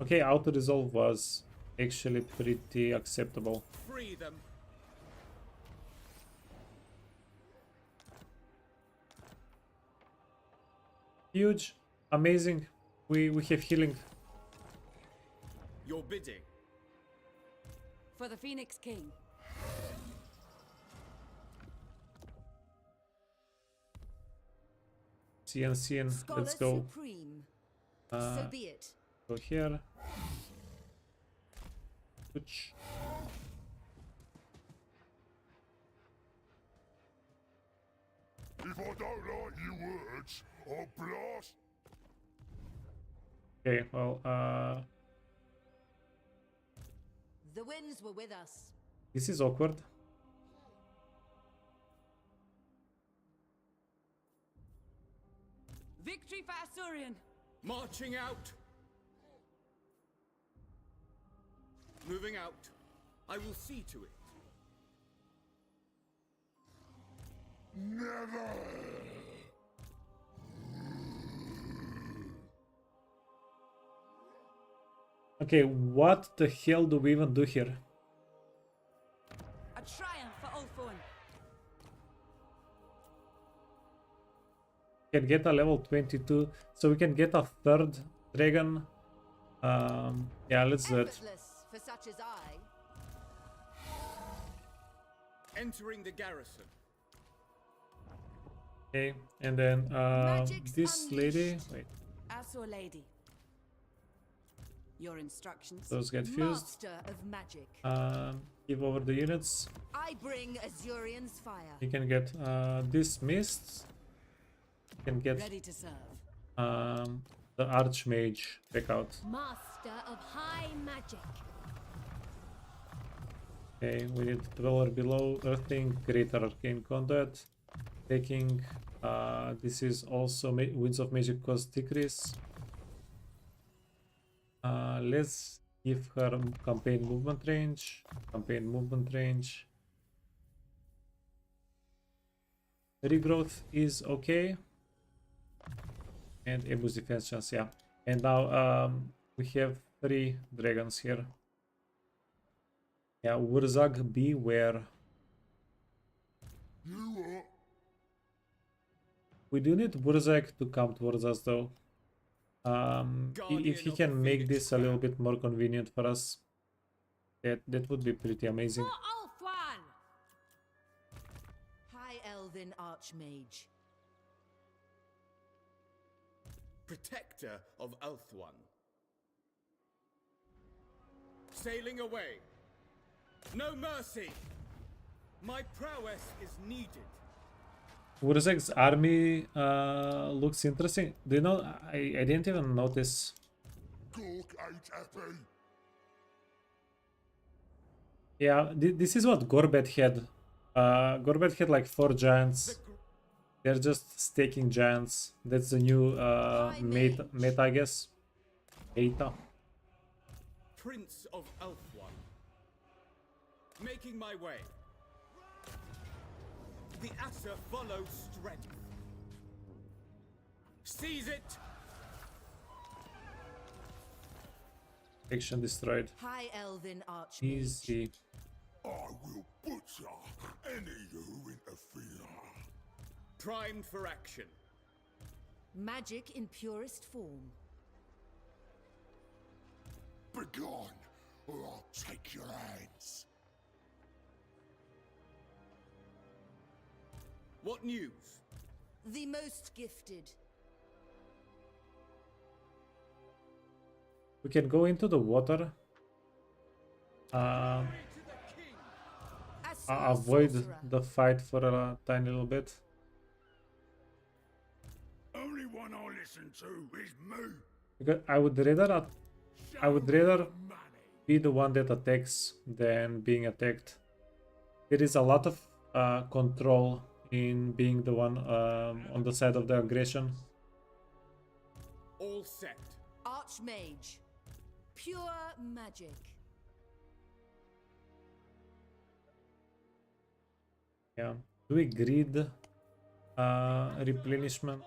Okay, auto resolve was actually pretty acceptable. Free them. Huge, amazing. We have healing. Your bidding. For the Phoenix King. CN, let's go. Supreme. So be it. Go here. Switch. If I don't like your words, I'll blast. Okay, well, The winds were with us. this is awkward. Victory for Arthurion! Marching out. Moving out. I will see to it. Never. Okay, what the hell do we even do here? A triumph for Ulthuan! Can get a level 22, so we can get a third dragon. Yeah, let's do it. Effortless for such as I. Entering the garrison. Okay, and then Magic's this lady. unleashed. Wait, Asur lady. Your instructions? those get fused. Master of magic. Give over the units. I bring Azurion's fire. You can get this mist. You can get Ready to serve. the archmage back out. Master of high magic. Okay, we need Dweller below, Earthing, Greater Arcane Conduit. Taking, this is also Winds of Magic cost decrease. Let's give her campaign movement range. Campaign movement range. Regrowth is okay. And a boost defense chance, yeah. And now we have 3 dragons here. Yeah, Wurzag, beware. You are. We do need Wurzag to come towards us though. If he can make this a little bit more convenient for us, that would be pretty amazing. For Ulthuan! High Elven Archmage. Protector of Eltharion. Sailing away. No mercy. My prowess is needed. Wurzag's army looks interesting. Do you know, I didn't even notice. Gork ain't happy. Yeah, this is what Gorbet had. Gorbet had like 4 giants. They're just staking giants. That's the new meta, I guess. Meta. Prince of Eltharion. Making my way. The Asur follow strength. Seize it! Action destroyed. High Elven Archmage. Easy. I will butcher any who interfere. Primed for action. Magic in purest form. Begone, or I'll take your hands. What news? The most gifted. We can go into the water. Avoid the fight for a tiny little bit. Only one I listen to is me. Because I would rather be the one that attacks than being attacked. There is a lot of control in being the one on the side of the aggression. All set. Archmage. Pure magic. Yeah. Do we greed replenishment?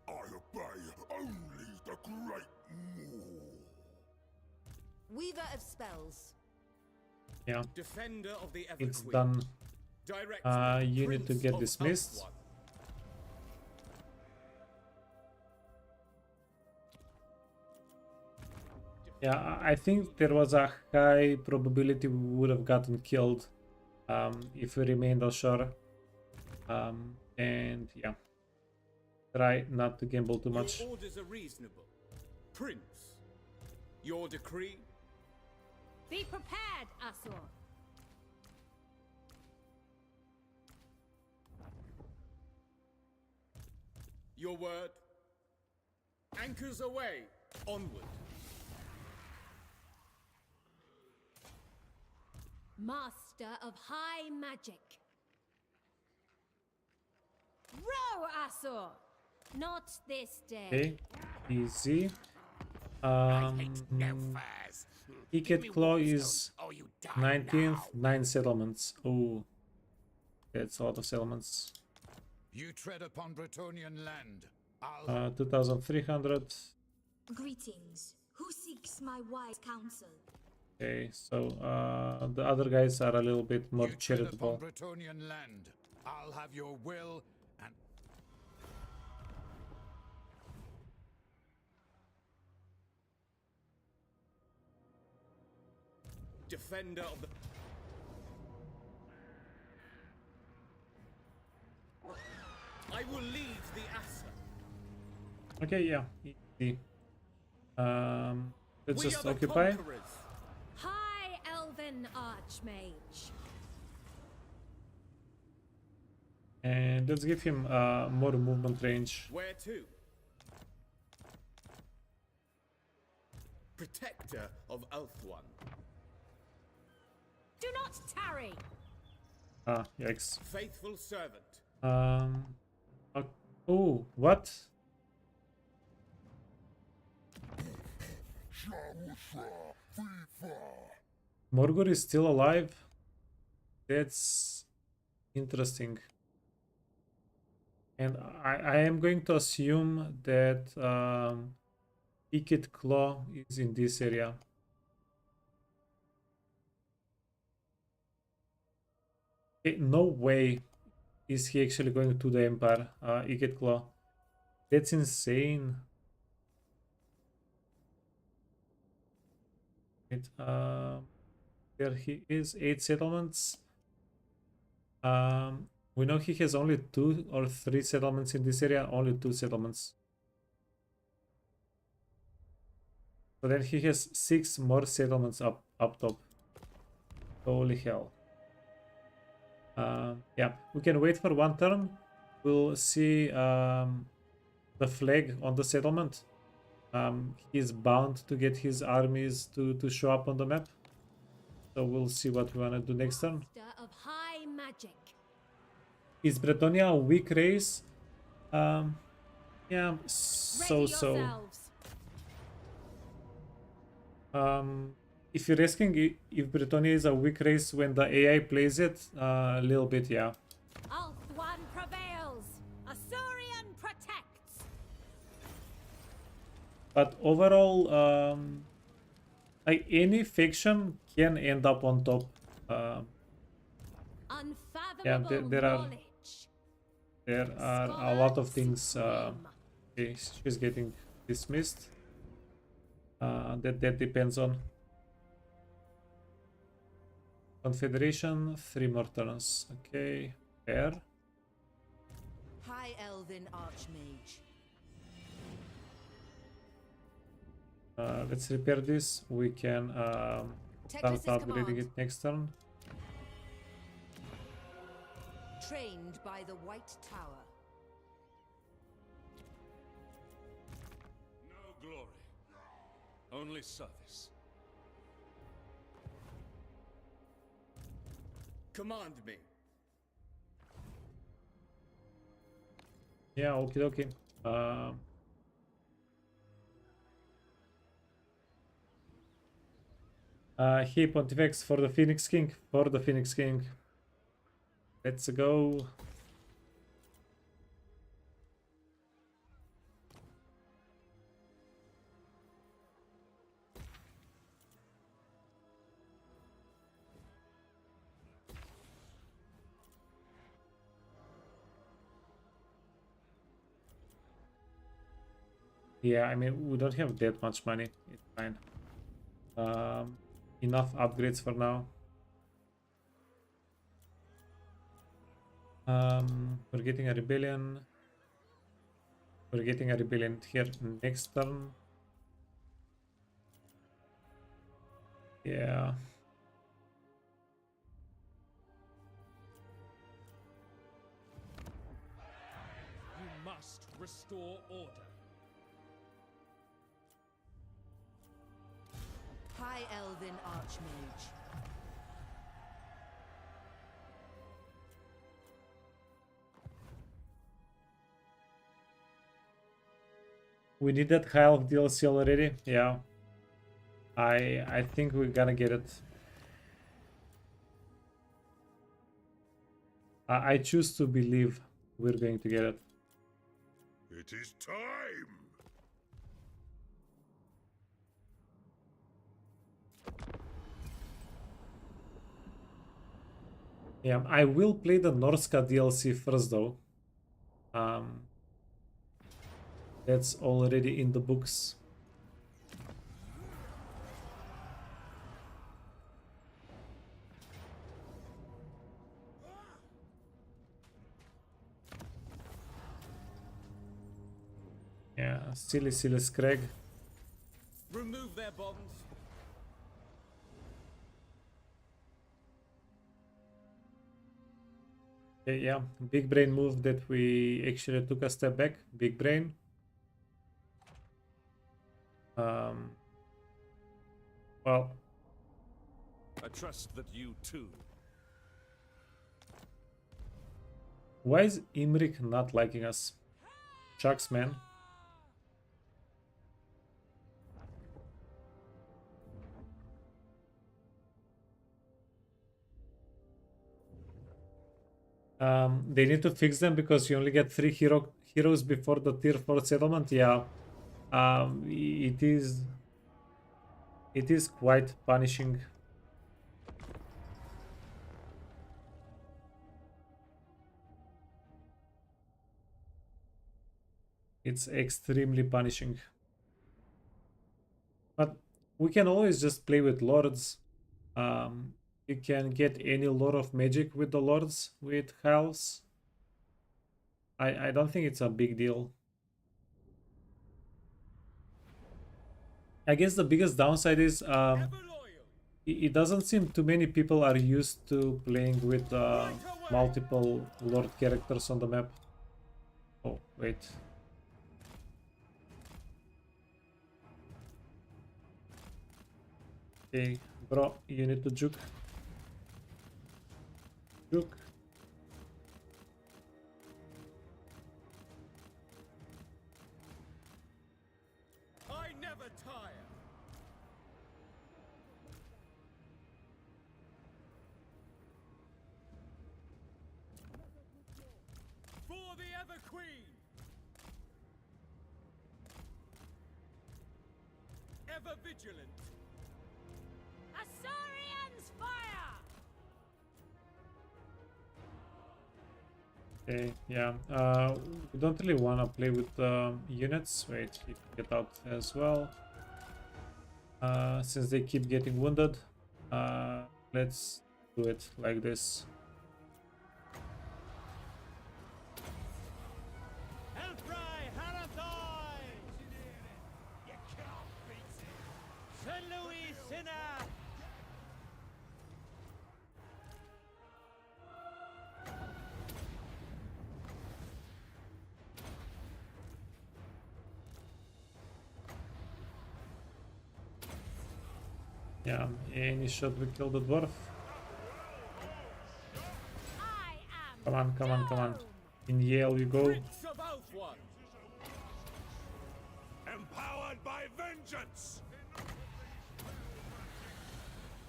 I obey only the great Maw. Weaver of spells. Yeah. Defender of the It's Everqueen. done. Direct You need to Prince get of dismissed. Eltharion. Yeah, I think there was a high probability we would have gotten killed if we remained ashore. And yeah, try not to gamble too much. Your orders are reasonable. Prince, your decree? Be prepared, Asur. Your word? Anchors away. Onward. Master of high magic. Row, Asur! Not this day. Okay, easy. Ticket Claw is 19th, 9 settlements. Oh, that's a lot of settlements. You tread upon Bretonian land. I'll 2,300. Greetings. Who seeks my wise counsel? Okay, so the other guys are a little bit more you tread upon charitable. Bretonian land. I'll have your will and Defender of the... I will lead the Asa. Okay, yeah, easy. Let's We just are the occupy. conquerors. High Elven Archmage. And let's give him more movement range. Where to? Protector of Eltharion. Do not tarry. Ah, yikes. Faithful servant. Oh, what? Morgur is still alive? That's interesting. And I am going to assume that Ticket Claw is in this area. No way is he actually going to the Empire, Ticket Claw. That's insane. There he is, 8 settlements. We know he has only 2 or 3 settlements in this area, only 2 settlements. So then he has 6 more settlements up top. Holy hell. Yeah, we can wait for 1 turn. We'll see the flag on the settlement. He's bound to get his armies to show up on the map. So we'll see what we want to do next turn. Master of high magic. Is Bretonia a weak race? Yeah, so. Yourselves. If you're asking if Bretonia is a weak race when the AI plays it, a little bit, yeah. Ulthuan prevails. Asurian protects. But overall, like any faction can end up on top. Unfathomable There are a lot of things. Okay, she's getting dismissed. That depends on Confederation. 3 more turns. Okay, fair. High Elven Archmage. Let's repair this. We can start upgrading it next turn. Trained by the White Tower. No glory, only service. Command me. Yeah, okie dokie. Hey, Pontifex for the Phoenix King. For the Phoenix King. Let's go. Yeah, I mean, we don't have that much money. It's fine. Enough upgrades for now. We're getting a rebellion. We're getting a rebellion here next turn. Yeah. You must must restore order. High Elven Archmage. We need that High Elf DLC already. Yeah. I think we're gonna get it. I choose to believe we're going to get it. It is time! Yeah, I will play the Norska DLC first though. That's already in the books. Yeah, silly Scrag. Remove their bonds. Okay, yeah, big brain move that we actually took a step back. Big brain. Well, I trust that you too. why is Imrik not liking us? Shucks, man. They need to fix them because you only get 3 heroes before the tier 4 settlement. Yeah, it is quite punishing. It's extremely punishing. But we can always just play with lords. You can get any lord of magic with the lords with house. I don't think it's a big deal. I guess the biggest downside is it doesn't seem too many people are used to playing with multiple lord characters on the map. Oh, wait. Okay, bro, you need to juke. Juke. I never tire. For the Ever Queen. Ever vigilant. Assyrians fire! Okay, yeah. We don't really want to play with units. Wait, he can get out as well. Since they keep getting wounded, let's do it like this. Yeah, any shot will kill the dwarf. Come on, come on, come on. In Yale we go. Empowered by vengeance!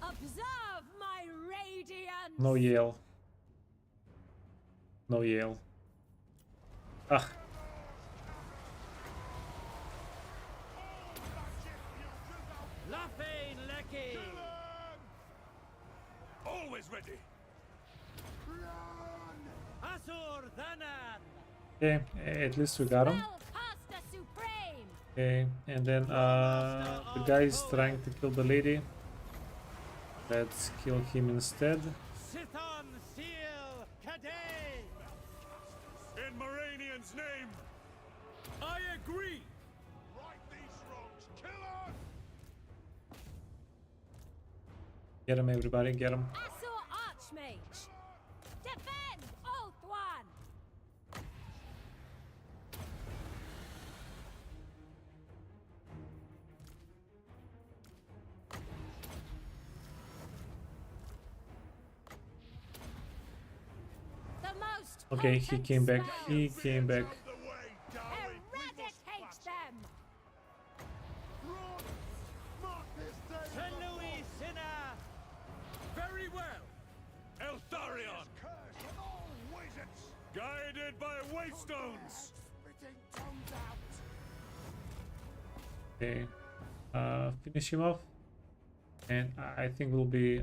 Observe my radiance! No Yale. No Yale. Ah. Always ready. Okay, at least we got him. Okay, and then the guy is trying to kill the lady. Let's kill him instead. In Moranian's name! I agree! Right these wrongs! Kill us! Get him, everybody, get him. Assur Archmage! Defend, Old One! most Okay, he potent came back. spell. He came back. The way, darling. We must Eradicate fight. them! Mark this day. To Louis Sinner! Very well! Eltharion, curse of all wizards, guided by wavestones. Spitting tongues out. Okay, finish him off, and I think we'll be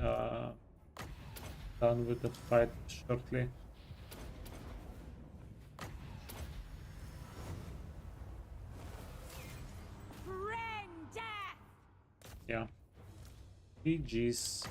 done with the fight shortly. Bring death! Yeah. GG's.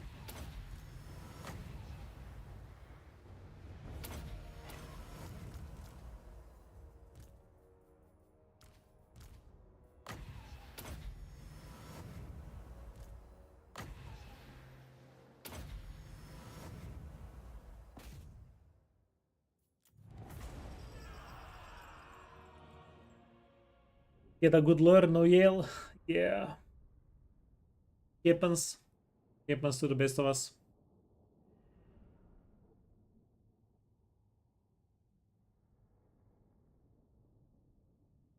Get a good lure, no Yale. Yeah. Happens. Happens to the best of us.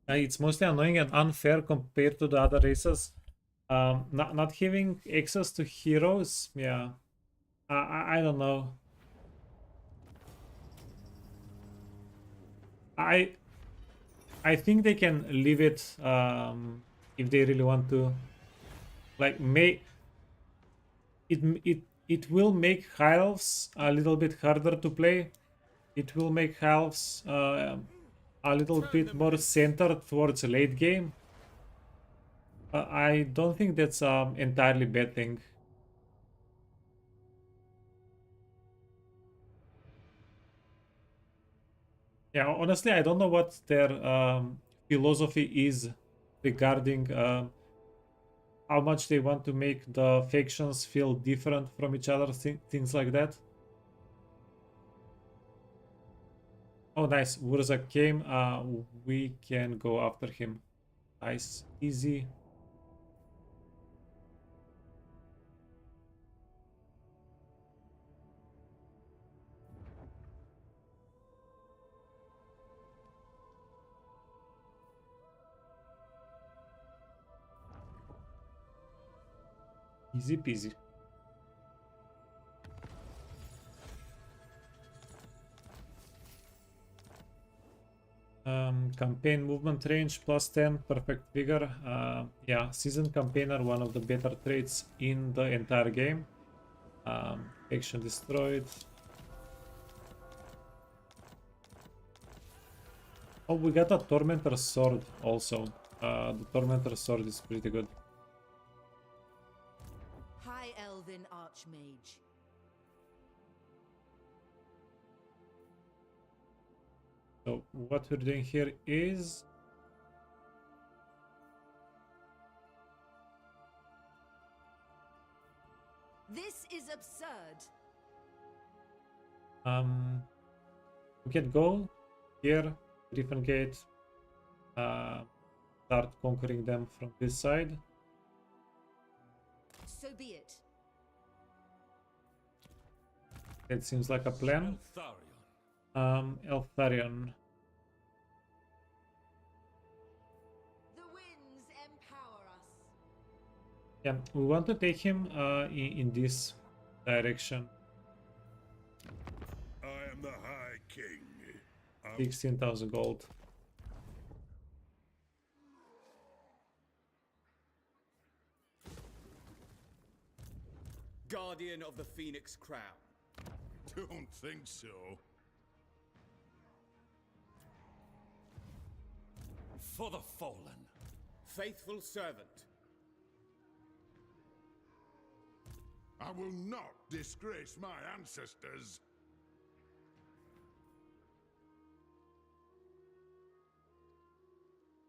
It's mostly annoying and unfair compared to the other races. Not having access to heroes, yeah. I don't know. I think they can leave it if they really want to. Like, it will make halves a little bit harder to play. It will make halves a little bit more centered towards late game. I don't think that's an entirely bad thing. Yeah, honestly, I don't know what their philosophy is regarding how much they want to make the factions feel different from each other, things like that. Oh, nice. Urza came. We can go after him. Nice. Easy. Easy peasy. Campaign movement range plus 10, perfect figure. Yeah, seasoned campaigner, one of the better traits in the entire game. Action destroyed. Oh, we got a Tormentor sword also. The Tormentor sword is pretty good. High Elven Archmage. So what we're doing here is This is absurd. we can go here, different gate, start conquering them from this side. So be it. That seems like a plan. Eltharion. The winds empower us. Yeah, we want to take him in this direction. I am the High King. 16,000 gold. Guardian of the Phoenix Crown. Don't think so. For the fallen. Faithful servant. I will not disgrace my ancestors.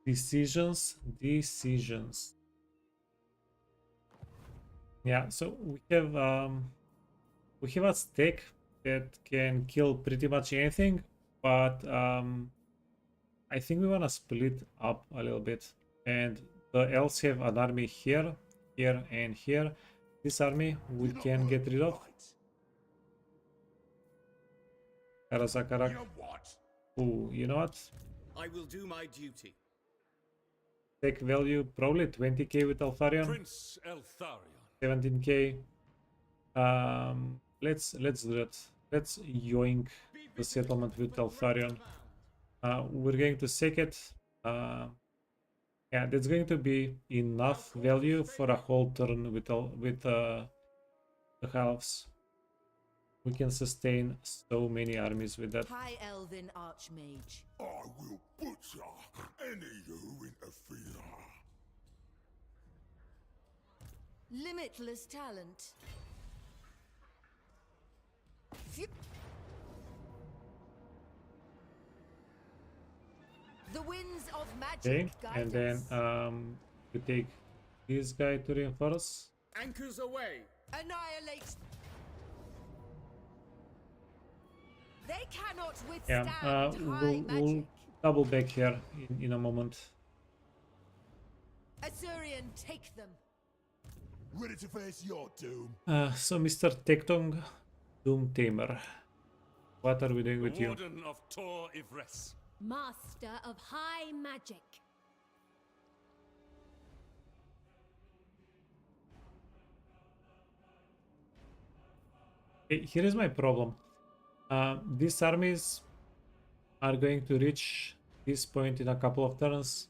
Decisions. Yeah, so we have a stack that can kill pretty much anything, but I think we want to split up a little bit. And the elves have an army here, here, and here. This army we can get rid of. Karasakarak. You know what? Ooh, you know what? I will do my duty. Tech value probably 20k with Eltharion, Prince Eltharion. 17k. Let's do that. Let's yoink the settlement with Eltharion. We're going to sack it. Yeah, that's going to be enough value for a whole turn with the halves. We can sustain so many armies with that. High Elven Archmage. I will butcher any who interfere. Limitless talent. The winds of magic Okay, guide and then us. we take this guy to reinforce. Anchors away. Annihilate. They cannot Yeah, withstand high we'll magic. double back here in a moment. Assyrian, take them. Ready to face your doom. So Mr. Tectong, Doom Tamer, what are we doing with you? Warden of Tor Yvresse. Master of high magic. Okay, here is my problem. These armies are going to reach this point in a couple of turns.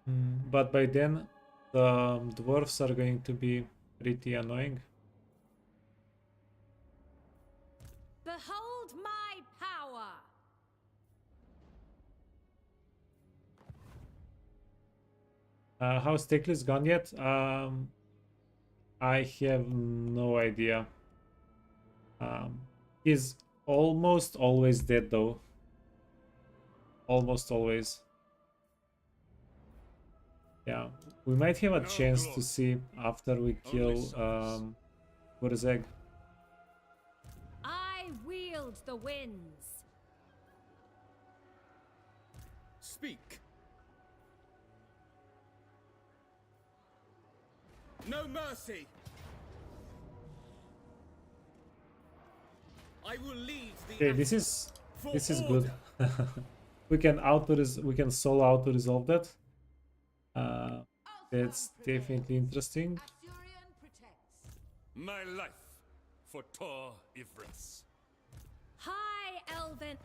But by then, the dwarves are going to be pretty annoying. Behold my power. How's Teklis gone yet? I have no idea. He's almost always dead though. Almost always. Yeah, we might have a chance to see after we kill Burzeg. I wield the winds. Speak. No mercy. I will lead the Okay, this is good. order. We can solo auto resolve that. That's definitely interesting. Assyrian protects. My life for Tor Yvresse. High elven.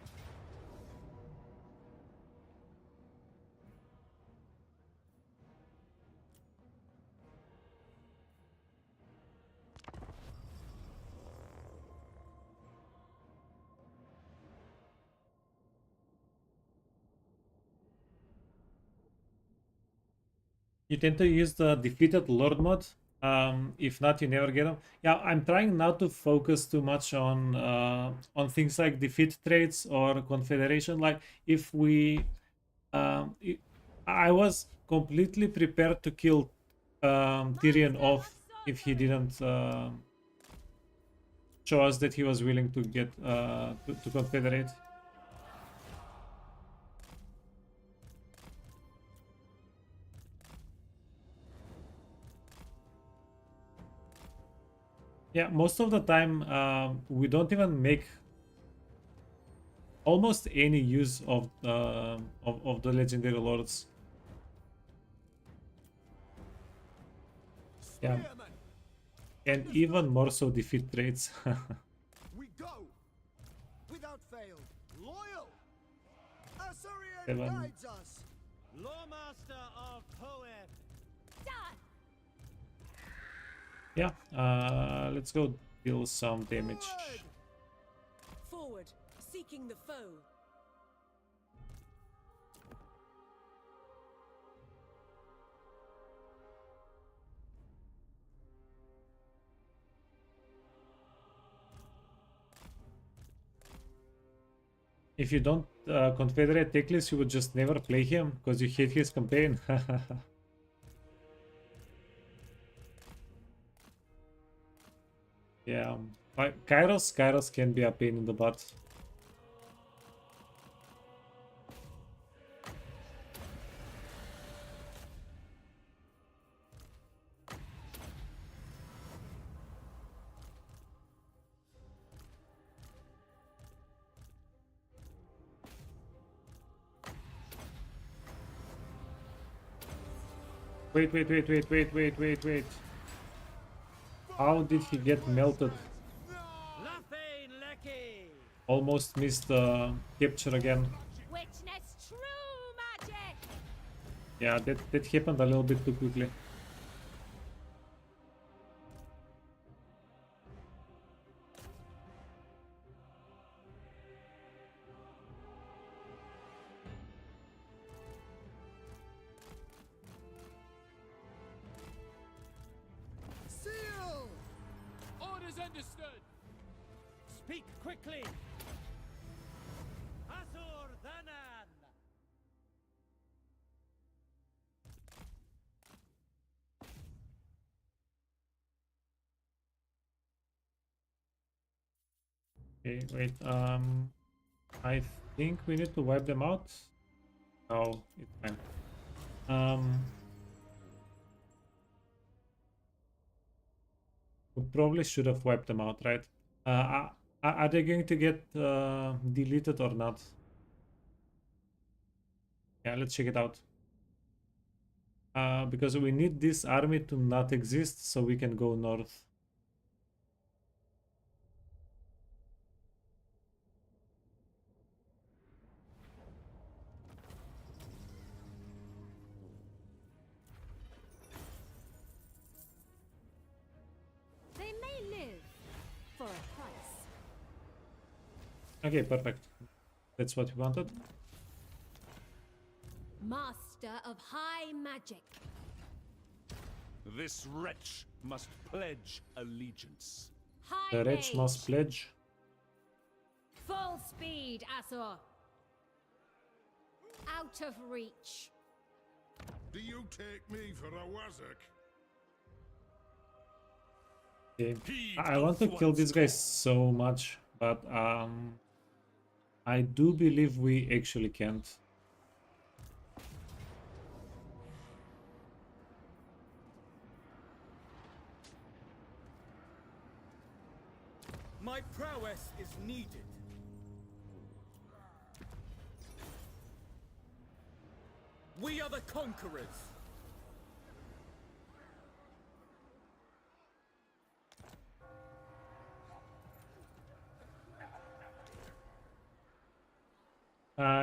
You tend to use the defeated Lord mod. If not, you never get them. Yeah, I'm trying not to focus too much on things like defeat traits or confederation. Like if we, I was completely prepared to kill Tyrion off if he didn't show us that he was willing to get to confederate. Yeah, most of the time we don't even make almost any use of the legendary lords. Yeah, and even more so defeat traits. We go without fail. Loyal. Assyrian 7. guides us. Lawmaster of Hoeb. Yeah, let's go deal some damage. Forward, seeking the foe. If you don't confederate Teklis, you would just never play him because you hate his campaign. Yeah, Kairos can be a pain in the butt. Wait, wait, wait, wait, wait, wait, wait, wait. How did he get melted? Almost missed the capture again. Witness true magic! Yeah, that happened a little bit too quickly. Seal! Orders understood. Speak quickly. Azur Danan. Okay, wait. I think we need to wipe them out. Oh, it's fine. We probably should have wiped them out, right? Are they going to get deleted or not? Yeah, let's check it out. Because we need this army to not exist so we can go north. They may live for a price. Okay, perfect. That's what we wanted. Master of high magic. This wretch must pledge allegiance. High The wretch mage. must pledge. Full speed, Azur. Out of reach. Do you take me for a wazzock? Okay. Heed I want to kill Eltharion. these guys so much, but I do believe we actually can't. My prowess is needed. We are the conquerors.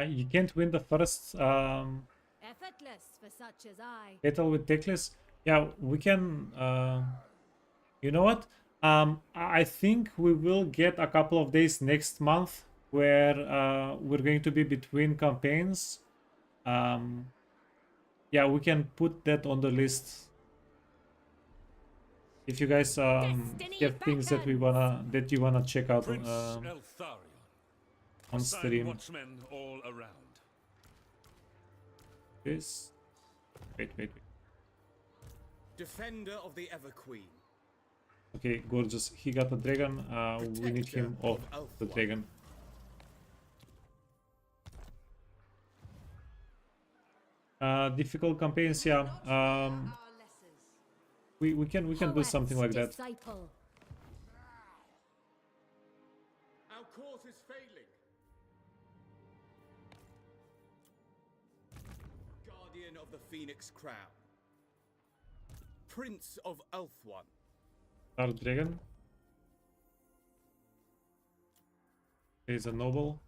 You can't win the first Effortless for such as I. battle with Teclis. Yeah, we can. You know what? I think we will get a couple of days next month where we're going to be between campaigns. Yeah, we can put that on the list. If you guys Destiny have things that you wanna check out Prince on Eltharion. Assign stream. watchmen all around. This. Wait. Defender of the Ever Queen. Okay, gorgeous. He got a dragon. We need him off the dragon. Difficult campaigns, yeah. We can do something like that. Disciple. Our cause is failing. Guardian of the Phoenix Crown. Prince of Eltharion. Our dragon. He's a noble.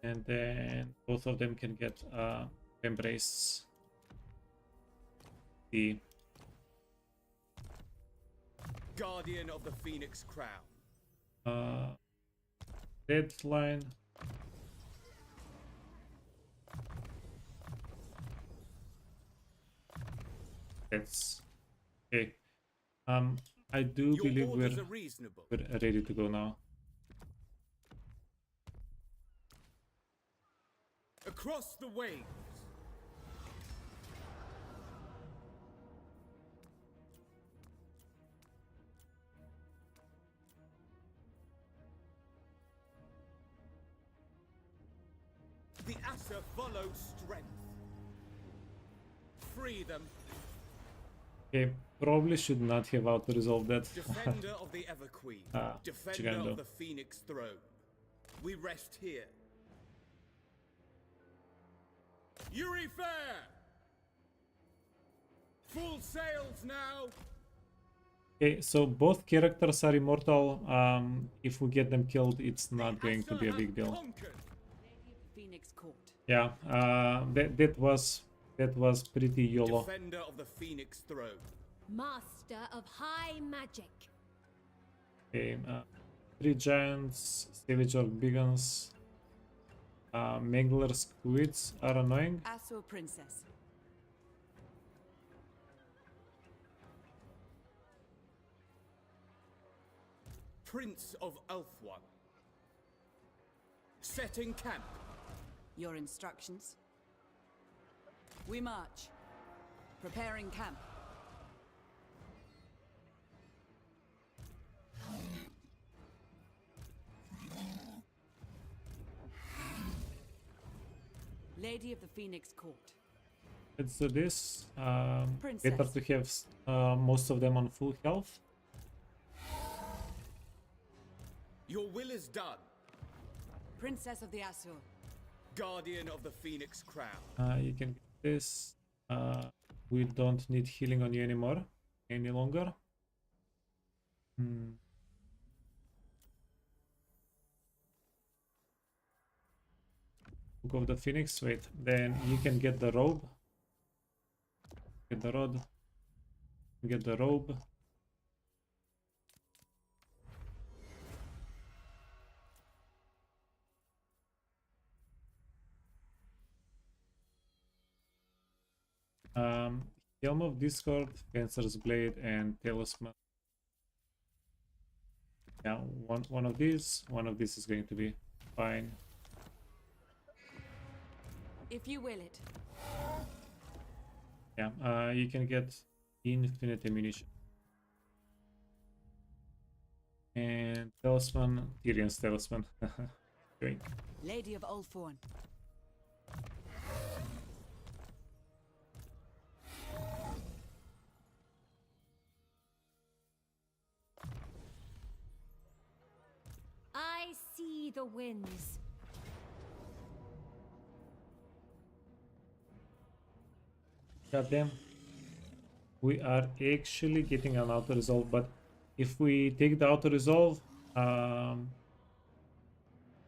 And then both of them can get embrace the Guardian of the Phoenix Crown. deadline. That's okay. I do Your believe orders are reasonable. we're ready to go now. Across the waves. The Asa follow strength. Free them. Okay, probably should not have auto-resolved that. Defender of the Ever Queen. What you Defender gonna do? of the Phoenix Throne. We rest here. Yvresse! Full sails now! Okay, so both characters are immortal. If we get them killed, it's not going to be a big deal. Phoenix Court. Yeah, that was pretty YOLO. Defender of the Phoenix Throne. Master of high magic. Okay, 3 giants, Savage Orc Biggins, Mangler Squids are annoying. Azure Princess. Prince of Eltharion. Setting camp. Your instructions? We march. Preparing camp. Lady of the Phoenix Court. Let's do this. Princess. Better to have most of them on full health. Your will is done. Princess of the Azure. Guardian of the Phoenix Crown. You can get this. We don't need healing on you anymore, any longer. Book of the Phoenix. Wait, then you can get the robe. Get the rod. Get the robe. Helm of Discord, Fencer's Blade, and Talisman. Yeah, one of these is going to be fine. If you will it. Yeah, you can get infinite ammunition. And Talisman, Tyrion's Talisman. Great. Lady of Ulthorn. I see the winds. Goddamn. We are actually getting an auto resolve, but if we take the auto resolve,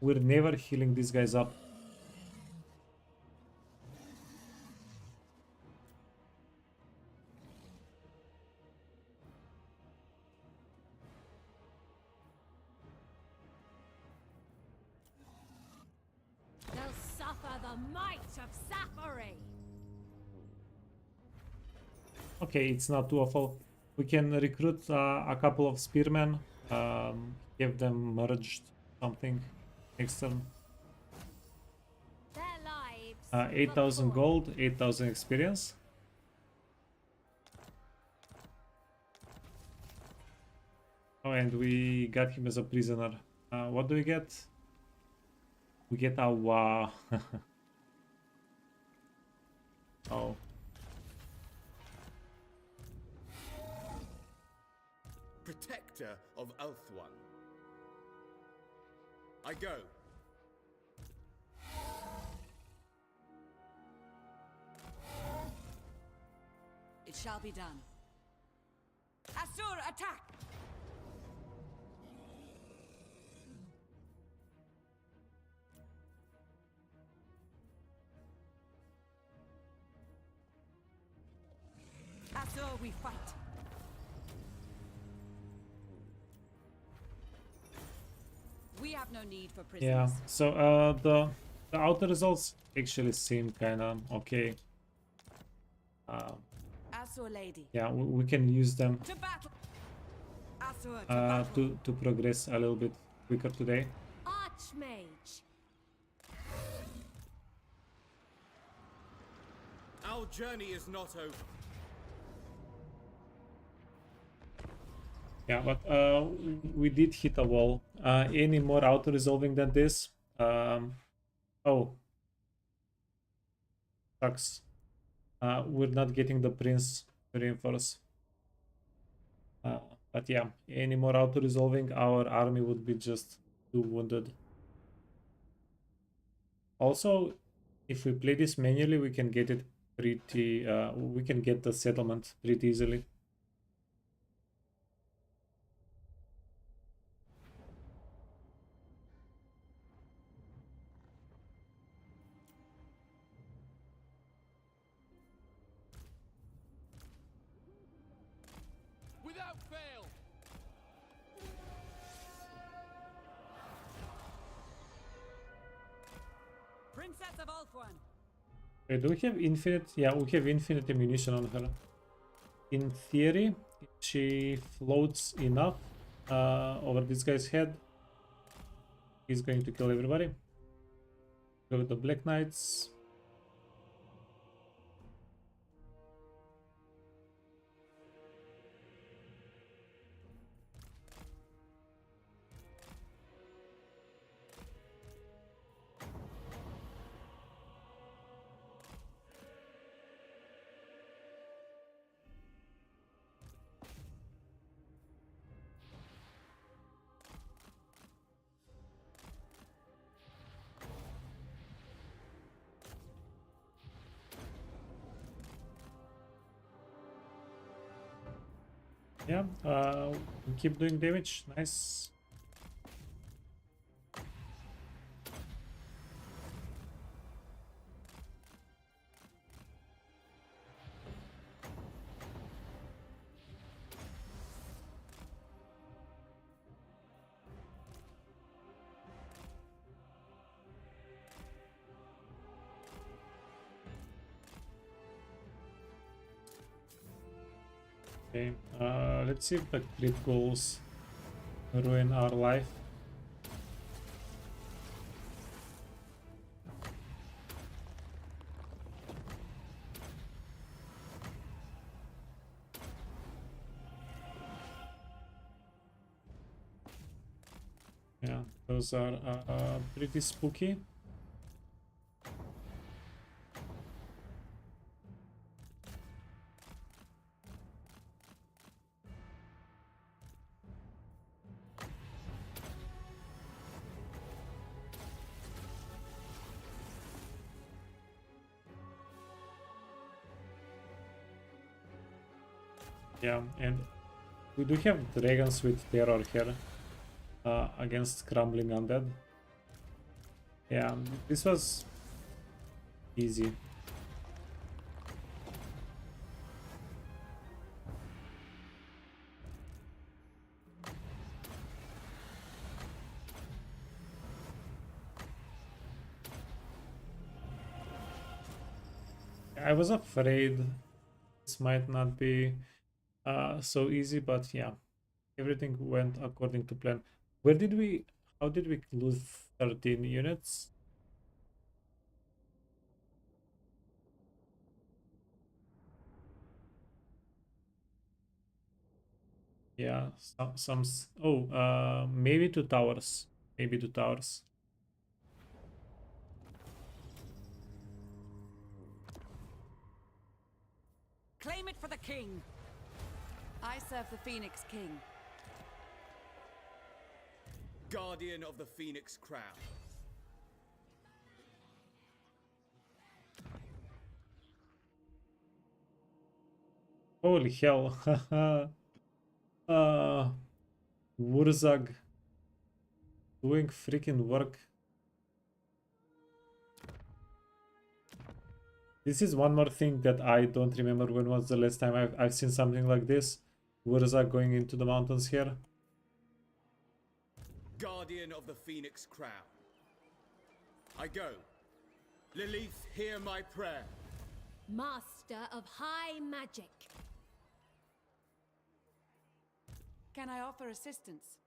we're never healing these guys up. They'll suffer the might of Sapphire. Okay, it's not too awful. We can recruit a couple of spearmen, have them merged, something next turn. Their lives. 8,000 gold, 8,000 experience. Oh, and we got him as a prisoner. What do we get? We get a wow. Oh. Protector of Eltharion. I go. It shall be done. Azure, attack! Azure, we fight. We have no need for prisoners. Yeah, so the outer results actually seem kind of okay. Azure lady. Yeah, we can use them To battle. Azure to battle. to progress a little bit quicker today. Archmage. Our journey is not over. Yeah, but we did hit a wall. Any more auto-resolving than this? Oh. Sucks. We're not getting the prince to reinforce. But yeah, any more auto-resolving, our army would be just too wounded. Also, if we play this manually, we can get it pretty... we can get the settlement pretty easily. Without fail. Princess of Ulthuan. Wait, do we have infinite? Yeah, we have infinite ammunition on her. In theory, if she floats enough over this guy's head, he's going to kill everybody. Go with the Black Knights. Yeah, we keep doing damage. Nice. Okay, let's see if the crit goals ruin our life. Yeah, those are pretty spooky. Yeah, and we do have dragons with terror here against crumbling undead. Yeah, this was easy. I was afraid this might not be so easy, but yeah, everything went according to plan. How did we lose 13 units? Yeah, maybe 2 towers. Maybe 2 towers. Claim it for the king. I serve the Phoenix King. Guardian of the Phoenix Crown. Holy hell. Wurzag doing freaking work. This is one more thing that I don't remember when was the last time I've seen something like this. Wurzag going into the mountains here. Guardian of the Phoenix Crown. I go. Lilith, hear my prayer. Master of high magic. Can I offer assistance?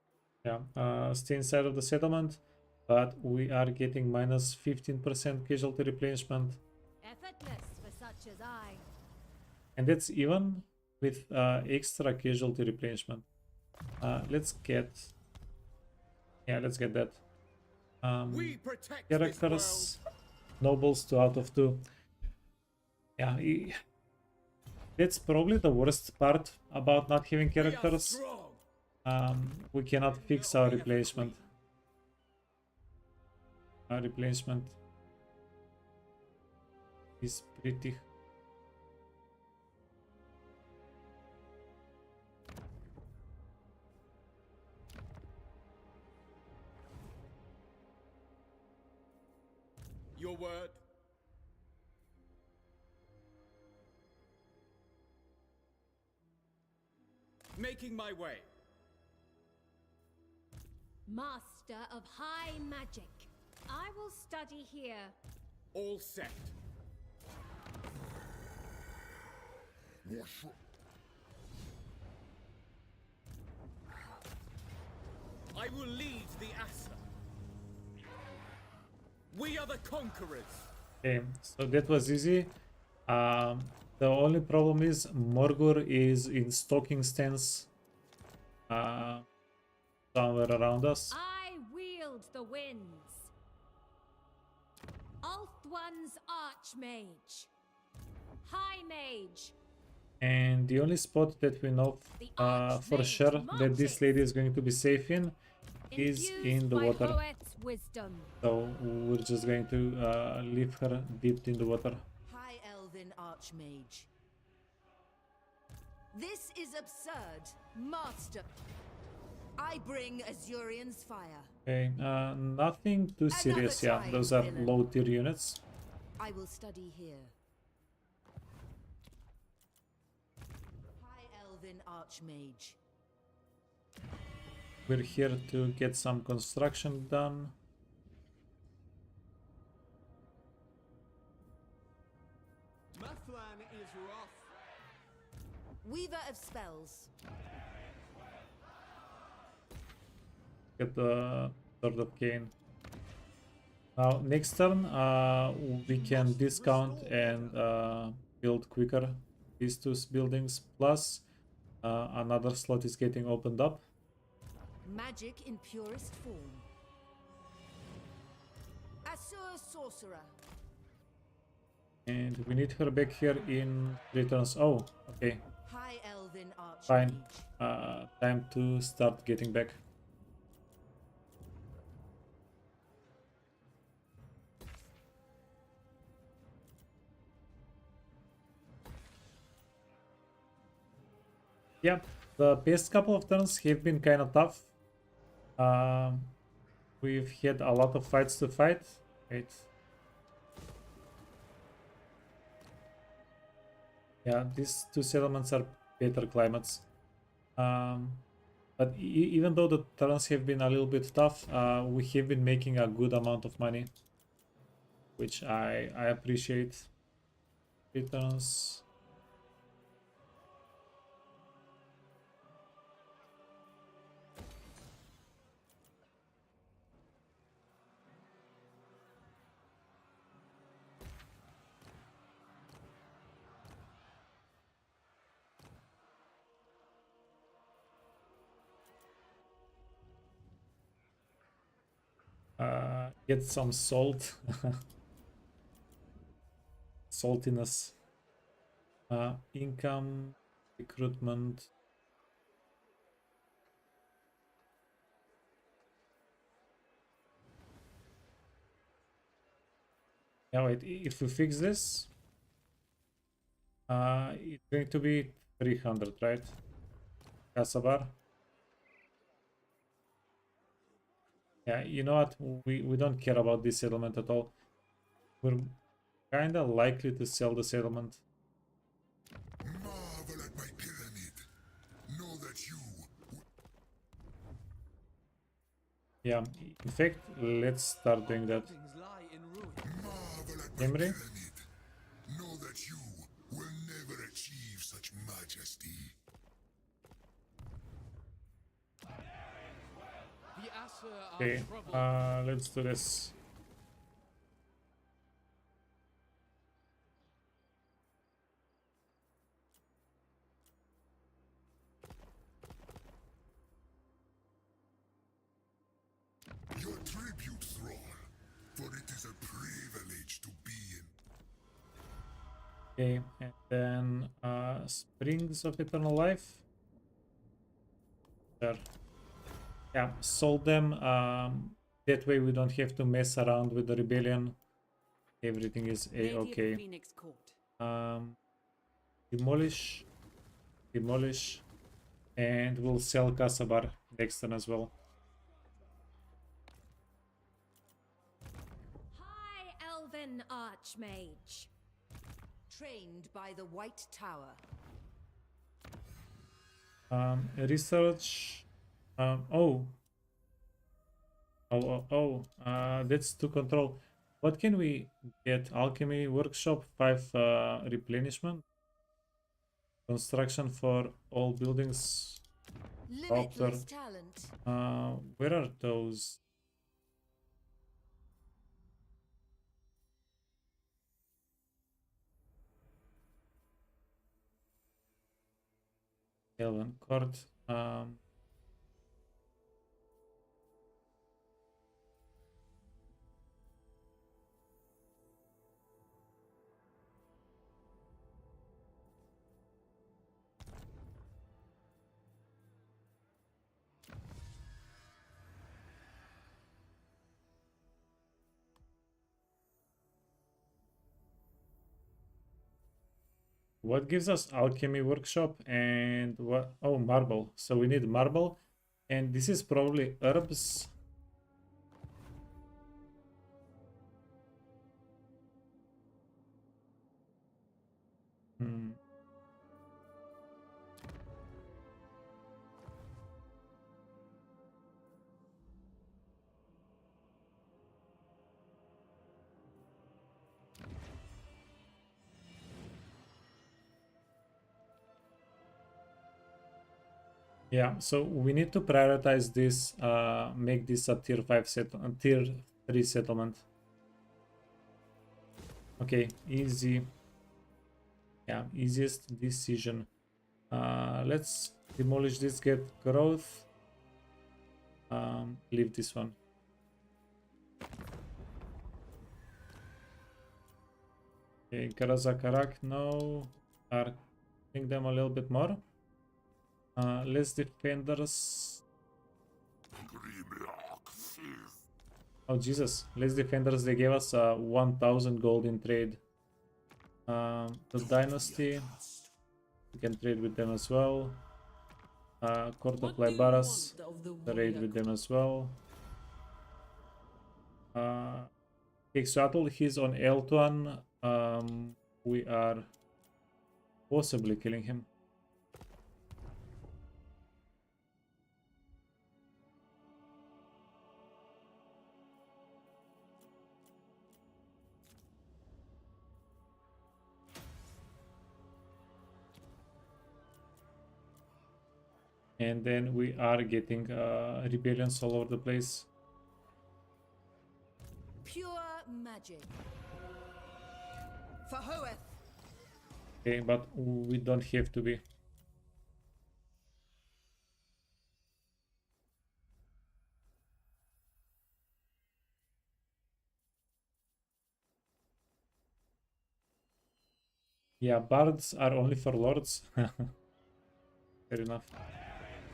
Yeah, stay inside of the settlement, but we are getting minus 15% casualty replenishment. Effortless for such as I. And that's even with extra casualty replenishment. Let's get that. We protect Characters, nobles 2 out of 2. Yeah, That's probably the worst part about not having We are characters. strong. We cannot fix our replacement. Our replacement is pretty. Your word. Making my way. Master of high magic. I will study here. All set. I will lead the Asa. We are the conquerors. Okay, so that was easy. The only problem is Morgur is in stalking stance somewhere around us. I wield the winds. Ulthuan's Archmage. High Mage. And the only spot that we know for sure that this lady is going to be safe in is in the water. So we're just going to leave her dipped in the water. High Elven Archmage. This is absurd, Master. I bring Azurion's fire. Okay, nothing too serious, yeah. time, Those are villain. low tier units. I will study here. High Elven Archmage. We're here to get some construction done. My plan is rough. Weaver of Spells. Get the Sword of Cain. Now, next turn, we can discount and build quicker these two buildings. Plus, another slot is getting opened up. Magic in purest form. Assur Sorcerer. And we need her back here in 3 turns. Oh, okay. High Elven Archmage. Fine. Time to start getting back. Yeah, the past couple of turns have been kind of tough. We've had a lot of fights to fight. Wait. Yeah, these two settlements are better climates. But even though the turns have been a little bit tough, we have been making a good amount of money, which I appreciate. 3 turns. Get some salt. Saltiness. Income, recruitment. Yeah, wait, if we fix this, it's going to be 300, right? Casabar. Yeah, you know what? We don't care about this settlement at all. We're kind of likely to sell the settlement. Marvel at my pyramid. Know that you. Yeah, in fact, let's start doing that. Things lie in ruin. Marvel at my Emre? pyramid. Know that you will never achieve such majesty. The Asa are Okay, troubled. let's do this. Your tribute, thrall, for it is a privilege to be in. Okay, and then Springs of Eternal Life. Sure. Yeah, sold them. That way we don't have to mess around with the rebellion. Everything is a-okay. Phoenix Court. Demolish, demolish, and we'll sell Kasabar next turn as well. High Elven Archmage. Trained by the White Tower. Research. That's to control. What can we get? Alchemy Workshop, 5 replenishment. Construction for all buildings. Limitless talent. Where are those? Elven Court. What gives us alchemy workshop and what? Oh, marble. So we need marble, and this is probably herbs. Hmm. Yeah, so we need to prioritize this, make this a tier 5 tier 3 settlement. Okay, easy. Yeah, easiest decision. Let's demolish this, get growth. Leave this one. Okay, Karazakarak, no. Are killing them a little bit more. Less defenders. Oh Jesus, less defenders, they gave us 1000 gold in trade. The dynasty, we can trade with them as well. Court of Lybaras, trade with them as well. Quetzalcoatl, he's on Eltharion. We are possibly killing him. And then we are getting rebellions all over the place. Pure magic. For Hoeth. Okay, but we don't have to be. Yeah, bards are only for lords. Fair enough.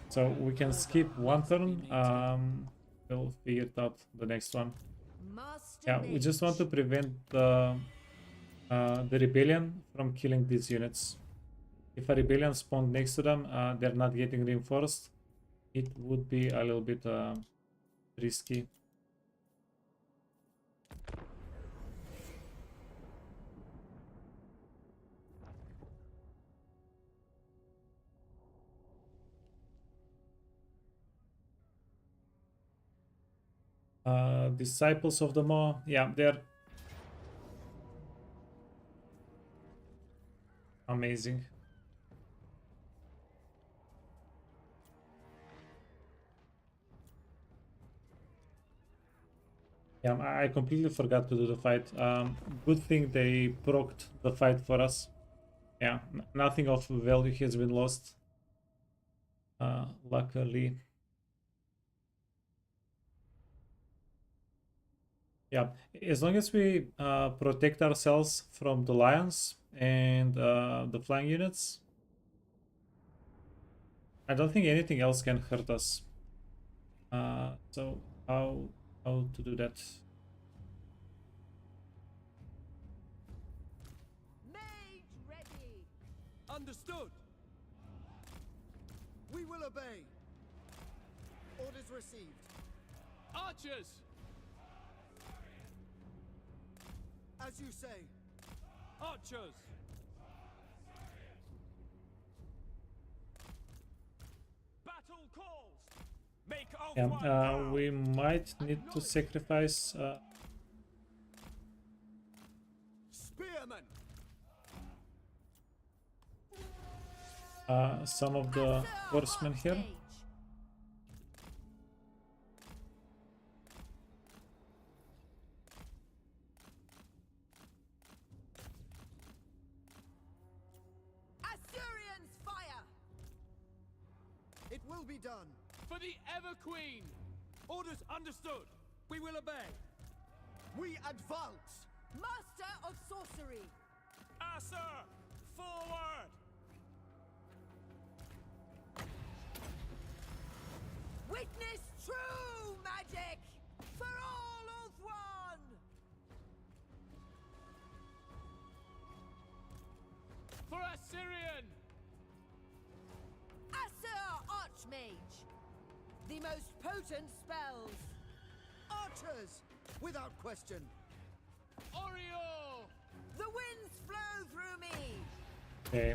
So we can skip one turn. We'll figure it out the next one. Yeah, we just want to prevent the rebellion from killing these units. If a rebellion spawned next to them, they're not getting reinforced. It would be a little bit risky. Disciples of the Maw, yeah, they're amazing. Yeah, I completely forgot to do the fight. Good thing they procced the fight for us. Yeah, nothing of value has been lost. Luckily. Yeah, as long as we protect ourselves from the lions and the flying units. I don't think anything else can hurt us. So how to do that? Mage ready. Understood. We will obey. Orders received. Archers! As you say. Archers! Battle calls! Make oath one Yeah, proud. we might need to sacrifice Spearmen. some of the horsemen here. Assyrians fire! It will be done. For the Ever Queen! Orders understood. We will obey. We advance. Master of sorcery! Asser! Forward! Witness true magic! For all Ulthuan! For Assyrian! Asser Archmage! The most potent spells! Archers. Without question. Oriole! The winds flow through me! Okay,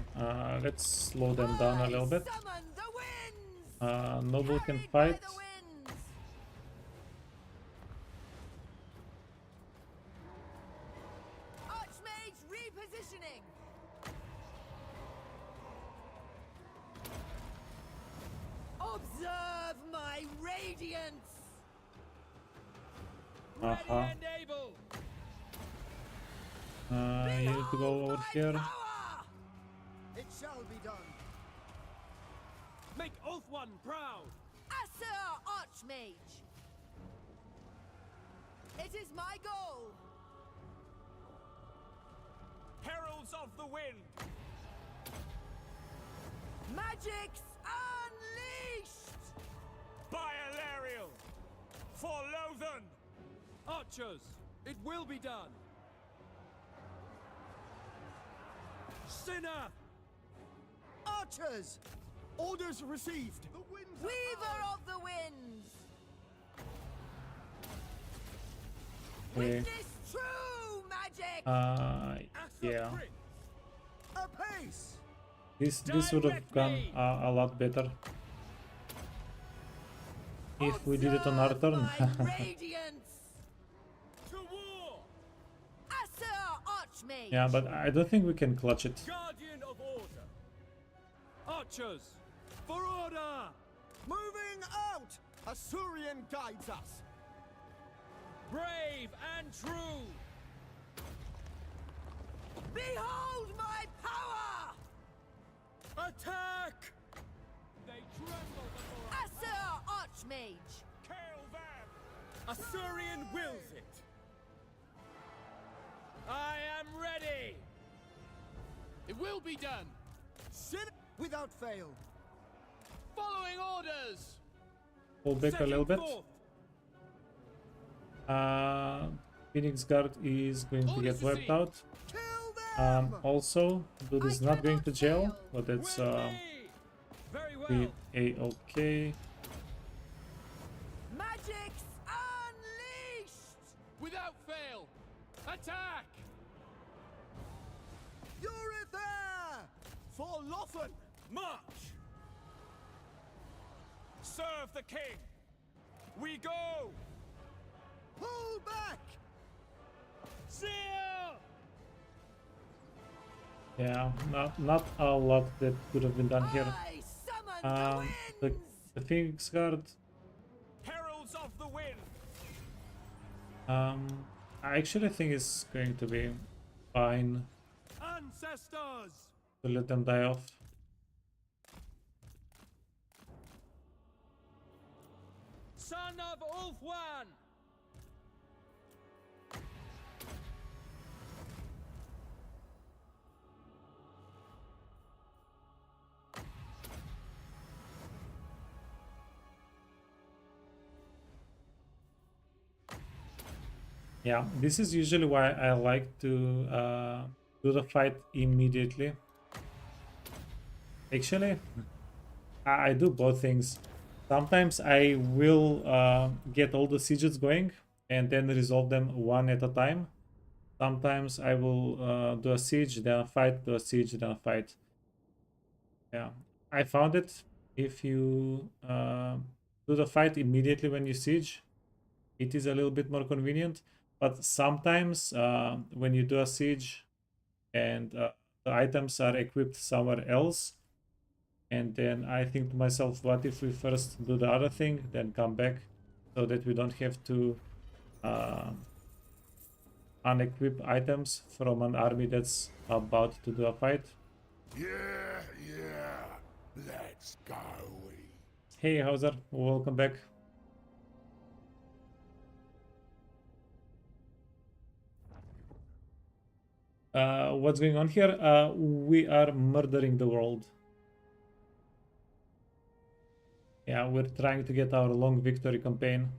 let's slow them down a little bit. Summon the winds! Noble can Carried by fight. the winds! Archmage repositioning! Observe my radiance! Ready Uh-huh. and able! You need to go over here. Power! It shall be done. Make oath one proud! Asser Archmage! It is my goal! Heralds of the Wind! Magics unleashed! By Eltharion! For Lothan! Archers! It will be done! Sinner. Archers. Orders received. The winds are Weaver ours. of the winds! Okay. Witness true magic! Yeah. Apace. This would have gone a lot better if we did it on our turn. Observe my radiance! To war! Asser Archmage! Yeah, but I don't think we can clutch it. Guardian of order! Archers! For order! Moving out. Assyrian guides us. Brave and true! Behold my power! Attack! They tremble before us. Asser Archmage! Kill them! Assyrian wills it! I am ready! It will be done! Sin without fail. Following orders! Pull back a little bit. Forth. Phoenix Guard is going to Orders get wiped received. out. Kill them. Also, dude is not going to jail, fail. but it's With me! Very well! be a-okay. Magics unleashed! Without fail! Attack! Yvresse. For Lothan. March! Serve the king! We go! Pull back. Seal! Yeah, not a lot that could have been done here. I summon the The, winds! the Phoenix Guard, Heralds of the Wind! I actually think it's going to be fine Ancestors! to let them die off. Son of Ulthuan! Yeah, this is usually why I like to do the fight immediately. Actually, I do both things. Sometimes I will get all the sieges going and then resolve them one at a time. Sometimes I will do a siege, then a fight, do a siege, then a fight. Yeah, I found it if you do the fight immediately when you siege, it is a little bit more convenient. But sometimes when you do a siege and the items are equipped somewhere else, and then I think to myself, what if we first do the other thing, then come back, so that we don't have to unequip items from an army that's about to do a fight. Yeah, let's go. Hey Hauser, welcome back. What's going on here? We are murdering the world. Yeah, we're trying to get our long victory campaign.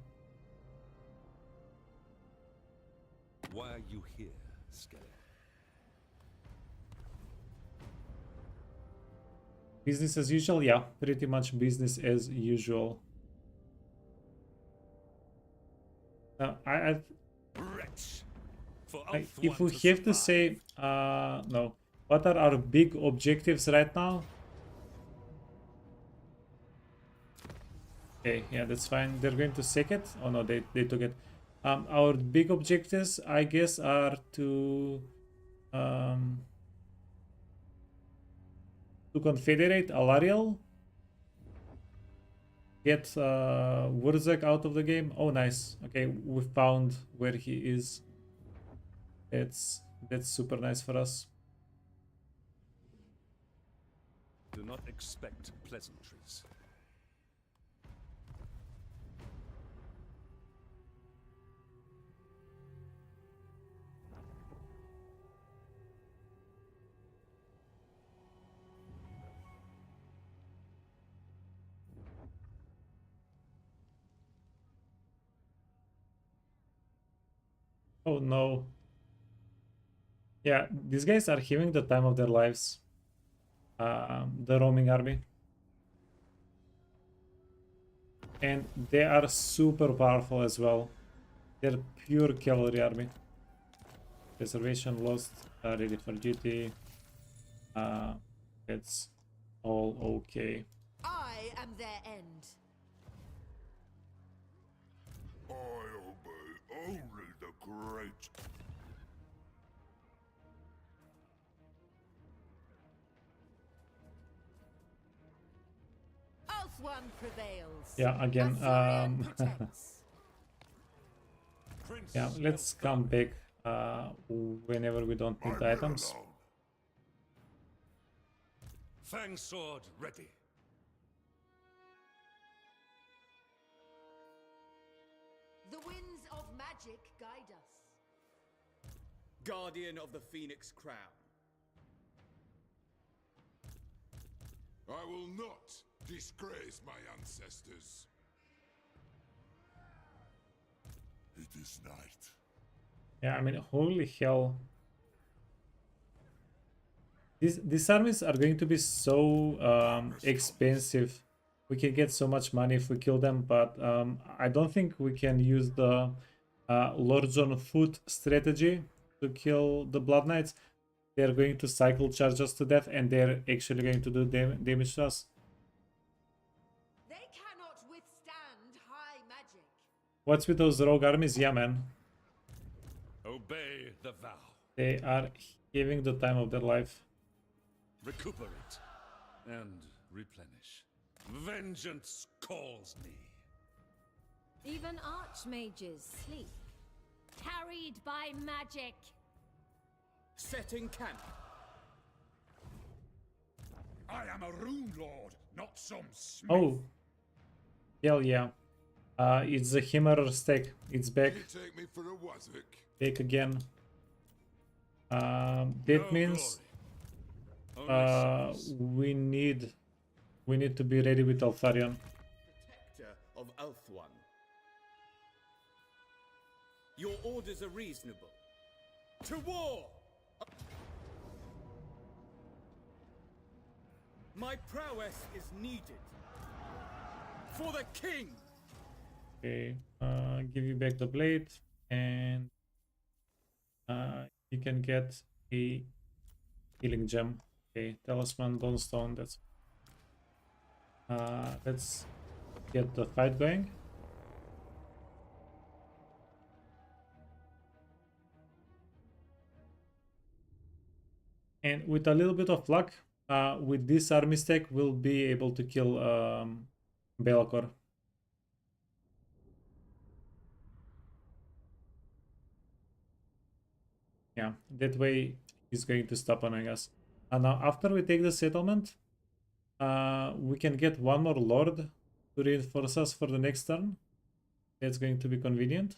Why are you here, Skelly? Business as usual? Yeah, pretty much business as usual. If we have to say, no. What are our big objectives right now? Okay, yeah, that's fine. They're going to sack it. Oh no, they took it. Our big objectives, I guess, are to confederate Eltharion, get Wurzek out of the game. Oh, nice. Okay, we found where he is. That's super nice for us. Do not expect pleasantries. Oh no. Yeah, these guys are having the time of their lives. The roaming army. And they are super powerful as well. They're pure cavalry army. Reservation lost, ready for duty. It's all okay. I am their end. I'll be only the great. One prevails. Yeah, again, yeah, let's come back whenever we don't need the items. Fang sword ready. The winds of magic guide us. Guardian of the Phoenix Crown. I will not disgrace my ancestors. It is night. Yeah, I mean, holy hell. These armies are going to be so expensive. We can get so much money if we kill them, but I don't think we can use the Lords on Foot strategy to kill the Blood Knights. They're going to cycle charge us to death, and they're actually going to do damage to us. They cannot withstand high magic. What's with those rogue armies? Yeah, man. Obey the vow. They are having the time of their life. Recuperate and replenish. Vengeance calls me. Even archmages sleep, carried by magic. Setting camp. I am a rune lord, not some smith. Oh, hell yeah. It's the Hammer stack. It's back. You take me for a wazzock. Back again. That means we need to be ready with Eltharion. Protector of Eltharion. Your orders are reasonable. To war! My prowess is needed. For the king! Okay, give you back the blade, and you can get a healing gem. Okay, talisman, bone stone. That's let's get the fight going. And with a little bit of luck, with this army stack, we'll be able to kill Belacor. Yeah, that way he's going to stop annoying us. And now after we take the settlement, we can get one more lord to reinforce us for the next turn. That's going to be convenient.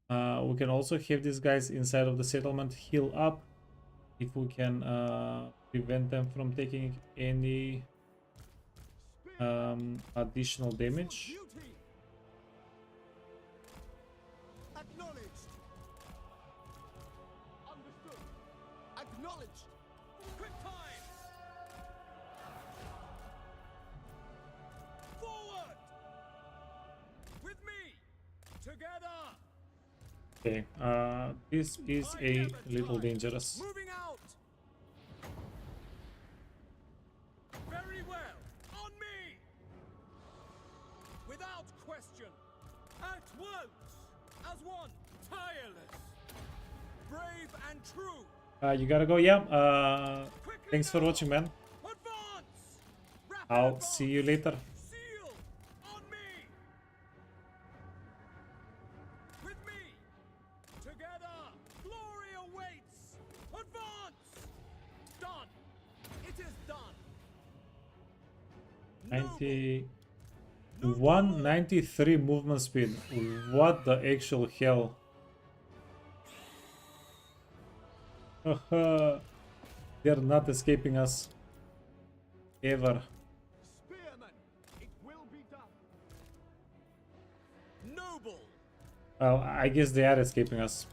We can also have these guys inside of the settlement heal up if we can prevent them from taking any additional damage. Acknowledged. Understood. Acknowledged. Quick time! Forward! With me! Together! Okay, this is a little dangerous. Moving out! Very well! On me! Without question! At once! As one! Tireless! Brave and true! You gotta go, yeah. Thanks for watching, man. Advance! Rapid I'll advance! see you later. Seal! On me! With me! Together! Glory awaits! Advance! Done! It is done! 193 movement speed. What the actual hell? They're not escaping us. Ever. Spearman! It will be done! Noble! Well, I guess they are escaping us.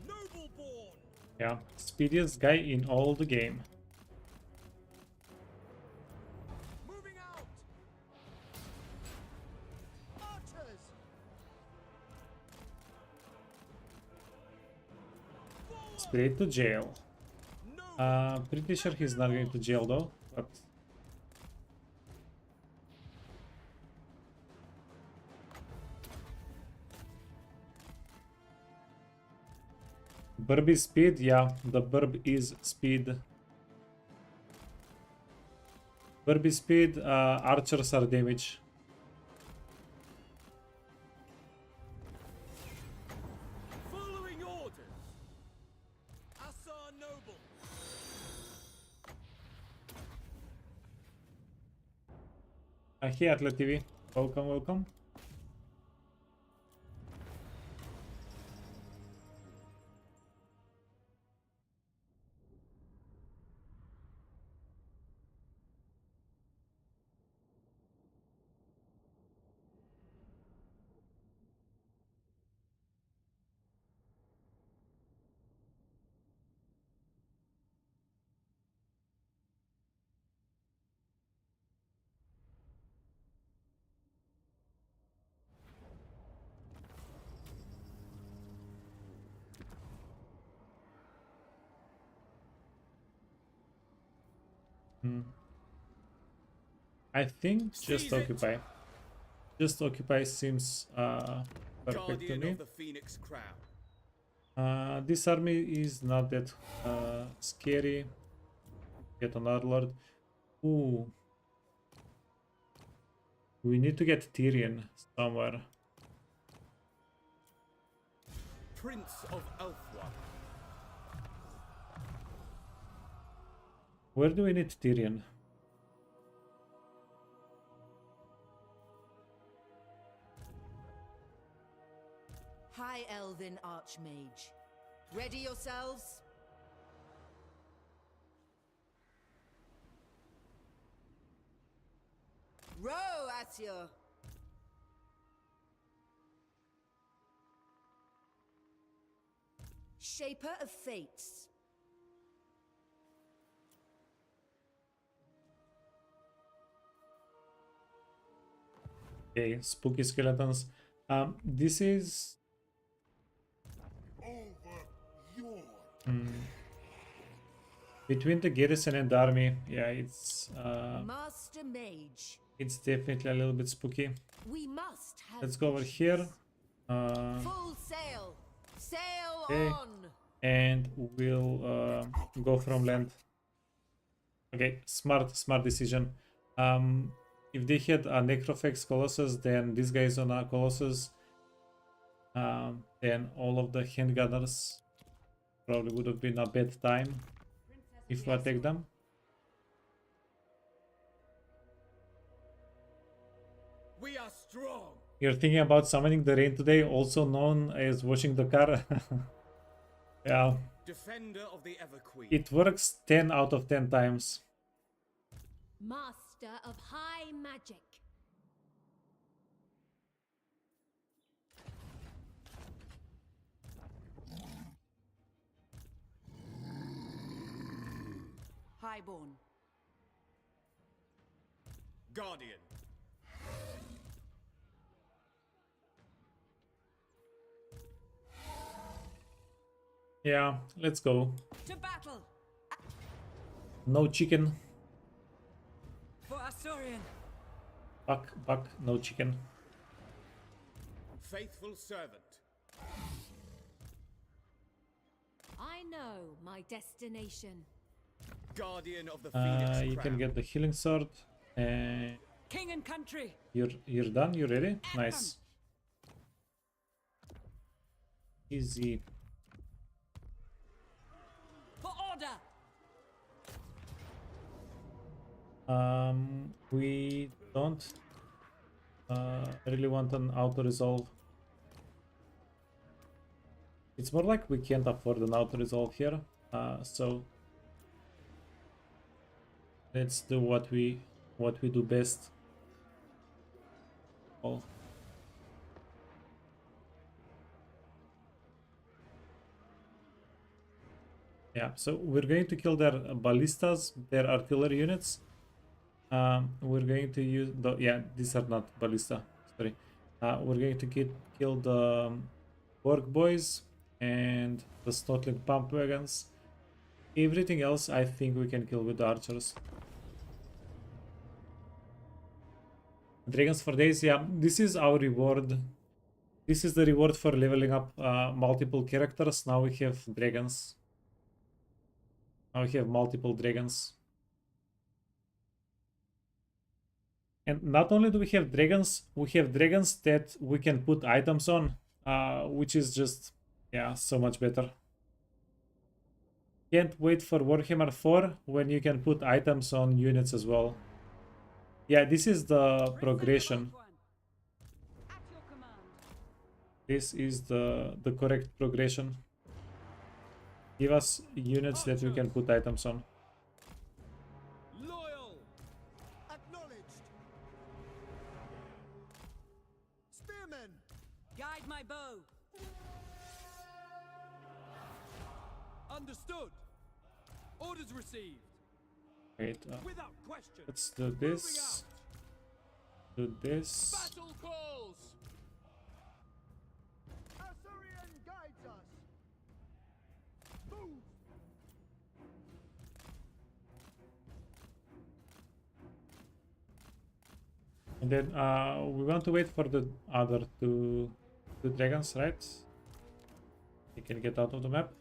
Noble born! Yeah, speediest guy in all the game. Moving out! Archers. Straight to jail. Pretty sure he's not going to jail though, but Burb is speed, yeah, the burb is speed. Burb is speed, archers are damage. Following orders! Assar Noble! Hey Atlet TV, welcome, welcome. I think just occupy. Just occupy seems perfect to Guardian me. of the Phoenix Crown. This army is not that scary. Get another lord. Ooh. We need to get Tyrion somewhere. Prince of Eltharion. Where do we need Tyrion? High Elven Archmage. Ready yourselves? Row, Asio. Shaper of Fates. Okay, spooky skeletons. This is between the garrison and the army. Yeah, Master Mage. it's definitely a little bit spooky. We must have Let's go over here. full sail. Sail Okay. on. And we'll go from land. Okay, smart decision. If they had a Necrophax Colossus, then this guy is on a Colossus. Then all of the handgunners probably would have been a bad time if we attack them. We are strong. You're thinking about summoning the rain today, also known as washing the car. Yeah, Defender of the Ever Queen. it works 10 out of 10 times. Master of high magic. Highborn. Guardian. Yeah, let's go. To battle! No chicken. For Arthurian. Buck, no chicken. Faithful servant. I know my destination. Guardian of the Phoenix You Crown. can get the healing sword. King and country. You're done? You ready? Nice. Easy. For order. We don't really want an auto resolve. It's more like we can't afford an auto resolve here. So let's do what we do best. Oh. Yeah, so we're going to kill their ballistas, their artillery units. We're going to use the, yeah, these are not ballista, sorry. We're going to kill the work boys and the Snotling pump wagons. Everything else I think we can kill with the archers. Dragons for days, yeah, this is our reward. This is the reward for leveling up multiple characters. Now we have dragons. Now we have multiple dragons. And not only do we have dragons that we can put items on, which is just, yeah, so much better. Can't wait for Warhammer 4 when you can put items on units as well. Yeah, this is the progression. At your command. This is the correct progression. Give us units that we can put items on. Loyal. Acknowledged. Spearmen. Guide my bow. Understood. Orders received. Wait, Without question. let's do this. Do this. Battle calls. Eltharion guides us. Move. And then we want to wait for the other two dragons, right? They can get out of the map.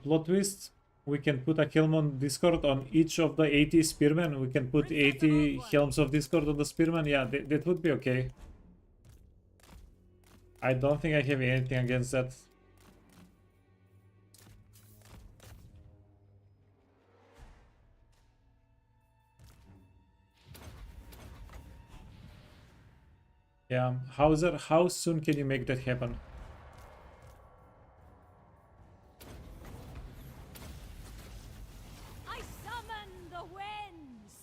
Plot twist. We can put a helm on Discord on each of the 80 spearmen. We can put 80 helms of Discord on the spearmen. Yeah, that would be okay. I don't think I have anything against that. Yeah, Hauser, how soon can you make that happen? I summon the winds.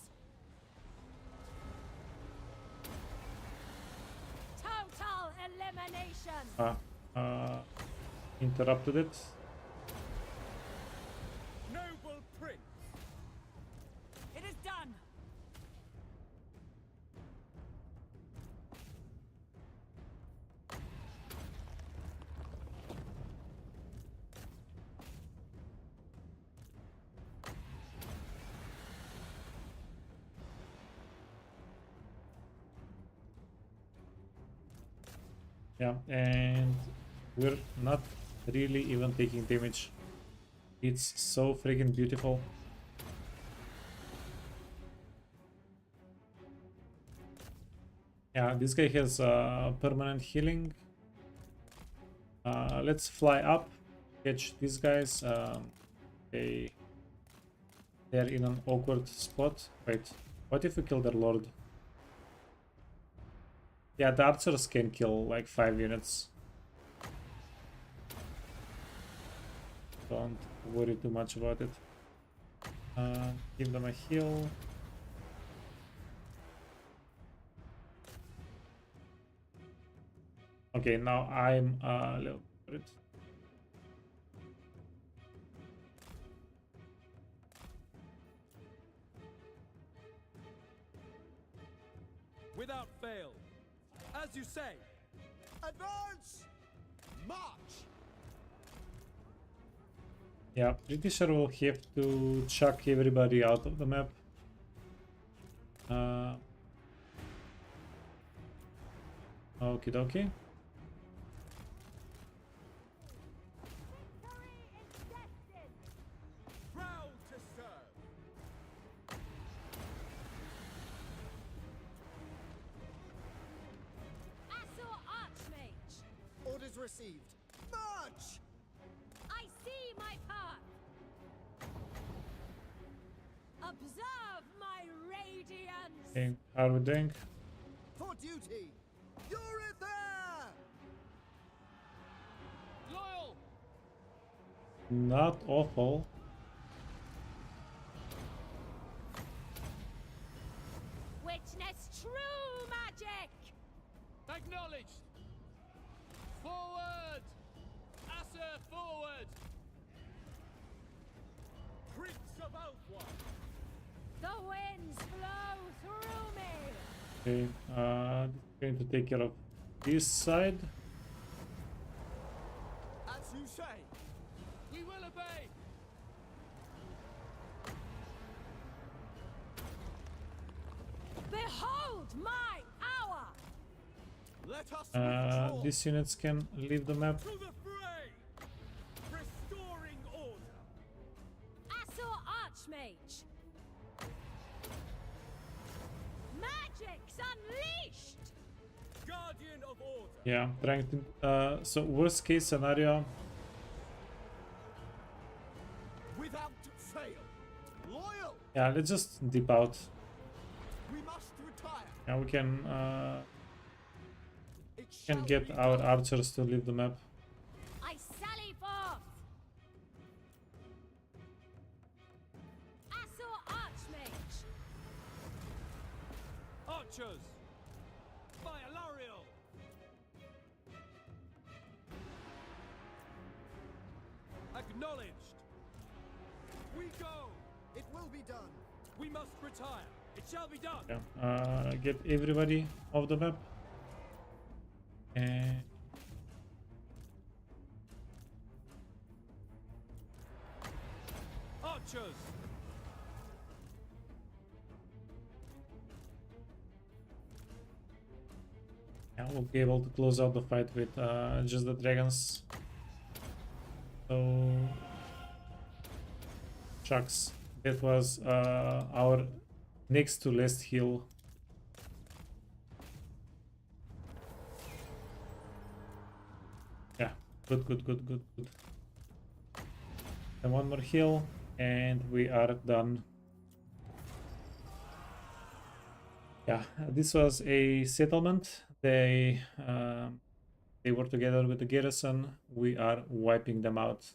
Total elimination. Interrupted it. Noble prince. It is done. Yeah, and we're not really even taking damage. It's so freaking beautiful. Yeah, this guy has permanent healing. Let's fly up, catch these guys. They're in an awkward spot. Wait, what if we kill their lord? Yeah, the archers can kill like 5 units. Don't worry too much about it. Give them a heal. Okay, now I'm a little bit. Without fail. As you say. Advance! March! Yeah, pretty sure we'll have to chuck everybody out of the map. Okie dokie. Proud to serve. Assault Archmage. Orders received. March! I see my path. Observe my radiance. Okay, how are we doing? For duty! Yvresse! Loyal. Not awful. Witness true magic. Acknowledged. Forward. Asser forward. Prince of Eltharion. The winds blow through me. Okay, going to take care of this side. As you say. We will obey. Behold my hour. Let us withdraw. These units can leave the map. To the fray. Restoring order. Assault Archmage. Magic's unleashed. Guardian of order. Yeah, trying to. So worst case scenario. Without fail. Loyal! Yeah, let's just dip out. We must retire. Yeah, we can It shall get be our done. archers to leave the map. I sally forth. Assault Archmage. Archers. By Eltharion. Acknowledged. We go. It will be done. We must retire. It shall be done. Yeah, get everybody off the map. And Archers. yeah, we'll be able to close out the fight with just the dragons. So, shucks, that was our next to last heal. Yeah, good. And one more heal, and we are done. Yeah, this was a settlement. they were together with the garrison, we are wiping them out.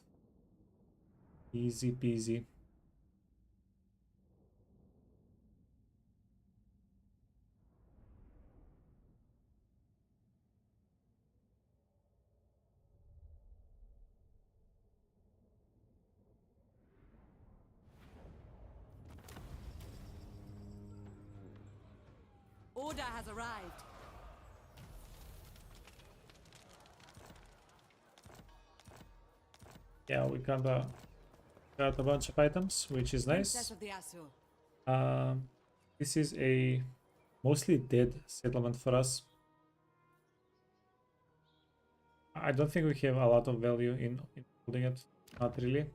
Easy peasy. Order has arrived. Yeah, we kinda got a bunch of items, which is Princess nice. of the Azure. This is a mostly dead settlement for us. I don't think we have a lot of value in holding it. Not really.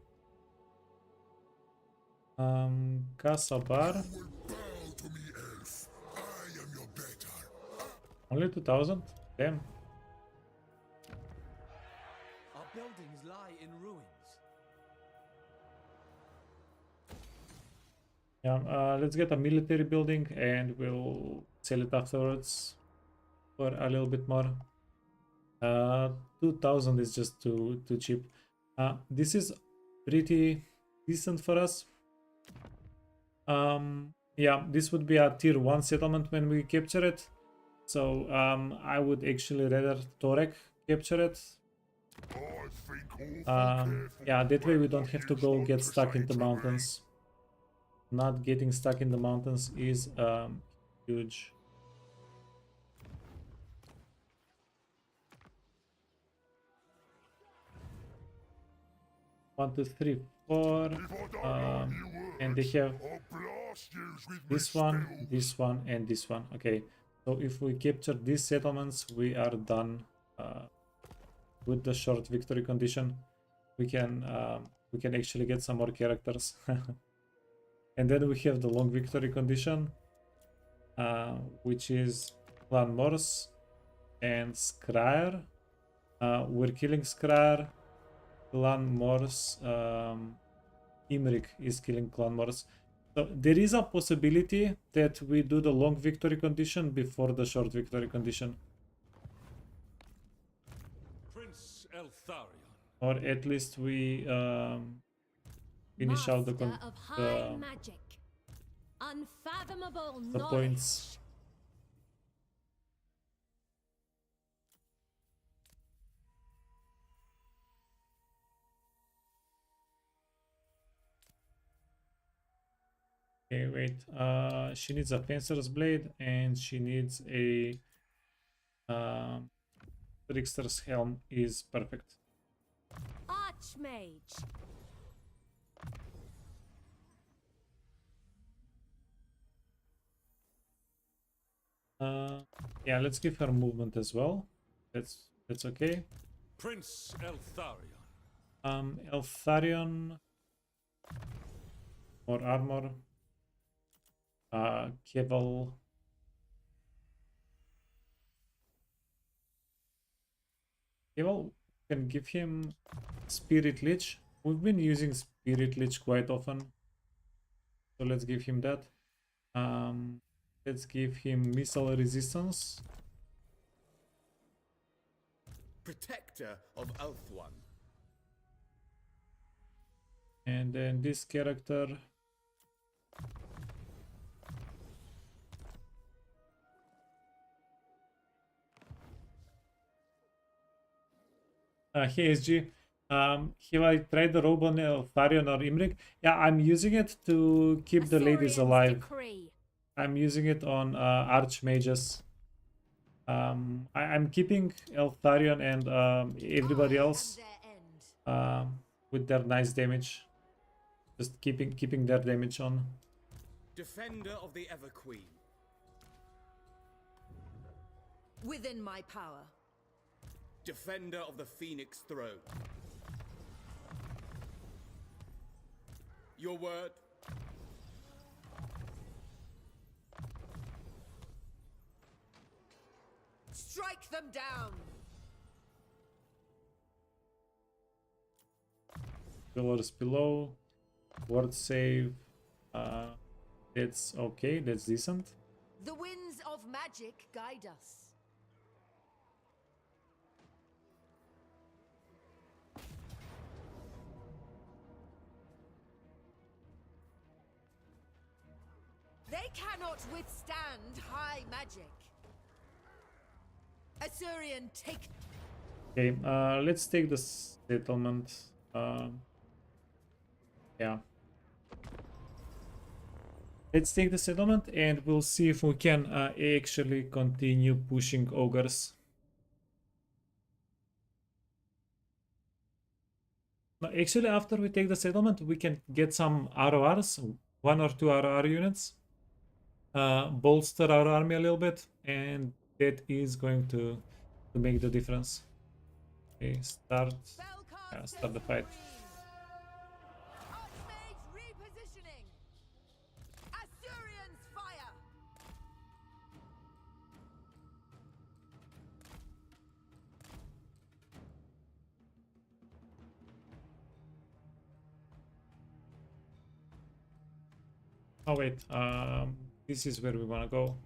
Kasabar. Only 2000? Damn. Our buildings lie in ruins. Yeah, let's get a military building and we'll sell it afterwards for a little bit more. 2000 is just too cheap. This is pretty decent for us. Yeah, this would be a tier 1 settlement when we capture it. So I would actually rather Torek capture it. Yeah, that way we don't have to go get stuck in the mountains. Not getting stuck in the mountains is huge. One, two, three, four, and they have this one, and this one. Okay, so if we capture these settlements, we are done with the short victory condition. We can actually get some more characters. And then we have the long victory condition, which is Clan Morse and Skryre. We're killing Skryre. Clan Morse, Imrik is killing Clan Morse. So there is a possibility that we do the long victory condition before the short victory condition. Prince Eltharion. Or at least we finish out the Master of high magic. Unfathomable knowledge. points. Okay, wait. She needs a fencer's blade and she needs a trickster's helm is perfect. Archmage. Yeah, let's give her movement as well. That's okay. Prince Eltharion. Eltharion. More armor. Keval. Keval can give him Spirit Lich. We've been using Spirit Lich quite often. So let's give him that. Let's give him missile resistance. Protector of Eltharion. And then this character. Hey SG. Have I tried the robe on Eltharion or Imrik? Yeah, I'm using it to keep the ladies alive. Decree. I'm using it on archmages. I'm keeping Eltharion and everybody else with their nice damage. Just keeping their damage on. Defender of the Ever Queen. Within my power. Defender of the Phoenix Throne. Your word? Strike them down! Pillars below. Ward save. That's okay, that's decent. The winds of magic guide us. They cannot withstand high magic. Eltharion, take. Okay, let's take the settlement. Yeah. Let's take the settlement and we'll see if we can actually continue pushing ogres. No, actually, after we take the settlement, we can get some RORs, 1 or 2 ROR units, bolster our army a little bit, and that is going to make the difference. Okay, start the fight. Archmage repositioning. Eltharion's fire. Oh wait, this is where we want to go.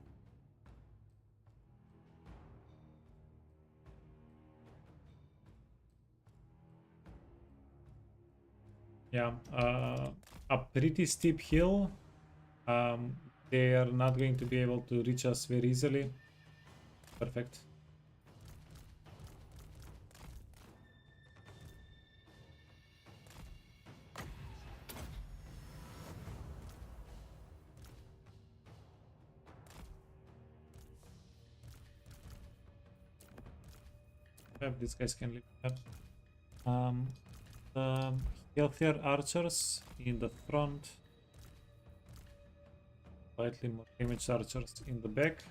Yeah, a pretty steep hill. They are not going to be able to reach us very easily. Perfect. These guys can live up. The healthier archers in the front, slightly more damaged archers in the back.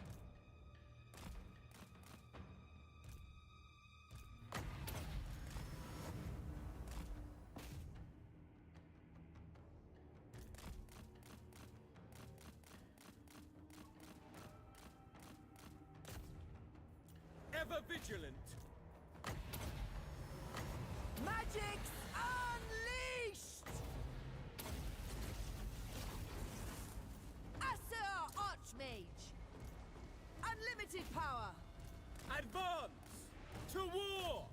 Ever vigilant. Magic's unleashed! Asur Archmage! Unlimited power! Advance to war.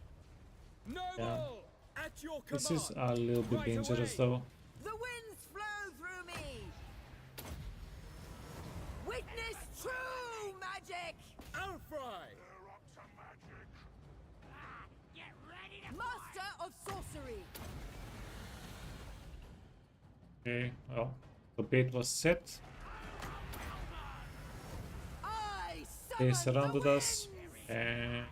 Noble at your command. This is a little bit dangerous though. The winds flow through me! Witness true magic! Alfry! Master of sorcery! Okay, well, the bait was set. They surrounded us and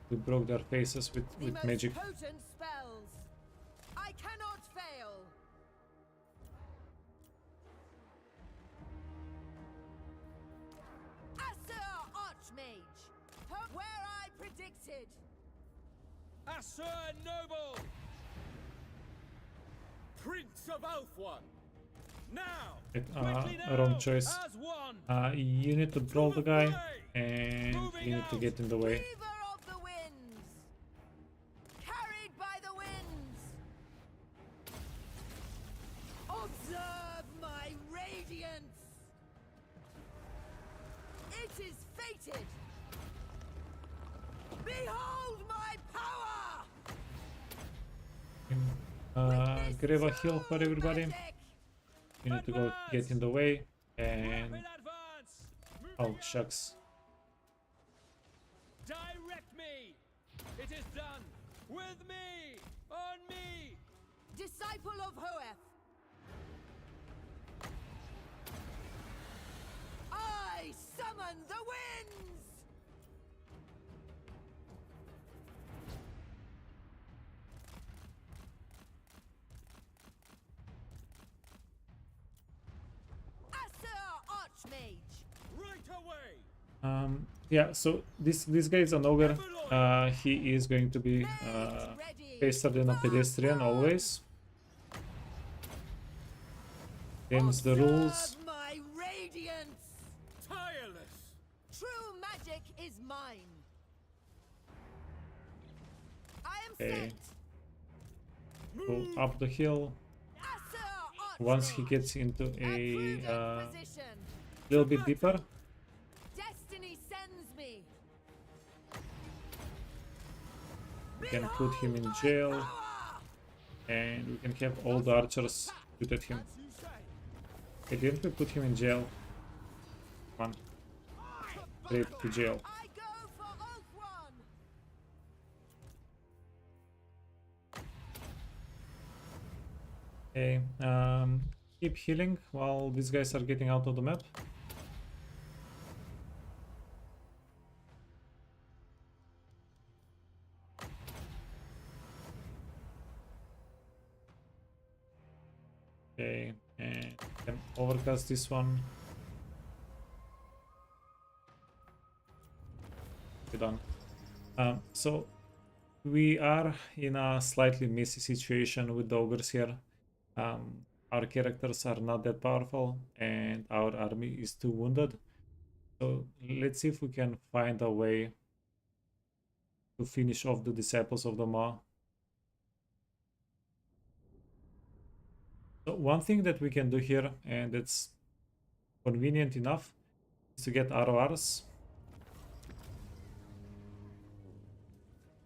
we broke their faces with magic. Potent spells. I cannot fail. Asur Archmage, where I predicted. Asur Noble! Prince of Eltharion! Now! Wrong choice. You need to brawl the guy and you need to get in the way. Weaver of the winds, carried by the winds. Observe my radiance. It is fated. Behold my power. Grab a heal for everybody. You need to go get in the way and... Oh, shucks. Direct me! It is done! With me! On me! Disciple of Hoeth. I summon the winds! Yeah, so this guy is an ogre. He is going to be faster than a pedestrian always. Games the rules. My radiance. Tireless. True magic is mine. I am Okay. set. Go up the hill. Once he gets into a little bit deeper, Destiny sends me. we can put him in jail and we can have all the archers shoot at him. Okay, didn't we put him in jail? Come on. Straight to jail. I go for Oath One! Okay, keep healing while these guys are getting out of the map. Okay, and can overcast this one. We're done. So we are in a slightly messy situation with the ogres here. Our characters are not that powerful and our army is too wounded. So let's see if we can find a way to finish off the disciples of the Maw. So one thing that we can do here, and it's convenient enough, is to get RORs.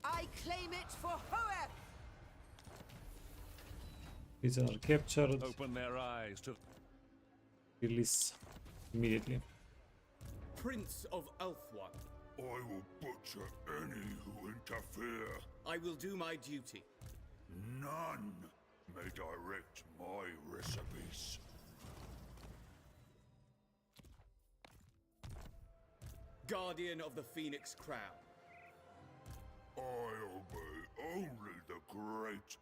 I claim it for Hoeth! Prisoner captured. Open their eyes to Release immediately. Prince of Elthwan, I will butcher any who interfere. I will do my duty. None may direct my recipes. Guardian of the Phoenix Crown. I obey only the great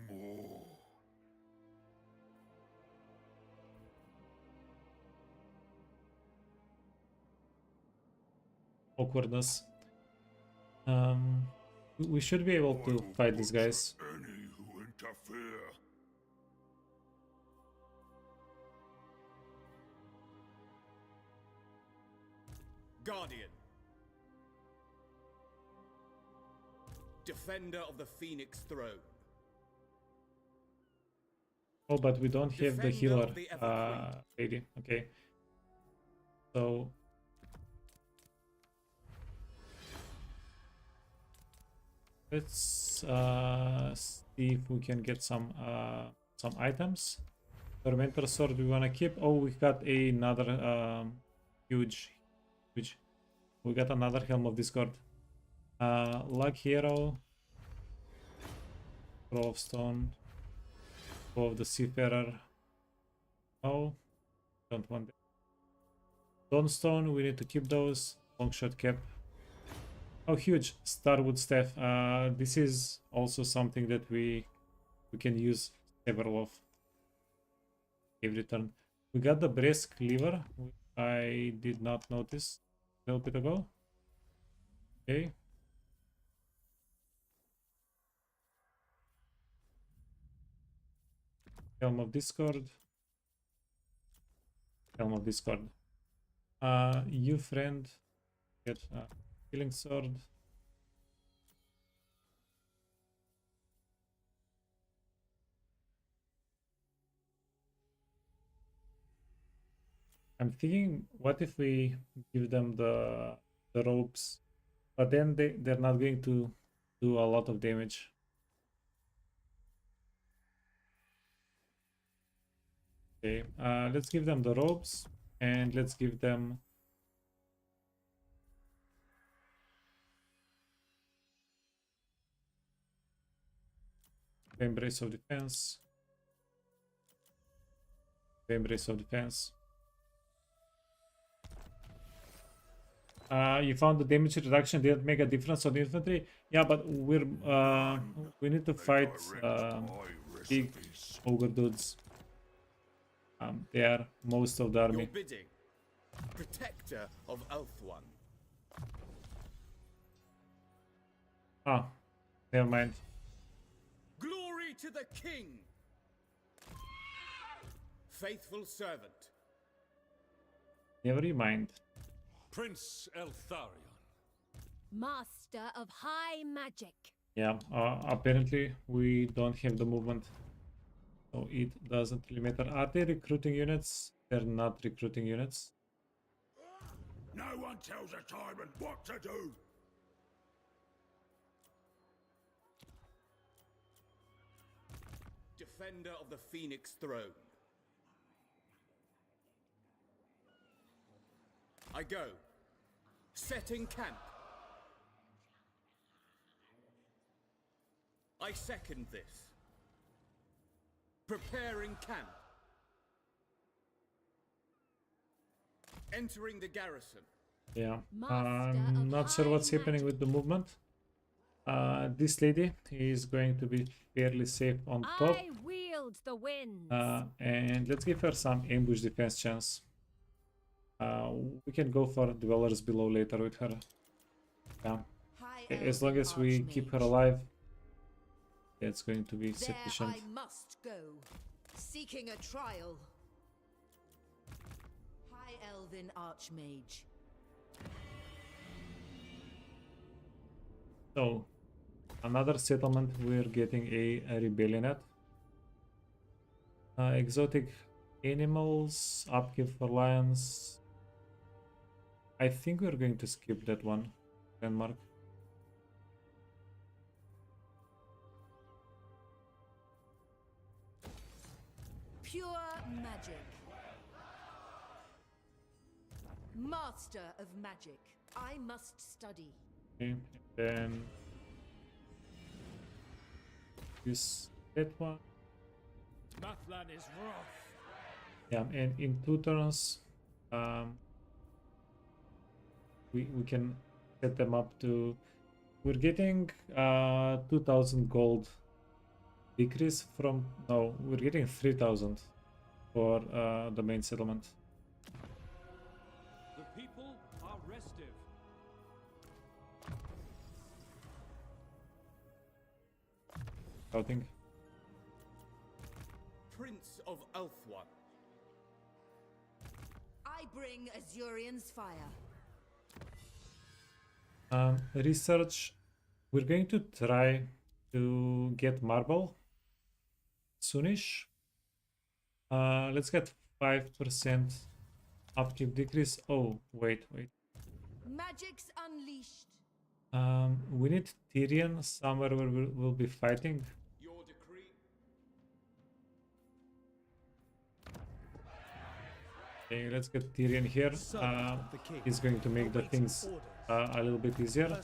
Maw. Awkwardness. We should be able to fight these guys. Any who interfere. Guardian. Defender of the Phoenix Throne. Oh, but we don't have the Defender healer of the Everqueen. lady. Okay. So let's see if we can get some items. Tormentor sword we wanna keep. Oh, we got another huge. We got another Helm of Discord. Luck Hero. Crow of Stone. Bow of the Seafarer. Oh, don't want that. Dawnstone, we need to keep those. Longshot cap. Oh, huge. Starwood Staff. This is also something that we can use several of every turn. We got the Brass Cleaver, which I did not notice a little bit ago. Okay. Helm of Discord. Helm of Discord. You friend. Get Killing Sword. I'm thinking, what if we give them the ropes, but then they're not going to do a lot of damage. Okay, let's give them the ropes and let's give them the Embrace of Defense. The Embrace of Defense. You found the damage reduction didn't make a difference on the infantry. Yeah, but we need to fight big ogre dudes. They are most of the army. Your bidding. Protector of Elthwan. Ah, never mind. Glory to the king. Faithful servant. Never mind. Prince Eltharion. Master of high magic. Yeah, apparently we don't have the movement, so it doesn't really matter. Are they recruiting units? They're not recruiting units. No one tells a tyrant what to do. Defender of the Phoenix Throne. I go. Setting camp. I second this. Preparing camp. Entering the garrison. Yeah, Master I'm of not sure what's high happening with the magic. movement. This lady is going to be fairly safe on top. I wield the winds. And let's give her some ambush defense chance. We can go for dwellers below later with her. Yeah. High As long Elven as we keep her Archmage. alive, that's going to be There sufficient. I must go, seeking a trial. High Elven Archmage. So, another settlement we're getting a rebellion at. Exotic animals, upkeep for lions. I think we're going to skip that one, Denmark. Pure magic. Master of magic. I must study. Okay, and then use that one. Mathlan is rough. Yeah, and in 2 turns, we can set them up to. We're getting 2,000 gold decrease from. No, we're getting 3,000 for the main settlement. The people are restive. Scouting. Prince of Eltharion. I bring Azurion's fire. Research. We're going to try to get marble soonish. Let's get 5% upkeep decrease. Oh, wait. Magic's unleashed. We need Tyrion somewhere where we'll be fighting. Your decree. Okay, let's get Tyrion here. He's going to make the things a little bit easier.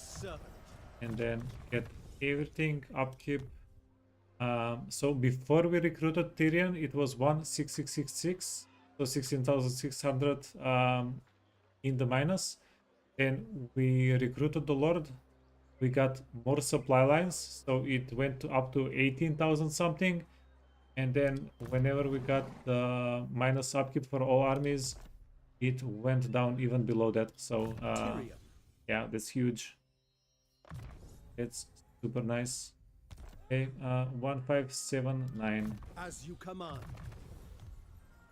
And then get everything upkeep. So before we recruited Tyrion, it was 16666, so 16,600 in the minus. And we recruited the Lord. We got more supply lines, so it went to up to 18,000 something. And then whenever we got the minus upkeep for all armies, it went down even below that. So yeah, that's huge. It's super nice. Okay, 1579. As you command.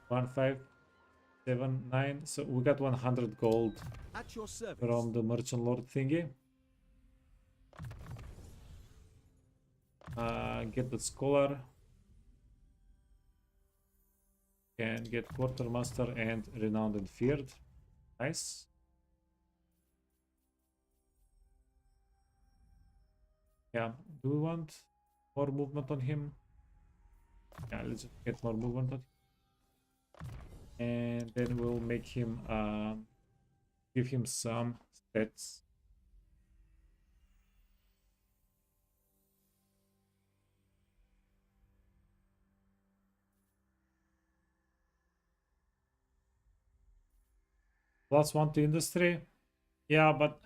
1579. So we got 100 gold At your service. from the merchant lord thingy. Get the scholar. Can get quartermaster and renowned and feared. Nice. Yeah, do we want more movement on him? Yeah, let's just get more movement on him. And then we'll make him give him some stats. +1 to industry. Yeah, but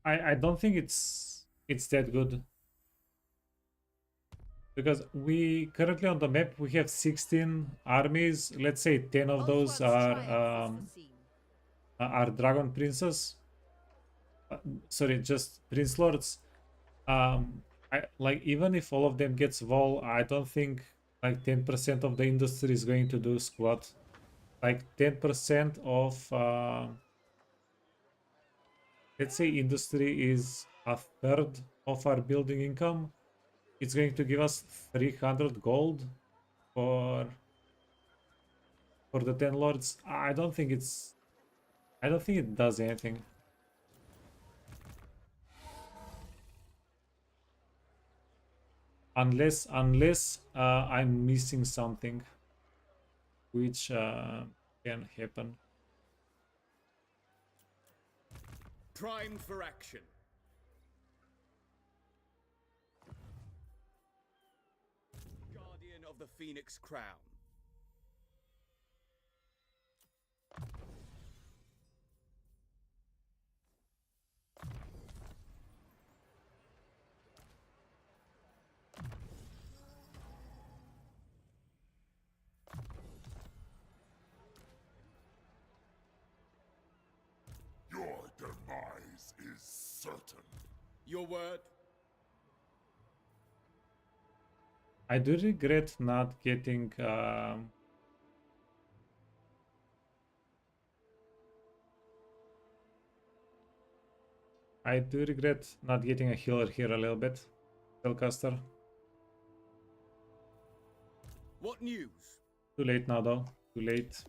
I don't think it's that good. Because we currently on the map we have 16 armies. Let's say 10 of those are dragon princes. Sorry, just prince lords. Like even if all of them gets wall, I don't think like 10% of the industry is going to do squat. Like 10% of let's say industry is a third of our building income. It's going to give us 300 gold for the 10 lords. I don't think it does anything. Unless I'm missing something, which can happen. Primed for action. Guardian of the Phoenix Crown. Your demise is certain. Your word? I do regret not getting I do regret not getting a healer here a little bit. Spellcaster. What news? Too late now though. Too late.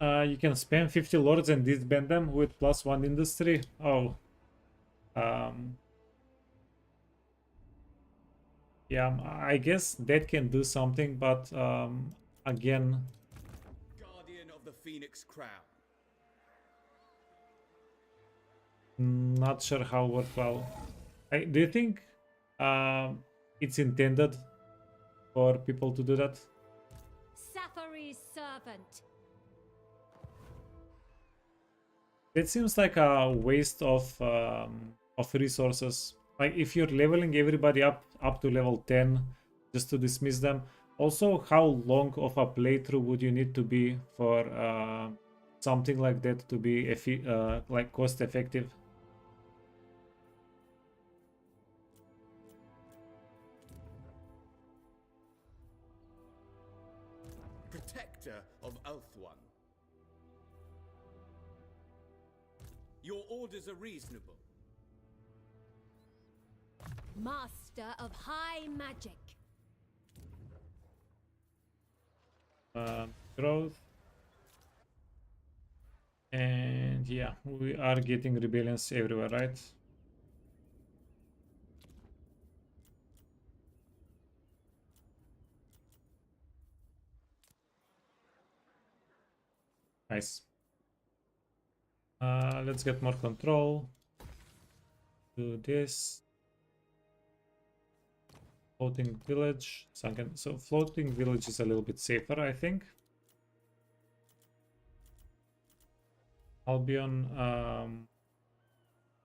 You can spam 50 lords and disband them with +1 industry. Oh. Yeah, I guess that can do something, but again, Guardian of the Phoenix Crown. not sure how worthwhile. Do you think it's intended for people to do that? Safari's servant. It seems like a waste of resources. Like if you're leveling everybody up to level 10 just to dismiss them. Also, how long of a playthrough would you need to be for something like that to be like cost effective? Protector of Eltharion. Your orders are reasonable. Master of high magic. Growth. And yeah, we are getting rebellions everywhere, right? Nice. Let's get more control. Do this. Floating village. So floating village is a little bit safer, I think. Albion.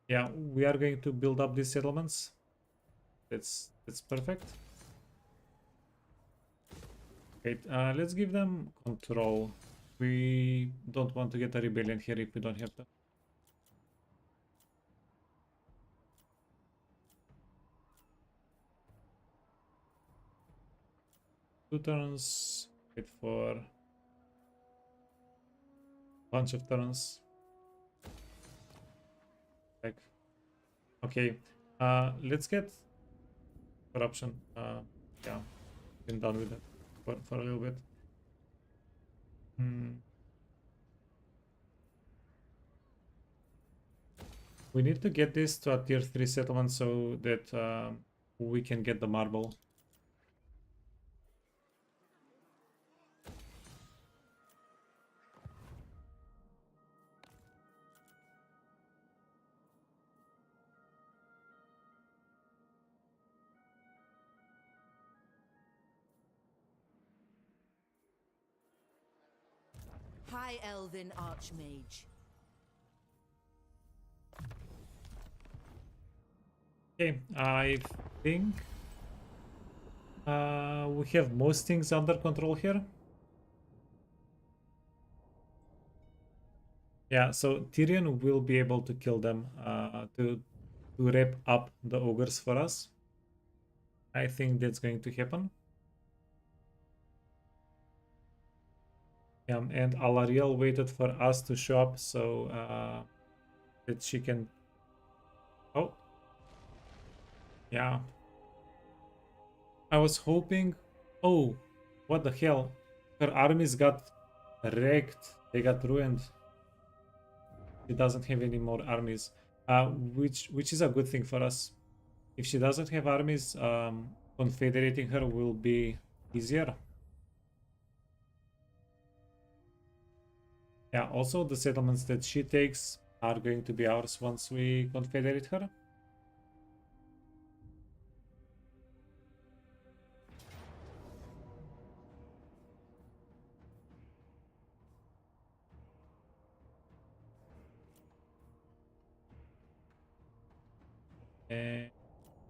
Yeah, we are going to build up these settlements. That's perfect. Okay, let's give them control. We don't want to get a rebellion here if we don't have to. Two turns. Wait for a bunch of turns. Like, okay. Let's get corruption. Yeah, been done with it for a little bit. We need to get this to a tier 3 settlement so that we can get the marble. High Elven Archmage. Okay, I think we have most things under control here. Yeah, so Tyrion will be able to kill them to wrap up the ogres for us. I think that's going to happen. Yeah, and Alariel waited for us to show up so that she can... Oh. Yeah. I was hoping... Oh, what the hell? Her armies got wrecked. They got ruined. She doesn't have any more armies. Which is a good thing for us. If she doesn't have armies, confederating her will be easier. Yeah, also the settlements that she takes are going to be ours once we confederate her.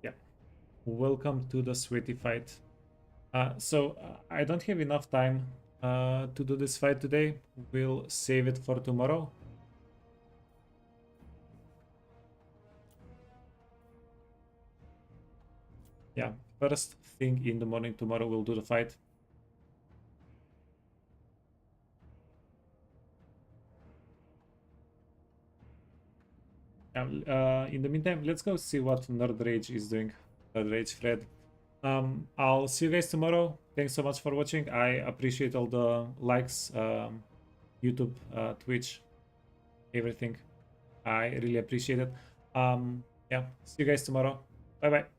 Yeah, welcome to the sweaty fight. I don't have enough time to do this fight today. We'll save it for tomorrow. Yeah, first thing in the morning tomorrow we'll do the fight. In the meantime, let's go see what Nerd Rage is doing. Nerd Rage Fred. I'll see you guys tomorrow. Thanks so much for watching. I appreciate all the likes, YouTube, Twitch, everything. I really appreciate it. Yeah, see you guys tomorrow. Bye bye.